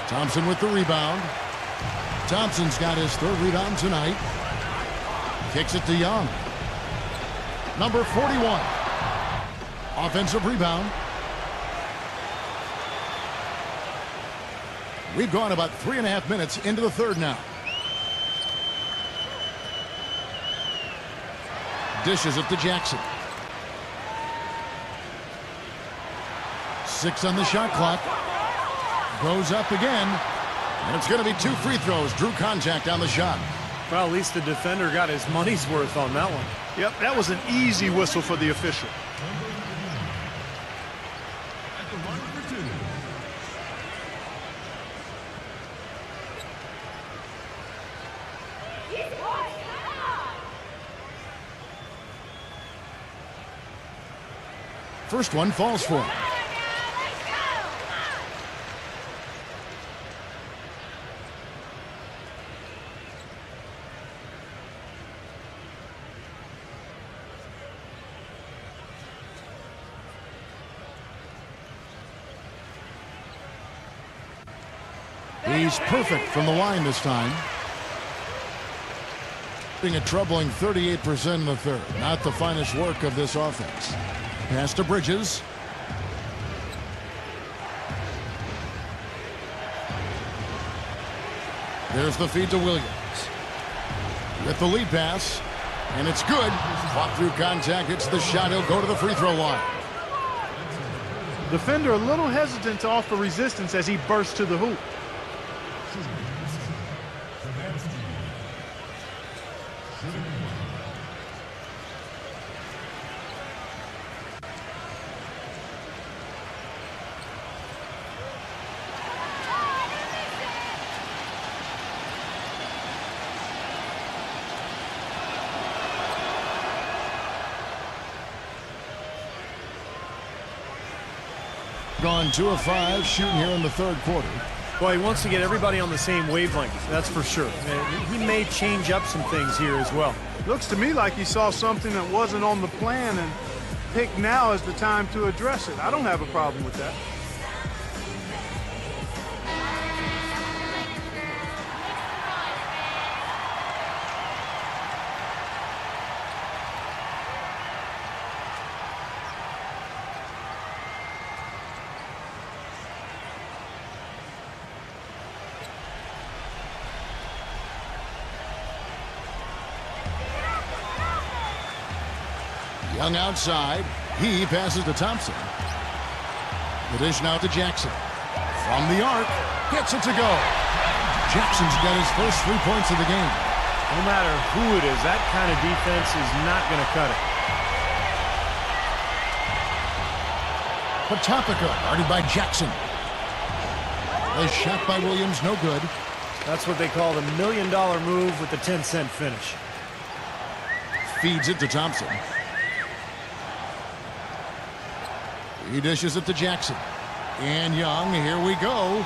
Thompson with the rebound. Thompson's got his third rebound tonight. Kicks it to Young. Number 41. Offensive rebound. We've gone about 3.5 minutes into the third now. Dishes it to Jackson. 6 on the shot clock. Goes up again. And it's going to be 2 free throws. Drew contact on the shot. Well, at least the defender got his money's worth on that one. Yep, that was an easy whistle for the official. At the line for 2. First one falls for him. He's perfect from the line this time. Being a troubling 38% in the third. Not the finest work of this offense. Pass to Bridges. There's the feed to Williams. With the lead pass. And it's good. Fought through contact. Hits the shot. He'll go to the free throw line. Defender a little hesitant to offer resistance as he bursts to the hoop. Gone 2 of 5 shooting here in the third quarter. Well, he wants to get everybody on the same wavelength, that's for sure. And he may change up some things here as well. Looks to me like he saw something that wasn't on the plan and picked now as the time to address it. I don't have a problem with that. Young outside. He passes to Thompson. The dish now to Jackson. From the arc. Gets it to go. Jackson's got his first 3 points of the game. No matter who it is, that kind of defense is not going to cut it. Potopica guarded by Jackson. The shot by Williams, no good. That's what they call the $1 million move with the 10-cent finish. Feeds it to Thompson. He dishes it to Jackson. And Young, here we go.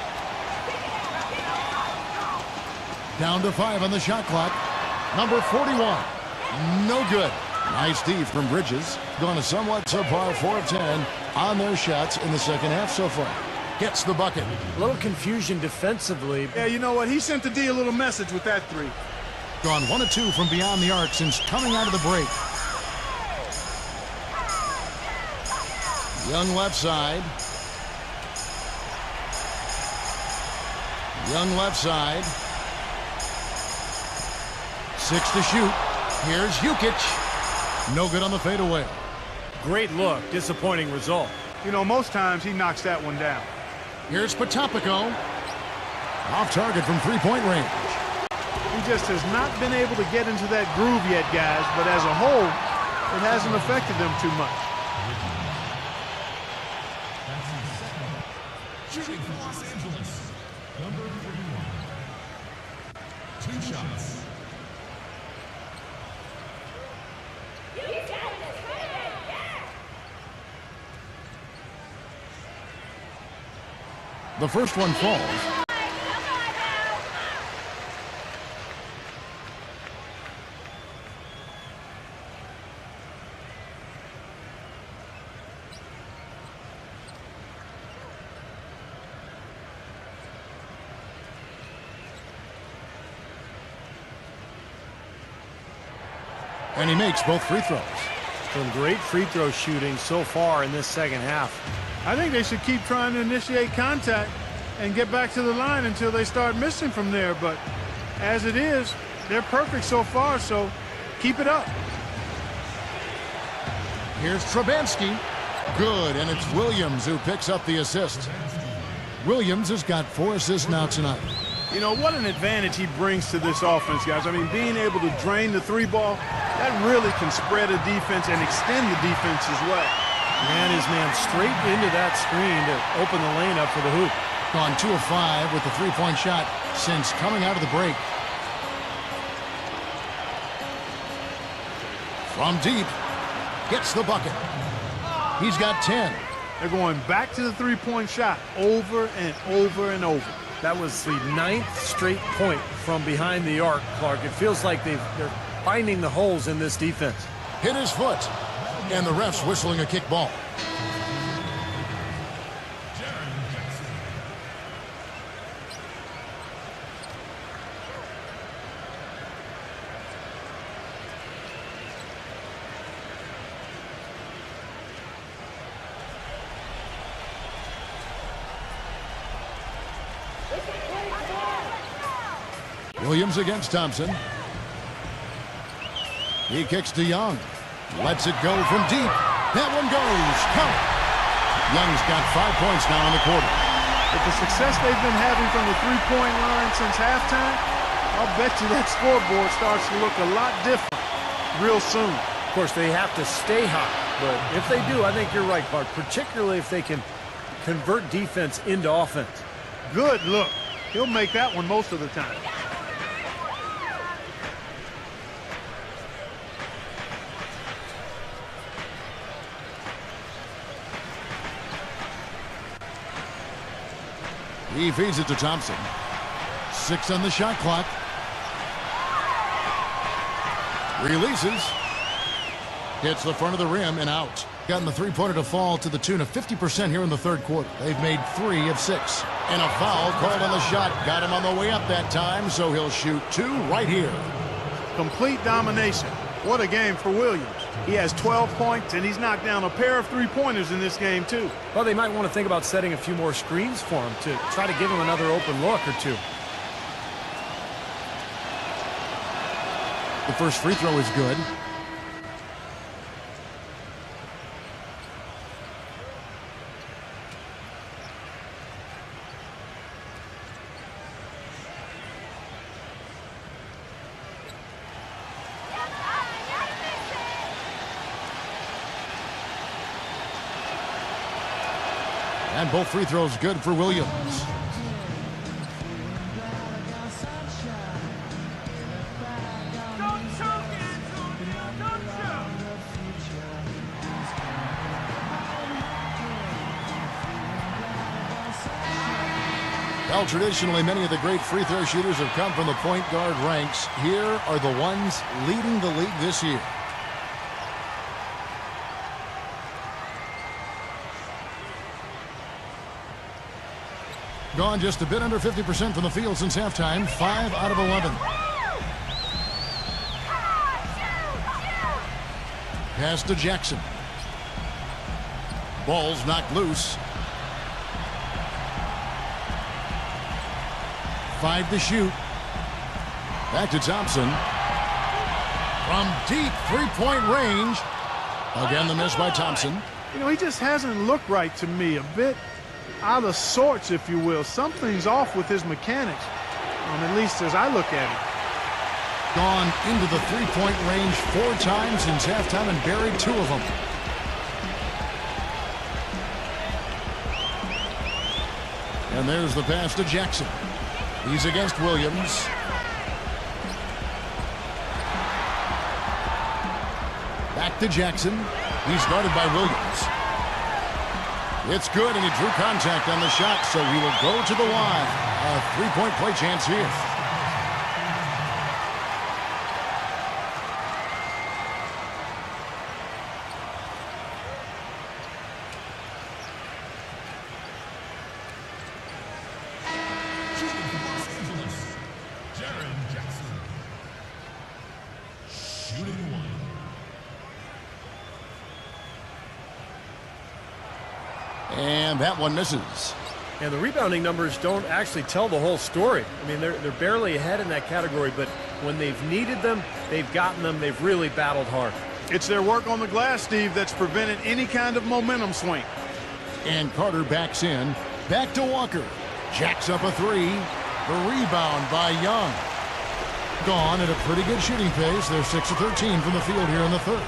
Down to 5 on the shot clock. Number 41. No good. Nice D from Bridges. Gone a somewhat subpar 4 of 10 on their shots in the second half so far. Gets the bucket. A little confusion defensively. Yeah, you know what? He sent the D a little message with that 3. Gone 1 of 2 from beyond the arc since coming out of the break. Young left side. Young left side. 6 to shoot. Here's Jukic. No good on the fadeaway. Great look. Disappointing result. You know, most times he knocks that one down. Here's Potopico. Off target from 3-point range. He just has not been able to get into that groove yet, guys, but as a whole, it hasn't affected them too much. Shooting for Los Angeles. Number 41. 2 shots. The first one falls. And he makes both free throws. Some great free throw shooting so far in this second half. I think they should keep trying to initiate contact and get back to the line until they start missing from there. But as it is, they're perfect so far, so keep it up. Here's Trubansky. Good, and it's Williams who picks up the assist. Williams has got 4 assists now tonight. You know, what an advantage he brings to this offense, guys. I mean, being able to drain the 3-ball, that really can spread a defense and extend the defense as well. Man his man straight into that screen to open the lane up for the hoop. Gone 2 of 5 with the 3-point shot since coming out of the break. From deep, gets the bucket. He's got 10. They're going back to the 3-point shot over and over and over. That was the 9th straight point from behind the arc, Clark. It feels like they're finding the holes in this defense. Hit his foot, and the ref's whistling a kick ball. Williams against Thompson. He kicks to Young. Lets it go from deep. That one goes. Count. Young's got 5 points now in the quarter. With the success they've been having from the 3-point line since halftime, I'll bet you that scoreboard starts to look a lot different real soon. Of course, they have to stay hot, but if they do, I think you're right, Clark, particularly if they can convert defense into offense. Good look. He'll make that one most of the time. He feeds it to Thompson. 6 on the shot clock. Releases. Hits the front of the rim and out. Gotten the 3-pointer to fall to the tune of 50% here in the third quarter. They've made 3 of 6. And a foul called on the shot. Got him on the way up that time, so he'll shoot 2 right here. Complete domination. What a game for Williams. He has 12 points, and he's knocked down a pair of 3-pointers in this game, too. Well, they might want to think about setting a few more screens for him to try to give him another open look or two. The first free throw is good. And both free throws good for Williams. Well, traditionally, many of the great free throw shooters have come from the point guard ranks. Here are the ones leading the league this year. Gone just a bit under 50% from the field since halftime. 5 out of 11. Pass to Jackson. Ball's knocked loose. 5 to shoot. Back to Thompson. From deep 3-point range. Again, the miss by Thompson. You know, he just hasn't looked right to me. A bit out of sorts, if you will. Something's off with his mechanics, at least as I look at it. Gone into the 3-point range 4 times since halftime and buried 2 of them. And there's the pass to Jackson. He's against Williams. Back to Jackson. He's guarded by Williams. It's good, and he drew contact on the shot, so he will go to the line. A 3-point play chance here. Shooting 1. And that one misses. And the rebounding numbers don't actually tell the whole story. I mean, they're barely ahead in that category, but when they've needed them, they've gotten them. They've really battled hard. It's their work on the glass, Steve, that's prevented any kind of momentum swing. And Carter backs in. Back to Walker. Jacks up a three. The rebound by Young. Gone at a pretty good shooting pace. They're 6 of 13 from the field here in the third.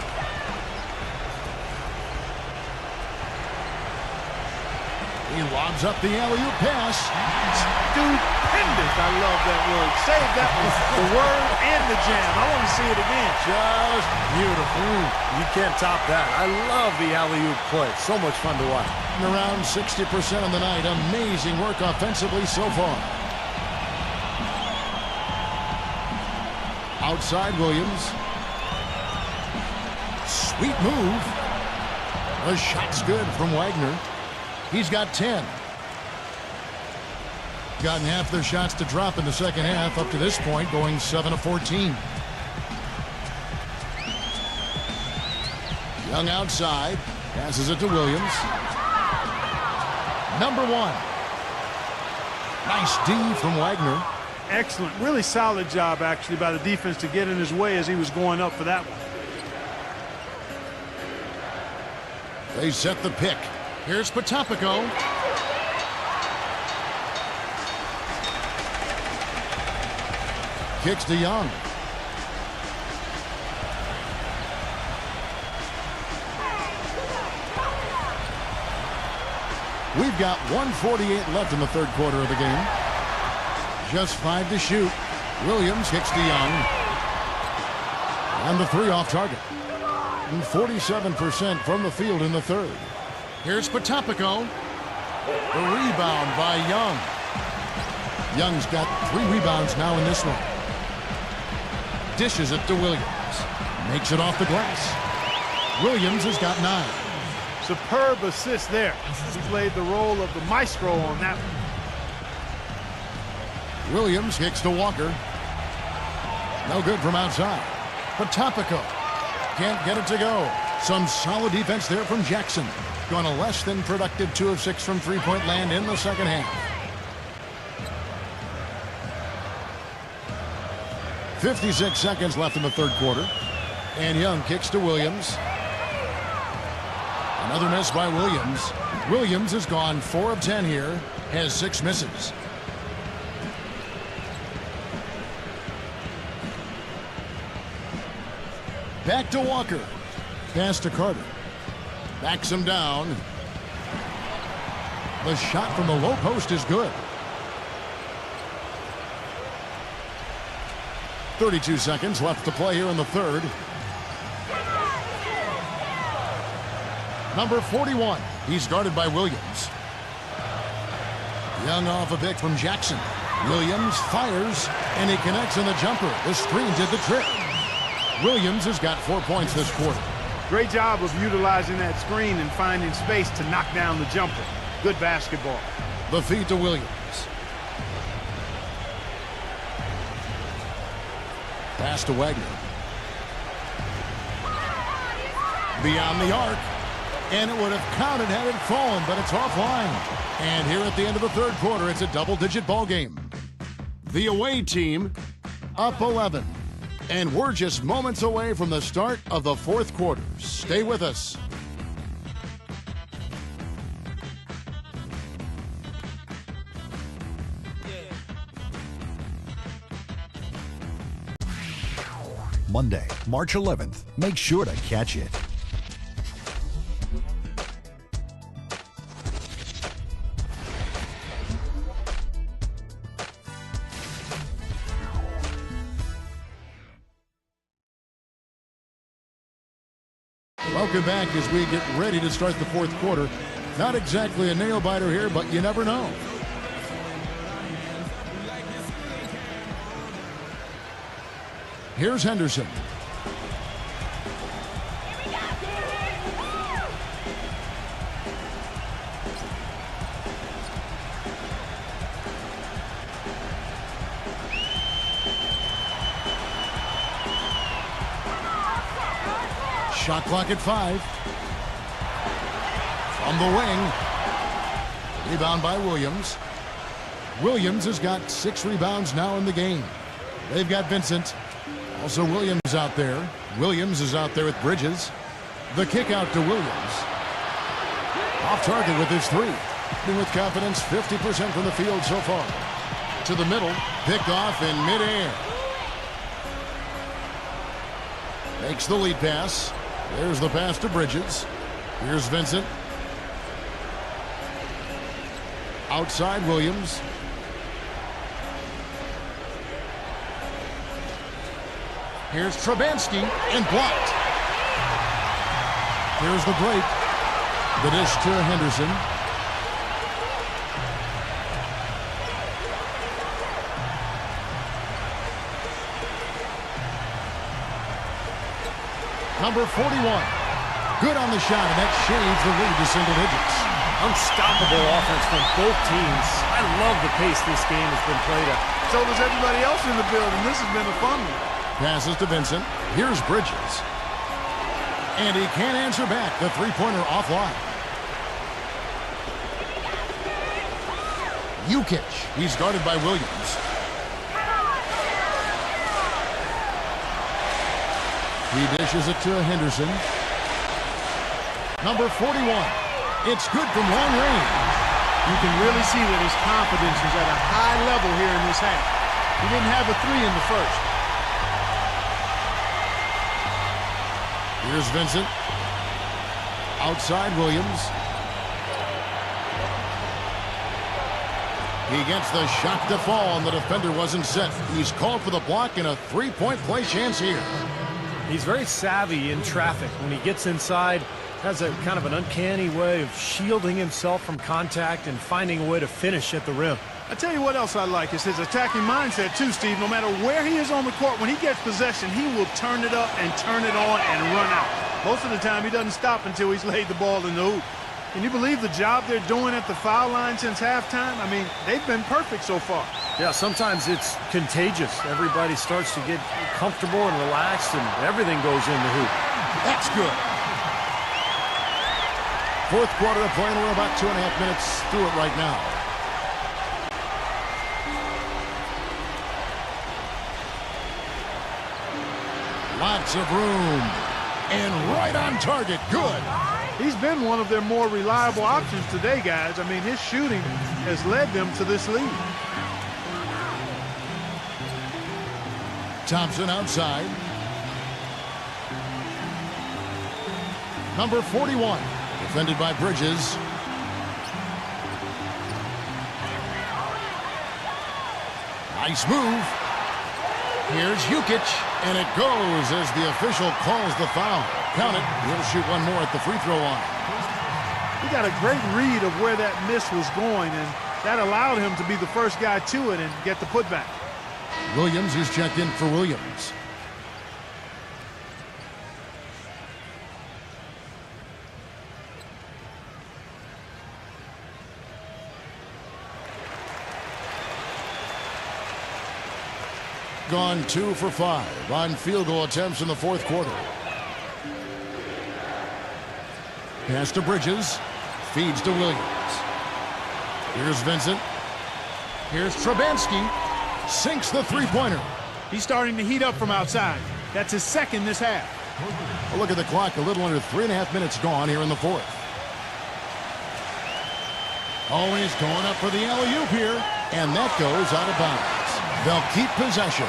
He lobs up the alley-oop pass. Stupendous. I love that word. Save that one. The word and the jam. I want to see it again. Just beautiful. You can't top that. I love the alley-oop play. So much fun to watch. Around 60% on the night. Amazing work offensively so far. Outside Williams. Sweet move. The shot's good from Wagner. He's got 10. Gotten half their shots to drop in the second half up to this point, going 7 of 14. Young outside. Passes it to Williams. Number one. Nice D from Wagner. Excellent. Really solid job, actually, by the defense to get in his way as he was going up for that one. They set the pick. Here's Potapico. Kicks to Young. We've got 1:48 left in the third quarter of the game. Just 5 to shoot. Williams kicks to Young. And the three off target. And 47% from the field in the third. Here's Potapico. The rebound by Young. Young's got 3 rebounds now in this one. Dishes it to Williams. Makes it off the glass. Williams has got 9. Superb assist there. He played the role of the maestro on that one. Williams kicks to Walker. No good from outside. Potapico can't get it to go. Some solid defense there from Jackson. Going a less than productive 2 of 6 from three-point land in the second half. 56 seconds left in the third quarter. And Young kicks to Williams. Another miss by Williams. Williams has gone 4 of 10 here. Has 6 misses. Back to Walker. Pass to Carter. Backs him down. The shot from the low post is good. 32 seconds left to play here in the third. Number 41. He's guarded by Williams. Young off a pick from Jackson. Williams fires, and he connects on the jumper. The screen did the trick. Williams has got 4 points this quarter. Great job of utilizing that screen and finding space to knock down the jumper. Good basketball. The feed to Williams. Pass to Wagner. Beyond the arc. And it would have counted had it fallen, but it's offline. And here at the end of the third quarter, it's a double-digit ball game. The away team up 11. And we're just moments away from the start of the fourth quarter. Stay with us. Monday, March 11th. Make sure to catch it. Welcome back as we get ready to start the fourth quarter. Not exactly a nail-biter here, but you never know. Here's Henderson. Shot clock at 5. From the wing. Rebound by Williams. Williams has got 6 rebounds now in the game. They've got Vincent. Also Williams out there. Williams is out there with Bridges. The kick out to Williams. Off target with his 3. With confidence, 50% from the field so far. To the middle. Picked off in midair. Makes the lead pass. There's the pass to Bridges. Here's Vincent. Outside Williams. Here's Trubansky and blocked. Here's the break. The dish to Henderson. Number 41. Good on the shot, and that shades the lead to single digits. Unstoppable offense from both teams. I love the pace this game has been played at. So does everybody else in the building. This has been a fun one. Passes to Vincent. Here's Bridges. And he can't answer back. The three-pointer offline. Jukic. He's guarded by Williams. He dishes it to Henderson. Number 41. It's good from long range. You can really see that his confidence is at a high level here in this half. He didn't have a 3 in the first. Here's Vincent. Outside Williams. He gets the shot to fall, and the defender wasn't set. He's called for the block and a 3-point play chance here. He's very savvy in traffic. When he gets inside, has a kind of an uncanny way of shielding himself from contact and finding a way to finish at the rim. I tell you what else I like is his attacking mindset too, Steve. No matter where he is on the court, when he gets possession, he will turn it up and turn it on and run out. Most of the time, he doesn't stop until he's laid the ball in the hoop. Can you believe the job they're doing at the foul line since halftime? I mean, they've been perfect so far. Yeah, sometimes it's contagious. Everybody starts to get comfortable and relaxed, and everything goes in the hoop. That's good. Fourth quarter of play, and we're about 2.5 minutes through it right now. Lots of room. And right on target. Good. He's been one of their more reliable options today, guys. I mean, his shooting has led them to this lead. Thompson outside. Number 41. Defended by Bridges. Nice move. Here's Jukic, and it goes as the official calls the foul. Count it. He'll shoot one more at the free throw line. He got a great read of where that miss was going, and that allowed him to be the first guy to it and get the putback. Williams is checked in for Williams. Gone 2 for 5 on field goal attempts in the fourth quarter. Pass to Bridges. Feeds to Williams. Here's Vincent. Here's Trubansky. Sinks the three-pointer. He's starting to heat up from outside. That's his second this half. A look at the clock. A little under 3.5 minutes gone here in the fourth. Always going up for the alley-oop here. And that goes out of bounds. They'll keep possession.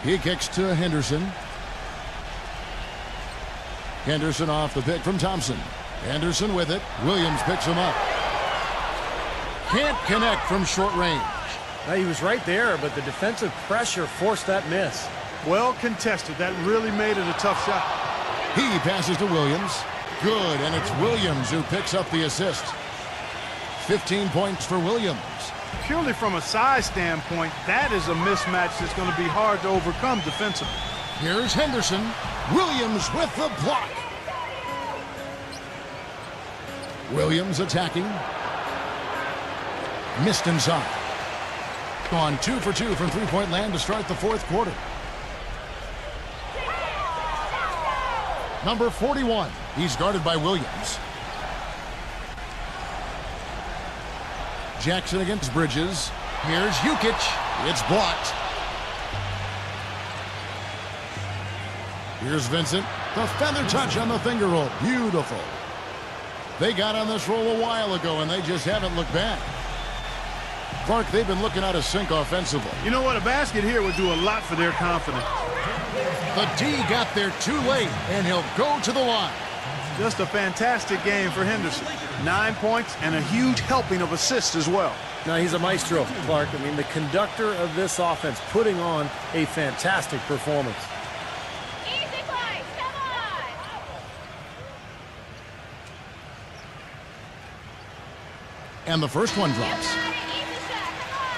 He kicks to Henderson. Henderson off the pick from Thompson. Henderson with it. Williams picks him up. Can't connect from short range. Now, he was right there, but the defensive pressure forced that miss. Well contested. That really made it a tough shot. He passes to Williams. Good, and it's Williams who picks up the assist. 15 points for Williams. Purely from a size standpoint, that is a mismatch that's going to be hard to overcome defensively. Here's Henderson. Williams with the block. Williams attacking. Missed inside. Gone 2 for 2 from three-point land to start the fourth quarter. Number 41. He's guarded by Williams. Jackson against Bridges. Here's Jukic. It's blocked. Here's Vincent. The feather touch on the finger roll. Beautiful. They got on this roll a while ago, and they just haven't looked back. Clark, they've been looking out of sync offensively. You know what? A basket here would do a lot for their confidence. The D got there too late, and he'll go to the line. Just a fantastic game for Henderson. 9 points and a huge helping of assists as well. Now, he's a maestro, Clark. I mean, the conductor of this offense, putting on a fantastic performance. Easy place, come on! And the first one drops. Everybody, easy shot, come on!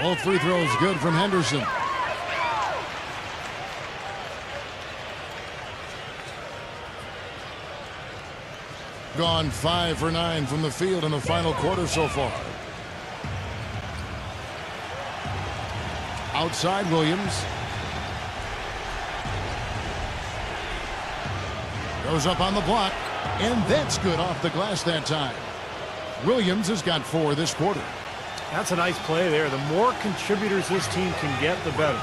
Both free throws good from Henderson. Gone 5 for 9 from the field in the final quarter so far. Outside Williams. Goes up on the block, and that's good off the glass that time. Williams has got 4 this quarter. That's a nice play there. The more contributors this team can get, the better.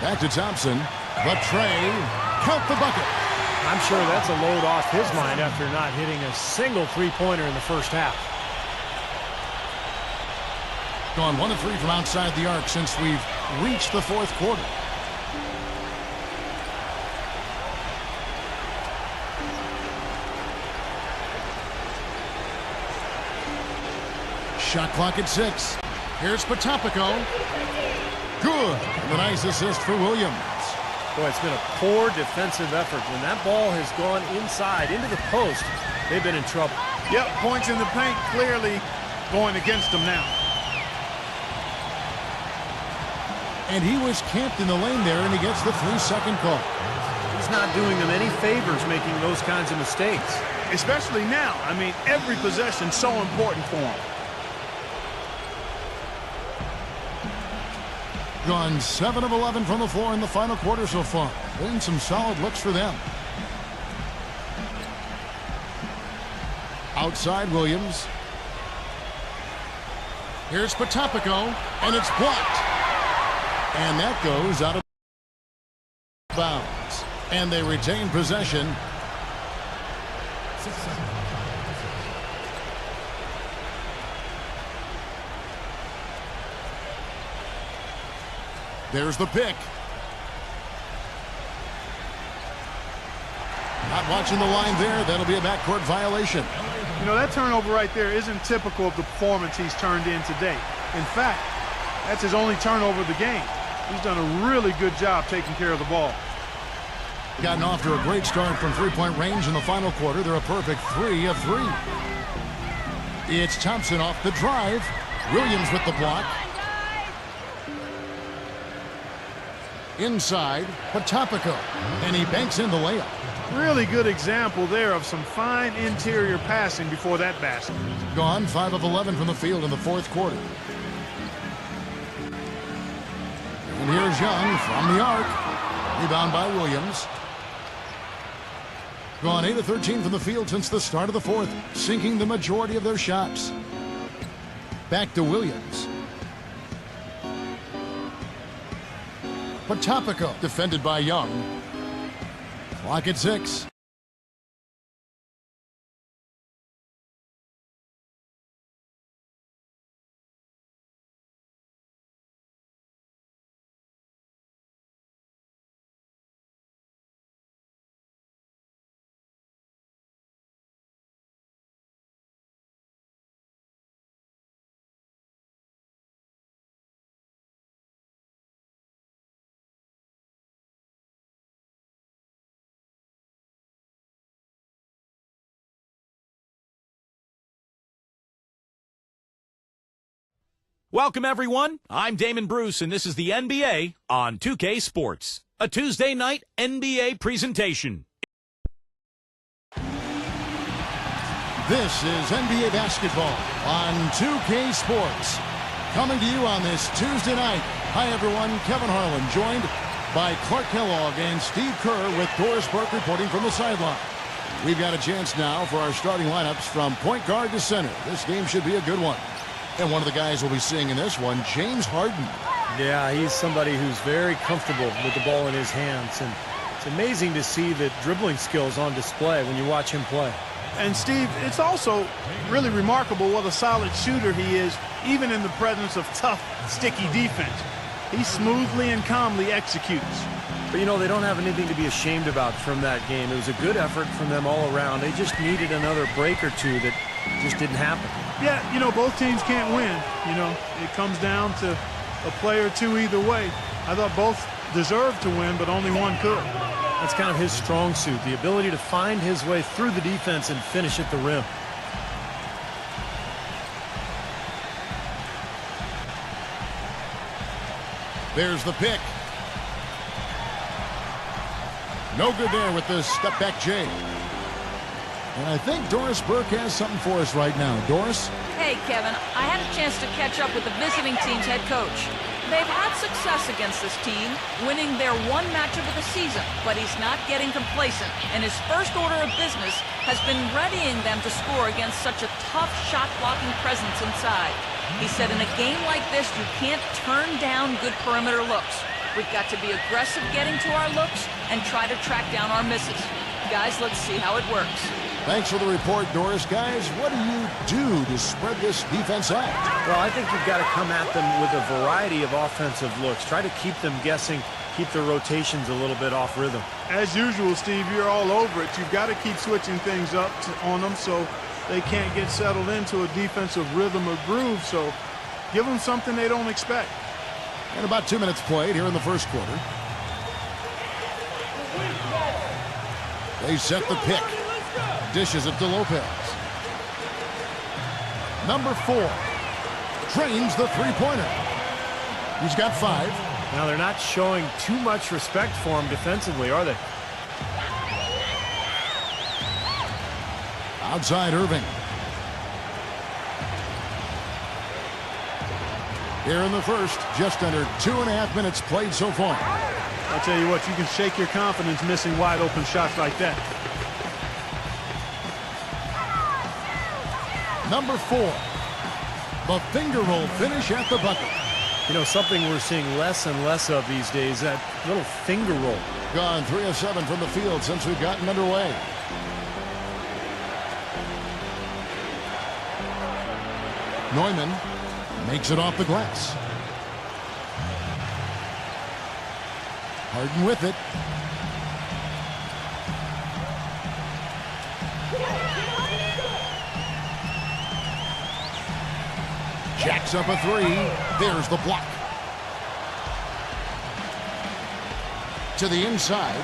Back to Thompson. The tray. Count the bucket. I'm sure that's a load off his mind after not hitting a single three-pointer in the first half. Gone 1 of 3 from outside the arc since we've reached the fourth quarter. Shot clock at 6. Here's Potapico. Good. And a nice assist for Williams. Boy, it's been a poor defensive effort. When that ball has gone inside into the post, they've been in trouble. Yep, points in the paint clearly going against them now. And he was camped in the lane there, and he gets the 3-second call. He's not doing them any favors making those kinds of mistakes. Especially now. I mean, every possession so important for him. Gone 7 of 11 from the floor in the final quarter so far. Been some solid looks for them. Outside Williams. Here's Potapico, and it's blocked. And that goes out of bounds. And they retain possession. There's the pick. Not watching the line there. That'll be a backcourt violation. You know, that turnover right there isn't typical of the performance he's turned in today. In fact, that's his only turnover of the game. He's done a really good job taking care of the ball. Gotten off to a great start from three-point range in the final quarter. They're a perfect 3 of 3. It's Thompson off the drive. Williams with the block. Inside, Potapico, and he banks in the layup. Really good example there of some fine interior passing before that basket. Gone 5 of 11 from the field in the fourth quarter. And here's Young from the arc. Rebound by Williams. Gone 8 of 13 from the field since the start of the fourth, sinking the majority of their shots. Back to Williams. Potapico, defended by Young. Clock at 6. Welcome, everyone. I'm Damon Bruce, and this is the NBA on 2K Sports, a Tuesday night NBA presentation. This is NBA basketball on 2K Sports. Coming to you on this Tuesday night. Hi, everyone. Kevin Harlan, joined by Clark Kellogg and Steve Kerr with Doris Burke reporting from the sideline. We've got a chance now for our starting lineups from point guard to center. This game should be a good one. And one of the guys we'll be seeing in this one, James Harden. Yeah, he's somebody who's very comfortable with the ball in his hands. And it's amazing to see the dribbling skills on display when you watch him play. And, Steve, it's also really remarkable what a solid shooter he is, even in the presence of tough, sticky defense. He smoothly and calmly executes. But, you know, they don't have anything to be ashamed about from that game. It was a good effort from them all around. They just needed another break or two that just didn't happen. Yeah, you know, both teams can't win. You know, it comes down to a play or two either way. I thought both deserved to win, but only one could. That's kind of his strong suit, the ability to find his way through the defense and finish at the rim. There's the pick. No good there with the step-back J. And I think Doris Burke has something for us right now. Doris? Hey, Kevin, I had a chance to catch up with the visiting team's head coach. They've had success against this team, winning their one matchup of the season, but he's not getting complacent, and his first order of business has been readying them to score against such a tough shot-blocking presence inside. He said in a game like this, you can't turn down good perimeter looks. We've got to be aggressive getting to our looks and try to track down our misses. Guys, let's see how it works. Thanks for the report, Doris. Guys, what do you do to spread this defense out? Well, I think you've got to come at them with a variety of offensive looks. Try to keep them guessing, keep their rotations a little bit off rhythm. As usual, Steve, you're all over it. You've got to keep switching things up on them so they can't get settled into a defensive rhythm or groove. So give them something they don't expect. And about 2 minutes played here in the first quarter. They set the pick. Dishes it to Lopez. Number 4. Drains the three-pointer. He's got 5. Now, they're not showing too much respect for him defensively, are they? Outside Irving. Here in the first, just under 2.5 minutes played so far. I'll tell you what, you can shake your confidence missing wide open shots like that. Number 4. The finger roll finish at the bucket. You know, something we're seeing less and less of these days, that little finger roll. Gone 3 of 7 from the field since we've gotten underway. Neumann makes it off the glass. Harden with it. Jacks up a 3. There's the block. To the inside.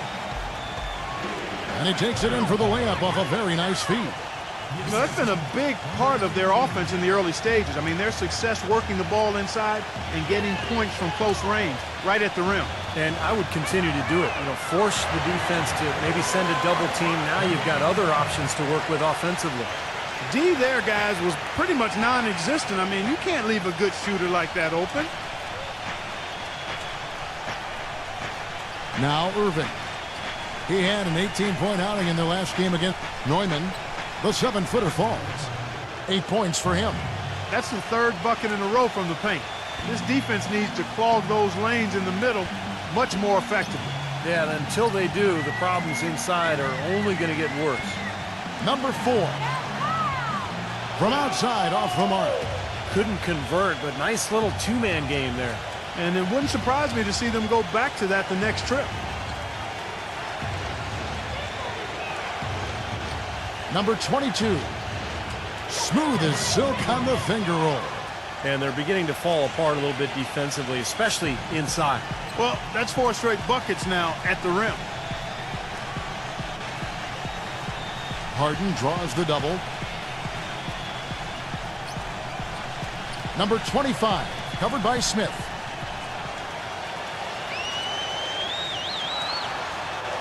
And he takes it in for the layup off a very nice feed. You know, that's been a big part of their offense in the early stages. I mean, their success working the ball inside and getting points from close range, right at the rim. And I would continue to do it. You know, force the defense to maybe send a double team. Now you've got other options to work with offensively. D there, guys, was pretty much non-existent. I mean, you can't leave a good shooter like that open. Now Irving. He had an 18-point outing in their last game against Neumann. The 7-footer falls. 8 points for him. That's the third bucket in a row from the paint. This defense needs to clog those lanes in the middle much more effectively. Yeah, and until they do, the problems inside are only going to get worse. Number 4. From outside, off the mark. Couldn't convert, but nice little two-man game there. And it wouldn't surprise me to see them go back to that the next trip. Number 22. Smooth as silk on the finger roll. And they're beginning to fall apart a little bit defensively, especially inside. Well, that's 4 straight buckets now at the rim. Harden draws the double. Number 25, covered by Smith.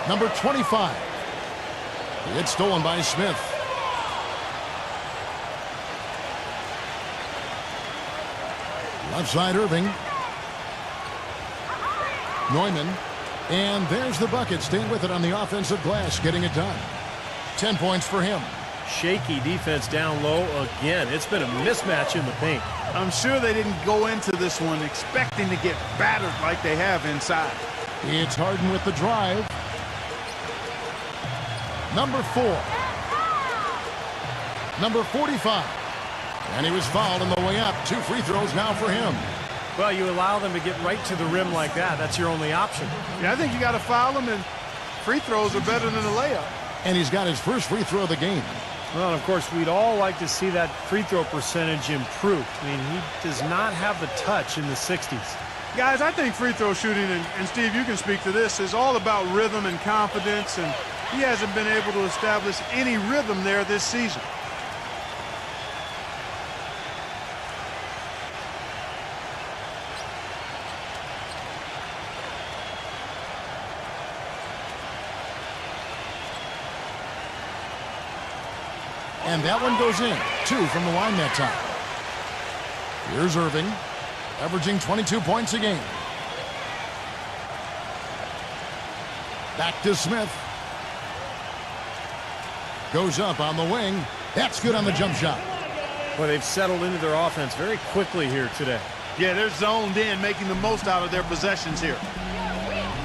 Number 25. It's stolen by Smith. Left side, Irving. Neumann. And there's the bucket. Staying with it on the offensive glass, getting it done. 10 points for him. Shaky defense down low again. It's been a mismatch in the paint. I'm sure they didn't go into this one expecting to get battered like they have inside. It's Harden with the drive. Number 4. Number 45. And he was fouled on the way up. 2 free throws now for him. Well, you allow them to get right to the rim like that. That's your only option. Yeah, I think you got to foul him, and free throws are better than a layup. And he's got his first free throw of the game. Well, and of course, we'd all like to see that free throw percentage improve. I mean, he does not have the touch in the 60s. Guys, I think free throw shooting, and Steve, you can speak to this, is all about rhythm and confidence, and he hasn't been able to establish any rhythm there this season. And that one goes in. 2 from the line that time. Here's Irving, averaging 22 points a game. Back to Smith. Goes up on the wing. That's good on the jump shot. Well, they've settled into their offense very quickly here today. Yeah, they're zoned in, making the most out of their possessions here.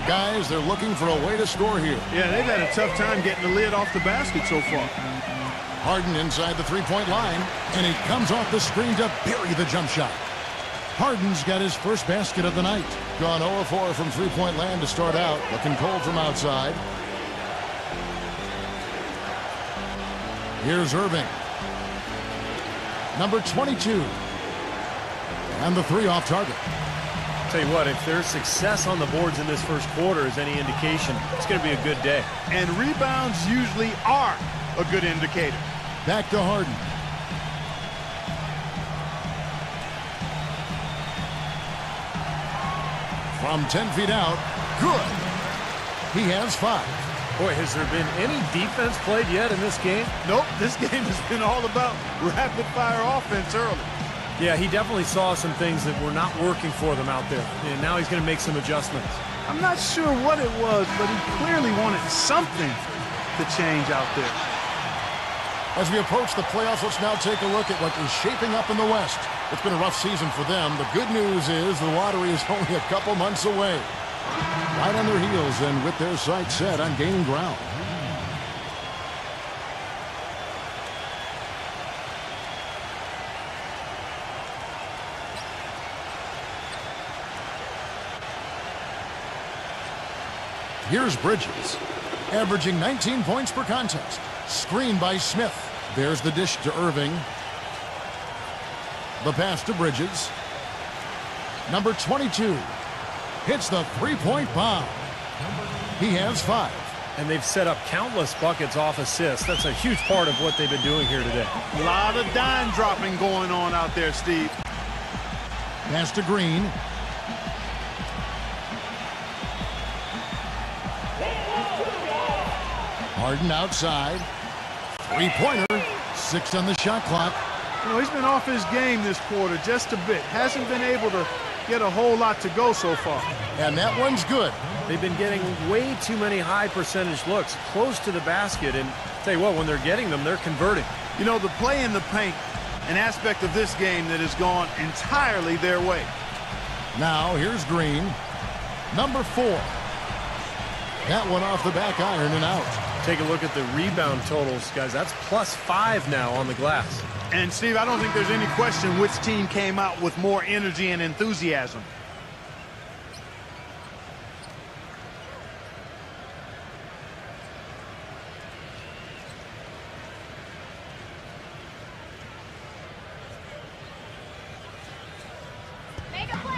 Guys, they're looking for a way to score here. Yeah, they've had a tough time getting the lid off the basket so far. Harden inside the three-point line, and he comes off the screen to bury the jump shot. Harden's got his first basket of the night. Gone 0-4 from three-point land to start out. Looking cold from outside. Here's Irving. Number 22. And the 3 off target. Tell you what, if there's success on the boards in this first quarter is any indication, it's going to be a good day. And rebounds usually are a good indicator. Back to Harden. From 10 feet out. Good. He has 5. Boy, has there been any defense played yet in this game? Nope, this game has been all about rapid-fire offense early. Yeah, he definitely saw some things that were not working for them out there. And now he's going to make some adjustments. I'm not sure what it was, but he clearly wanted something to change out there. As we approach the playoffs, let's now take a look at what is shaping up in the West. It's been a rough season for them. The good news is the lottery is only a couple months away. Right on their heels and with their sights set on gaining ground. Here's Bridges, averaging 19 points per contest. Screened by Smith. There's the dish to Irving. The pass to Bridges. Number 22 hits the three-point bomb. He has 5. And they've set up countless buckets off assists. That's a huge part of what they've been doing here today. A lot of dime dropping going on out there, Steve. Pass to Green. Harden outside. Three-pointer. 6 on the shot clock. You know, he's been off his game this quarter just a bit. Hasn't been able to get a whole lot to go so far. And that one's good. They've been getting way too many high percentage looks close to the basket. And tell you what, when they're getting them, they're converting. You know, the play in the paint, an aspect of this game that has gone entirely their way. Now, here's Green. Number 4. That one off the back iron and out. Take a look at the rebound totals, guys. That's +5 now on the glass. And, Steve, I don't think there's any question which team came out with more energy and enthusiasm. Make a play,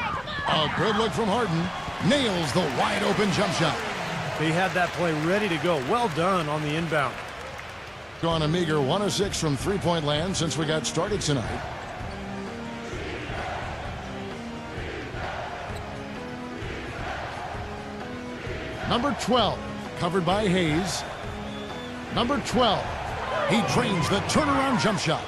come on! A good look from Harden. Nails the wide-open jump shot. They had that play ready to go. Well done on the inbound. Gone a meager 1 of 6 from three-point land since we got started tonight. Number 12, covered by Hayes. Number 12, he drains the turnaround jump shot.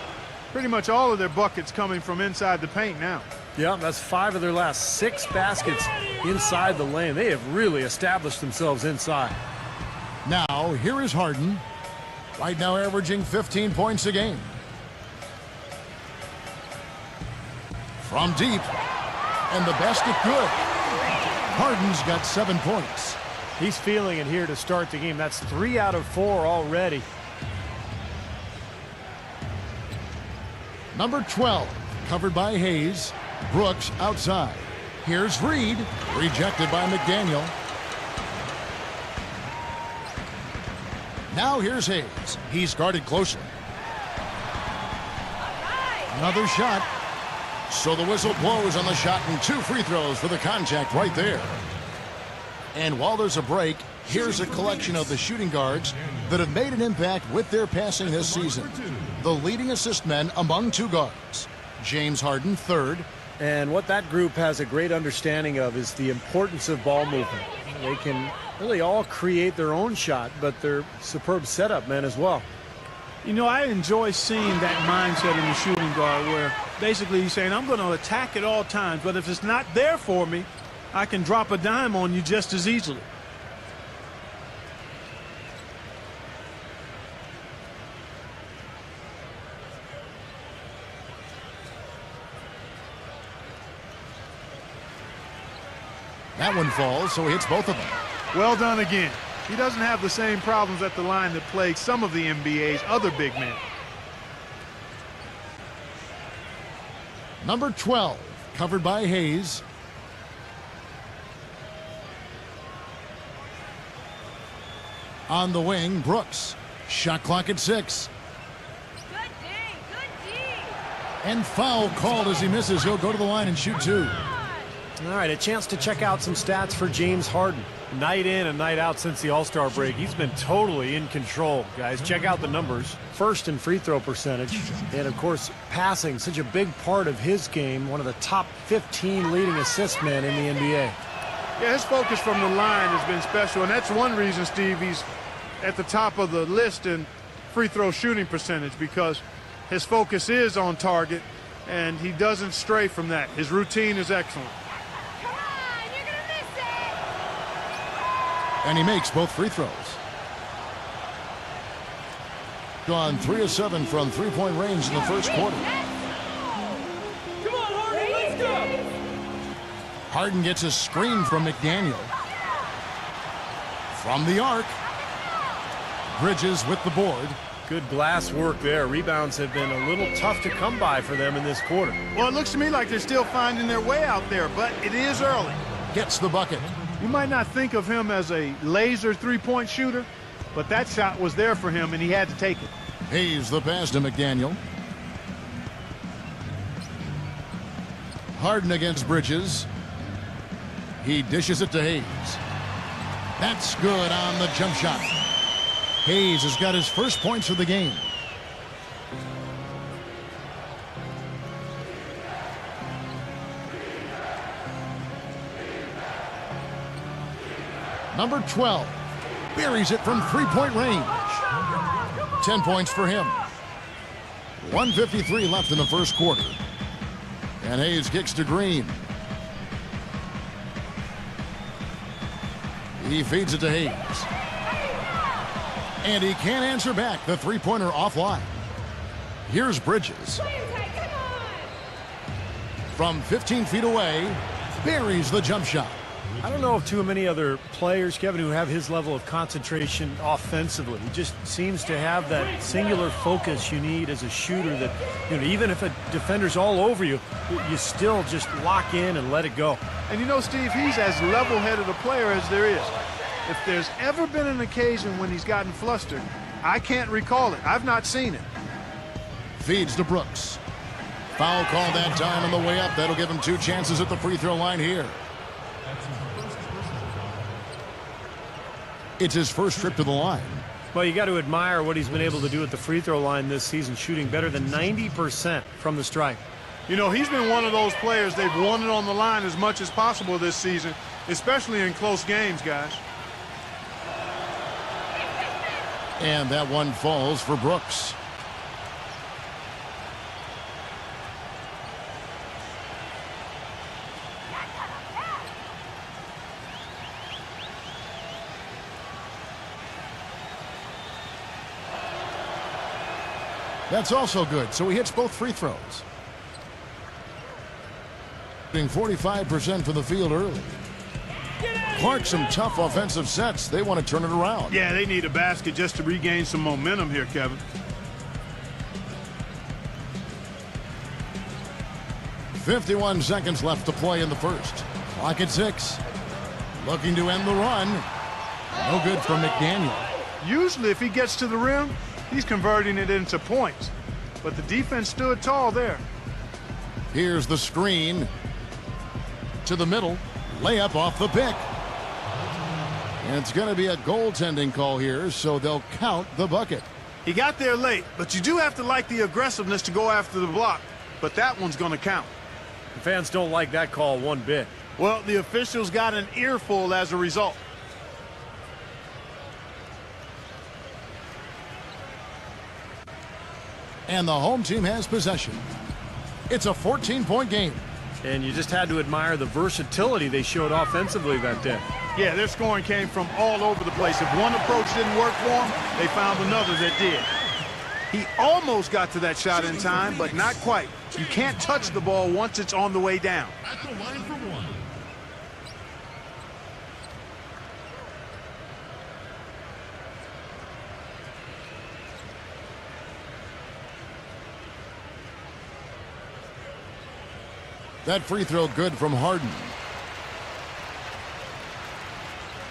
Pretty much all of their buckets coming from inside the paint now. Yeah, that's 5 of their last 6 baskets inside the lane. They have really established themselves inside. Now, here is Harden. Right now averaging 15 points a game. From deep. And the basket good. Harden's got 7 points. He's feeling it here to start the game. That's 3 out of 4 already. Number 12, covered by Hayes. Brooks outside. Here's Reed. Rejected by McDaniel. Now here's Hayes. He's guarded closely. Another shot. So the whistle blows on the shot and 2 free throws for the contact right there. And while there's a break, here's a collection of the shooting guards that have made an impact with their passing this season. The leading assist men among 2 guards. James Harden, 3rd. And what that group has a great understanding of is the importance of ball movement. They can really all create their own shot, but they're superb setup men as well. You know, I enjoy seeing that mindset in the shooting guard where basically he's saying, I'm going to attack at all times, but if it's not there for me, I can drop a dime on you just as easily. That one falls, so he hits both of them. Well done again. He doesn't have the same problems at the line that plague some of the NBA's other big men. Number 12, covered by Hayes. On the wing, Brooks. Shot clock at 6. Good D, good D. And foul called as he misses. He'll go to the line and shoot 2. All right, a chance to check out some stats for James Harden. Night in and night out since the All-Star break. He's been totally in control, guys. Check out the numbers. First in free throw percentage. And, of course, passing, such a big part of his game. One of the top 15 leading assist men in the NBA. Yeah, his focus from the line has been special, and that's one reason, Steve, he's at the top of the list in free throw shooting percentage, because his focus is on target, and he doesn't stray from that. His routine is excellent. And he makes both free throws. Gone 3 of 7 from three-point range in the first quarter. Come on, Harden, let's go. Harden gets a screen from McDaniel. From the arc. Bridges with the board. Good glass work there. Rebounds have been a little tough to come by for them in this quarter. Well, it looks to me like they're still finding their way out there, but it is early. Gets the bucket. You might not think of him as a laser three-point shooter, but that shot was there for him, and he had to take it. Hayes the pass to McDaniel. Harden against Bridges. He dishes it to Hayes. That's good on the jump shot. Hayes has got his first points of the game. Number 12 buries it from three-point range. 10 points for him. 1:53 left in the first quarter. And Hayes kicks to Green. He feeds it to Hayes. And he can't answer back. The three-pointer offline. Here's Bridges. From 15 feet away, buries the jump shot. I don't know of too many other players, Kevin, who have his level of concentration offensively. He just seems to have that singular focus you need as a shooter that, you know, even if a defender's all over you, you still just lock in and let it go. And you know, Steve, he's as level-headed a player as there is. If there's ever been an occasion when he's gotten flustered, I can't recall it. I've not seen it. Feeds to Brooks. Foul call that time on the way up. That'll give him 2 chances at the free throw line here. It's his first trip to the line. Well, you got to admire what he's been able to do at the free throw line this season, shooting better than 90% from the stripe. You know, he's been one of those players they've wanted on the line as much as possible this season, especially in close games, guys. And that one falls for Brooks. That's also good, so he hits both free throws. Being 45% from the field early. Clark, some tough offensive sets. They want to turn it around. Yeah, they need a basket just to regain some momentum here, Kevin. .51 seconds left to play in the first. Clock at 6. Looking to end the run. No good from McDaniel. Usually if he gets to the rim, he's converting it into points. But the defense stood tall there. Here's the screen. To the middle. Layup off the pick. And it's going to be a goaltending call here, so they'll count the bucket. He got there late, but you do have to like the aggressiveness to go after the block. But that one's going to count. The fans don't like that call one bit. Well, the officials got an earful as a result. And the home team has possession. It's a 14-point game. And you just had to admire the versatility they showed offensively that day. Yeah, their scoring came from all over the place. If one approach didn't work for them, they found another that did. He almost got to that shot in time, but not quite. You can't touch the ball once it's on the way down. At the line for one. That free throw good from Harden.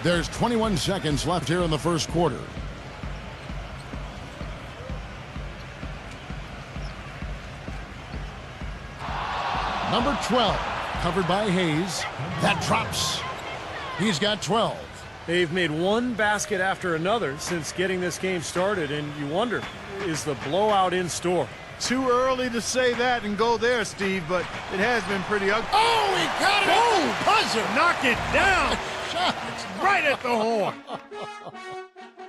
There's 21 seconds left here in the first quarter. Number 12, covered by Hayes. That drops. He's got 12. They've made one basket after another since getting this game started, and you wonder, is the blowout in store? Too early to say that and go there, Steve, but it has been pretty ugly. Oh, he got it! Boom! Buzzer! Knock it down! Right at the horn.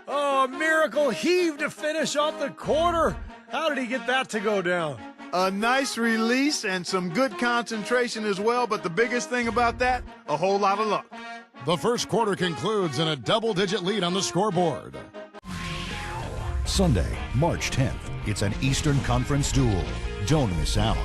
Oh, a miracle heave to finish off the quarter. How did he get that to go down? A nice release and some good concentration as well, but the biggest thing about that, a whole lot of luck. The first quarter concludes in a double-digit lead on the scoreboard. Sunday, March 10th. It's an Eastern Conference duel. Don't miss out.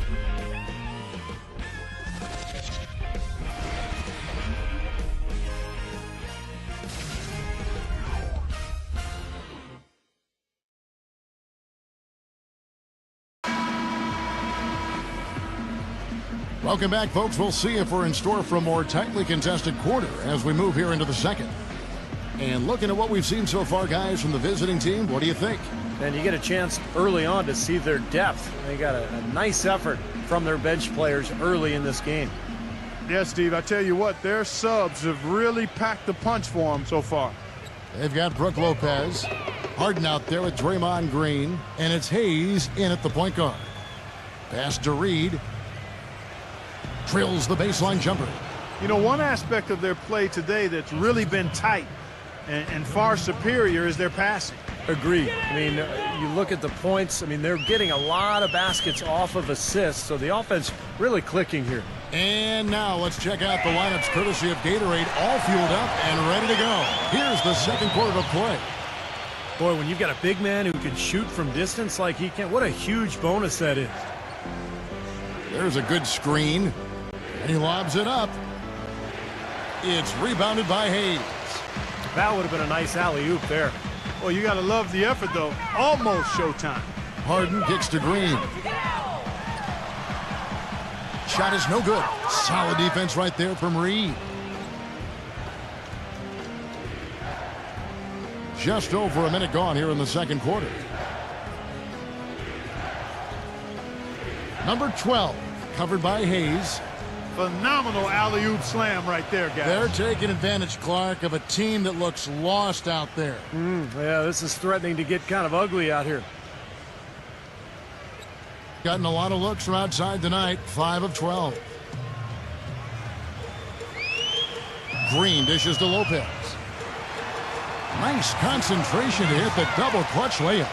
Welcome back, folks. We'll see if we're in store for a more tightly contested quarter as we move here into the second. And looking at what we've seen so far, guys, from the visiting team, what do you think? And you get a chance early on to see their depth. They got a nice effort from their bench players early in this game. Yeah, Steve, I tell you what, their subs have really packed the punch for them so far. They've got Brook Lopez, Harden out there with Draymond Green, and it's Hayes in at the point guard. Pass to Reed. Drills the baseline jumper. You know, one aspect of their play today that's really been tight and far superior is their passing. Agreed. I mean, you look at the points. I mean, they're getting a lot of baskets off of assists, so the offense really clicking here. And now let's check out the lineups courtesy of Gatorade, all fueled up and ready to go. Here's the second quarter of play. Boy, when you've got a big man who can shoot from distance like he can, what a huge bonus that is. There's a good screen, and he lobs it up. It's rebounded by Hayes. That would have been a nice alley-oop there. Well, you got to love the effort, though. Almost showtime. Harden kicks to Green. Shot is no good. Solid defense right there from Reed. Just over a minute gone here in the second quarter. Number 12, covered by Hayes. Phenomenal alley-oop slam right there, guys. They're taking advantage, Clark, of a team that looks lost out there. Yeah, this is threatening to get kind of ugly out here. Gotten a lot of looks from outside tonight, 5 of 12. Green dishes to Lopez. Nice concentration to hit the double clutch layup.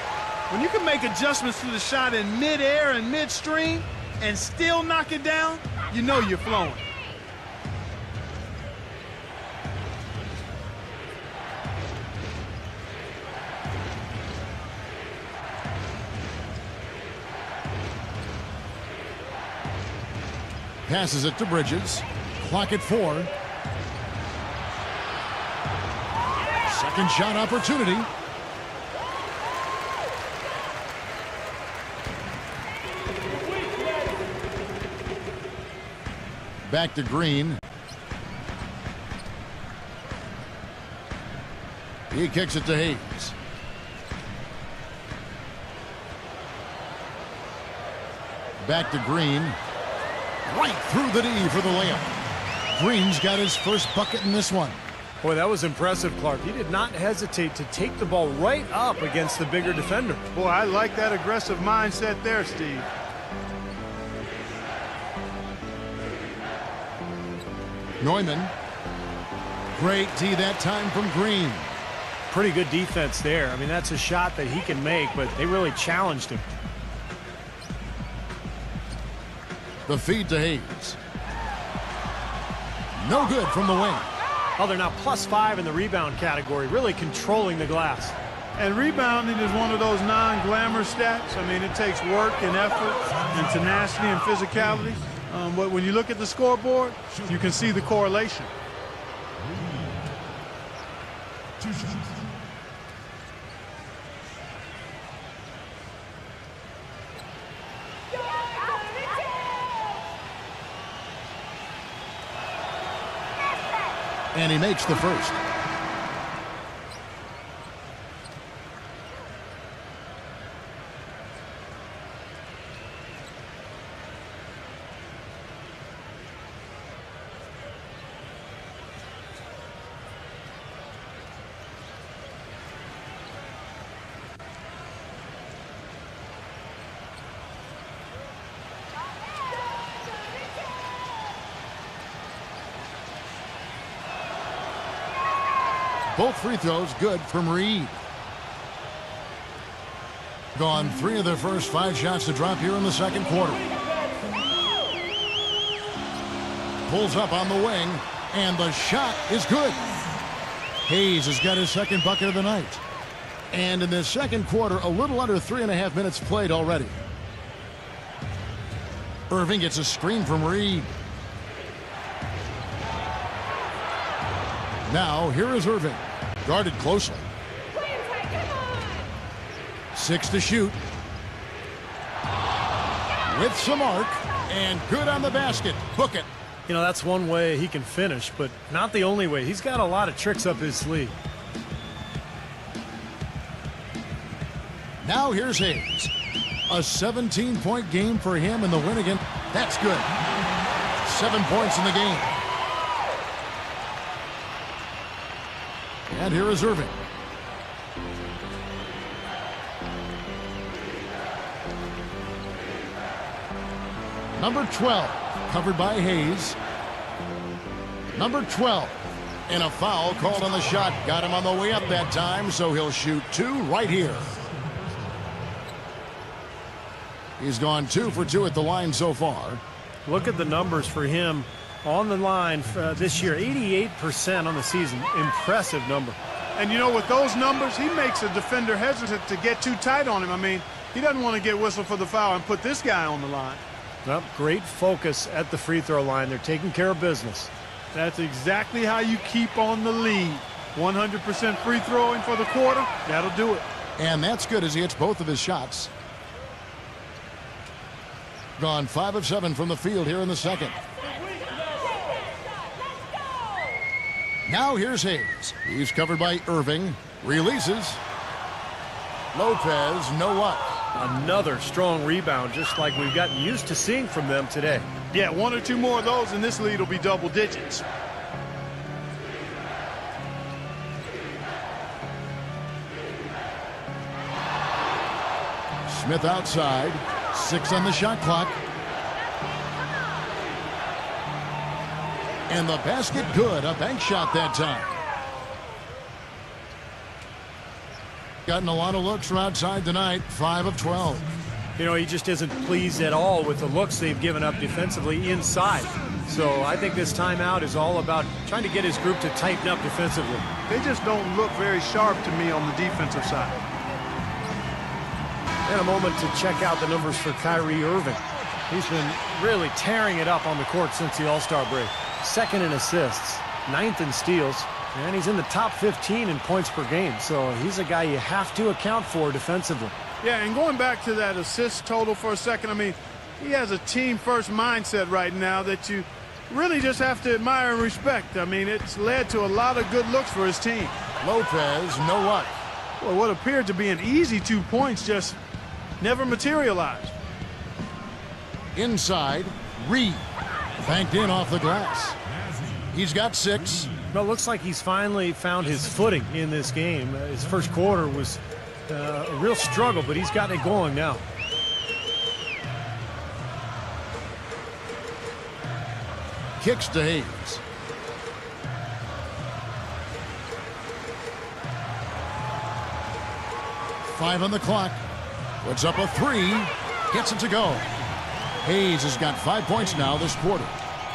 When you can make adjustments to the shot in midair and midstream and still knock it down, you know you're flowing. Passes it to Bridges. Clock at 4. Second shot opportunity. Back to Green. He kicks it to Hayes. Back to Green. Right through the D for the layup. Green's got his first bucket in this one. Boy, that was impressive, Clark. He did not hesitate to take the ball right up against the bigger defender. Boy, I like that aggressive mindset there, Steve. Neumann. Great D that time from Green. Pretty good defense there. I mean, that's a shot that he can make, but they really challenged him. The feed to Hayes. No good from the wing. Oh, they're now +5 in the rebound category, really controlling the glass. And rebounding is one of those non-glamour stats. I mean, it takes work and effort and tenacity and physicality. But when you look at the scoreboard, you can see the correlation. 2 shots. And he makes the first. Both free throws good from Reed. Gone 3 of their first 5 shots to drop here in the second quarter. Pulls up on the wing, and the shot is good. Hayes has got his second bucket of the night. And in this second quarter, a little under 3.5 minutes played already. Irving gets a screen from Reed. Now, here is Irving. Guarded closely. 6 to shoot. With some arc. And good on the basket. Book it. You know, that's one way he can finish, but not the only way. He's got a lot of tricks up his sleeve. Now here's Hayes. A 17-point game for him in the win again. That's good. 7 points in the game. And here is Irving. Number 12, covered by Hayes. Number 12, and a foul called on the shot. Got him on the way up that time, so he'll shoot 2 right here. He's gone 2 for 2 at the line so far. Look at the numbers for him on the line this year. 88% on the season. Impressive number. And you know, with those numbers, he makes a defender hesitant to get too tight on him. I mean, he doesn't want to get whistled for the foul and put this guy on the line. Well, great focus at the free throw line. They're taking care of business. That's exactly how you keep on the lead. 100% free throwing for the quarter, that'll do it. And that's good as he hits both of his shots. Gone 5 of 7 from the field here in the second. Now here's Hayes. He's covered by Irving. Releases. Lopez, no luck. Another strong rebound, just like we've gotten used to seeing from them today. Yeah, 1 or 2 more of those, and this lead will be double digits. Smith outside. 6 on the shot clock. And the basket good. A bank shot that time. Gotten a lot of looks from outside tonight, 5 of 12. You know, he just isn't pleased at all with the looks they've given up defensively inside. So I think this timeout is all about trying to get his group to tighten up defensively. They just don't look very sharp to me on the defensive side. And a moment to check out the numbers for Kyrie Irving. He's been really tearing it up on the court since the All-Star break. 2nd in assists, 9th in steals, and he's in the top 15 in points per game. So he's a guy you have to account for defensively. Yeah, and going back to that assist total for a second, I mean, he has a team-first mindset right now that you really just have to admire and respect. I mean, it's led to a lot of good looks for his team. Lopez, no luck. Well, what appeared to be an easy 2 points just never materialized. Inside, Reed. Banked in off the glass. He's got 6. Well, it looks like he's finally found his footing in this game. His first quarter was a real struggle, but he's gotten it going now. Kicks to Hayes. Five on the clock. Puts up a 3. Gets it to go. Hayes has got 5 points now this quarter.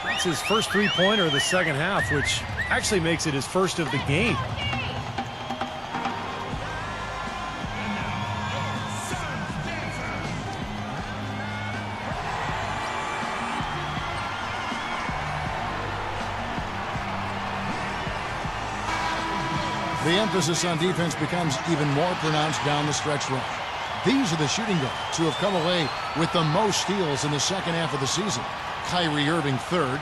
That's his first three-pointer of the second half, which actually makes it his first of the game. The emphasis on defense becomes even more pronounced down the stretch run. These are the shooting guards who have come away with the most steals in the second half of the season. Kyrie Irving 3rd.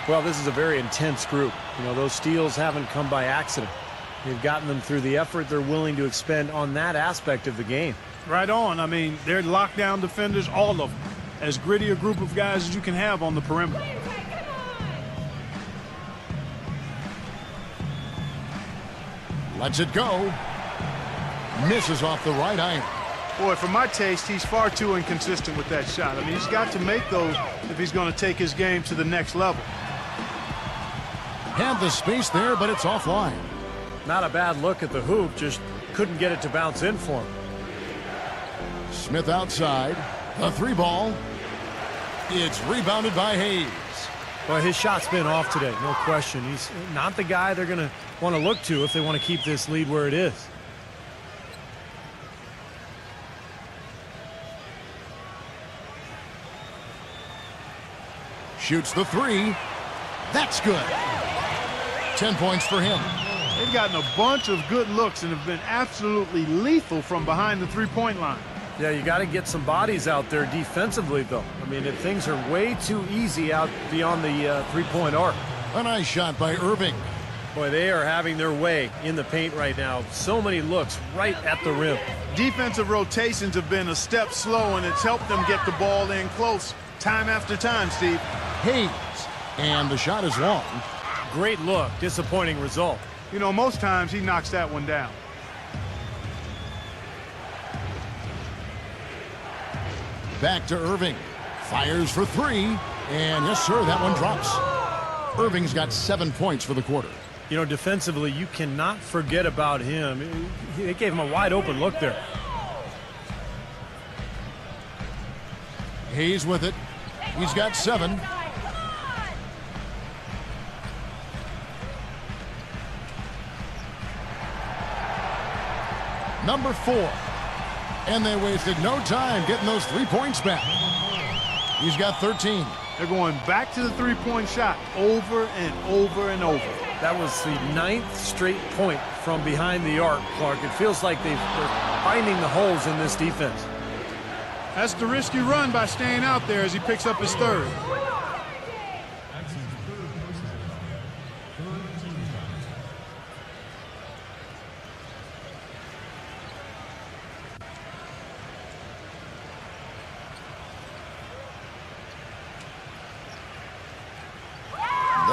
Well, this is a very intense group. You know, those steals haven't come by accident. They've gotten them through the effort they're willing to expend on that aspect of the game. Right on. I mean, they're lockdown defenders, all of them. As gritty a group of guys as you can have on the perimeter. Lets it go. Misses off the right iron. Boy, for my taste, he's far too inconsistent with that shot. I mean, he's got to make those if he's going to take his game to the next level. Had the space there, but it's offline. Not a bad look at the hoop, just couldn't get it to bounce in for him. Smith outside. A 3 ball. It's rebounded by Hayes. Well, his shot's been off today, no question. He's not the guy they're going to want to look to if they want to keep this lead where it is. Shoots the 3. That's good. 10 points for him. They've gotten a bunch of good looks and have been absolutely lethal from behind the three-point line. Yeah, you got to get some bodies out there defensively, though. I mean, if things are way too easy out beyond the three-point arc. A nice shot by Irving. Boy, they are having their way in the paint right now. So many looks right at the rim. Defensive rotations have been a step slow, and it's helped them get the ball in close time after time, Steve. Hayes. And the shot is long. Great look. Disappointing result. You know, most times he knocks that one down. Back to Irving. Fires for 3. And yes, sir, that one drops. Irving's got 7 points for the quarter. You know, defensively, you cannot forget about him. It gave him a wide open look there. Hayes with it. He's got 7. Number 4. And they wasted no time getting those 3 points back. He's got 13. They're going back to the three-point shot over and over and over. That was the 9th straight point from behind the arc, Clark. It feels like they're finding the holes in this defense. That's the risk you run by staying out there as he picks up his 3rd.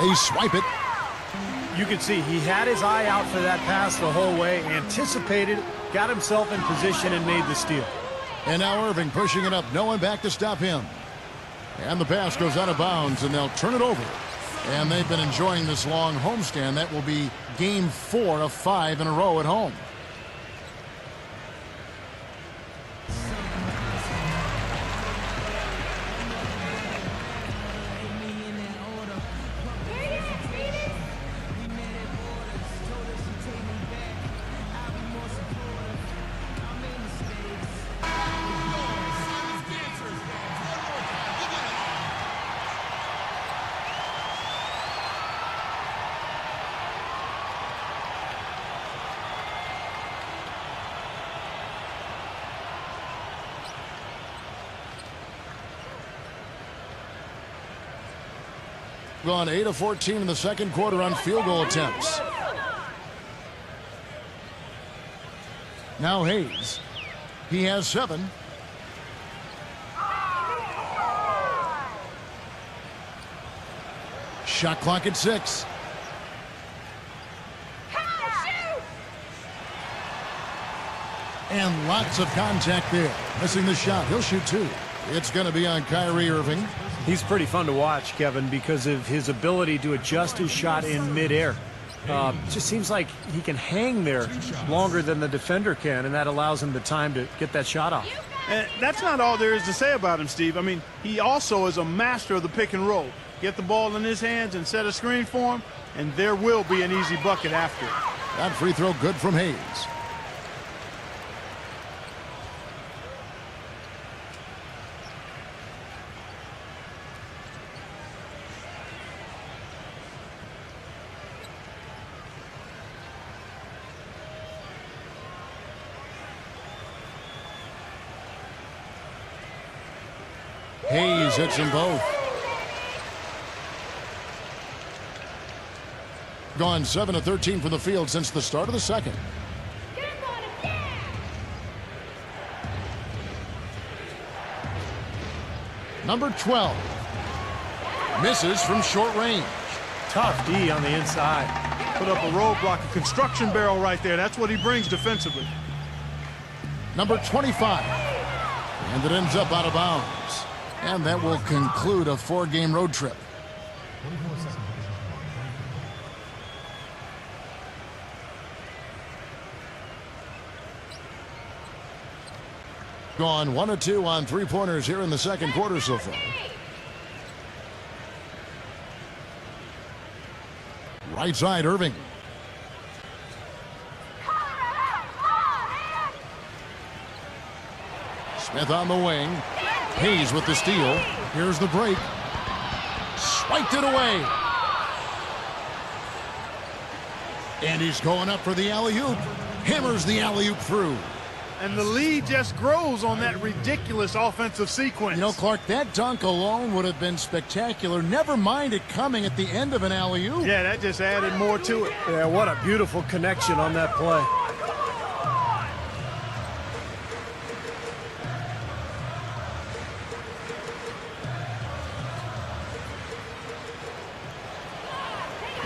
They swipe it. You could see he had his eye out for that pass the whole way, anticipated, got himself in position, and made the steal. And now Irving pushing it up. No one back to stop him. And the pass goes out of bounds, and they'll turn it over. And they've been enjoying this long homestand. That will be game 4 of 5 in a row at home. Gone 8 of 14 in the second quarter on field goal attempts. Now Hayes. He has 7. Shot clock at 6. And lots of contact there. Missing the shot. He'll shoot 2. It's going to be on Kyrie Irving. He's pretty fun to watch, Kevin, because of his ability to adjust his shot in midair. Just seems like he can hang there longer than the defender can, and that allows him the time to get that shot off. And that's not all there is to say about him, Steve. I mean, he also is a master of the pick and roll. Get the ball in his hands and set a screen for him, and there will be an easy bucket after it. That free throw good from Hayes. Hayes hits them both. Gone 7 of 13 from the field since the start of the second. Number 12. Misses from short range. Tough D on the inside. Put up a roadblock, a construction barrel right there. That's what he brings defensively. Number 25. And it ends up out of bounds. And that will conclude a 4-game road trip. Gone 1 of 2 on 3-pointers here in the second quarter so far. Right side, Irving. Smith on the wing. Hayes with the steal. Here's the break. Swiped it away. And he's going up for the alley-oop. Hammers the alley-oop through. And the lead just grows on that ridiculous offensive sequence. You know, Clark, that dunk alone would have been spectacular. Never mind it coming at the end of an alley-oop. Yeah, that just added more to it. Yeah, what a beautiful connection on that play.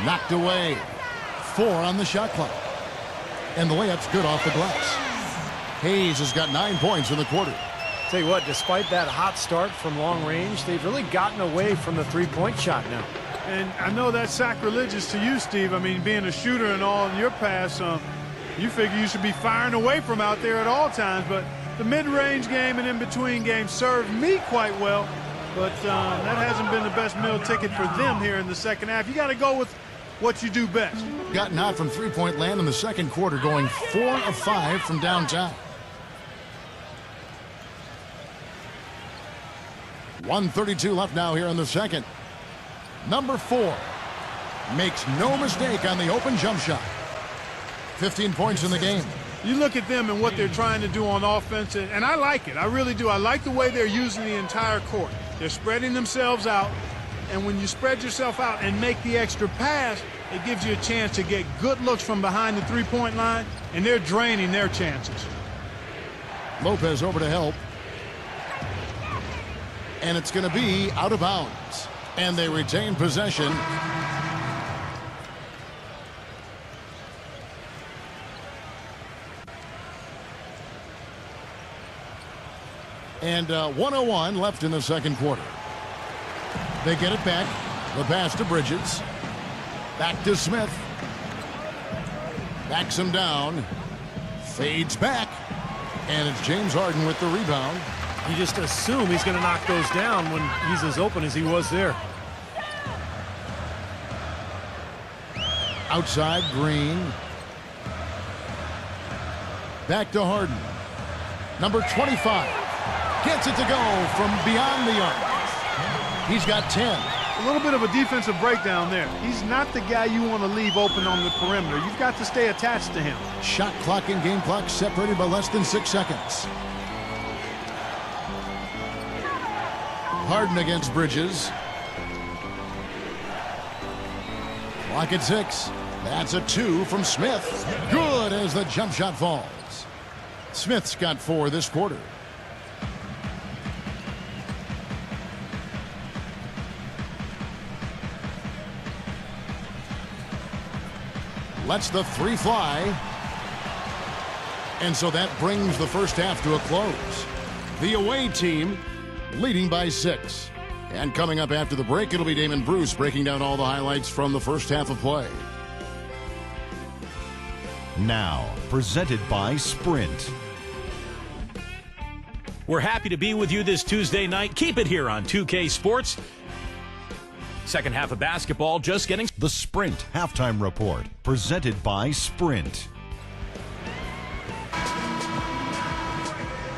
Knocked away. 4 on the shot clock. And the layup's good off the glass. Hayes has got 9 points in the quarter. Tell you what, despite that hot start from long range, they've really gotten away from the three-point shot now. And I know that's sacrilegious to you, Steve. I mean, being a shooter and all in your pass, you figure you should be firing away from out there at all times. But the mid-range game and in-between games served me quite well. But that hasn't been the best meal ticket for them here in the second half. You got to go with what you do best. Gotten out from three-point land in the second quarter, going 4 of 5 from downtown. 1:32 left now here in the second. Number 4 makes no mistake on the open jump shot. 15 points in the game. You look at them and what they're trying to do on offense, and I like it. I really do. I like the way they're using the entire court. They're spreading themselves out, and when you spread yourself out and make the extra pass, it gives you a chance to get good looks from behind the three-point line, and they're draining their chances. Lopez over to help. And it's going to be out of bounds. And they retain possession. And 1:01 left in the second quarter. They get it back. The pass to Bridges. Back to Smith. Backs him down. Fades back. And it's James Harden with the rebound. You just assume he's going to knock those down when he's as open as he was there. Outside, Green. Back to Harden. Number 25. Gets it to go from beyond the arc. He's got 10. A little bit of a defensive breakdown there. He's not the guy you want to leave open on the perimeter. You've got to stay attached to him. Shot clock and game clock separated by less than 6 seconds. Harden against Bridges. Clock at 6. That's a 2 from Smith. Good as the jump shot falls. Smith's got 4 this quarter. Lets the 3 fly. And so that brings the first half to a close. The away team leading by 6. And coming up after the break, it'll be Damon Bruce breaking down all the highlights from the first half of play. Now, presented by Sprint. We're happy to be with you this Tuesday night. Keep it here on 2K Sports. Second half of basketball just getting... The Sprint Halftime Report, presented by Sprint.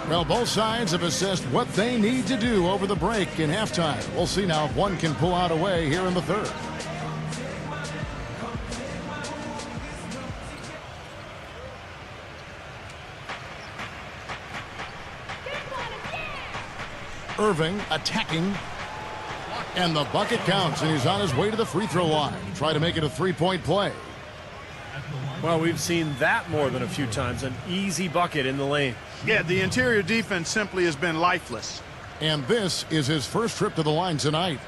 Well, both sides have assessed what they need to do over the break in halftime. We'll see now if one can pull out a way here in the third. Irving attacking. And the bucket counts, and he's on his way to the free throw line. Try to make it a three-point play. Well, we've seen that more than a few times. An easy bucket in the lane. Yeah, the interior defense simply has been lifeless. And this is his first trip to the line tonight.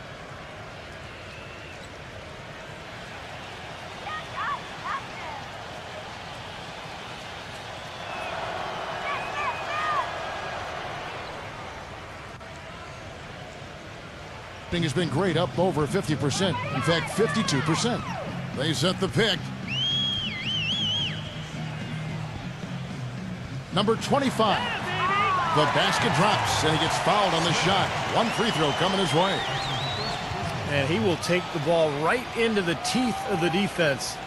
Has been great, up over 50%. In fact, 52%. They set the pick. Number 25. The basket drops, and he gets fouled on the shot. One free throw coming his way. And he will take the ball right into the teeth of the defense.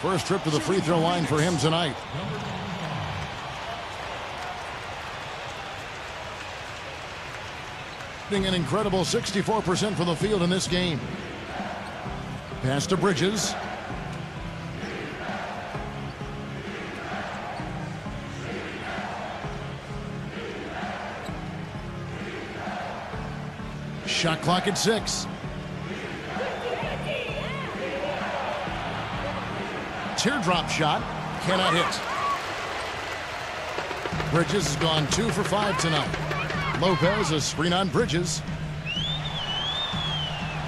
First trip to the free throw line for him tonight. An incredible 64% from the field in this game. Pass to Bridges. Shot clock at 6. Teardrop shot, cannot hit. Bridges has gone 2 for 5 tonight. Lopez a screen on Bridges.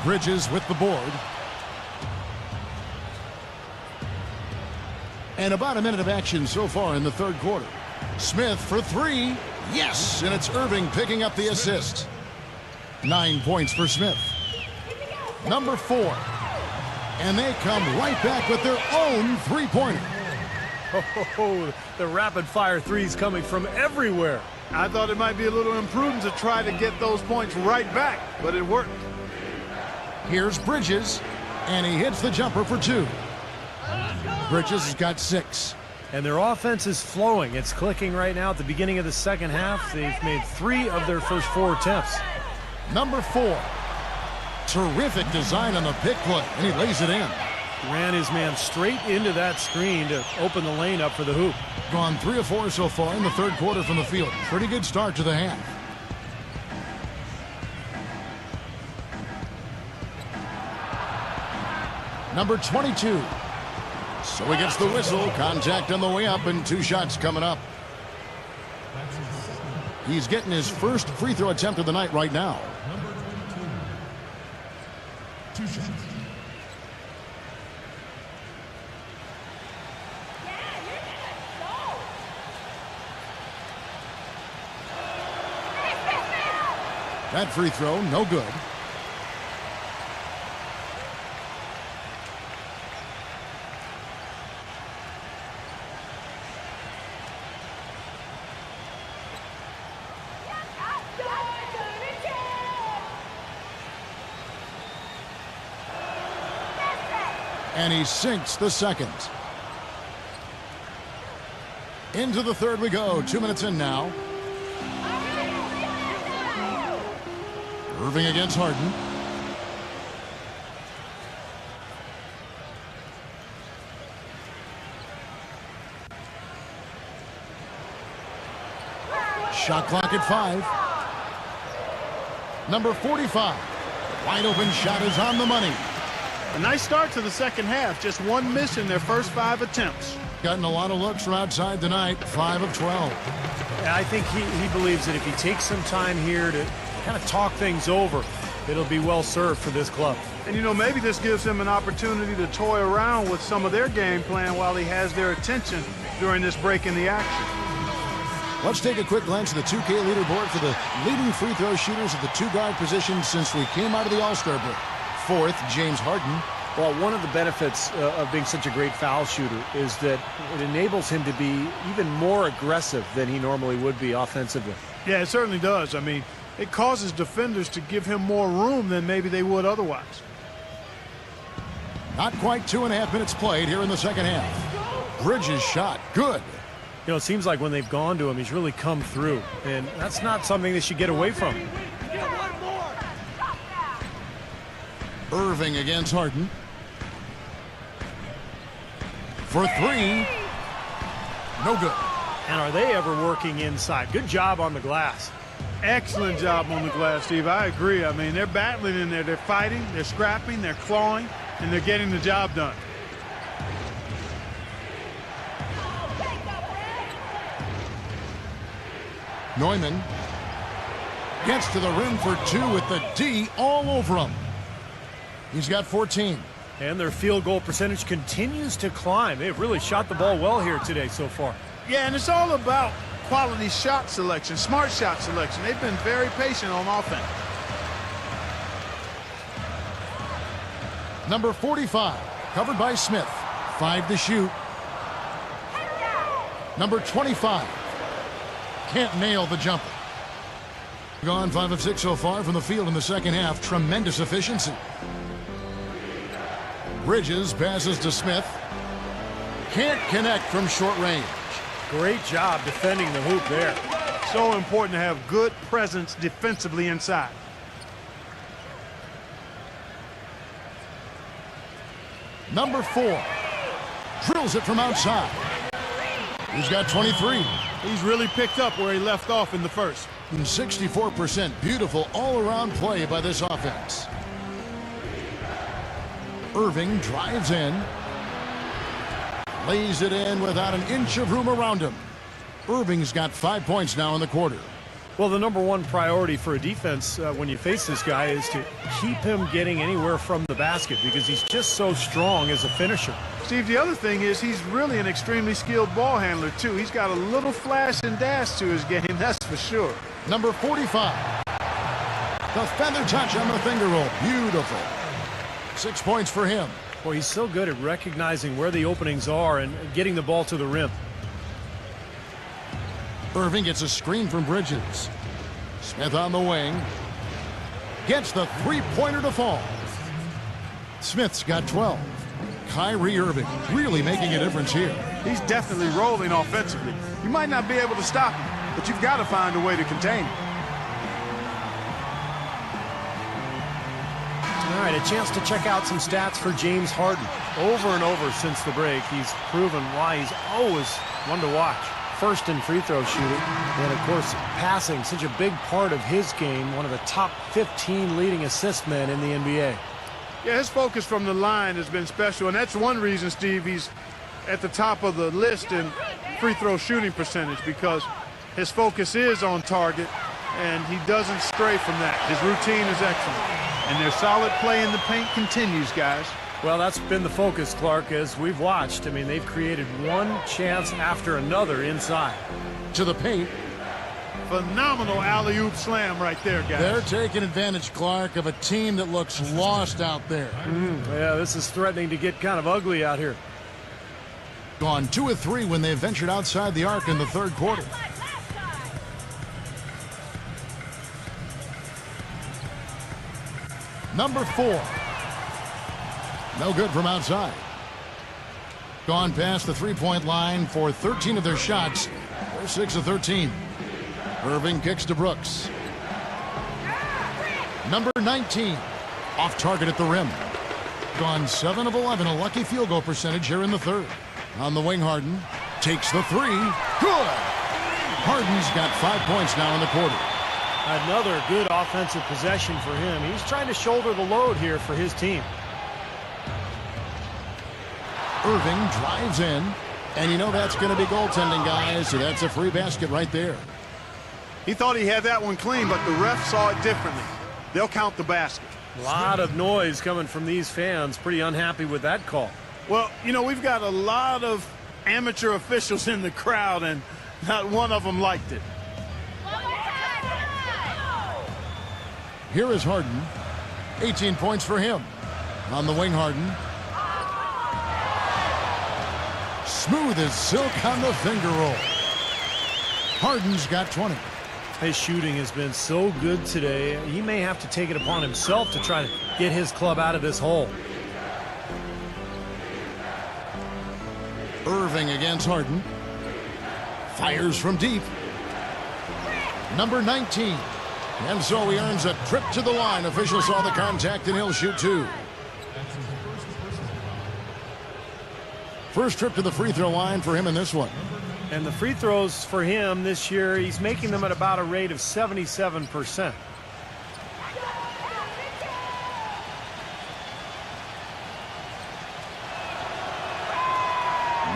Bridges with the board. And about a minute of action so far in the third quarter. Smith for 3. Yes, and it's Irving picking up the assist. 9 points for Smith. Number 4. And they come right back with their own three-pointer. Oh, the rapid-fire threes coming from everywhere. I thought it might be a little imprudent to try to get those points right back, but it worked. Here's Bridges, and he hits the jumper for 2. Bridges has got 6. And their offense is flowing. It's clicking right now at the beginning of the second half. They've made 3 of their first 4 attempts. Number 4. Terrific design on the pick play, and he lays it in. Ran his man straight into that screen to open the lane up for the hoop. Gone 3 of 4 so far in the third quarter from the field. Pretty good start to the half. Number 22. So he gets the whistle. Contact on the way up, and 2 shots coming up. He's getting his first free throw attempt of the night right now. Number 22. 2 shots. That free throw, no good. And he sinks the second. Into the third we go. 2 minutes in now. Irving against Harden. Shot clock at 5. Number 45. Wide open shot is on the money. A nice start to the second half. Just one miss in their first 5 attempts. Gotten a lot of looks from outside tonight. 5 of 12. Yeah, I think he believes that if he takes some time here to kind of talk things over, it'll be well served for this club. And, you know, maybe this gives him an opportunity to toy around with some of their game plan while he has their attention during this break in the action. Let's take a quick glance at the 2K leaderboard for the leading free throw shooters at the 2-guard position since we came out of the All-Star break. 4th, James Harden. Well, one of the benefits of being such a great foul shooter is that it enables him to be even more aggressive than he normally would be offensively. Yeah, it certainly does. I mean, it causes defenders to give him more room than maybe they would otherwise. Not quite 2.5 minutes played here in the second half. Bridges shot. Good. You know, it seems like when they've gone to him, he's really come through. And that's not something they should get away from. Irving against Harden. For 3. No good. And are they ever working inside? Good job on the glass. Excellent job on the glass, Steve. I agree. I mean, they're battling in there. They're fighting, they're scrapping, they're clawing, and they're getting the job done. Neumann gets to the rim for 2 with the D all over him. He's got 14. And their field goal percentage continues to climb. They've really shot the ball well here today so far. Yeah, and it's all about quality shot selection, smart shot selection. They've been very patient on offense. Number 45, covered by Smith. 5 to shoot. Number 25. Can't nail the jumper. Gone 5 of 6 so far from the field in the second half. Tremendous efficiency. Bridges passes to Smith. Can't connect from short range. Great job defending the hoop there. So important to have good presence defensively inside. Number 4 drills it from outside. He's got 23. He's really picked up where he left off in the first. And 64%. Beautiful all-around play by this offense. Irving drives in. Lays it in without an inch of room around him. Irving's got 5 points now in the quarter. Well, the number one priority for a defense when you face this guy is to keep him getting anywhere from the basket because he's just so strong as a finisher. Steve, the other thing is he's really an extremely skilled ball handler, too. He's got a little flash and dash to his game, that's for sure. Number 45. The feather touch on the finger roll. Beautiful. 6 points for him. Boy, he's so good at recognizing where the openings are and getting the ball to the rim. Irving gets a screen from Bridges. Smith on the wing. Gets the three-pointer to fall. Smith's got 12. Kyrie Irving really making a difference here. He's definitely rolling offensively. You might not be able to stop him, but you've got to find a way to contain him. All right, a chance to check out some stats for James Harden. Over and over since the break, he's proven why he's always one to watch. First in free throw shooting, and of course passing, such a big part of his game, one of the top 15 leading assist men in the NBA. Yeah, his focus from the line has been special, and that's one reason, Steve, he's at the top of the list in free throw shooting percentage, because his focus is on target, and he doesn't stray from that. His routine is excellent, and their solid play in the paint continues, guys. Well, that's been the focus, Clark, as we've watched. I mean, they've created one chance after another inside. To the paint. Phenomenal alley-oop slam right there, guys. They're taking advantage, Clark, of a team that looks lost out there. Yeah, this is threatening to get kind of ugly out here. Gone 2 of 3 when they ventured outside the arc in the third quarter. Number 4. No good from outside. Gone past the three-point line for 13 of their shots. They're 6 of 13. Irving kicks to Brooks. Number 19. Off target at the rim. Gone 7 of 11. A lucky field goal percentage here in the third. On the wing, Harden takes the 3. Good. Harden's got 5 points now in the quarter. Another good offensive possession for him. He's trying to shoulder the load here for his team. Irving drives in. And you know that's going to be goaltending, guys. So that's a free basket right there. He thought he had that one clean, but the ref saw it differently. They'll count the basket. A lot of noise coming from these fans. Pretty unhappy with that call. Well, you know, we've got a lot of amateur officials in the crowd, and not one of them liked it. Here is Harden. 18 points for him. On the wing, Harden. Smooth as silk on the finger roll. Harden's got 20. His shooting has been so good today. He may have to take it upon himself to try to get his club out of this hole. Irving against Harden. Fires from deep. Number 19. And so he earns a trip to the line. Official saw the contact and he'll shoot two. First trip to the free throw line for him in this one. And the free throws for him this year, he's making them at about a rate of 77%.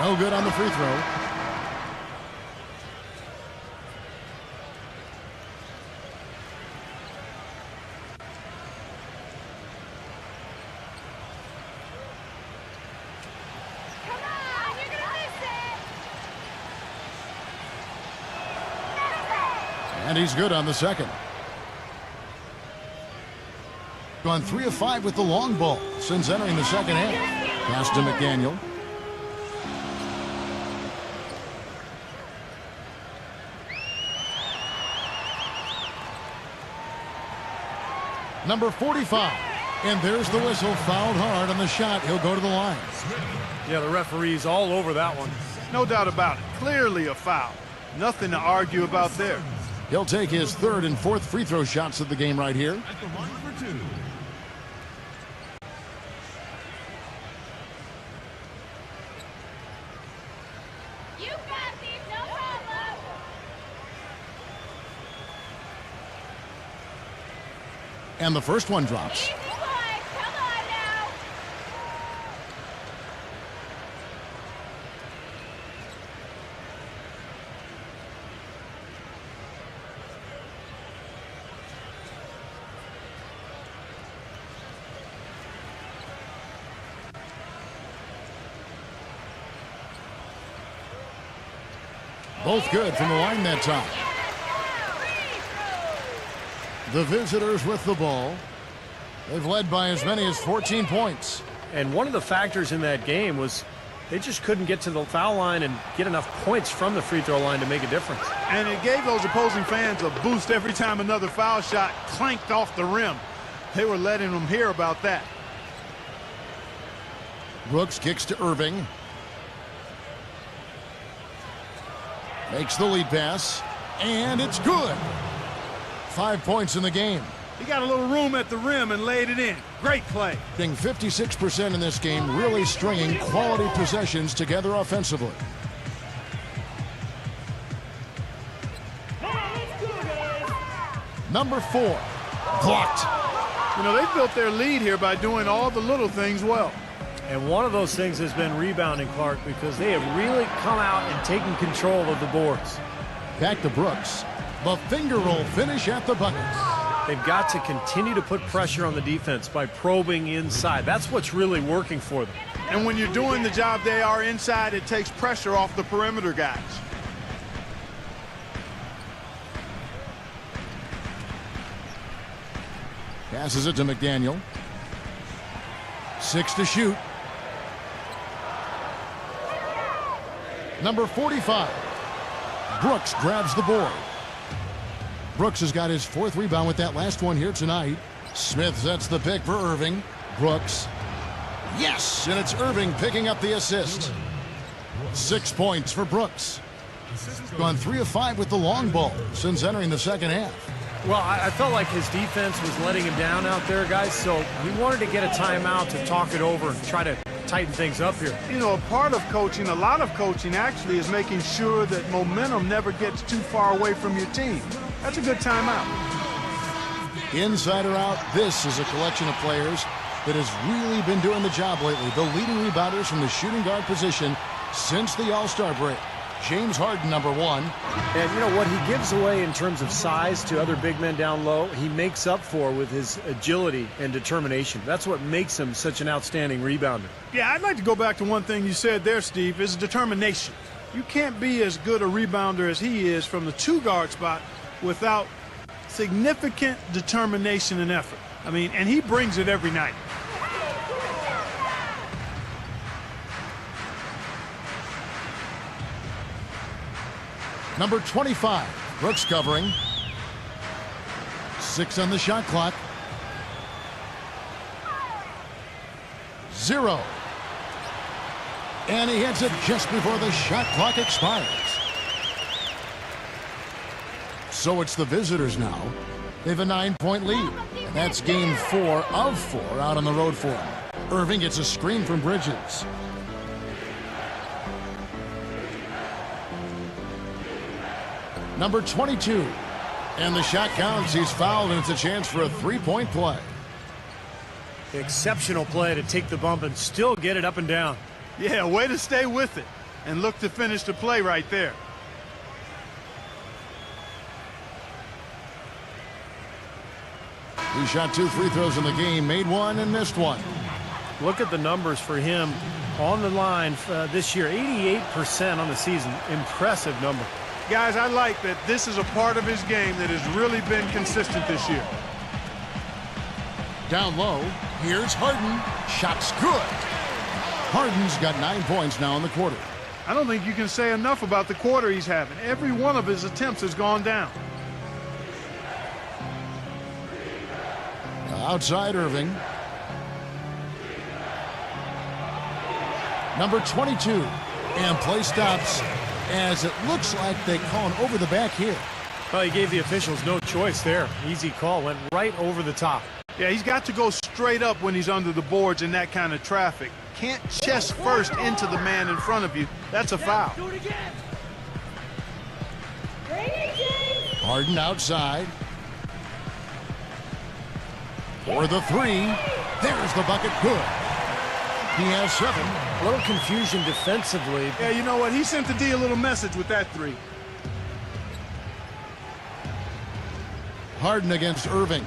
No good on the free throw. And he's good on the second. Gone 3 of 5 with the long ball since entering the second half. Pass to McDaniel. Number 45. And there's the whistle. Fouled hard on the shot. He'll go to the line. Yeah, the referee's all over that one. No doubt about it. Clearly a foul. Nothing to argue about there. He'll take his third and fourth free throw shots of the game right here. At the line for two. You got these, no problem. And the first one drops. Easy play. Come on now. Both good from the line that time. The visitors with the ball. They've led by as many as 14 points. And one of the factors in that game was they just couldn't get to the foul line and get enough points from the free throw line to make a difference. And it gave those opposing fans a boost every time another foul shot clanked off the rim. They were letting them hear about that. Brooks kicks to Irving. Makes the lead pass. And it's good. 5 points in the game. He got a little room at the rim and laid it in. Great play. Getting 56% in this game, really stringing quality possessions together offensively. Number 4. Blocked. You know, they built their lead here by doing all the little things well. And one of those things has been rebounding, Clark, because they have really come out and taken control of the boards. Back to Brooks. The finger roll finish at the buckets. They've got to continue to put pressure on the defense by probing inside. That's what's really working for them. And when you're doing the job they are inside, it takes pressure off the perimeter guys. Passes it to McDaniel. 6 to shoot. Number 45. Brooks grabs the board. Brooks has got his 4th rebound with that last one here tonight. Smith sets the pick for Irving. Brooks. Yes, and it's Irving picking up the assist. 6 points for Brooks. Gone 3 of 5 with the long ball since entering the second half. Well, I felt like his defense was letting him down out there, guys, so he wanted to get a timeout to talk it over and try to tighten things up here. You know, a part of coaching, a lot of coaching actually, is making sure that momentum never gets too far away from your team. That's a good timeout. Inside or out, this is a collection of players that has really been doing the job lately. The leading rebounders from the shooting guard position since the All-Star break. James Harden, number 1. And you know what he gives away in terms of size to other big men down low, he makes up for with his agility and determination. That's what makes him such an outstanding rebounder. Yeah, I'd like to go back to one thing you said there, Steve, is determination. You can't be as good a rebounder as he is from the 2-guard spot without significant determination and effort. I mean, and he brings it every night. Number 25, Brooks covering. 6 on the shot clock. 0. And he hits it just before the shot clock expires. So it's the visitors now. They have a 9-point lead. And that's game 4 of 4 out on the road for them. Irving gets a screen from Bridges. Number 22. And the shot counts. He's fouled, and it's a chance for a 3-point play. Exceptional play to take the bump and still get it up and down. Yeah, way to stay with it and look to finish the play right there. He shot 2 free throws in the game, made 1 and missed 1. Look at the numbers for him on the line this year. 88% on the season. Impressive number. Guys, I like that this is a part of his game that has really been consistent this year. Down low, here's Harden. Shot's good. Harden's got 9 points now in the quarter. I don't think you can say enough about the quarter he's having. Every one of his attempts has gone down. Outside Irving. Number 22. And play stops as it looks like they call an over the back here. Well, he gave the officials no choice there. Easy call, went right over the top. Yeah, he's got to go straight up when he's under the boards in that kind of traffic. Can't chest first into the man in front of you. That's a foul. Do it again. Harden outside. For the 3. There's the bucket. Good. He has 7. A little confusion defensively. Yeah, you know what? He sent the D a little message with that 3. Harden against Irving.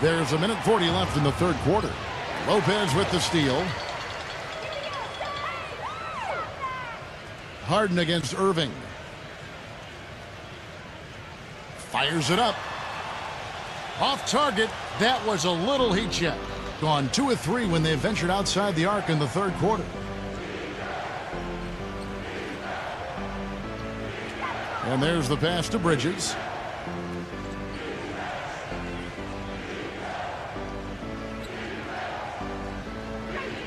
There's a minute 40 left in the third quarter. Lopez with the steal. Harden against Irving. Fires it up. Off target. That was a little heat check. Gone 2 of 3 when they ventured outside the arc in the third quarter. And there's the pass to Bridges.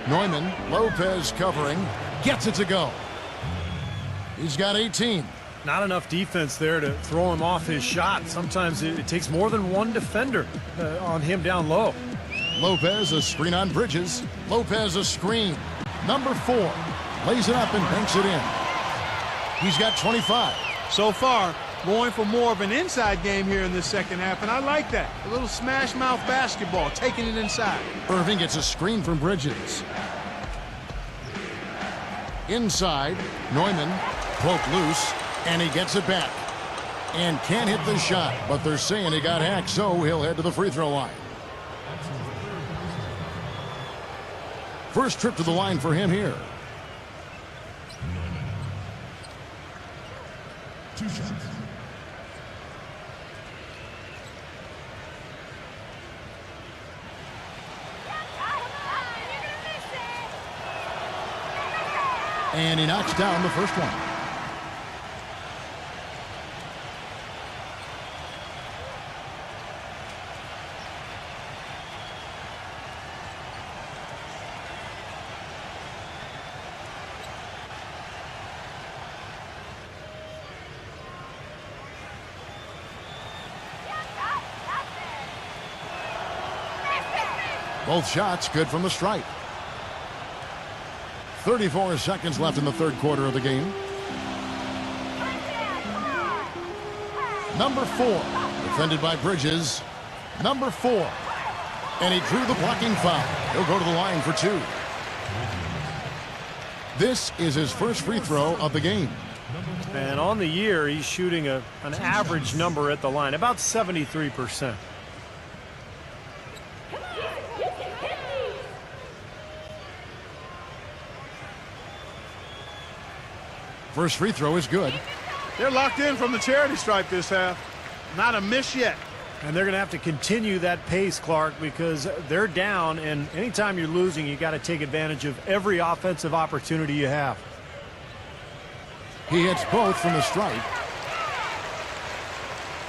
Neumann, Lopez covering, gets it to go. He's got 18. Not enough defense there to throw him off his shot. Sometimes it takes more than one defender on him down low. Lopez, a screen on Bridges. Lopez, a screen. Number 4, lays it up and banks it in. He's got 25. So far, going for more of an inside game here in this second half, and I like that. A little smash mouth basketball, taking it inside. Irving gets a screen from Bridges. Inside, Neumann, poke loose, and he gets it back. And can't hit the shot, but they're saying he got hacked, so he'll head to the free throw line. First trip to the line for him here. 2 shots. And he knocks down the first one. Both shots good from the stripe. 34 seconds left in the third quarter of the game. Number 4, defended by Bridges. Number 4. And he drew the blocking foul. He'll go to the line for 2. This is his first free throw of the game. And on the year, he's shooting an average number at the line, about 73%. First free throw is good. They're locked in from the charity stripe this half. Not a miss yet. And they're going to have to continue that pace, Clark, because they're down, and anytime you're losing, you got to take advantage of every offensive opportunity you have. He hits both from the stripe.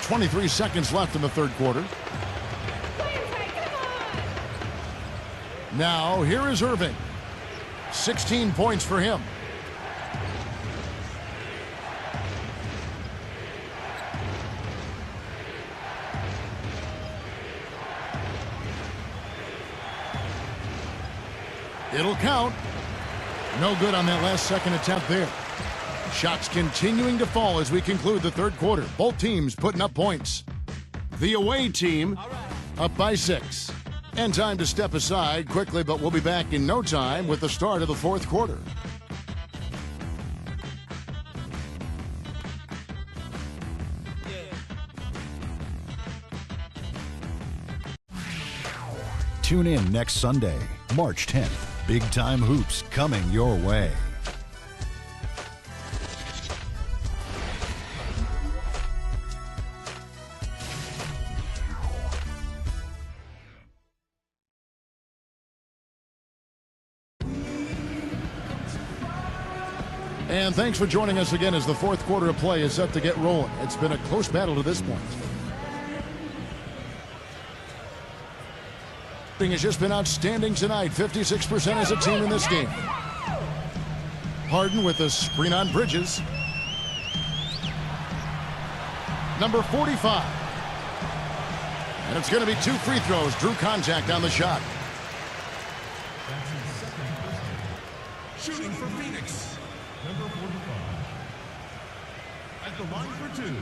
23 seconds left in the third quarter. Now, here is Irving. 16 points for him. It'll count. No good on that last second attempt there. Shots continuing to fall as we conclude the third quarter. Both teams putting up points. The away team up by 6. And time to step aside quickly, but we'll be back in no time with the start of the fourth quarter. Tune in next Sunday, March 10th. Big Time Hoops coming your way. And thanks for joining us again as the fourth quarter of play is set to get rolling. It's been a close battle to this point. Has just been outstanding tonight. 56% as a team in this game. Harden with a screen on Bridges. Number 45. And it's going to be 2 free throws. Drew contact on the shot. Shooting for Phoenix. Number 45. At the line for 2.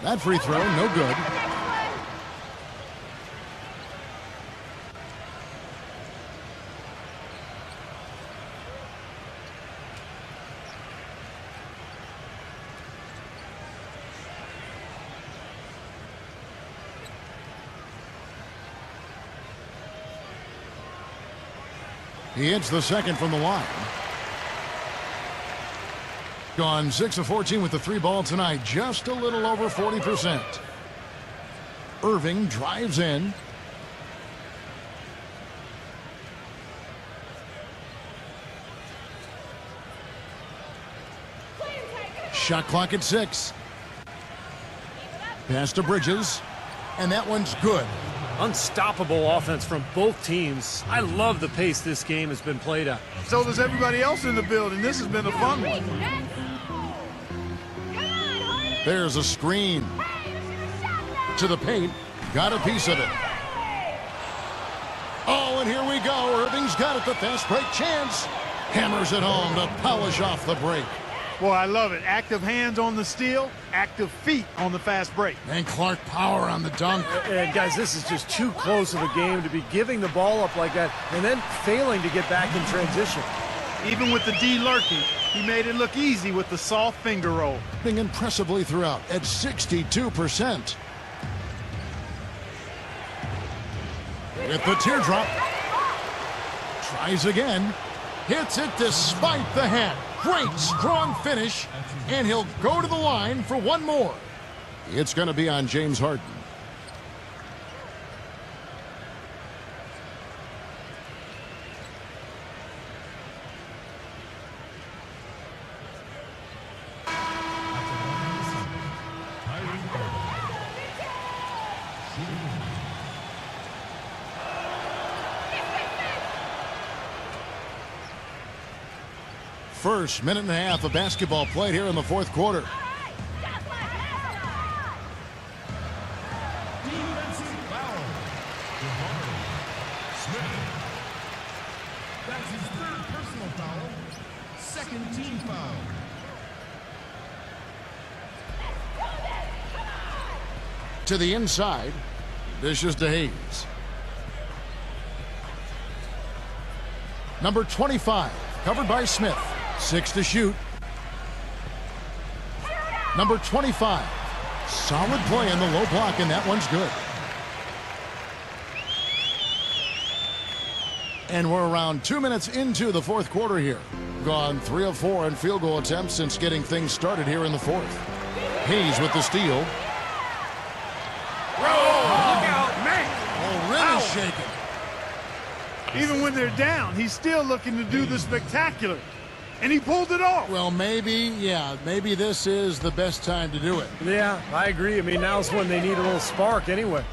That free throw, no good. He hits the second from the line. Gone 6 of 14 with the 3 ball tonight. Just a little over 40%. Irving drives in. Shot clock at 6. Pass to Bridges. And that one's good. Unstoppable offense from both teams. I love the pace this game has been played at. So does everybody else in the building. This has been a fun one. There's a screen. To the paint. Got a piece of it. Oh, and here we go. Irving's got it. The fast break chance. Hammers it home to polish off the break. Boy, I love it. Active hands on the steal, active feet on the fast break. And Clark power on the dunk. And guys, this is just too close of a game to be giving the ball up like that and then failing to get back in transition. Even with the D lurking, he made it look easy with the soft finger roll. Being impressively throughout at 62%. With the teardrop. Tries again. Hits it despite the hand. Great strong finish. And he'll go to the line for one more. It's going to be on James Harden. First minute and a half of basketball played here in the fourth quarter. Defensive foul. Smith. That's his third personal foul. Second team foul. To the inside. Dishes to Hayes. Number 25, covered by Smith. 6 to shoot. Number 25. Solid play in the low block, and that one's good. And we're around 2 minutes into the fourth quarter here. Gone 3 of 4 in field goal attempts since getting things started here in the fourth. Hayes with the steal. Really shaking. Even when they're down, he's still looking to do the spectacular. And he pulled it off. Well, maybe this is the best time to do it. Yeah, I agree. I mean, now's when they need a little spark anyway.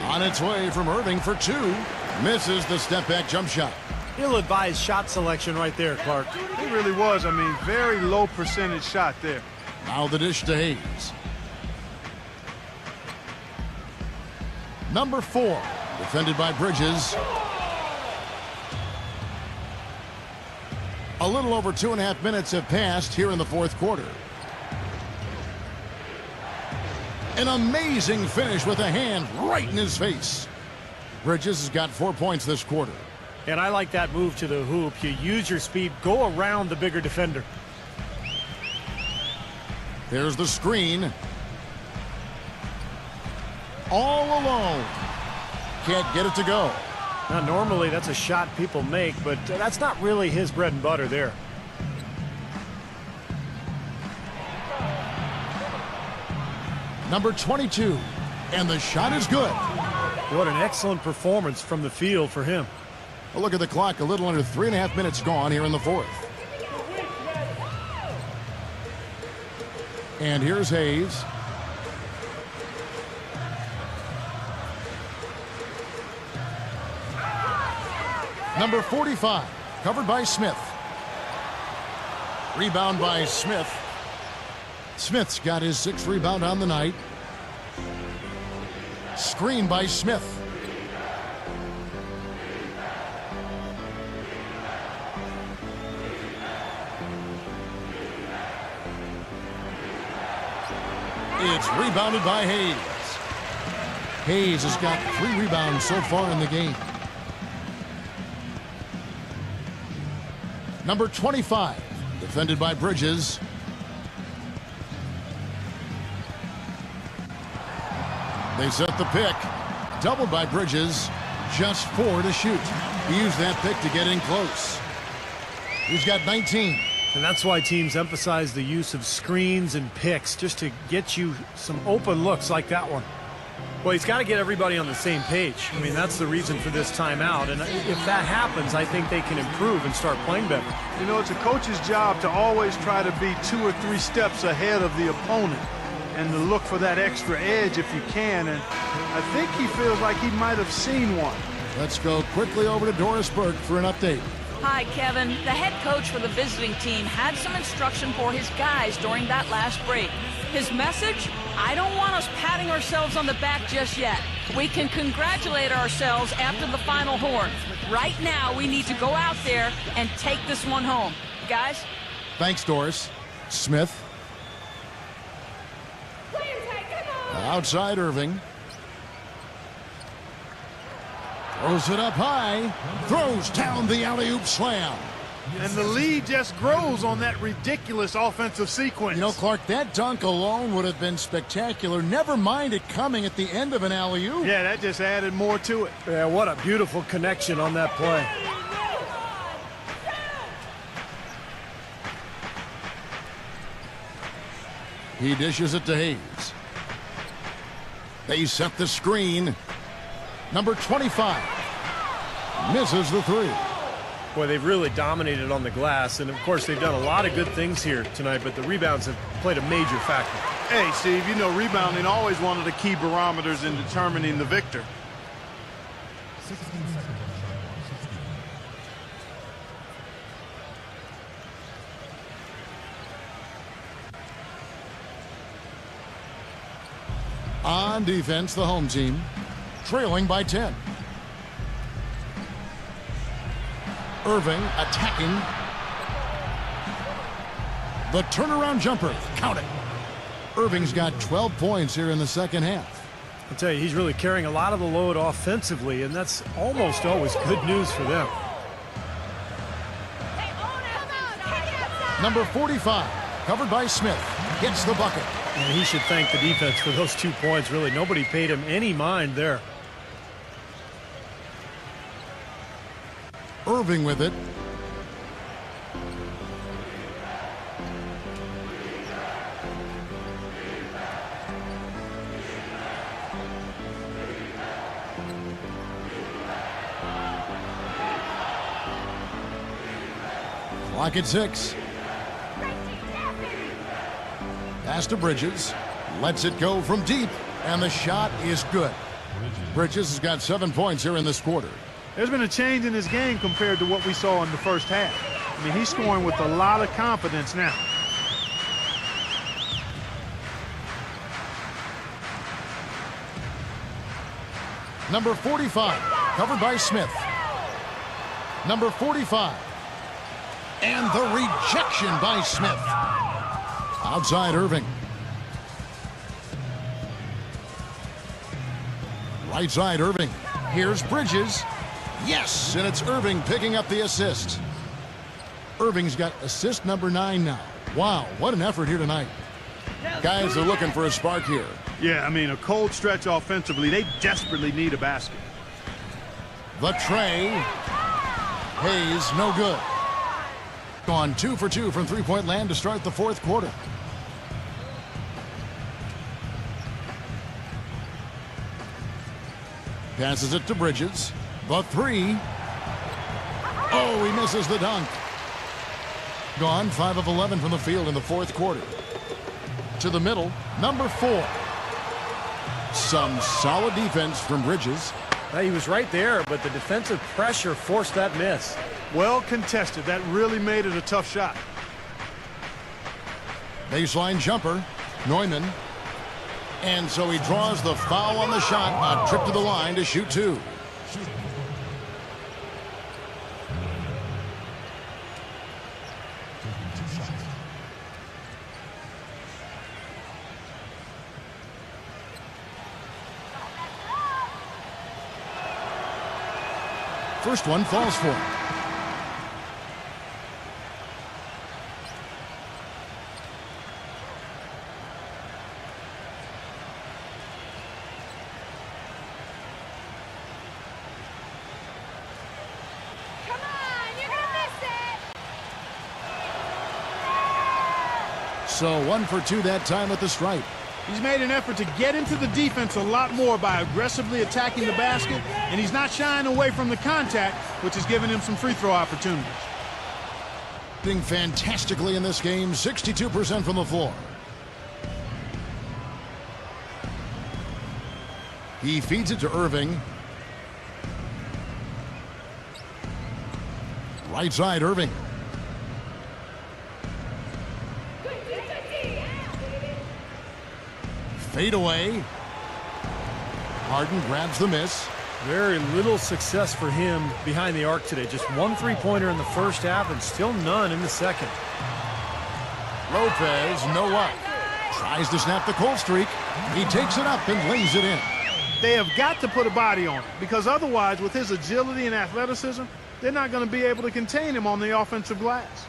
On its way from Irving for 2. Misses the step-back jump shot. Ill-advised shot selection right there, Clark. It really was. I mean, very low percentage shot there. Now the dish to Hayes. Number 4, defended by Bridges. A little over 2.5 minutes have passed here in the fourth quarter. An amazing finish with a hand right in his face. Bridges has got 4 points this quarter. And I like that move to the hoop. You use your speed, go around the bigger defender. There's the screen. All alone. Can't get it to go. Now, normally that's a shot people make, but that's not really his bread and butter there. Number 22. And the shot is good. What an excellent performance from the field for him. Well, look at the clock. A little under 3.5 minutes gone here in the fourth. And here's Hayes. Number 45, covered by Smith. Rebound by Smith. Smith's got his 6th rebound on the night. Screen by Smith. It's rebounded by Hayes. Hayes has got 3 rebounds so far in the game. Number 25, defended by Bridges. They set the pick. Doubled by Bridges. Just 4 to shoot. He used that pick to get in close. He's got 19. And that's why teams emphasize the use of screens and picks, just to get you some open looks like that one. Well, he's got to get everybody on the same page. I mean, that's the reason for this timeout. And if that happens, I think they can improve and start playing better. You know, it's a coach's job to always try to be 2 or 3 steps ahead of the opponent and to look for that extra edge if you can. And I think he feels like he might have seen one. Let's go quickly over to Doris Burke for an update. Hi, Kevin. The head coach for the visiting team had some instruction for his guys during that last break. His message? I don't want us patting ourselves on the back just yet. We can congratulate ourselves after the final horn. Right now, we need to go out there and take this one home. Guys? Thanks, Doris. Smith. Outside Irving. Throws it up high. Throws down the alley-oop slam. And the lead just grows on that ridiculous offensive sequence. You know, Clark, that dunk alone would have been spectacular. Never mind it coming at the end of an alley-oop. Yeah, that just added more to it. Yeah, what a beautiful connection on that play. He dishes it to Hayes. They set the screen. Number 25 misses the 3. Boy, they've really dominated on the glass, and of course they've done a lot of good things here tonight, but the rebounds have played a major factor. Hey, Steve, you know rebounding always one of the key barometers in determining the victor. 16 seconds. On defense, the home team trailing by 10. Irving attacking. The turnaround jumper. Count it. Irving's got 12 points here in the second half. I'll tell you, he's really carrying a lot of the load offensively, and that's almost always good news for them. Number 45, covered by Smith, gets the bucket. And he should thank the defense for those 2 points. Really, nobody paid him any mind there. Irving with it. Clock at 6. Pass to Bridges. Lets it go from deep. And the shot is good. Bridges has got 7 points here in this quarter. There's been a change in his game compared to what we saw in the first half. I mean, he's scoring with a lot of confidence now. Number 45, covered by Smith. Number 45. And the rejection by Smith. Outside Irving. Right side Irving. Here's Bridges. Yes, and it's Irving picking up the assist. Irving's got assist number 9 now. Wow, what an effort here tonight. Guys are looking for a spark here. Yeah, I mean, a cold stretch offensively. They desperately need a basket. The tray. Hayes, no good. Gone 2 for 2 from three-point land to start the fourth quarter. Passes it to Bridges. The three. Oh, he misses the dunk. Gone 5 of 11 from the field in the fourth quarter. To the middle, number 4. Some solid defense from Bridges. He was right there, but the defensive pressure forced that miss. Well contested. That really made it a tough shot. Baseline jumper. Neumann. And so he draws the foul on the shot. A trip to the line to shoot 2. First one falls for him. Come on, you're gonna miss it. So 1 for 2 that time at the stripe. He's made an effort to get into the defense a lot more by aggressively attacking the basket, and he's not shying away from the contact, which has given him some free throw opportunities. Doing fantastically in this game, 62% from the floor. He feeds it to Irving. Right side, Irving. Fade away. Harden grabs the miss. Very little success for him behind the arc today. Just 1 3-pointer in the first half and still none in the second. Lopez, no up. Tries to snap the cold streak. He takes it up and lays it in. They have got to put a body on it, because otherwise, with his agility and athleticism, they're not going to be able to contain him on the offensive glass.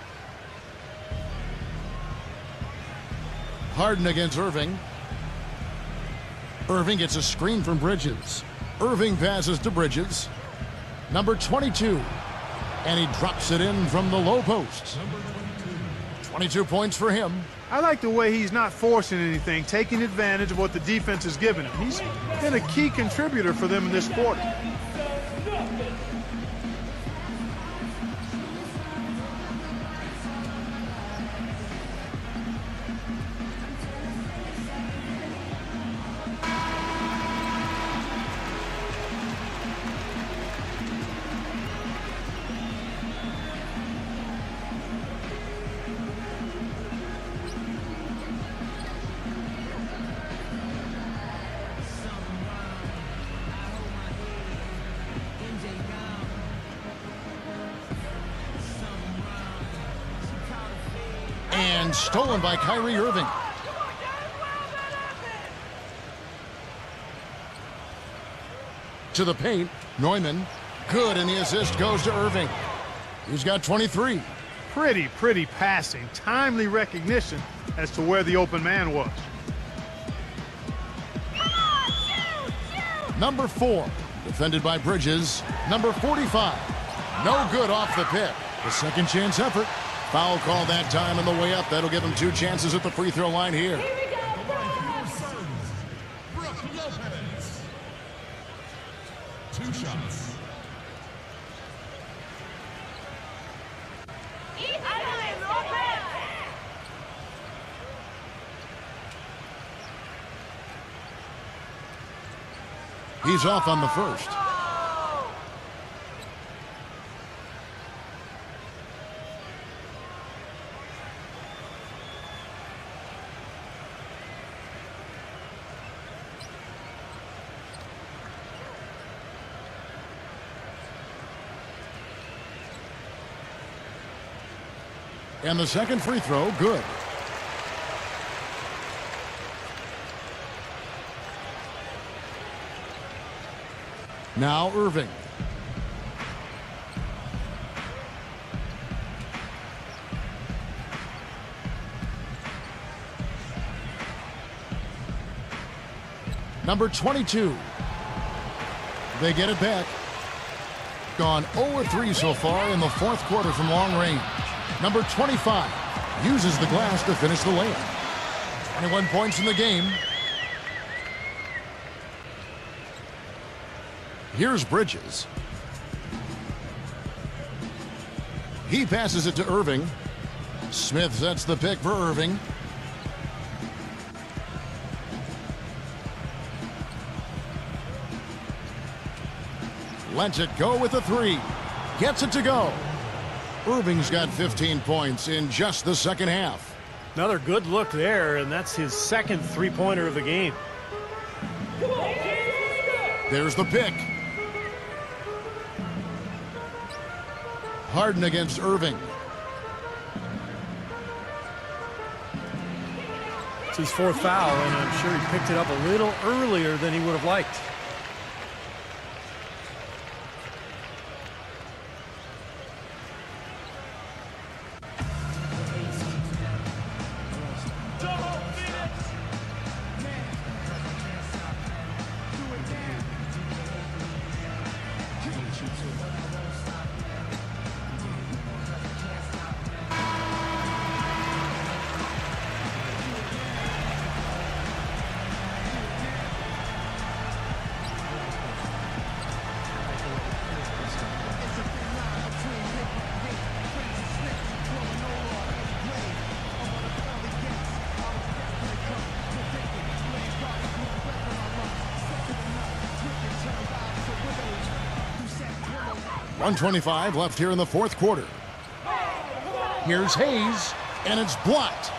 Harden against Irving. Irving gets a screen from Bridges. Irving passes to Bridges. Number 22. And he drops it in from the low post. 22 points for him. I like the way he's not forcing anything, taking advantage of what the defense has given him. He's been a key contributor for them in this quarter. And stolen by Kyrie Irving. To the paint, Neumann. Good, and the assist goes to Irving. He's got 23. Pretty passing. Timely recognition as to where the open man was. Number 4, defended by Bridges. Number 45, no good off the pick. The second chance effort. Foul call that time on the way up. That'll give him 2 chances at the free throw line here. Brooke Lopez. 2 shots. He's off on the first. And the second free throw, good. Now Irving. Number 22. They get it back. Gone 0-3 so far in the fourth quarter from long range. Number 25 uses the glass to finish the layup. 21 points in the game. Here's Bridges. He passes it to Irving. Smith sets the pick for Irving. Lets it go with a 3. Gets it to go. Irving's got 15 points in just the second half. Another good look there, and that's his second three-pointer of the game. There's the pick. Harden against Irving. It's his 4th foul, and I'm sure he picked it up a little earlier than he would have liked. .125 left here in the fourth quarter. Here's Hayes, and it's blocked.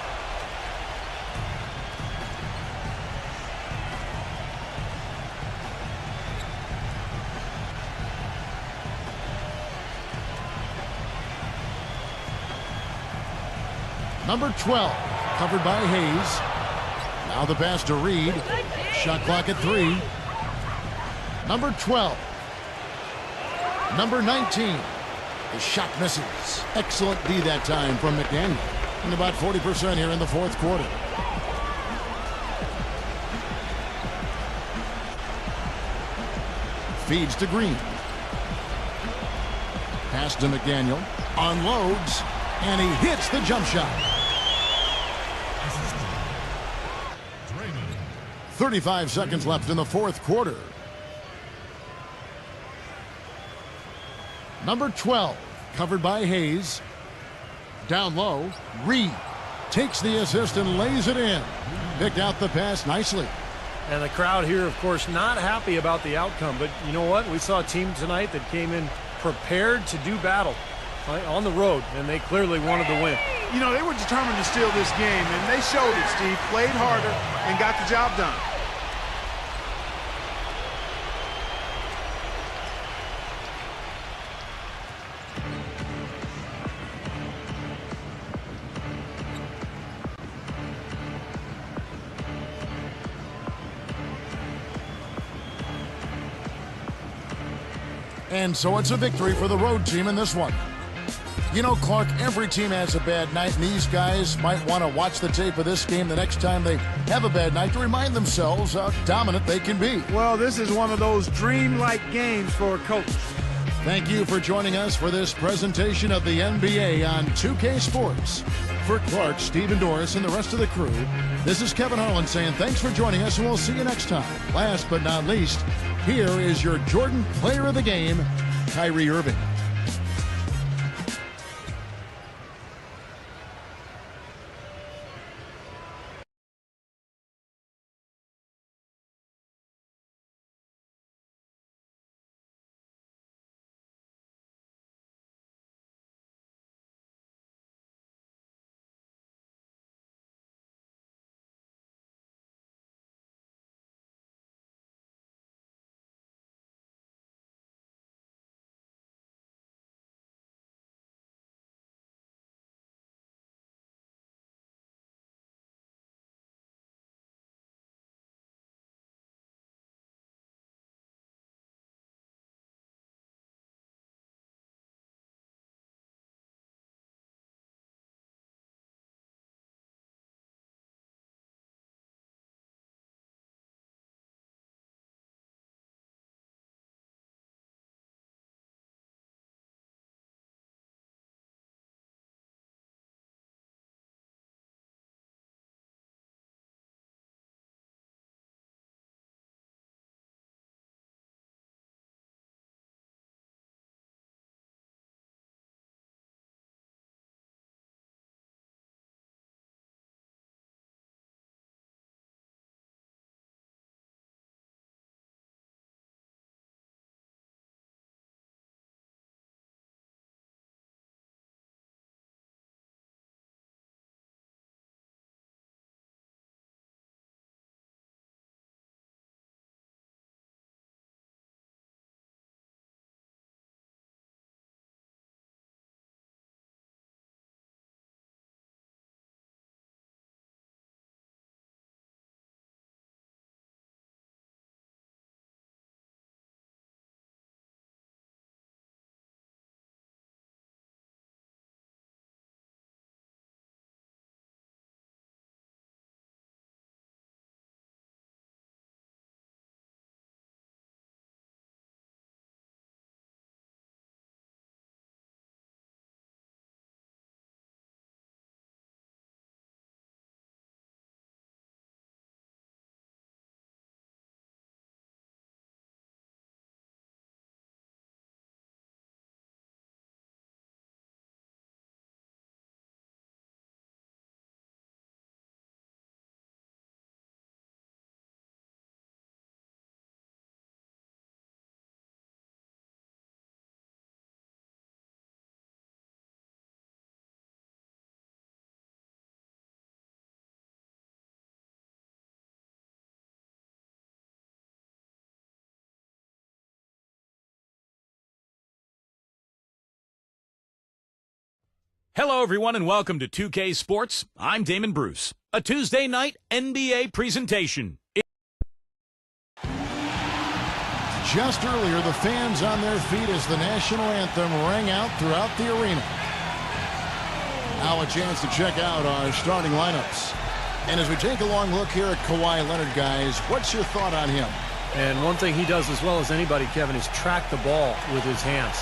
Number 12, covered by Hayes. Now the pass to Reed. Shot clock at 3. Number 12. Number 19. The shot misses. Excellent D that time from McDaniel. And about 40% here in the fourth quarter. Feeds to Green. Pass to McDaniel. Unloads. And he hits the jump shot. 35 seconds left in the fourth quarter. Number 12, covered by Hayes. Down low, Reed takes the assist and lays it in. Picked out the pass nicely. And the crowd here, of course, not happy about the outcome. But you know what? We saw a team tonight that came in prepared to do battle on the road, and they clearly wanted to win. You know, they were determined to steal this game, and they showed it, Steve. Played harder and got the job done. And so it's a victory for the road team in this one. You know, Clark, every team has a bad night, and these guys might want to watch the tape of this game the next time they have a bad night to remind themselves how dominant they can be. Well, this is one of those dream-like games for a coach. Thank you for joining us for this presentation of the NBA on 2K Sports. For Clark, Steve, Doris, and the rest of the crew, this is Kevin Harlan saying thanks for joining us, and we'll see you next time. Last but not least, here is your Jordan Player of the Game, Kyrie Irving. Hello, everyone, and welcome to 2K Sports. I'm Damon Bruce. A Tuesday night NBA presentation. Just earlier, the fans on their feet as the national anthem rang out throughout the arena. Now a chance to check out our starting lineups. And as we take a long look here at Kawhi Leonard, guys, what's your thought on him? And one thing he does as well as anybody, Kevin, is track the ball with his hands.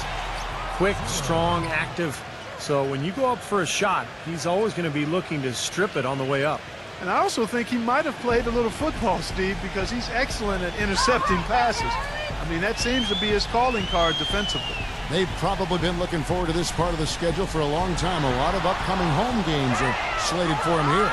Quick, strong, active. So when you go up for a shot, he's always going to be looking to strip it on the way up. And I also think he might have played a little football, Steve, because he's excellent at intercepting passes. I mean, that seems to be his calling card defensively. They've probably been looking forward to this part of the schedule for a long time. A lot of upcoming home games are slated for him here.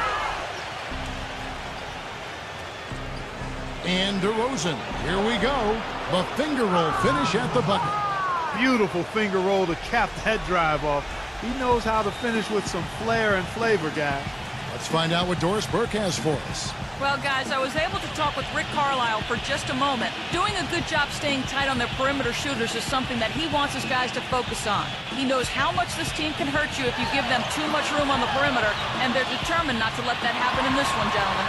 And DeRozan, here we go. The finger roll finish at the bucket. Beautiful finger roll to cap that drive off. He knows how to finish with some flair and flavor, guys. Let's find out what Doris Burke has for us. Well, guys, I was able to talk with Rick Carlisle for just a moment. Doing a good job staying tight on their perimeter shooters is something that he wants his guys to focus on. He knows how much this team can hurt you if you give them too much room on the perimeter, and they're determined not to let that happen in this one, gentlemen.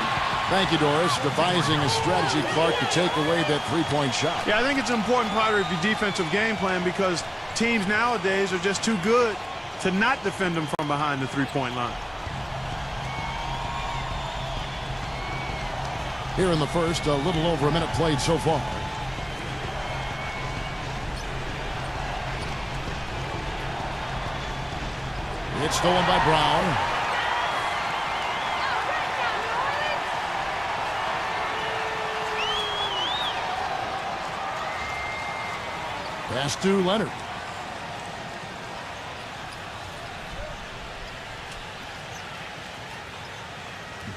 Thank you, Doris. Devising a strategy, Clark, to take away that three-point shot. Yeah, I think it's an important part of your defensive game plan because teams nowadays are just too good to not defend them from behind the three-point line. Here in the first, a little over a minute played so far. It's stolen by Brown. Pass to Leonard.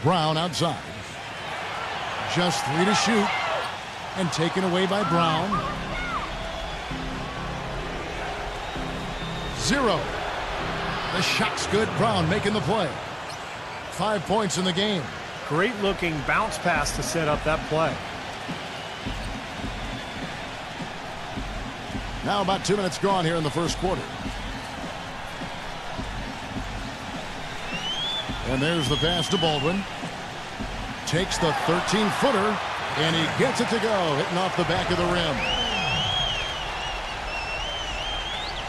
Brown outside. Just 3 to shoot. And taken away by Brown. 0. The shot's good. Brown making the play. 5 points in the game. Great looking bounce pass to set up that play. Now about 2 minutes gone here in the first quarter. And there's the pass to Baldwin. Takes the 13-footer, and he gets it to go, hitting off the back of the rim.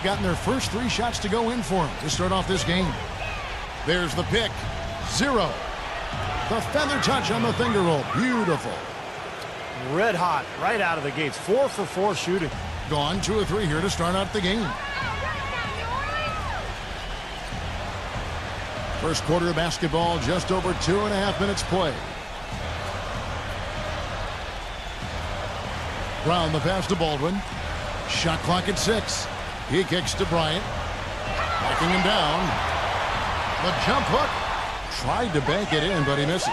Gotten their first 3 shots to go in for him to start off this game. There's the pick. 0. The feather touch on the finger roll. Beautiful. Red hot right out of the gates. 4 for 4 shooting. Gone 2 of 3 here to start out the game. First quarter of basketball, just over 2.5 minutes played. Brown the pass to Baldwin. Shot clock at 6. He kicks to Bryant. Backing him down. The jump hook. Tried to bank it in, but he misses.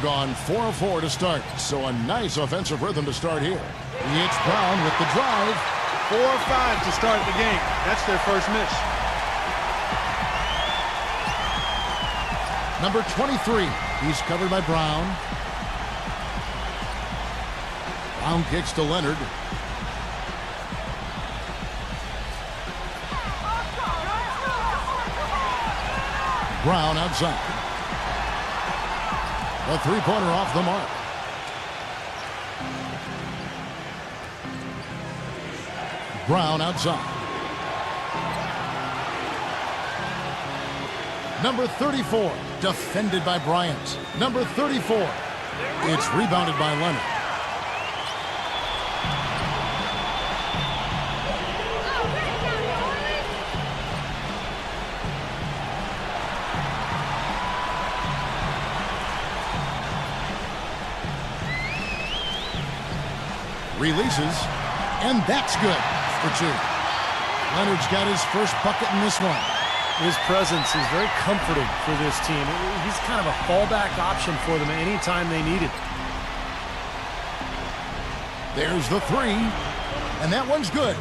Gone 4 of 4 to start. So a nice offensive rhythm to start here. It's Brown with the drive. 4 or 5 to start the game. That's their first miss. Number 23. He's covered by Brown. Brown kicks to Leonard. Brown outside. A three-pointer off the mark. Brown outside. Number 34, defended by Bryant. Number 34. It's rebounded by Leonard. Releases, and that's good for 2. Leonard's got his first bucket in this one. His presence is very comforting for this team. He's kind of a fallback option for them anytime they need it. There's the 3, and that one's good.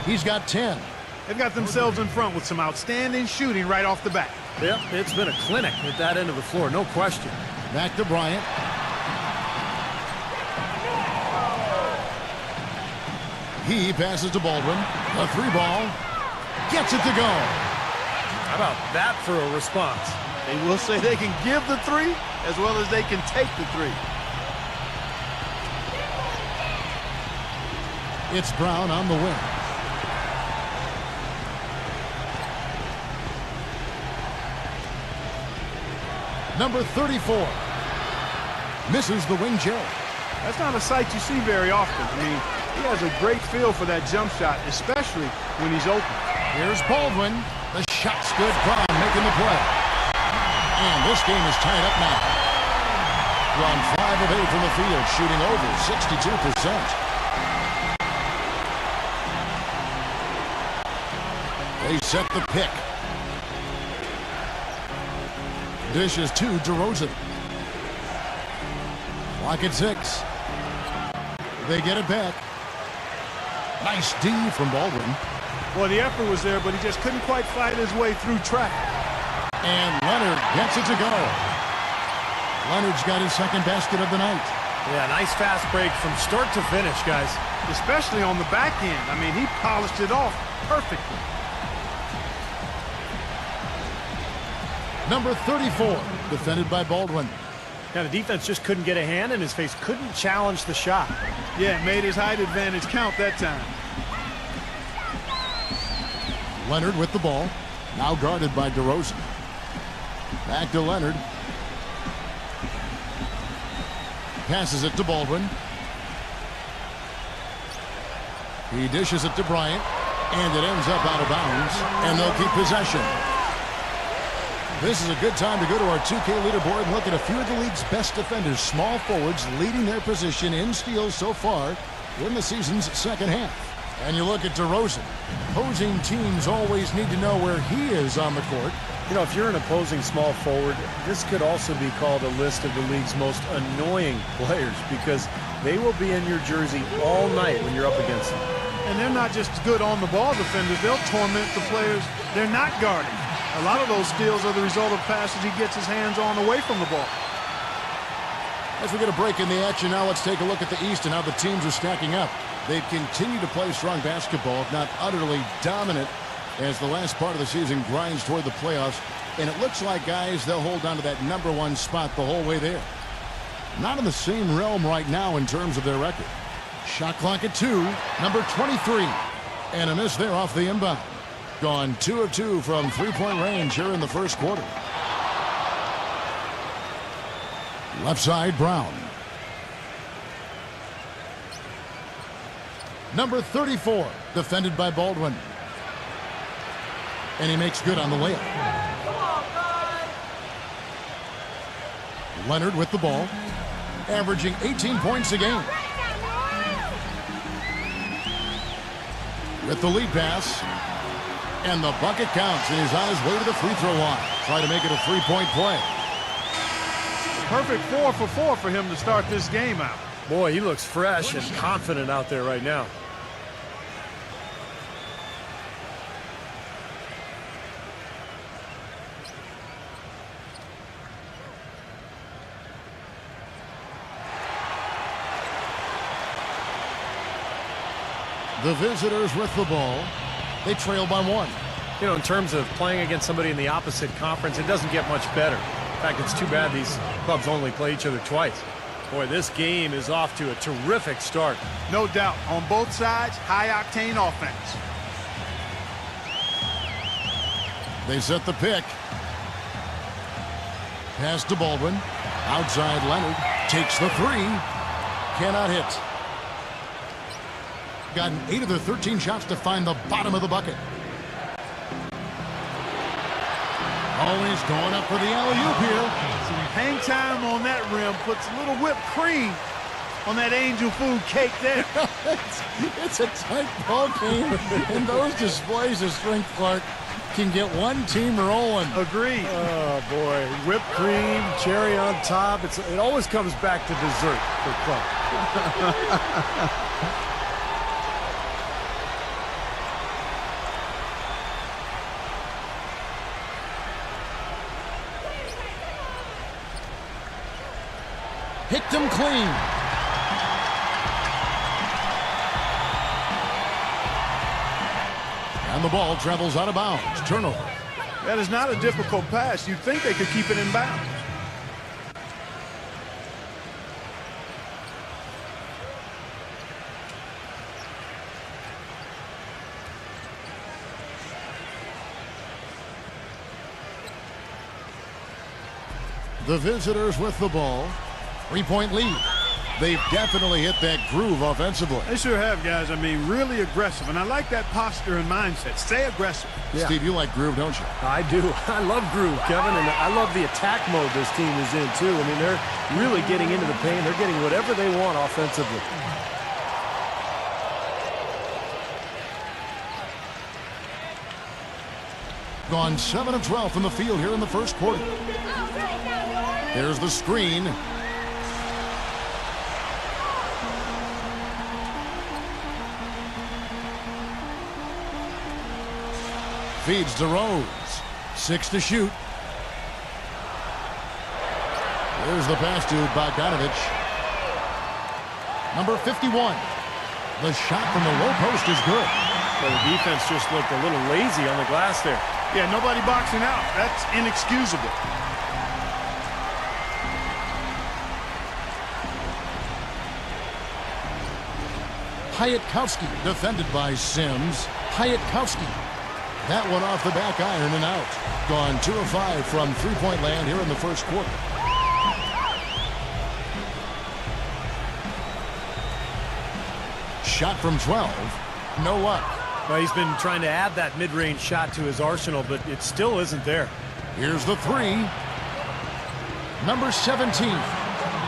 He's got 10. They've got themselves in front with some outstanding shooting right off the bat. Yep, it's been a clinic at that end of the floor, no question. Back to Bryant. He passes to Baldwin. A 3-ball. Gets it to go. How about that for a response? They will say they can give the 3 as well as they can take the 3. It's Brown on the wing. Number 34. Misses the wing J. That's not a sight you see very often. I mean, he has a great feel for that jump shot, especially when he's open. Here's Baldwin. The shot's good. Brown making the play. And this game is tied up now. Gone 5 of 8 from the field, shooting over 62%. They set the pick. Dishes to DeRozan. Clock at 6. They get it back. Nice D from Baldwin. Well, the effort was there, but he just couldn't quite fight his way through traffic. And Leonard gets it to go. Leonard's got his second basket of the night. Yeah, nice fast break from start to finish, guys. Especially on the back end. I mean, he polished it off perfectly. Number 34, defended by Baldwin. Now, the defense just couldn't get a hand in his face, couldn't challenge the shot. Yeah, made his height advantage count that time. Leonard with the ball. Now guarded by DeRozan. Back to Leonard. Passes it to Baldwin. He dishes it to Bryant. And it ends up out of bounds. And they'll keep possession. This is a good time to go to our 2K leaderboard and look at a few of the league's best defenders. Small forwards leading their position in steals so far in the season's second half. And you look at DeRozan. Opposing teams always need to know where he is on the court. You know, if you're an opposing small forward, this could also be called a list of the league's most annoying players because they will be in your jersey all night when you're up against them. And they're not just good on-the-ball defenders. They'll torment the players they're not guarding. A lot of those steals are the result of passes he gets his hands on away from the ball. As we get a break in the action now, let's take a look at the East and how the teams are stacking up. They've continued to play strong basketball, if not utterly dominant, as the last part of the season grinds toward the playoffs. And it looks like, guys, they'll hold on to that #1 spot the whole way there. Not in the same realm right now in terms of their record. Shot clock at 2, number 23. And a miss there off the inbound. Gone 2 of 2 from three-point range here in the first quarter. Left side, Brown. Number 34, defended by Baldwin. And he makes good on the layup. Leonard with the ball, averaging 18 points a game. With the lead pass. And the bucket counts, and he's on his way to the free throw line. Try to make it a three-point play. Perfect 4 for 4 for him to start this game out. Boy, he looks fresh and confident out there right now. The visitors with the ball. They trail by 1. You know, in terms of playing against somebody in the opposite conference, it doesn't get much better. In fact, it's too bad these clubs only play each other twice. Boy, this game is off to a terrific start. No doubt. On both sides, high-octane offense. They set the pick. Pass to Baldwin. Outside Leonard. Takes the 3. Cannot hit. Gotten 8 of their 13 shots to find the bottom of the bucket. Always going up for the alley-oop here. Hang time on that rim puts a little whipped cream on that angel food cake there. it's a tight ball game, and those displays of strength, Clark, can get one team rolling. Agreed. Oh, boy. Whipped cream, cherry on top. It always comes back to dessert for Clark. Picked him clean. And the ball travels out of bounds. Turnover. That is not a difficult pass. You'd think they could keep it in bounds. The visitors with the ball. 3-point lead. They've definitely hit that groove offensively. They sure have, guys. I mean, really aggressive. And I like that posture and mindset. Stay aggressive. Yeah. Steve, you like groove, don't you? I do. I love groove, Kevin. And I love the attack mode this team is in, too. I mean, they're really getting into the paint. They're getting whatever they want offensively. Gone 7 of 12 from the field here in the first quarter. Here's the screen. Feeds to Rose. 6 to shoot. Here's the pass to Bogdanovich. Number 51. The shot from the low post is good. Well, the defense just looked a little lazy on the glass there. Yeah, nobody boxing out. That's inexcusable. Hyatkowski defended by Sims. Hyatkowski. That one off the back iron and out. Gone 2 of 5 from three-point land here in the first quarter. Shot from 12. No luck. Well, he's been trying to add that mid-range shot to his arsenal, but it still isn't there. Here's the three. Number 17.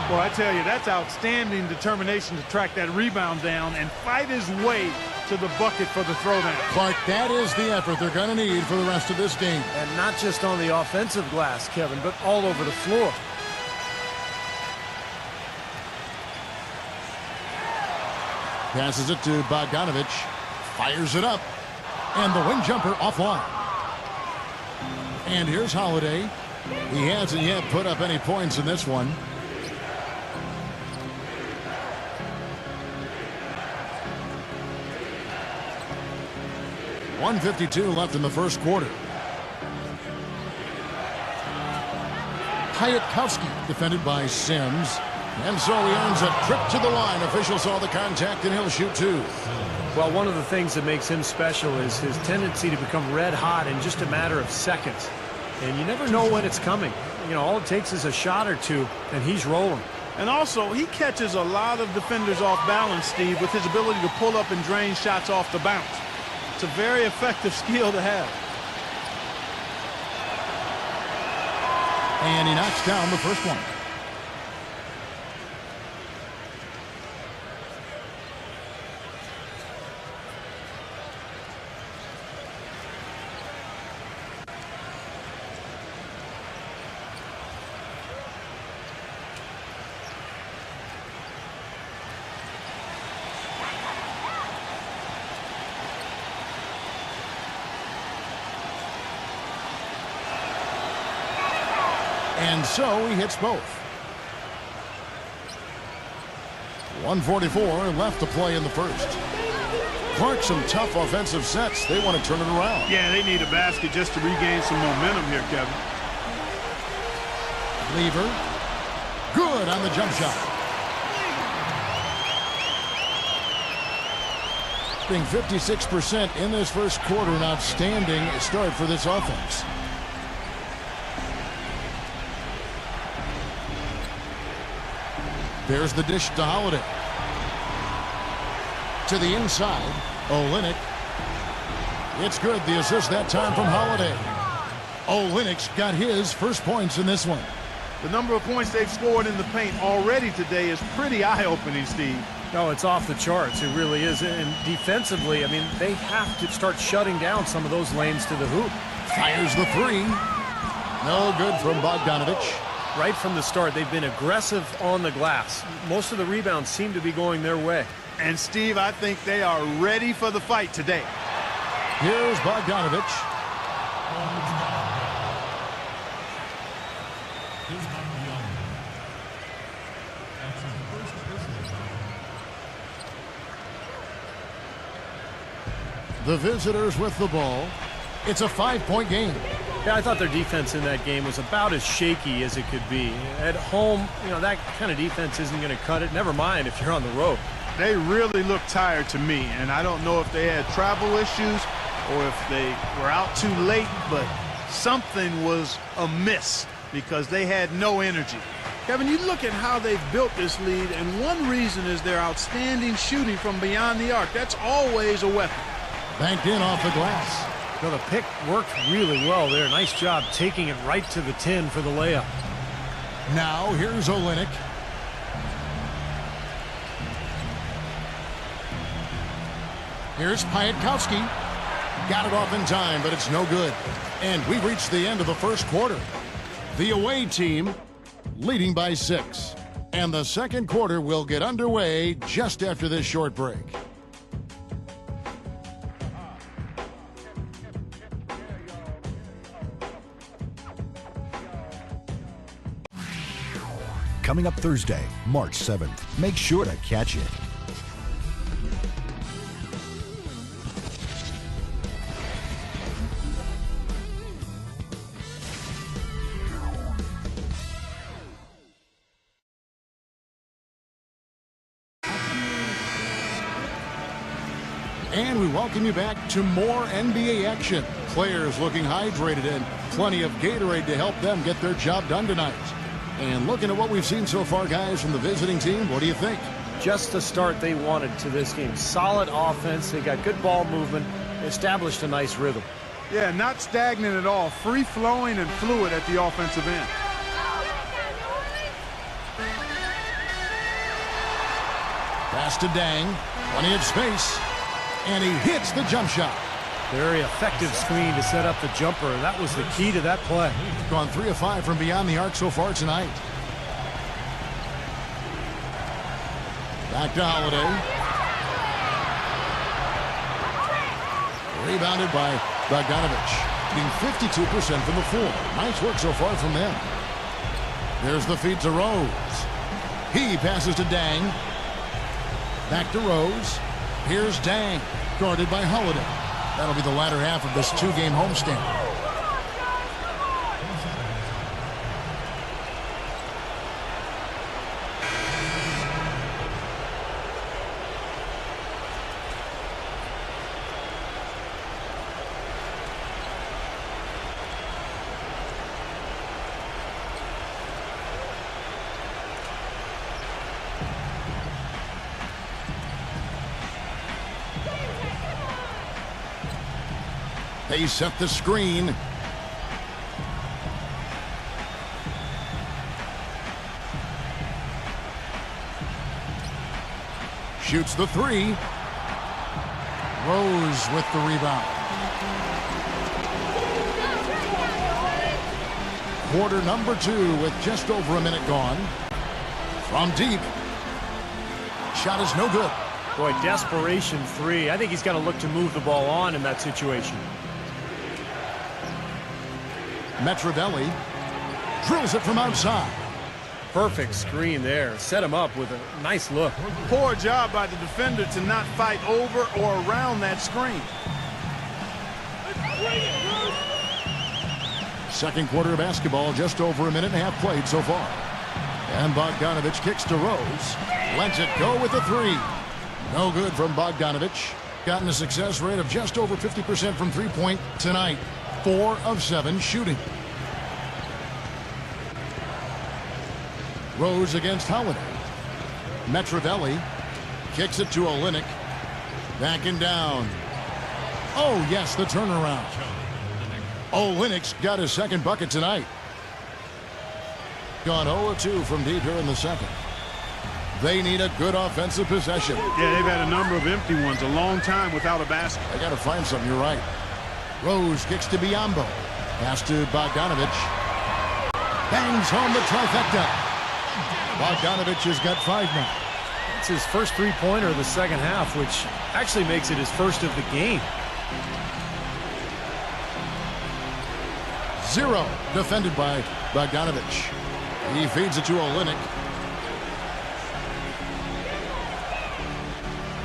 Well, I tell you, that's outstanding determination to track that rebound down and fight his way to the bucket for the throwdown. Clark, that is the effort they're going to need for the rest of this game. And not just on the offensive glass, Kevin, but all over the floor. Passes it to Bogdanovich. Fires it up. And the wing jumper offline. And here's Holiday. He hasn't yet put up any points in this one. .152 left in the first quarter. Hyatkowski defended by Sims. And so he earns a trip to the line. Officials saw the contact and he'll shoot two. Well, one of the things that makes him special is his tendency to become red hot in just a matter of seconds. And you never know when it's coming. You know, all it takes is a shot or two, and he's rolling. And also, he catches a lot of defenders off balance, Steve, with his ability to pull up and drain shots off the bounce. It's a very effective skill to have. And he knocks down the first one. And so he hits both. 1:44 left to play in the first. Clark, some tough offensive sets. They want to turn it around. Yeah, they need a basket just to regain some momentum here, Kevin. Lever. Good on the jump shot. Being 56% in this first quarter, an outstanding start for this offense. There's the dish to Holiday. To the inside, Olynyk. It's good, the assist that time from Holiday. Olynyk's got his first points in this one. The number of points they've scored in the paint already today is pretty eye-opening, Steve. No, it's off the charts. It really is. And defensively, I mean, they have to start shutting down some of those lanes to the hoop. Fires the three. No good from Bogdanovich. Right from the start, they've been aggressive on the glass. Most of the rebounds seem to be going their way. And, Steve, I think they are ready for the fight today. Here's Bogdanovich. The visitors with the ball. It's a 5-point game. Yeah, I thought their defense in that game was about as shaky as it could be. At home, you know, that kind of defense isn't going to cut it. Never mind if you're on the road. They really look tired to me, and I don't know if they had travel issues or if they were out too late, but something was amiss because they had no energy. Kevin, you look at how they've built this lead, and one reason is their outstanding shooting from beyond the arc. That's always a weapon. Banked in off the glass. So the pick worked really well there. Nice job taking it right to the 10 for the layup. Now here's Olynyk. Here's Hyatkowski. Got it off in time, but it's no good. And we've reached the end of the first quarter. The away team leading by 6. And the second quarter will get underway just after this short break. coming up Thursday, March 7th. Make sure to catch it. And we welcome you back to more NBA action. Players looking hydrated and plenty of Gatorade to help them get their job done tonight. And looking at what we've seen so far, guys, from the visiting team, what do you think? Just the start they wanted to this game. Solid offense. They got good ball movement. Established a nice rhythm. Yeah, not stagnant at all. Free-flowing and fluid at the offensive end. Pass to Dang. Plenty of space. And he hits the jump shot. Very effective screen to set up the jumper. That was the key to that play. Gone 3 of 5 from beyond the arc so far tonight. Back to Holiday. Rebounded by Bogdanovich. Being 52% from the floor. Nice work so far from them. There's the feed to Rose. He passes to Dang. Back to Rose. Here's Dang, guarded by Holiday. That'll be the latter half of this 2-game homestand. They set the screen. Shoots the 3. Rose with the rebound. Quarter number 2 with just over a minute gone. From deep. Shot is no good. Boy, desperation 3. I think he's got to look to move the ball on in that situation. Metrovelli drills it from outside. Perfect screen there. Set him up with a nice look. Poor job by the defender to not fight over or around that screen. Second quarter of basketball, just over a minute and a half played so far. And Bogdanovich kicks to Rose. Lets it go with the 3. No good from Bogdanovich. Gotten a success rate of just over 50% from three-point tonight. 4 of 7 shooting. Rose against Holiday. Metrovelli kicks it to Olynyk. Backing down. Oh, yes, the turnaround. Olynyk's got his second bucket tonight. Gone 0-2 from deep here in the second. They need a good offensive possession. Yeah, they've had a number of empty ones, a long time without a basket. They got to find something, you're right. Rose kicks to Biyombo. Pass to Bogdanovich. Bangs home the trifecta. Bogdanovich has got 5 now. It's his first three-pointer of the second half, which actually makes it his first of the game. 0 defended by Bogdanovich. He feeds it to Olynyk.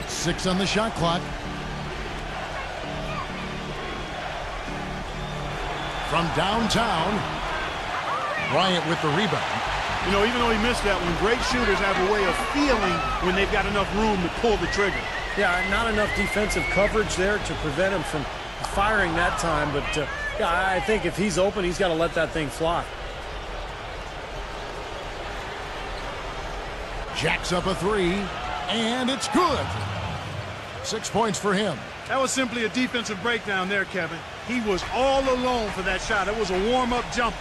6 on the shot clock. From downtown, Bryant with the rebound. You know, even though he missed that one, great shooters have a way of feeling when they've got enough room to pull the trigger. Yeah, not enough defensive coverage there to prevent him from firing that time. But, yeah, I think if he's open, he's got to let that thing fly. Jacks up a 3, and it's good. 6 points for him. That was simply a defensive breakdown there, Kevin. He was all alone for that shot. It was a warm-up jumper.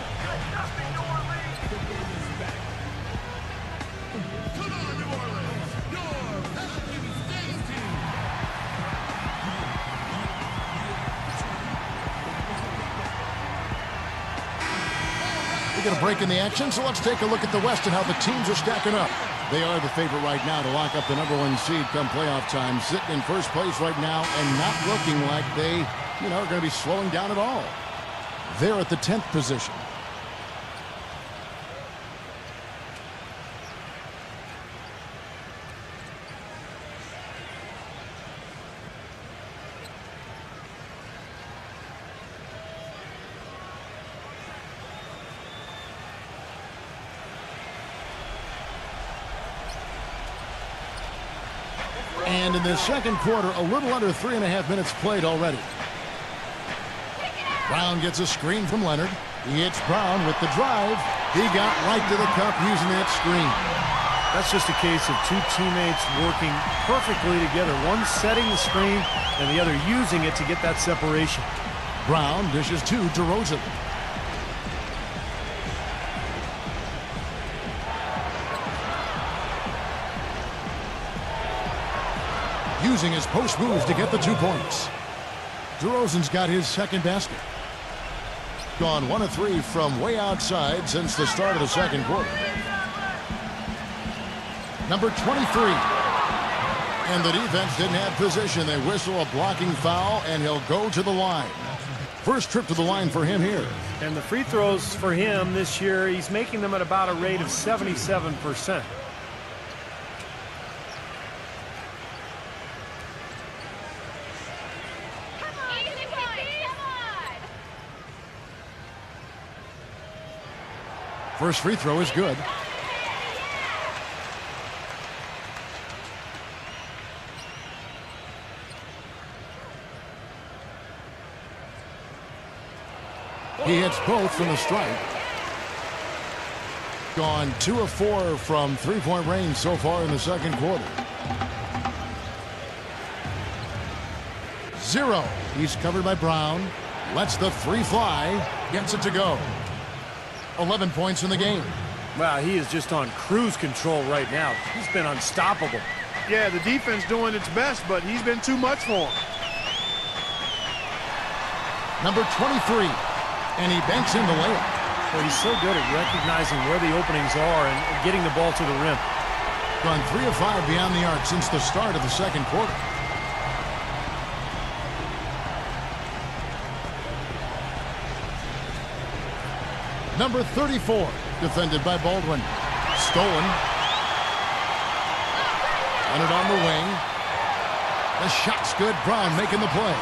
We get a break in the action, so let's take a look at the West and how the teams are stacking up. They are the favorite right now to lock up the #1 seed come playoff time, sitting in first place right now and not looking like they, are going to be slowing down at all. They're at the 10th position. And in the second quarter, a little under 3.5 minutes played already. Brown gets a screen from Leonard. He hits Brown with the drive. He got right to the cup using that screen. That's just a case of two teammates working perfectly together. One setting the screen and the other using it to get that separation. Brown dishes to DeRozan. Using his post moves to get the 2 points. DeRozan's got his second basket. Gone 1 of 3 from way outside since the start of the second quarter. Number 23. And the defense didn't have position. They whistle a blocking foul, and he'll go to the line. First trip to the line for him here. And the free throws for him this year, he's making them at about a rate of 77%. First free throw is good. He hits both from the stripe. Gone 2 of 4 from three-point range so far in the second quarter. 0. He's covered by Brown. Lets the 3 fly. Gets it to go. 11 points in the game. Wow, he is just on cruise control right now. He's been unstoppable. Yeah, the defense doing its best, but he's been too much for him. Number 23. And he banks in the layup. Well, he's so good at recognizing where the openings are and getting the ball to the rim. Gone 3 of 5 beyond the arc since the start of the second quarter. Number 34, defended by Baldwin. Stolen. And it on the wing. The shot's good. Brown making the play.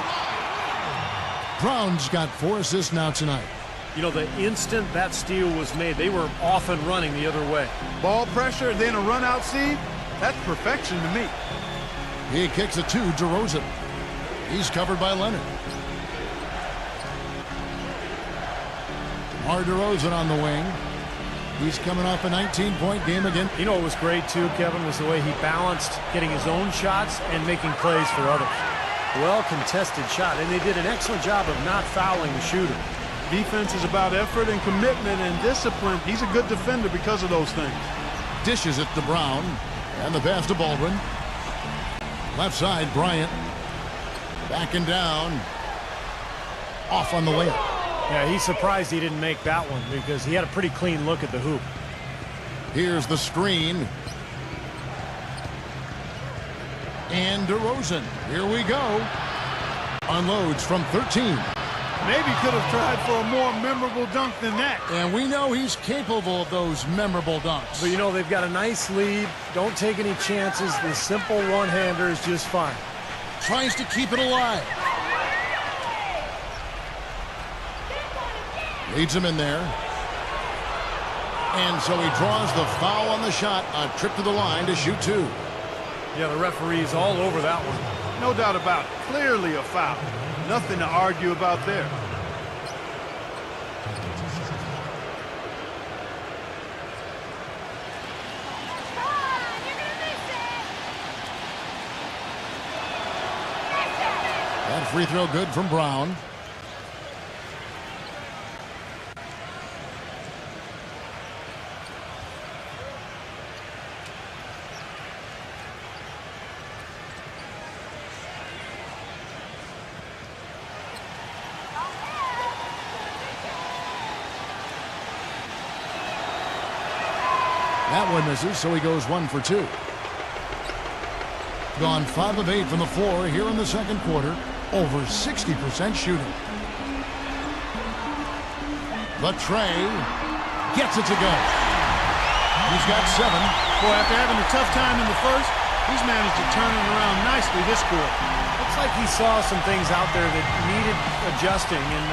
Brown's got 4 assists now tonight. You know, the instant that steal was made, they were off and running the other way. Ball pressure, then a run-out seed. That's perfection to me. He kicks it to DeRozan. He's covered by Leonard. DeMar DeRozan on the wing. He's coming off a 19-point game again. You know what was great, too, Kevin, was the way he balanced getting his own shots and making plays for others. Well-contested shot, and they did an excellent job of not fouling the shooter. Defense is about effort and commitment and discipline. He's a good defender because of those things. Dishes it to Brown. And the pass to Baldwin. Left side, Bryant. Backing down. Off on the layup. Yeah, he's surprised he didn't make that one because he had a pretty clean look at the hoop. Here's the screen. And DeRozan. Here we go. Unloads from 13. Maybe could have tried for a more memorable dunk than that. And we know he's capable of those memorable dunks. But, you know, they've got a nice lead. Don't take any chances. The simple one-hander is just fine. Tries to keep it alive. Leads him in there. And so he draws the foul on the shot. A trip to the line to shoot 2. Yeah, the referee's all over that one. No doubt about it. Clearly a foul. Nothing to argue about there. That free throw good from Brown. That one misses, so he goes 1 for 2. Gone 5 of 8 from the floor here in the second quarter. Over 60% shooting. The tray gets it to go. He's got 7. Boy, after having a tough time in the first, he's managed to turn it around nicely this quarter. Looks like he saw some things out there that needed adjusting and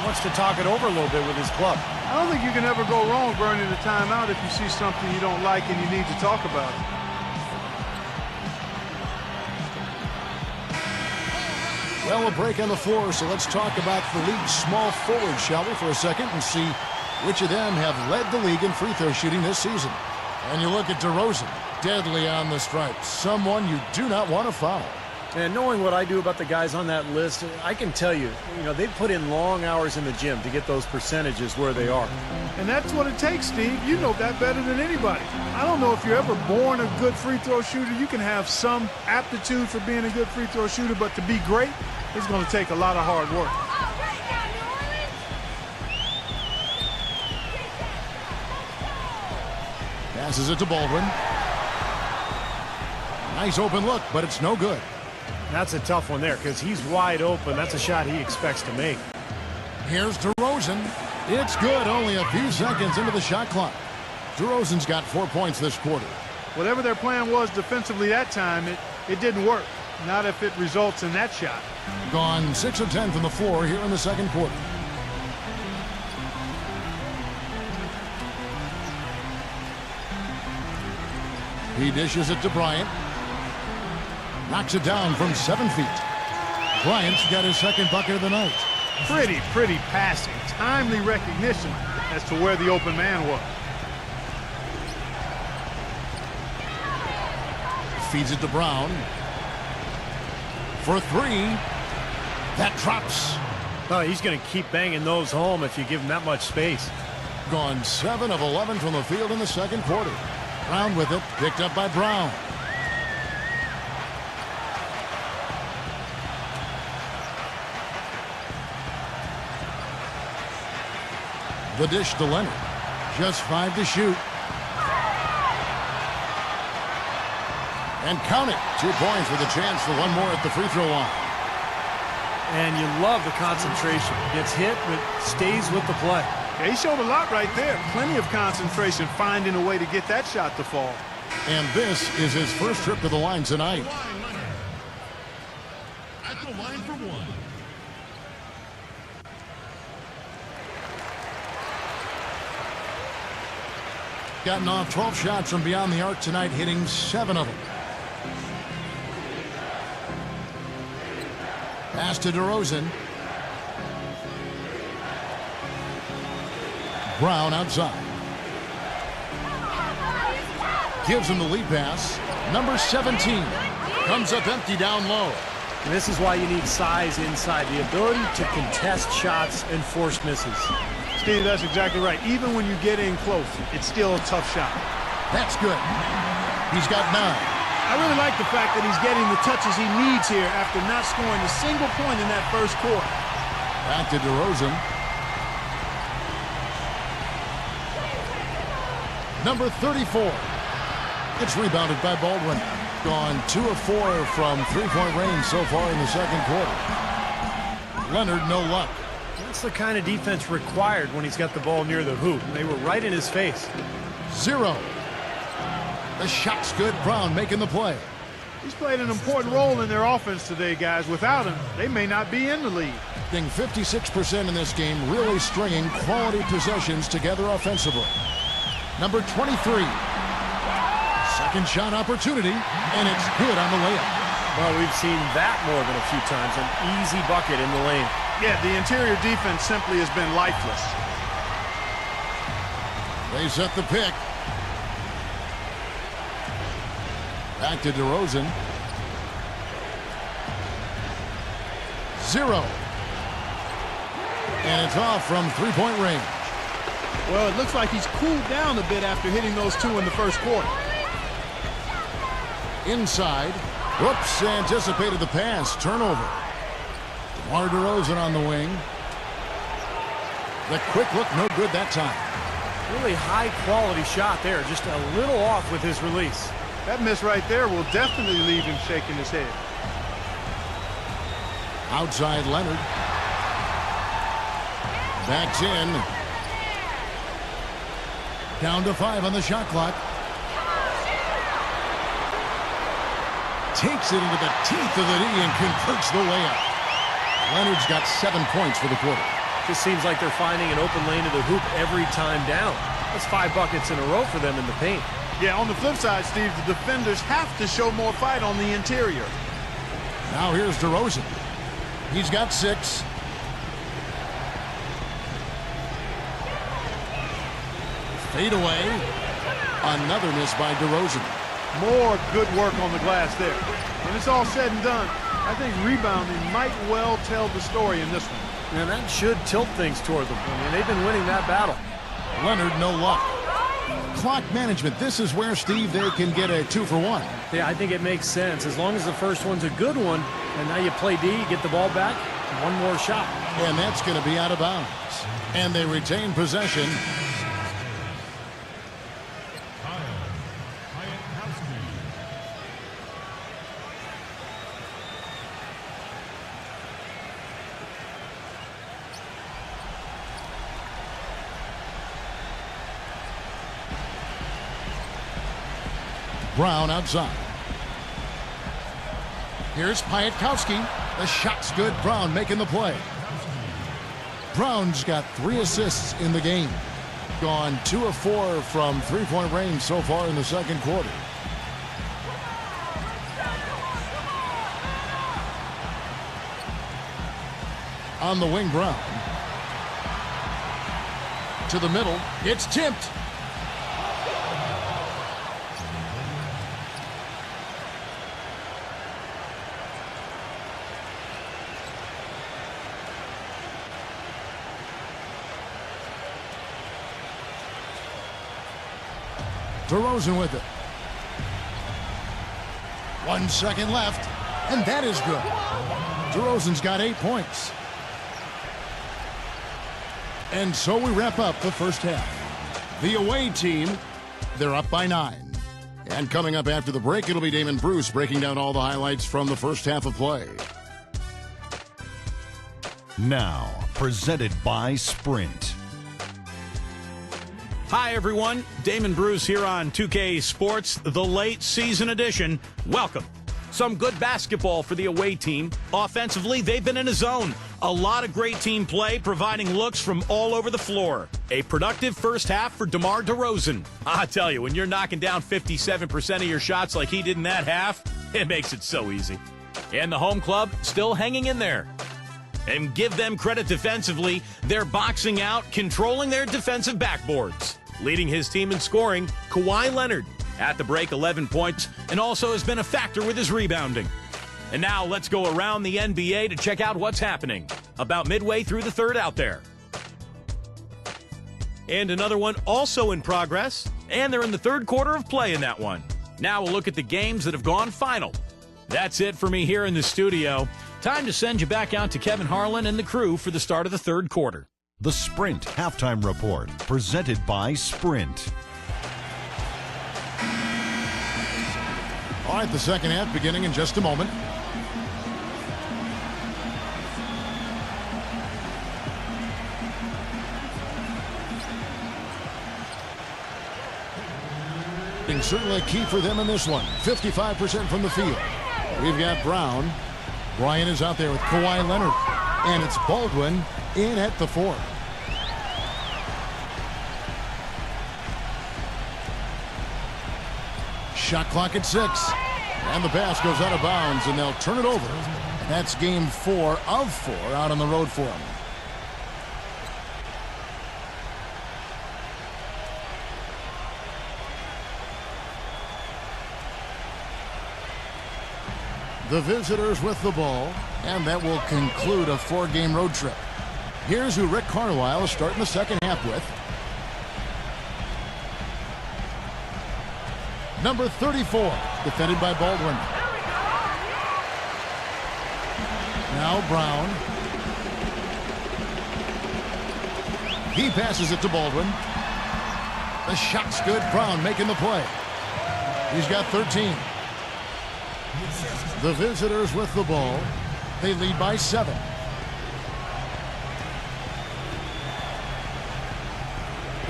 wants to talk it over a little bit with his club. I don't think you can ever go wrong burning a timeout if you see something you don't like and you need to talk about it. Well, a break on the floor, so let's talk about the league's small forwards, shall we, for a second, and see which of them have led the league in free throw shooting this season. And you look at DeRozan, deadly on the stripe, someone you do not want to foul. And knowing what I do about the guys on that list, I can tell you, they've put in long hours in the gym to get those percentages where they are. And that's what it takes, Steve. You know that better than anybody. I don't know if you're ever born a good free throw shooter. You can have some aptitude for being a good free throw shooter, but to be great, it's going to take a lot of hard work. Passes it to Baldwin. Nice open look, but it's no good. That's a tough one there because he's wide open. That's a shot he expects to make. Here's DeRozan. It's good, only a few seconds into the shot clock. DeRozan's got 4 points this quarter. Whatever their plan was defensively that time, it didn't work. Not if it results in that shot. Gone 6 of 10 from the floor here in the second quarter. He dishes it to Bryant. Knocks it down from 7 feet. Bryant's got his second bucket of the night. Pretty passing. Timely recognition as to where the open man was. Feeds it to Brown. For 3. That drops. Oh, he's going to keep banging those home if you give him that much space. Gone 7 of 11 from the field in the second quarter. Brown with it. Picked up by Brown. The dish to Leonard. Just 5 to shoot. And count it. 2 points with a chance for one more at the free throw line. And you love the concentration. Gets hit, but stays with the play. Yeah, he showed a lot right there. Plenty of concentration, finding a way to get that shot to fall. And this is his first trip to the line tonight. At the line for one. Gotten off 12 shots from beyond the arc tonight, hitting 7 of them. Pass to DeRozan. Brown outside. Gives him the lead pass. Number 17 comes up empty down low. And this is why you need size inside, the ability to contest shots and force misses. Steve, that's exactly right. Even when you get in close, it's still a tough shot. That's good. He's got 9. I really like the fact that he's getting the touches he needs here after not scoring a single point in that first quarter. Back to DeRozan. Number 34. It's rebounded by Baldwin. Gone 2 of 4 from three-point range so far in the second quarter. Leonard, no luck. That's the kind of defense required when he's got the ball near the hoop. They were right in his face. 0. The shot's good. Brown making the play. He's played an important role in their offense today, guys. Without him, they may not be in the lead. Getting 56% in this game, really stringing quality possessions together offensively. Number 23. Second shot opportunity, and it's good on the layup. Well, we've seen that more than a few times. An easy bucket in the lane. Yeah, the interior defense simply has been lifeless. They set the pick. Back to DeRozan. 0. And it's off from three-point range. Well, it looks like he's cooled down a bit after hitting those 2 in the first quarter. Inside. Whoops, anticipated the pass. Turnover. DeMar DeRozan on the wing. The quick look, no good that time. Really high-quality shot there. Just a little off with his release. That miss right there will definitely leave him shaking his head. Outside Leonard. Backs in. Down to 5 on the shot clock. Takes it into the teeth of the knee and converts the layup. Leonard's got 7 points for the quarter. Just seems like they're finding an open lane to the hoop every time down. That's 5 buckets in a row for them in the paint. Yeah, on the flip side, Steve, the defenders have to show more fight on the interior. Now here's DeRozan. He's got 6. Fade away. Another miss by DeRozan. More good work on the glass there. When it's all said and done, I think rebounding might well tell the story in this one. And that should tilt things toward them. I mean, they've been winning that battle. Leonard, no luck. Clock management. This is where, Steve, they can get a 2-for-1. Yeah, I think it makes sense. As long as the first one's a good one, and now you play D, get the ball back, one more shot. And that's going to be out of bounds. And they retain possession. Brown outside. Here's Piatkowski. The shot's good. Brown making the play. Brown's got 3 assists in the game. Gone 2 of 4 from three-point range so far in the second quarter. On the wing, Brown. To the middle. It's tipped. DeRozan with it. 1 second left, and that is good. DeRozan's got 8 points. And so we wrap up the first half. The away team, they're up by 9. And coming up after the break, it'll be Damon Bruce breaking down all the highlights from the first half of play. Now, presented by Sprint. Hi, everyone. Damon Bruce here on 2K Sports, the late season edition. Welcome. Some good basketball for the away team. Offensively, they've been in a zone. A lot of great team play, providing looks from all over the floor. A productive first half for DeMar DeRozan. I tell you, when you're knocking down 57% of your shots like he did in that half, it makes it so easy. And the home club still hanging in there. And give them credit defensively. They're boxing out, controlling their defensive backboards. Leading his team in scoring, Kawhi Leonard. At the break, 11 points, and also has been a factor with his rebounding. And now let's go around the NBA to check out what's happening. About midway through the third out there. And another one also in progress, and they're in the third quarter of play in that one. Now we'll look at the games that have gone final. That's it for me here in the studio. Time to send you back out to Kevin Harlan and the crew for the start of the third quarter. The Sprint Halftime Report, presented by Sprint. All right, the second half beginning in just a moment. And certainly key for them in this one. 55% from the field. We've got Brown. Bryant is out there with Kawhi Leonard. And it's Baldwin in at the 4. Shot clock at 6. And the pass goes out of bounds, and they'll turn it over. That's game 4 of 4 out on the road for them. The visitors with the ball, and that will conclude a 4-game road trip. Here's who Rick Carlisle is starting the second half with. Number 34, defended by Baldwin. Now Brown. He passes it to Baldwin. The shot's good. Brown making the play. He's got 13. The visitors with the ball. They lead by 7.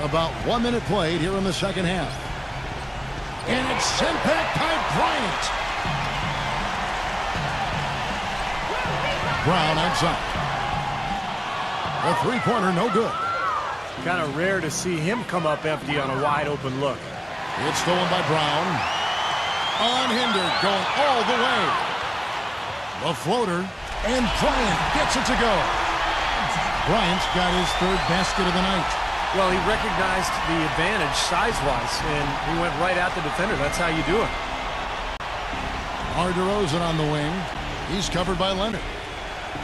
About 1 minute played here in the second half. And it's sent back by Bryant. Brown outside. A three-pointer, no good. Kind of rare to see him come up empty on a wide open look. It's stolen by Brown. Unhindered, going all the way. The floater And Bryant gets it to go. Bryant's got his third basket of the night. Well, he recognized the advantage size-wise, and he went right at the defender. That's how you do it. DeRozan on the wing. He's covered by Leonard.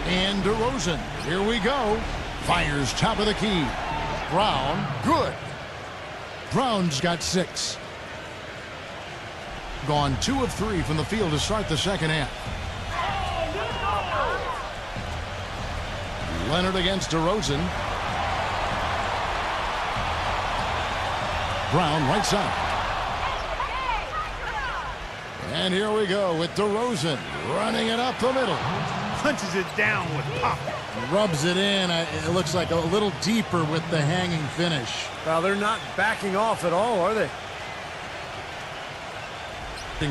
And DeRozan, here we go. Fires top of the key. Brown, good. Brown's got 6. Gone 2 of 3 from the field to start the second half. Leonard against DeRozan. Brown right side. And here we go with DeRozan running it up the middle. Punches it down with pop. Rubs it in. It looks like a little deeper with the hanging finish. Well, they're not backing off at all, are they?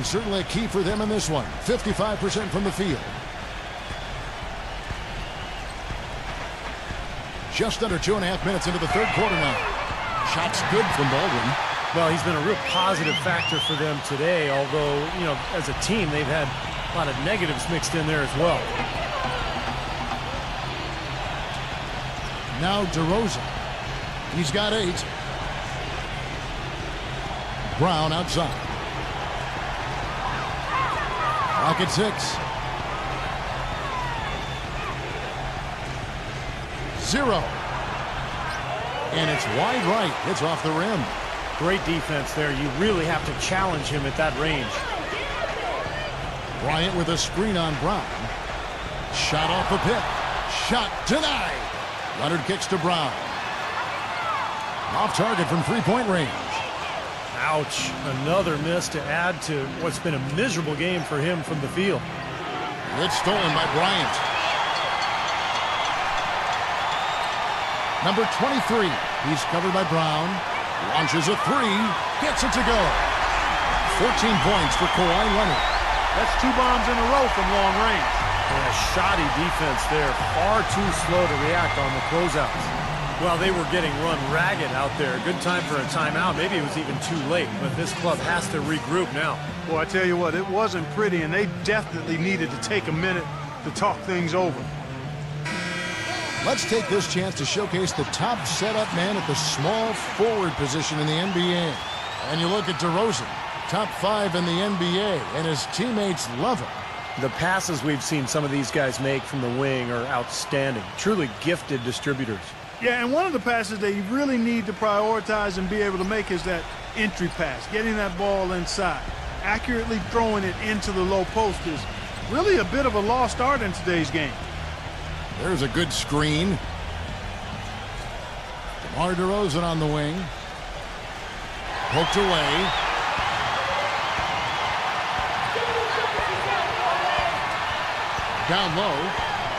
Certainly a key for them in this one. 55% from the field. Just under 2.5 minutes into the third quarter now. Shots good from Baldwin. Well, he's been a real positive factor for them today, although, you know, as a team, they've had a lot of negatives mixed in there as well. Now DeRozan. He's got 8. Brown outside. Clock at 6. 0. And it's wide right. It's off the rim. Great defense there. You really have to challenge him at that range. Bryant with a screen on Brown. Shot off the pick. Shot denied. Leonard kicks to Brown. Off target from three-point range. Ouch. Another miss to add to what's been a miserable game for him from the field. It's stolen by Bryant. Number 23. He's covered by Brown. Launches a 3. Gets it to go. 14 points for Kawhi Leonard. That's 2 bombs in a row from long range. And a shoddy defense there. Far too slow to react on the closeouts. Well, they were getting run ragged out there. Good time for a timeout. Maybe it was even too late, but this club has to regroup now. Well, I tell you what, it wasn't pretty, and they definitely needed to take a minute to talk things over. Let's take this chance to showcase the top setup man at the small forward position in the NBA. And you look at DeRozan, top 5 in the NBA, and his teammates love him. The passes we've seen some of these guys make from the wing are outstanding. Truly gifted distributors. Yeah, and one of the passes that you really need to prioritize and be able to make is that entry pass, getting that ball inside. Accurately throwing it into the low post is really a bit of a lost art in today's game. There's a good screen. DeMar DeRozan on the wing. Poked away. Down low.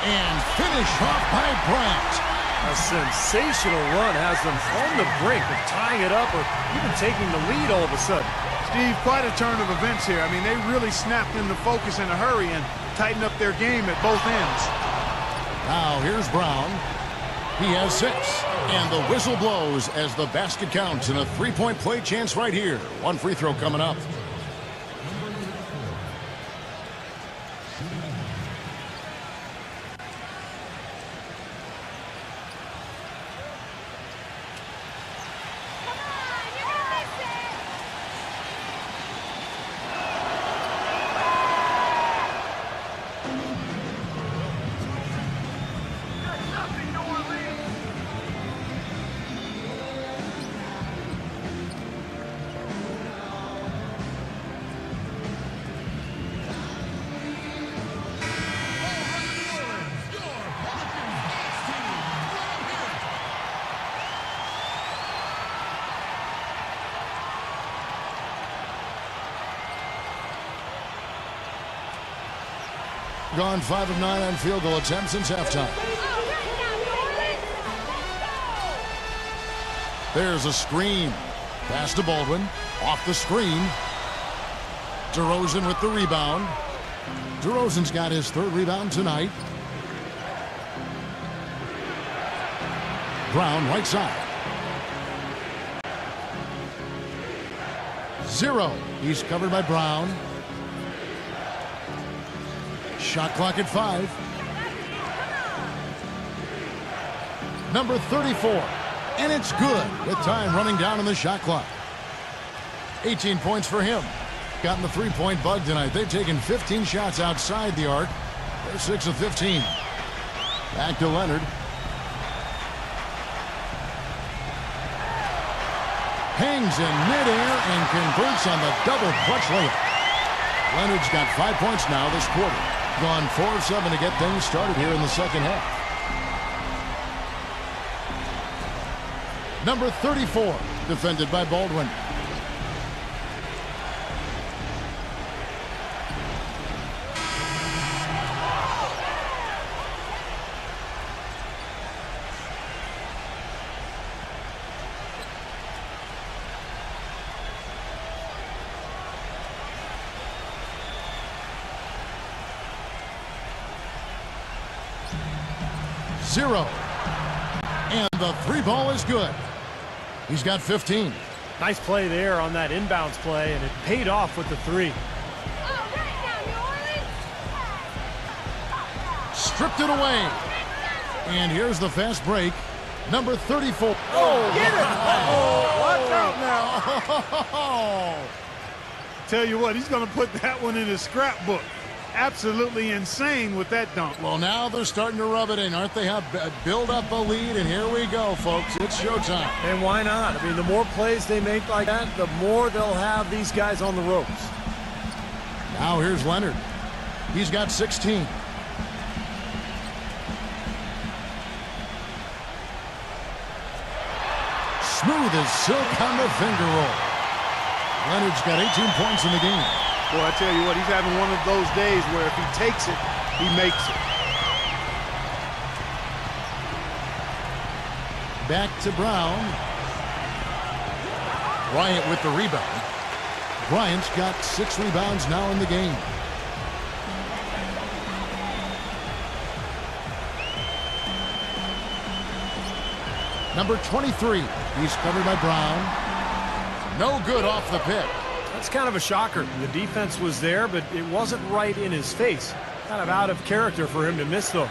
And finished off by Bryant. A sensational run has them on the brink of tying it up or even taking the lead all of a sudden. Steve, quite a turn of events here. I mean, they really snapped into focus in a hurry and tightened up their game at both ends. Now here's Brown. He has 6. And the whistle blows as the basket counts, and a three-point play chance right here. One free throw coming up. Gone 5 of 9 on field goal attempts since halftime. There's a screen. Pass to Baldwin. Off the screen. DeRozan with the rebound. DeRozan's got his 3rd rebound tonight. Brown right side. 0. He's covered by Brown. Shot clock at 5. Number 34. And it's good with time running down on the shot clock. 18 points for him. Gotten the three-point bug tonight. They've taken 15 shots outside the arc. They're 6 of 15. Back to Leonard. Hangs in midair and converts on the double clutch layup. Leonard's got 5 points now this quarter. Gone 4 of 7 to get things started here in the second half. Number 34, defended by Baldwin. Zero. And the three ball is good. He's got 15. Nice play there on that inbounds play, and it paid off with the three. Stripped it away. And here's the fast break. Number 34. Oh, get it! Watch out now. Tell you what, he's going to put that one in his scrapbook. Absolutely insane with that dunk. Well, now they're starting to rub it in, aren't they? Build up a lead, and here we go, folks. It's showtime. And why not? I mean, the more plays they make like that, the more they'll have these guys on the ropes. Now here's Leonard. He's got 16. Smooth as silk on the finger roll. Leonard's got 18 points in the game. Boy, I tell you what, he's having one of those days where if he takes it, he makes it. Back to Brown. Bryant with the rebound. Bryant's got 6 rebounds now in the game. Number 23. He's covered by Brown. No good off the pick. That's kind of a shocker. The defense was there, but it wasn't right in his face. Kind of out of character for him to miss those.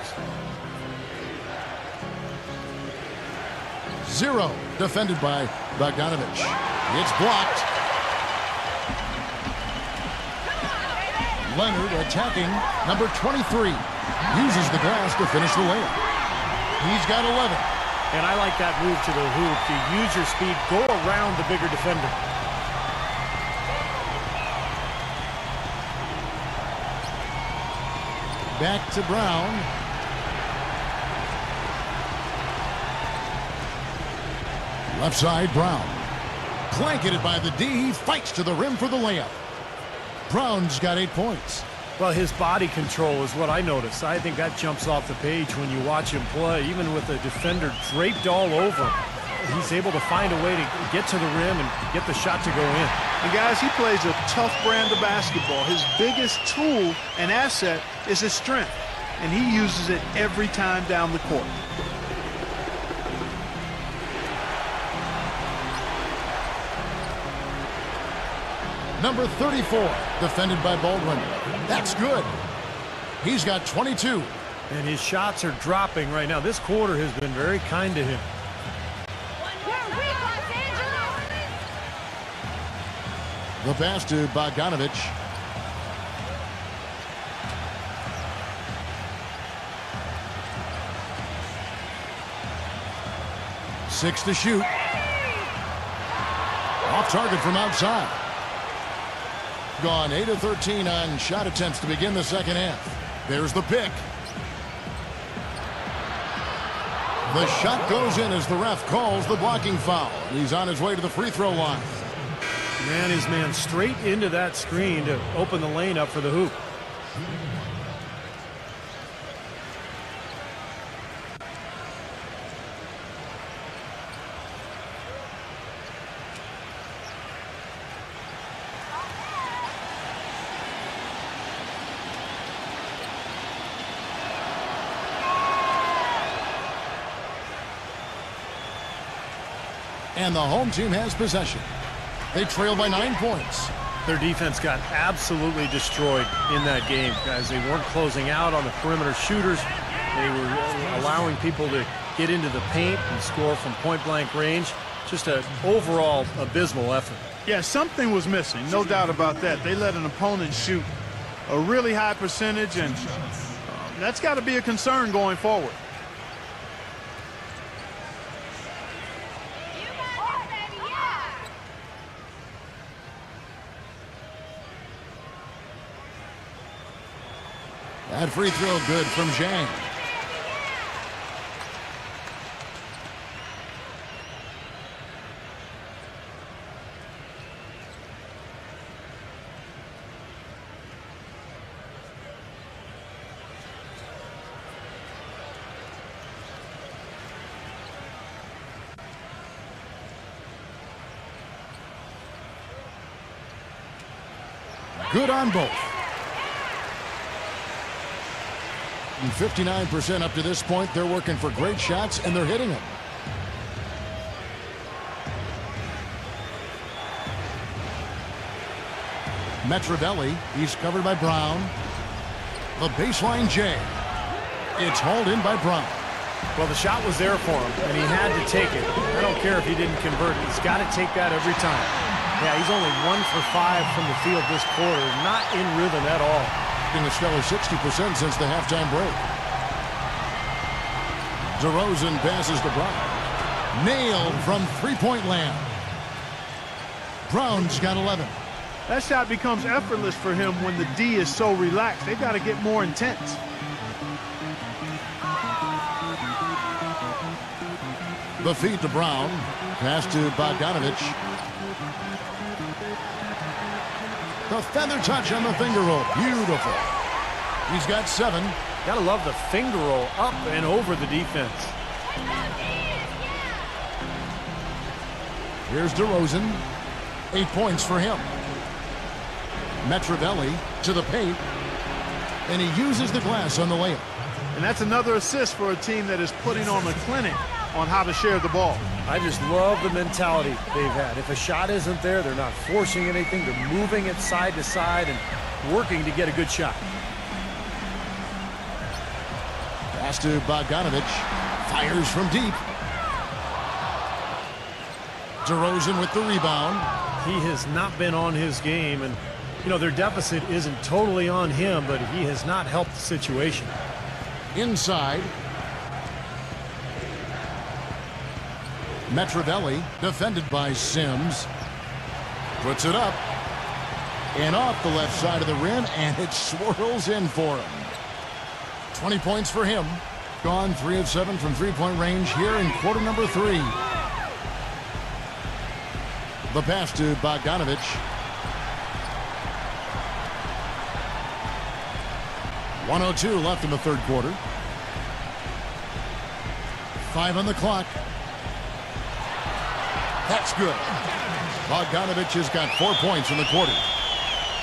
0. Defended by Bogdanovich. It's blocked. Leonard attacking. Number 23. Uses the glass to finish the layup. He's got 11. And I like that move to the hoop. To use your speed, go around the bigger defender. Back to Brown. Left side, Brown. Blanketed by the D. He fights to the rim for the layup. Brown's got 8 points. Well, his body control is what I notice. I think that jumps off the page when you watch him play. Even with the defender draped all over him, he's able to find a way to get to the rim and get the shot to go in. And guys, he plays a tough brand of basketball. His biggest tool and asset is his strength, and he uses it every time down the court. Number 34, defended by Baldwin. That's good. He's got 22. And his shots are dropping right now. This quarter has been very kind to him. The pass to Bogdanovich. Six to shoot. Off target from outside. Gone 8 of 13 on shot attempts to begin the second half. There's the pick. The shot goes in as the ref calls the blocking foul. He's on his way to the free throw line. Man his man straight into that screen to open the lane up for the hoop. And the home team has possession. They trail by 9 points. Their defense got absolutely destroyed in that game, guys. They weren't closing out on the perimeter shooters. They were allowing people to get into the paint and score from point-blank range. Just an overall abysmal effort. Yeah, something was missing, no doubt about that. They let an opponent shoot a really high percentage, and that's got to be a concern going forward. That free throw good from Zhang. Good on both. And 59% up to this point. They're working for great shots, and they're hitting them. Metravelli, he's covered by Brown. The baseline J. It's hauled in by Brown. Well, the shot was there for him, and he had to take it. I don't care if he didn't convert. He's got to take that every time. Yeah, he's only 1 for 5 from the field this quarter. Not in rhythm at all. In a stellar 60% since the halftime break. DeRozan passes to Brown. Nailed from three-point land. Brown's got 11. That shot becomes effortless for him when the D is so relaxed. They've got to get more intense. The feed to Brown. Pass to Bogdanovich. The feather touch on the finger roll. Beautiful. He's got 7. Gotta love the finger roll up and over the defense. Here's DeRozan. 8 points for him. Metravelli to the paint. And he uses the glass on the layup. And that's another assist for a team that is putting on a clinic on how to share the ball. I just love the mentality they've had. If a shot isn't there, they're not forcing anything. They're moving it side to side and working to get a good shot. Pass to Bogdanovich. Fires from deep. DeRozan with the rebound. He has not been on his game, and you know their deficit isn't totally on him, but he has not helped the situation. Inside. Metravelli, defended by Sims. Puts it up. And off the left side of the rim, and it swirls in for him. 20 points for him. Gone 3 of 7 from three-point range here in quarter number 3. The pass to Bogdanovich. .102 left in the third quarter. 5 on the clock. That's good. Bogdanovich has got 4 points in the quarter.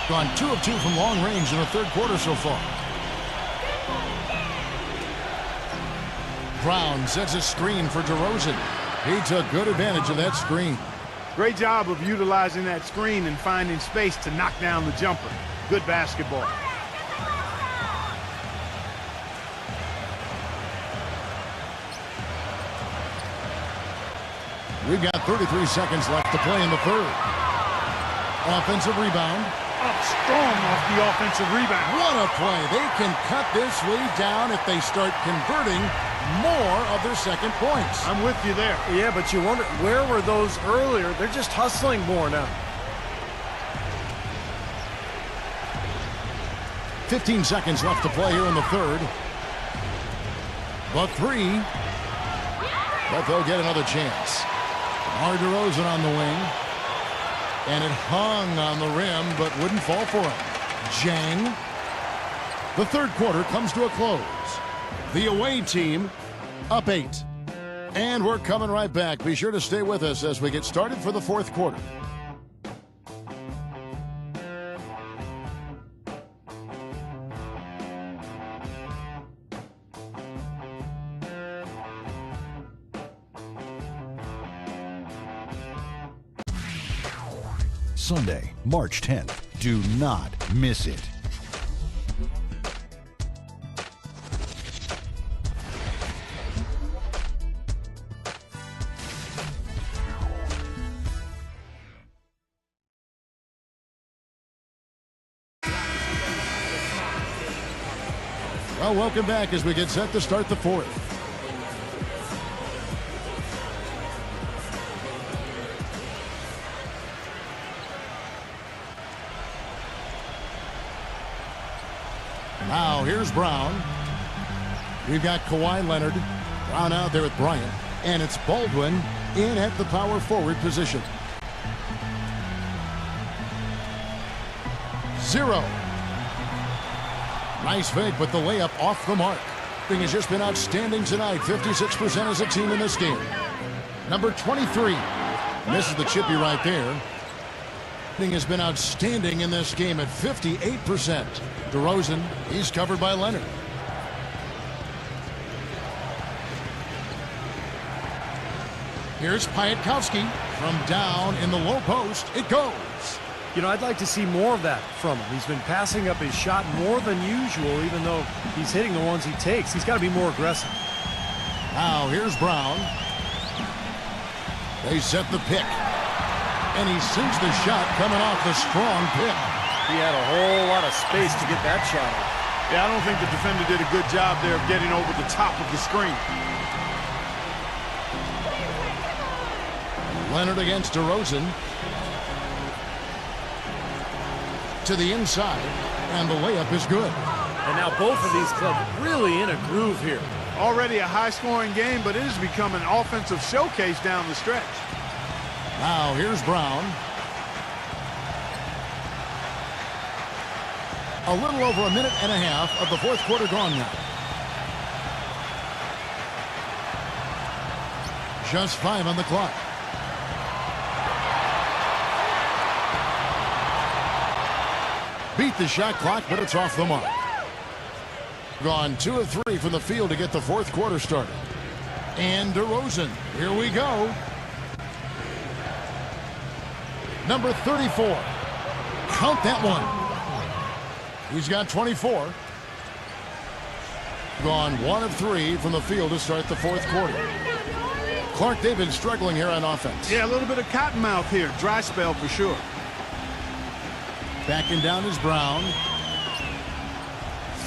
Gone 2 of 2 from long range in the third quarter so far. Brown sets a screen for DeRozan. He took good advantage of that screen. Great job of utilizing that screen and finding space to knock down the jumper. Good basketball. We've got 33 seconds left to play in the third. Offensive rebound. Up strong off the offensive rebound. What a play. They can cut this lead down if they start converting more of their second points. I'm with you there. Yeah, but you wonder, where were those earlier? They're just hustling more now. 15 seconds left to play here in the third. The 3. But they'll get another chance. DeRozan on the wing. And it hung on the rim, but wouldn't fall for him. Zhang. The third quarter comes to a close. The away team up 8. And we're coming right back. Be sure to stay with us as we get started for the fourth quarter. Sunday, March 10th. Do not miss it. Well, welcome back as we get set to start the fourth. Now, here's Brown. We've got Kawhi Leonard. Brown out there with Bryant. And it's Baldwin in at the power forward position. 0. Nice fake, but the layup off the mark. Thing has just been outstanding tonight. 56% as a team in this game. Number 23. Misses the chippy right there. Thing has been outstanding in this game at 58%. DeRozan, he's covered by Leonard. Here's Piatkowski from down in the low post. It goes. You know, I'd like to see more of that from him. He's been passing up his shot more than usual, even though he's hitting the ones he takes. He's got to be more aggressive. Now, here's Brown. They set the pick. And he sinks the shot coming off the strong pick. He had a whole lot of space to get that shot off. Yeah, I don't think the defender did a good job there of getting over the top of the screen. Leonard against DeRozan. To the inside. And the layup is good. And now both of these clubs really in a groove here. Already a high-scoring game, but it has become an offensive showcase down the stretch. Now, here's Brown. A little over a minute and a half of the fourth quarter gone now. Just 5 on the clock. Beat the shot clock, but it's off the mark. Gone 2 of 3 from the field to get the fourth quarter started. And DeRozan, here we go. Number 34. Count that one. He's got 24. Gone 1 of 3 from the field to start the fourth quarter. Clark, they've been struggling here on offense. Yeah, a little bit of cottonmouth here. Dry spell for sure. Backing down is Brown.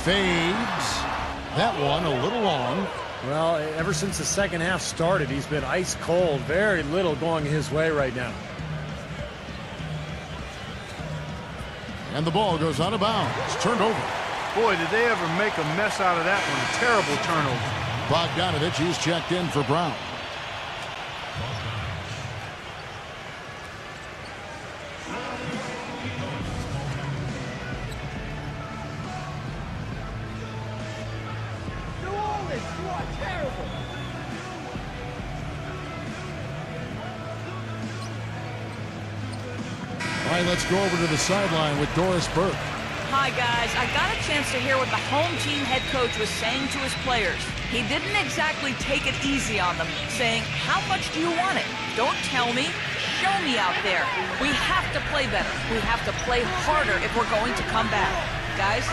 Fades. That one a little long. Well, ever since the second half started, he's been ice cold. Very little going his way right now. And the ball goes out of bounds. It's turned over. Boy, did they ever make a mess out of that one. A terrible turnover. Bogdanovich, he's checked in for Brown. All right, let's go over to the sideline with Doris Burke. Hi, guys. I got a chance to hear what the home team head coach was saying to his players. He didn't exactly take it easy on them, saying, how much do you want it? Don't tell me. Show me out there. We have to play better. We have to play harder if we're going to come back. Guys?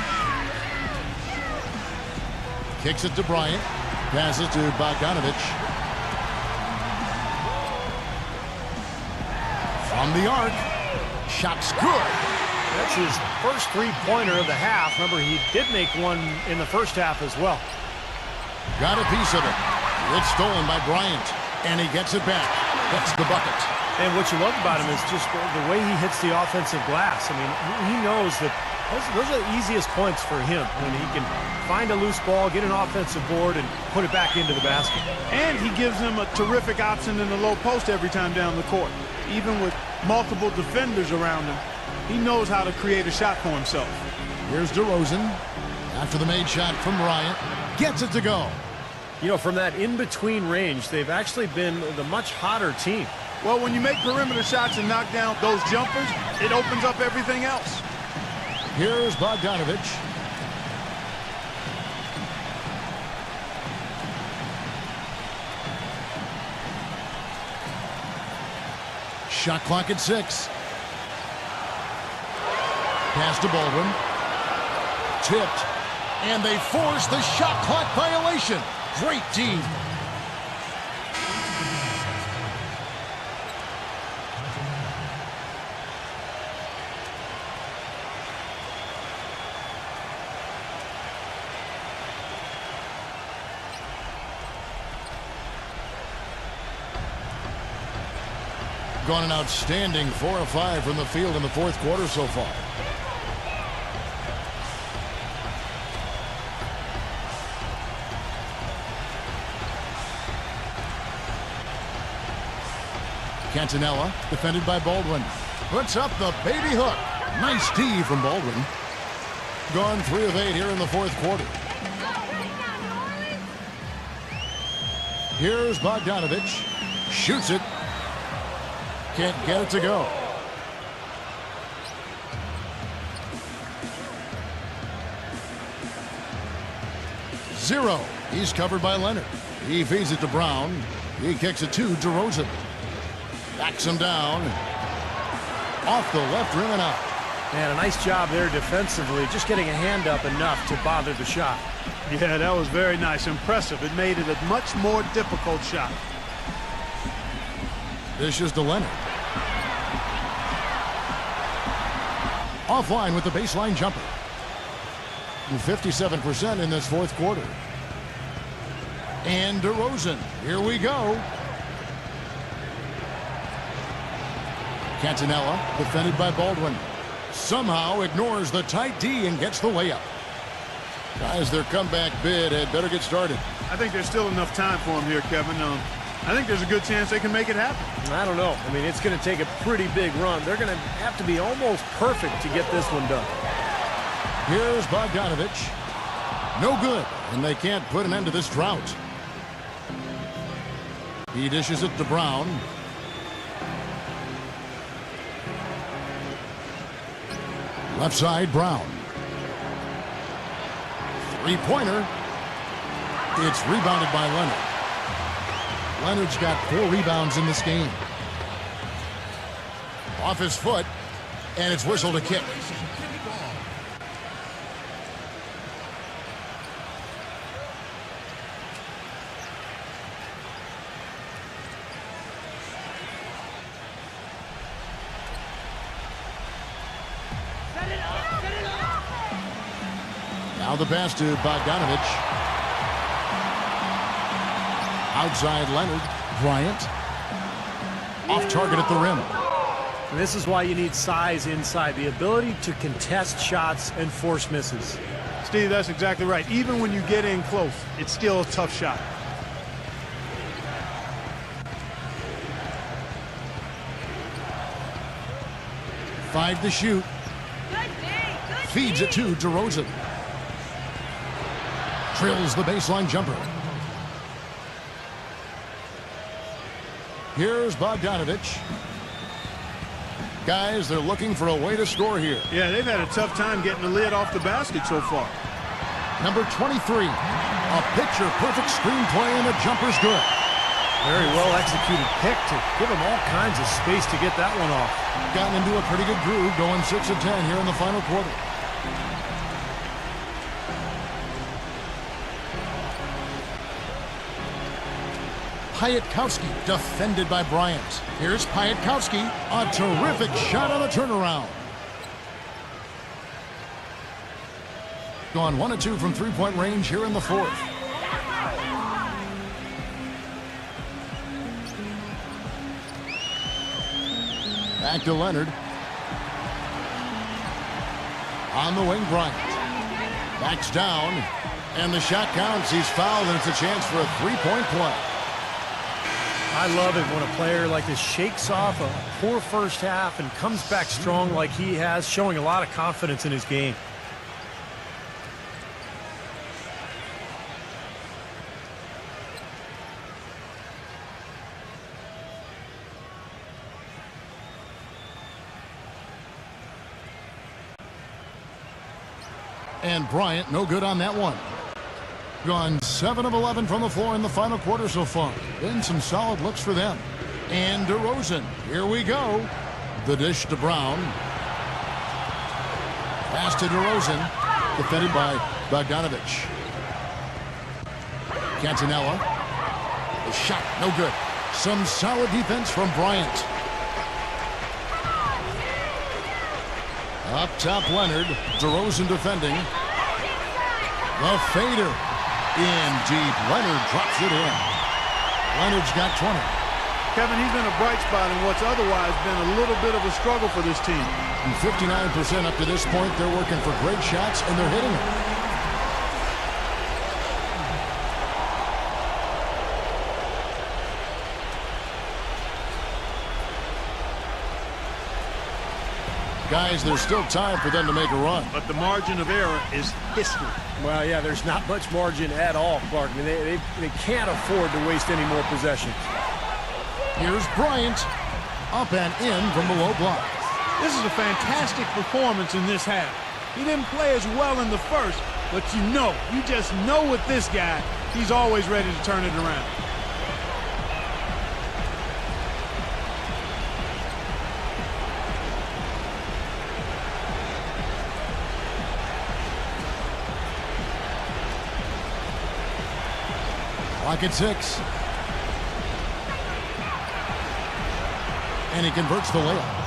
Kicks it to Bryant. Passes to Bogdanovich. From the arc. Shot's good. That's his first three-pointer of the half. Remember, he did make one in the first half as well. Got a piece of it. It's stolen by Bryant. And he gets it back. That's the bucket. And what you love about him is just the way he hits the offensive glass. I mean, he knows that those are the easiest points for him when he can find a loose ball, get an offensive board, and put it back into the basket. And he gives them a terrific option in the low post every time down the court. Even with multiple defenders around him, he knows how to create a shot for himself. Here's DeRozan. After the made shot from Bryant. Gets it to go. You know, from that in-between range, they've actually been the much hotter team. Well, when you make perimeter shots and knock down those jumpers, it opens up everything else. Here's Bogdanovich. Shot clock at 6. Pass to Baldwin. Tipped. And they force the shot clock violation. Great team. gone an outstanding 4 of 5 from the field in the fourth quarter so far. Cantonella, defended by Baldwin. Puts up the baby hook. Nice D from Baldwin. Gone 3 of 8 here in the fourth quarter. Here's Bogdanovich. Shoots it. Can't get it to go. Zero. He's covered by Leonard. He feeds it to Brown. He kicks it to DeRozan. Backs him down. Off the left rim and out. Man, a nice job there defensively, just getting a hand up enough to bother the shot. Yeah, that was very nice. Impressive. It made it a much more difficult shot. This is to Leonard. Offline with the baseline jumper. 57% in this fourth quarter. And DeRozan. Here we go. Cantonella, defended by Baldwin. Somehow ignores the tight D and gets the layup. Guys, their comeback bid had better get started. I think there's still enough time for him here, Kevin. I think there's a good chance they can make it happen. I don't know. I mean, it's going to take a pretty big run. They're going to have to be almost perfect to get this one done. Here's Bogdanovich. No good, and they can't put an end to this drought. He dishes it to Brown. Left side, Brown. Three-pointer. It's rebounded by Leonard. Leonard's got 4 rebounds in this game. Off his foot, and it's whistled a kick. Now the pass to Bogdanovich. Outside Leonard. Bryant. Off target at the rim. And this is why you need size inside. The ability to contest shots and force misses. Steve, that's exactly right. Even when you get in close, it's still a tough shot. Five to shoot. Feeds it to DeRozan. Drills the baseline jumper. Here's Bogdanovich. Guys, they're looking for a way to score here. Yeah, they've had a tough time getting the lid off the basket so far. Number 23. A picture-perfect screenplay, and the jumper's good. Very well-executed pick to give him all kinds of space to get that one off. Gotten into a pretty good groove, going 6 of 10 here in the final quarter. Piatkowski, defended by Bryant. Here's Piatkowski, a terrific shot on the turnaround. Gone 1 of 2 from three-point range here in the fourth. Back to Leonard. On the wing, Bryant. Backs down, and the shot counts. He's fouled, and it's a chance for a three-point play. I love it when a player like this shakes off a poor first half and comes back strong like he has, showing a lot of confidence in his game. And Bryant, no good on that one. Gone 7 of 11 from the floor in the final quarter so far. Been some solid looks for them. And DeRozan, here we go. The dish to Brown. Pass to DeRozan, defended by Bogdanovich. Cantonella. The shot, no good. Some solid defense from Bryant. Up top, Leonard. DeRozan defending. The fader. In deep. Leonard drops it in. Leonard's got 20. Kevin, he's been a bright spot in what's otherwise been a little bit of a struggle for this team. And 59% up to this point. They're working for great shots, and they're hitting them. Guys, there's still time for them to make a run. But the margin of error is history. Well, yeah, there's not much margin at all, Clark. I mean, they can't afford to waste any more possessions. Here's Bryant. Up and in from the low block. This is a fantastic performance in this half. He didn't play as well in the first, but you just know with this guy, he's always ready to turn it around. Clock at 6. And he converts the layup.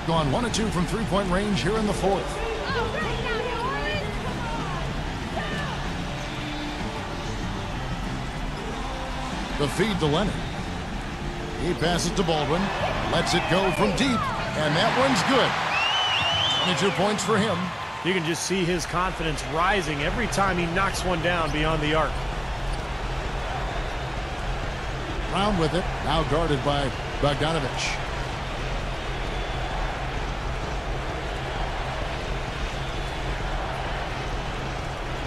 Gone 1 of 2 from three-point range here in the fourth. The feed to Leonard. He passes to Baldwin. Lets it go from deep. And that one's good. 22 points for him. You can just see his confidence rising every time he knocks one down beyond the arc. Brown with it. Now guarded by Bogdanovich.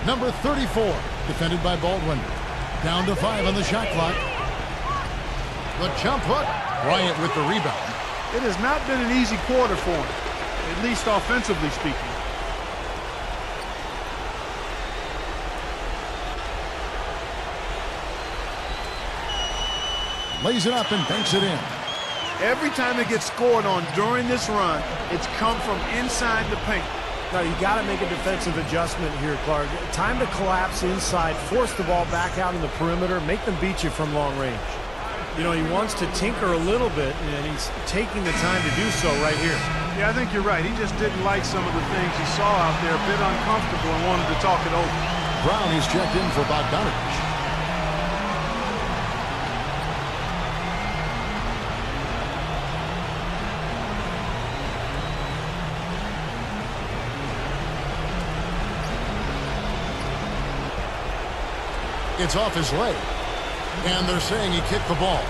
Number 34, defended by Baldwin. Down to 5 on the shot clock. The jump hook. Bryant with the rebound. It has not been an easy quarter for him, at least offensively speaking. Lays it up and banks it in. Every time it gets scored on during this run, it's come from inside the paint. Now, you got to make a defensive adjustment here, Clark. Time to collapse inside, force the ball back out in the perimeter, make them beat you from long range. You know, he wants to tinker a little bit, and he's taking the time to do so right here. Yeah, I think you're right. He just didn't like some of the things he saw out there, a bit uncomfortable, and wanted to talk it over. Brown is checked in for Bogdanovich. It's off his leg. And they're saying he kicked the ball.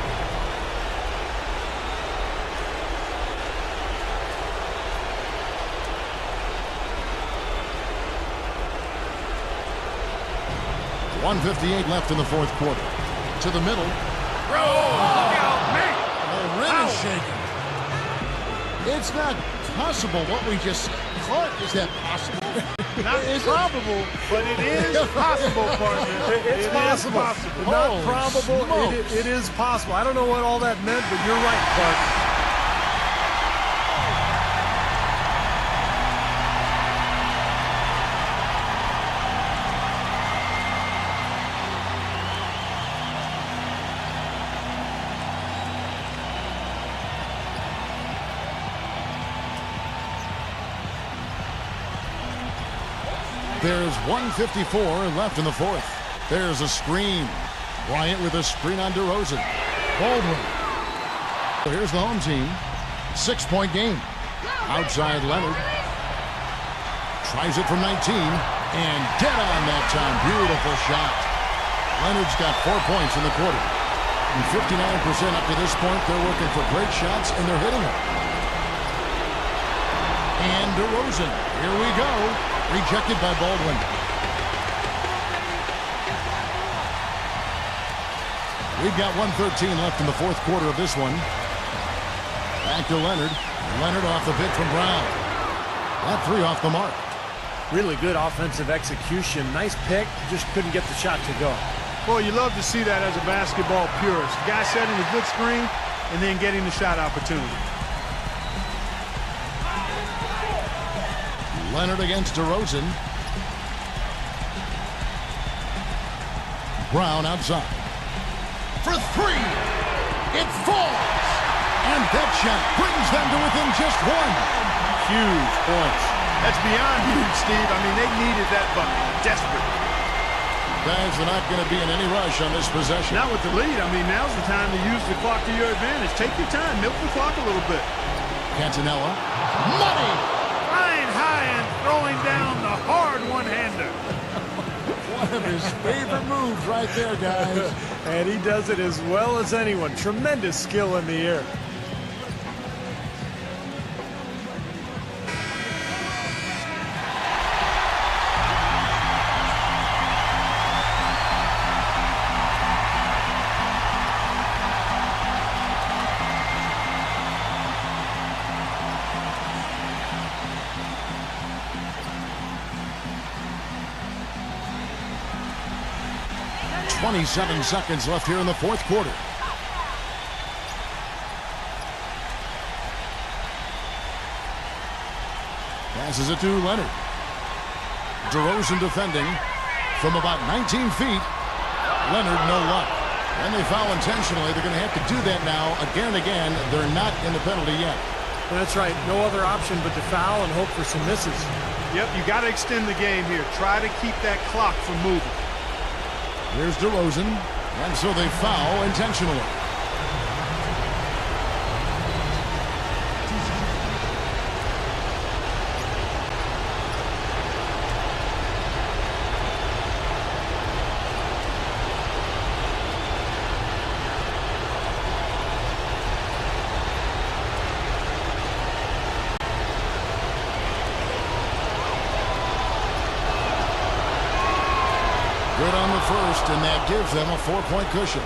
.158 left in the fourth quarter. To the middle. Look out, man! The rim is shaking. It's not possible what we just said. Clark, is that possible? Not probable, but it is possible, partner. It's possible. Not probable. It is possible. I don't know what all that meant, but you're right, Clark. There's 1:54 left in the fourth. There's a screen. Bryant with a screen on DeRozan. Baldwin. Here's the home team. 6-point game. Outside Leonard. Tries it from 19. And dead on that time. Beautiful shot. Leonard's got 4 points in the quarter. And 59% up to this point. They're working for great shots, and they're hitting them. And DeRozan. Here we go. Rejected by Baldwin. We've got 1:13 left in the fourth quarter of this one. Back to Leonard. Leonard off the pick from Brown. That three off the mark. Really good offensive execution. Nice pick. Just couldn't get the shot to go. Boy, you love to see that as a basketball purist. Guy setting a good screen, and then getting the shot opportunity. Leonard against DeRozan. Brown outside. For three. It falls. And that shot brings them to within just one. Huge points. That's beyond huge, Steve. I mean, they needed that bucket. Desperate. Guys, they're not going to be in any rush on this possession. Not with the lead. I mean, now's the time to use the clock to your advantage. Take your time. Milk the clock a little bit. Cantonella. Money! Flying high and throwing down the hard one-hander. One of his favorite moves right there, guys. And he does it as well as anyone. Tremendous skill in the air. .27 seconds left here in the fourth quarter. Passes it to Leonard. DeRozan defending from about 19 feet. Leonard, no luck. And they foul intentionally. They're going to have to do that now again and again. They're not in the penalty yet. That's right. No other option but to foul and hope for some misses. Yep, you got to extend the game here. Try to keep that clock from moving. Here's DeRozan, and so they foul intentionally. Good on the first, and that gives them a 4-point cushion.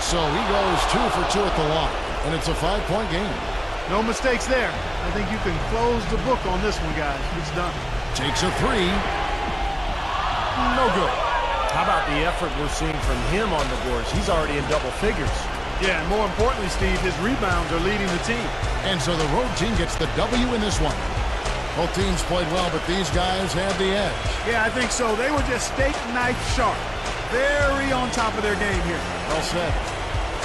So he goes 2 for 2 at the line, and it's a 5-point game. No mistakes there. I think you can close the book on this one, guys. It's done. Takes a three. No good. How about the effort we're seeing from him on the boards? He's already in double figures. Yeah, and more importantly, Steve, his rebounds are leading the team. And so the road team gets the W in this one. Both teams played well, but these guys had the edge. Yeah, I think so. They were just steak knife sharp. Very on top of their game here. Well said.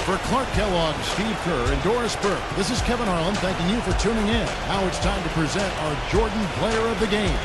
For Clark Kellogg, Steve Kerr, and Doris Burke, this is Kevin Harlan thanking you for tuning in. Now it's time to present our Jordan Player of the Game.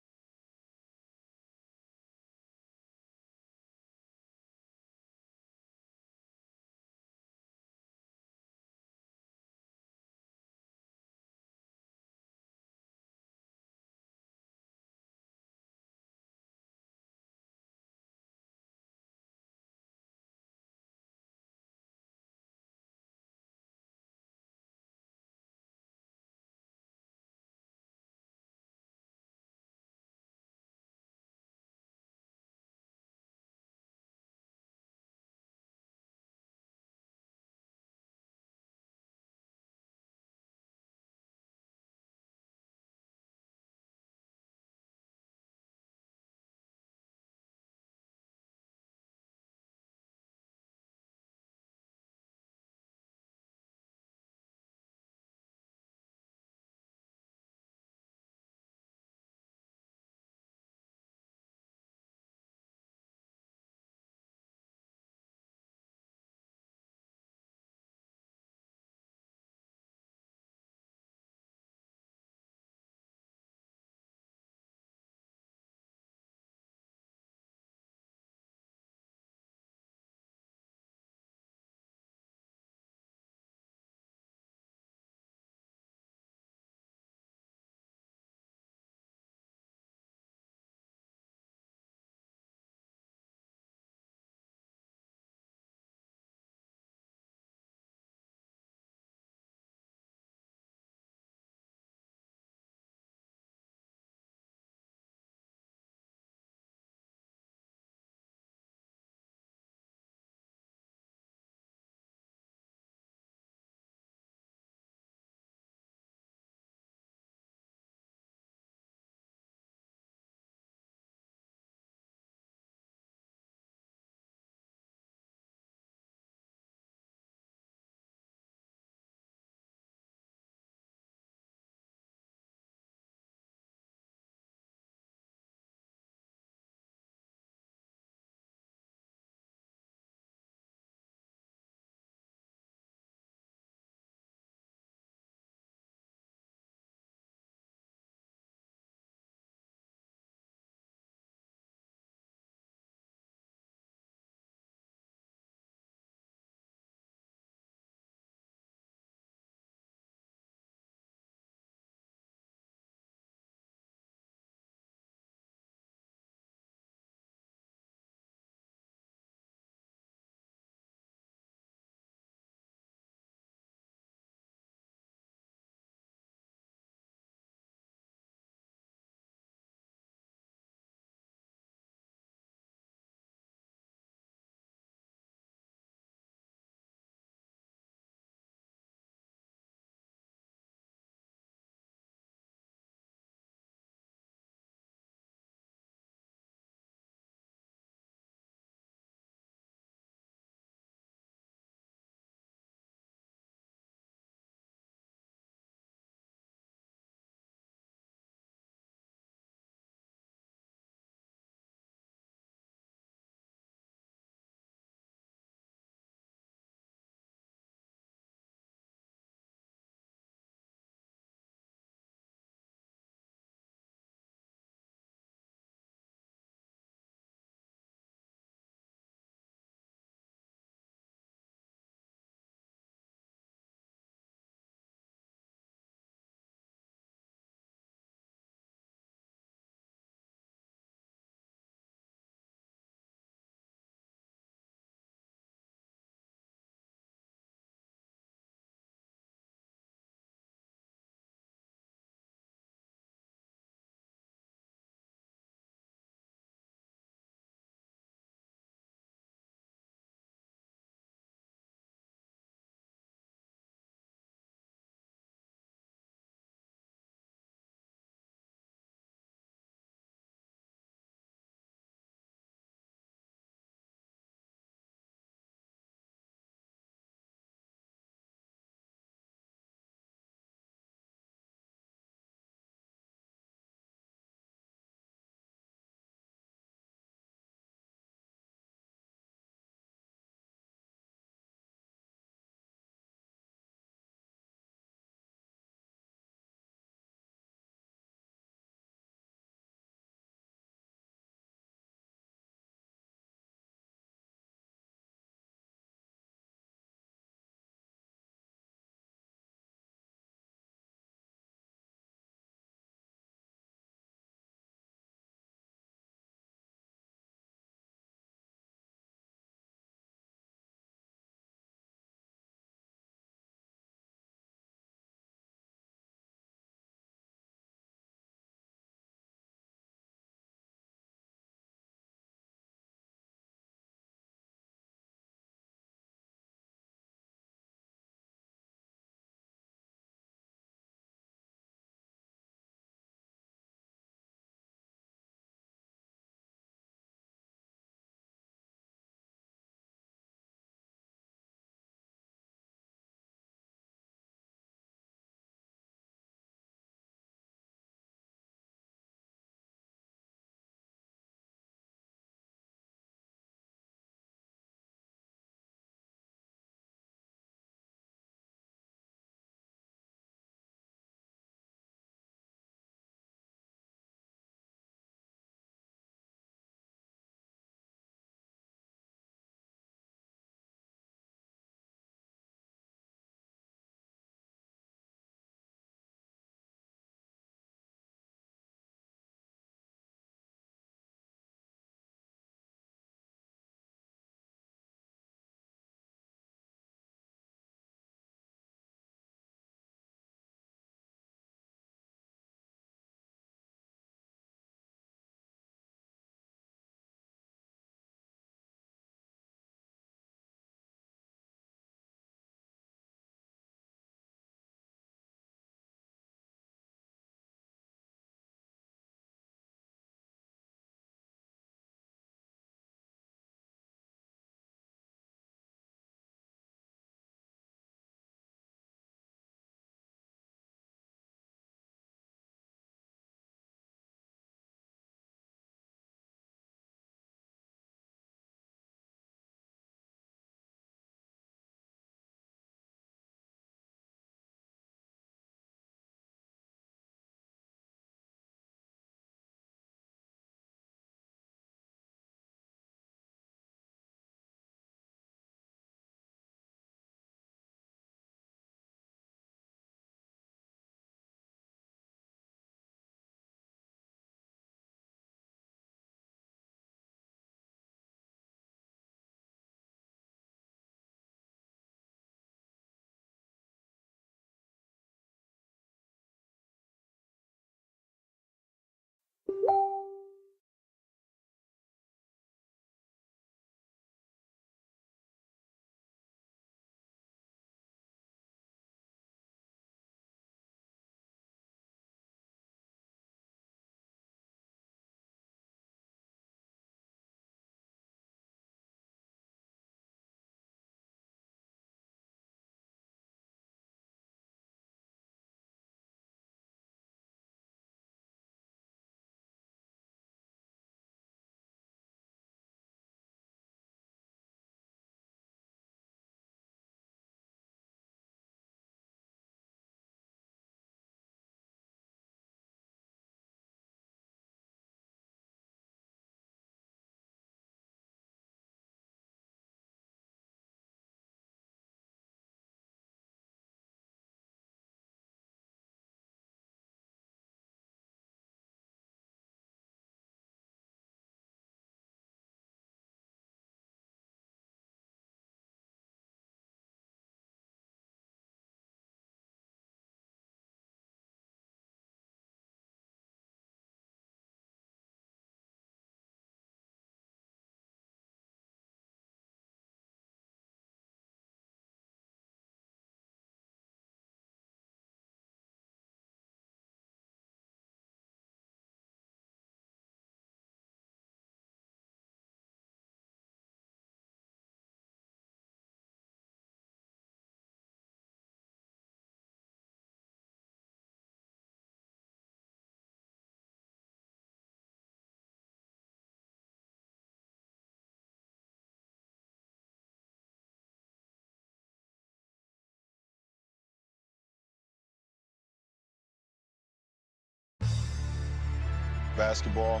basketball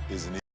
is an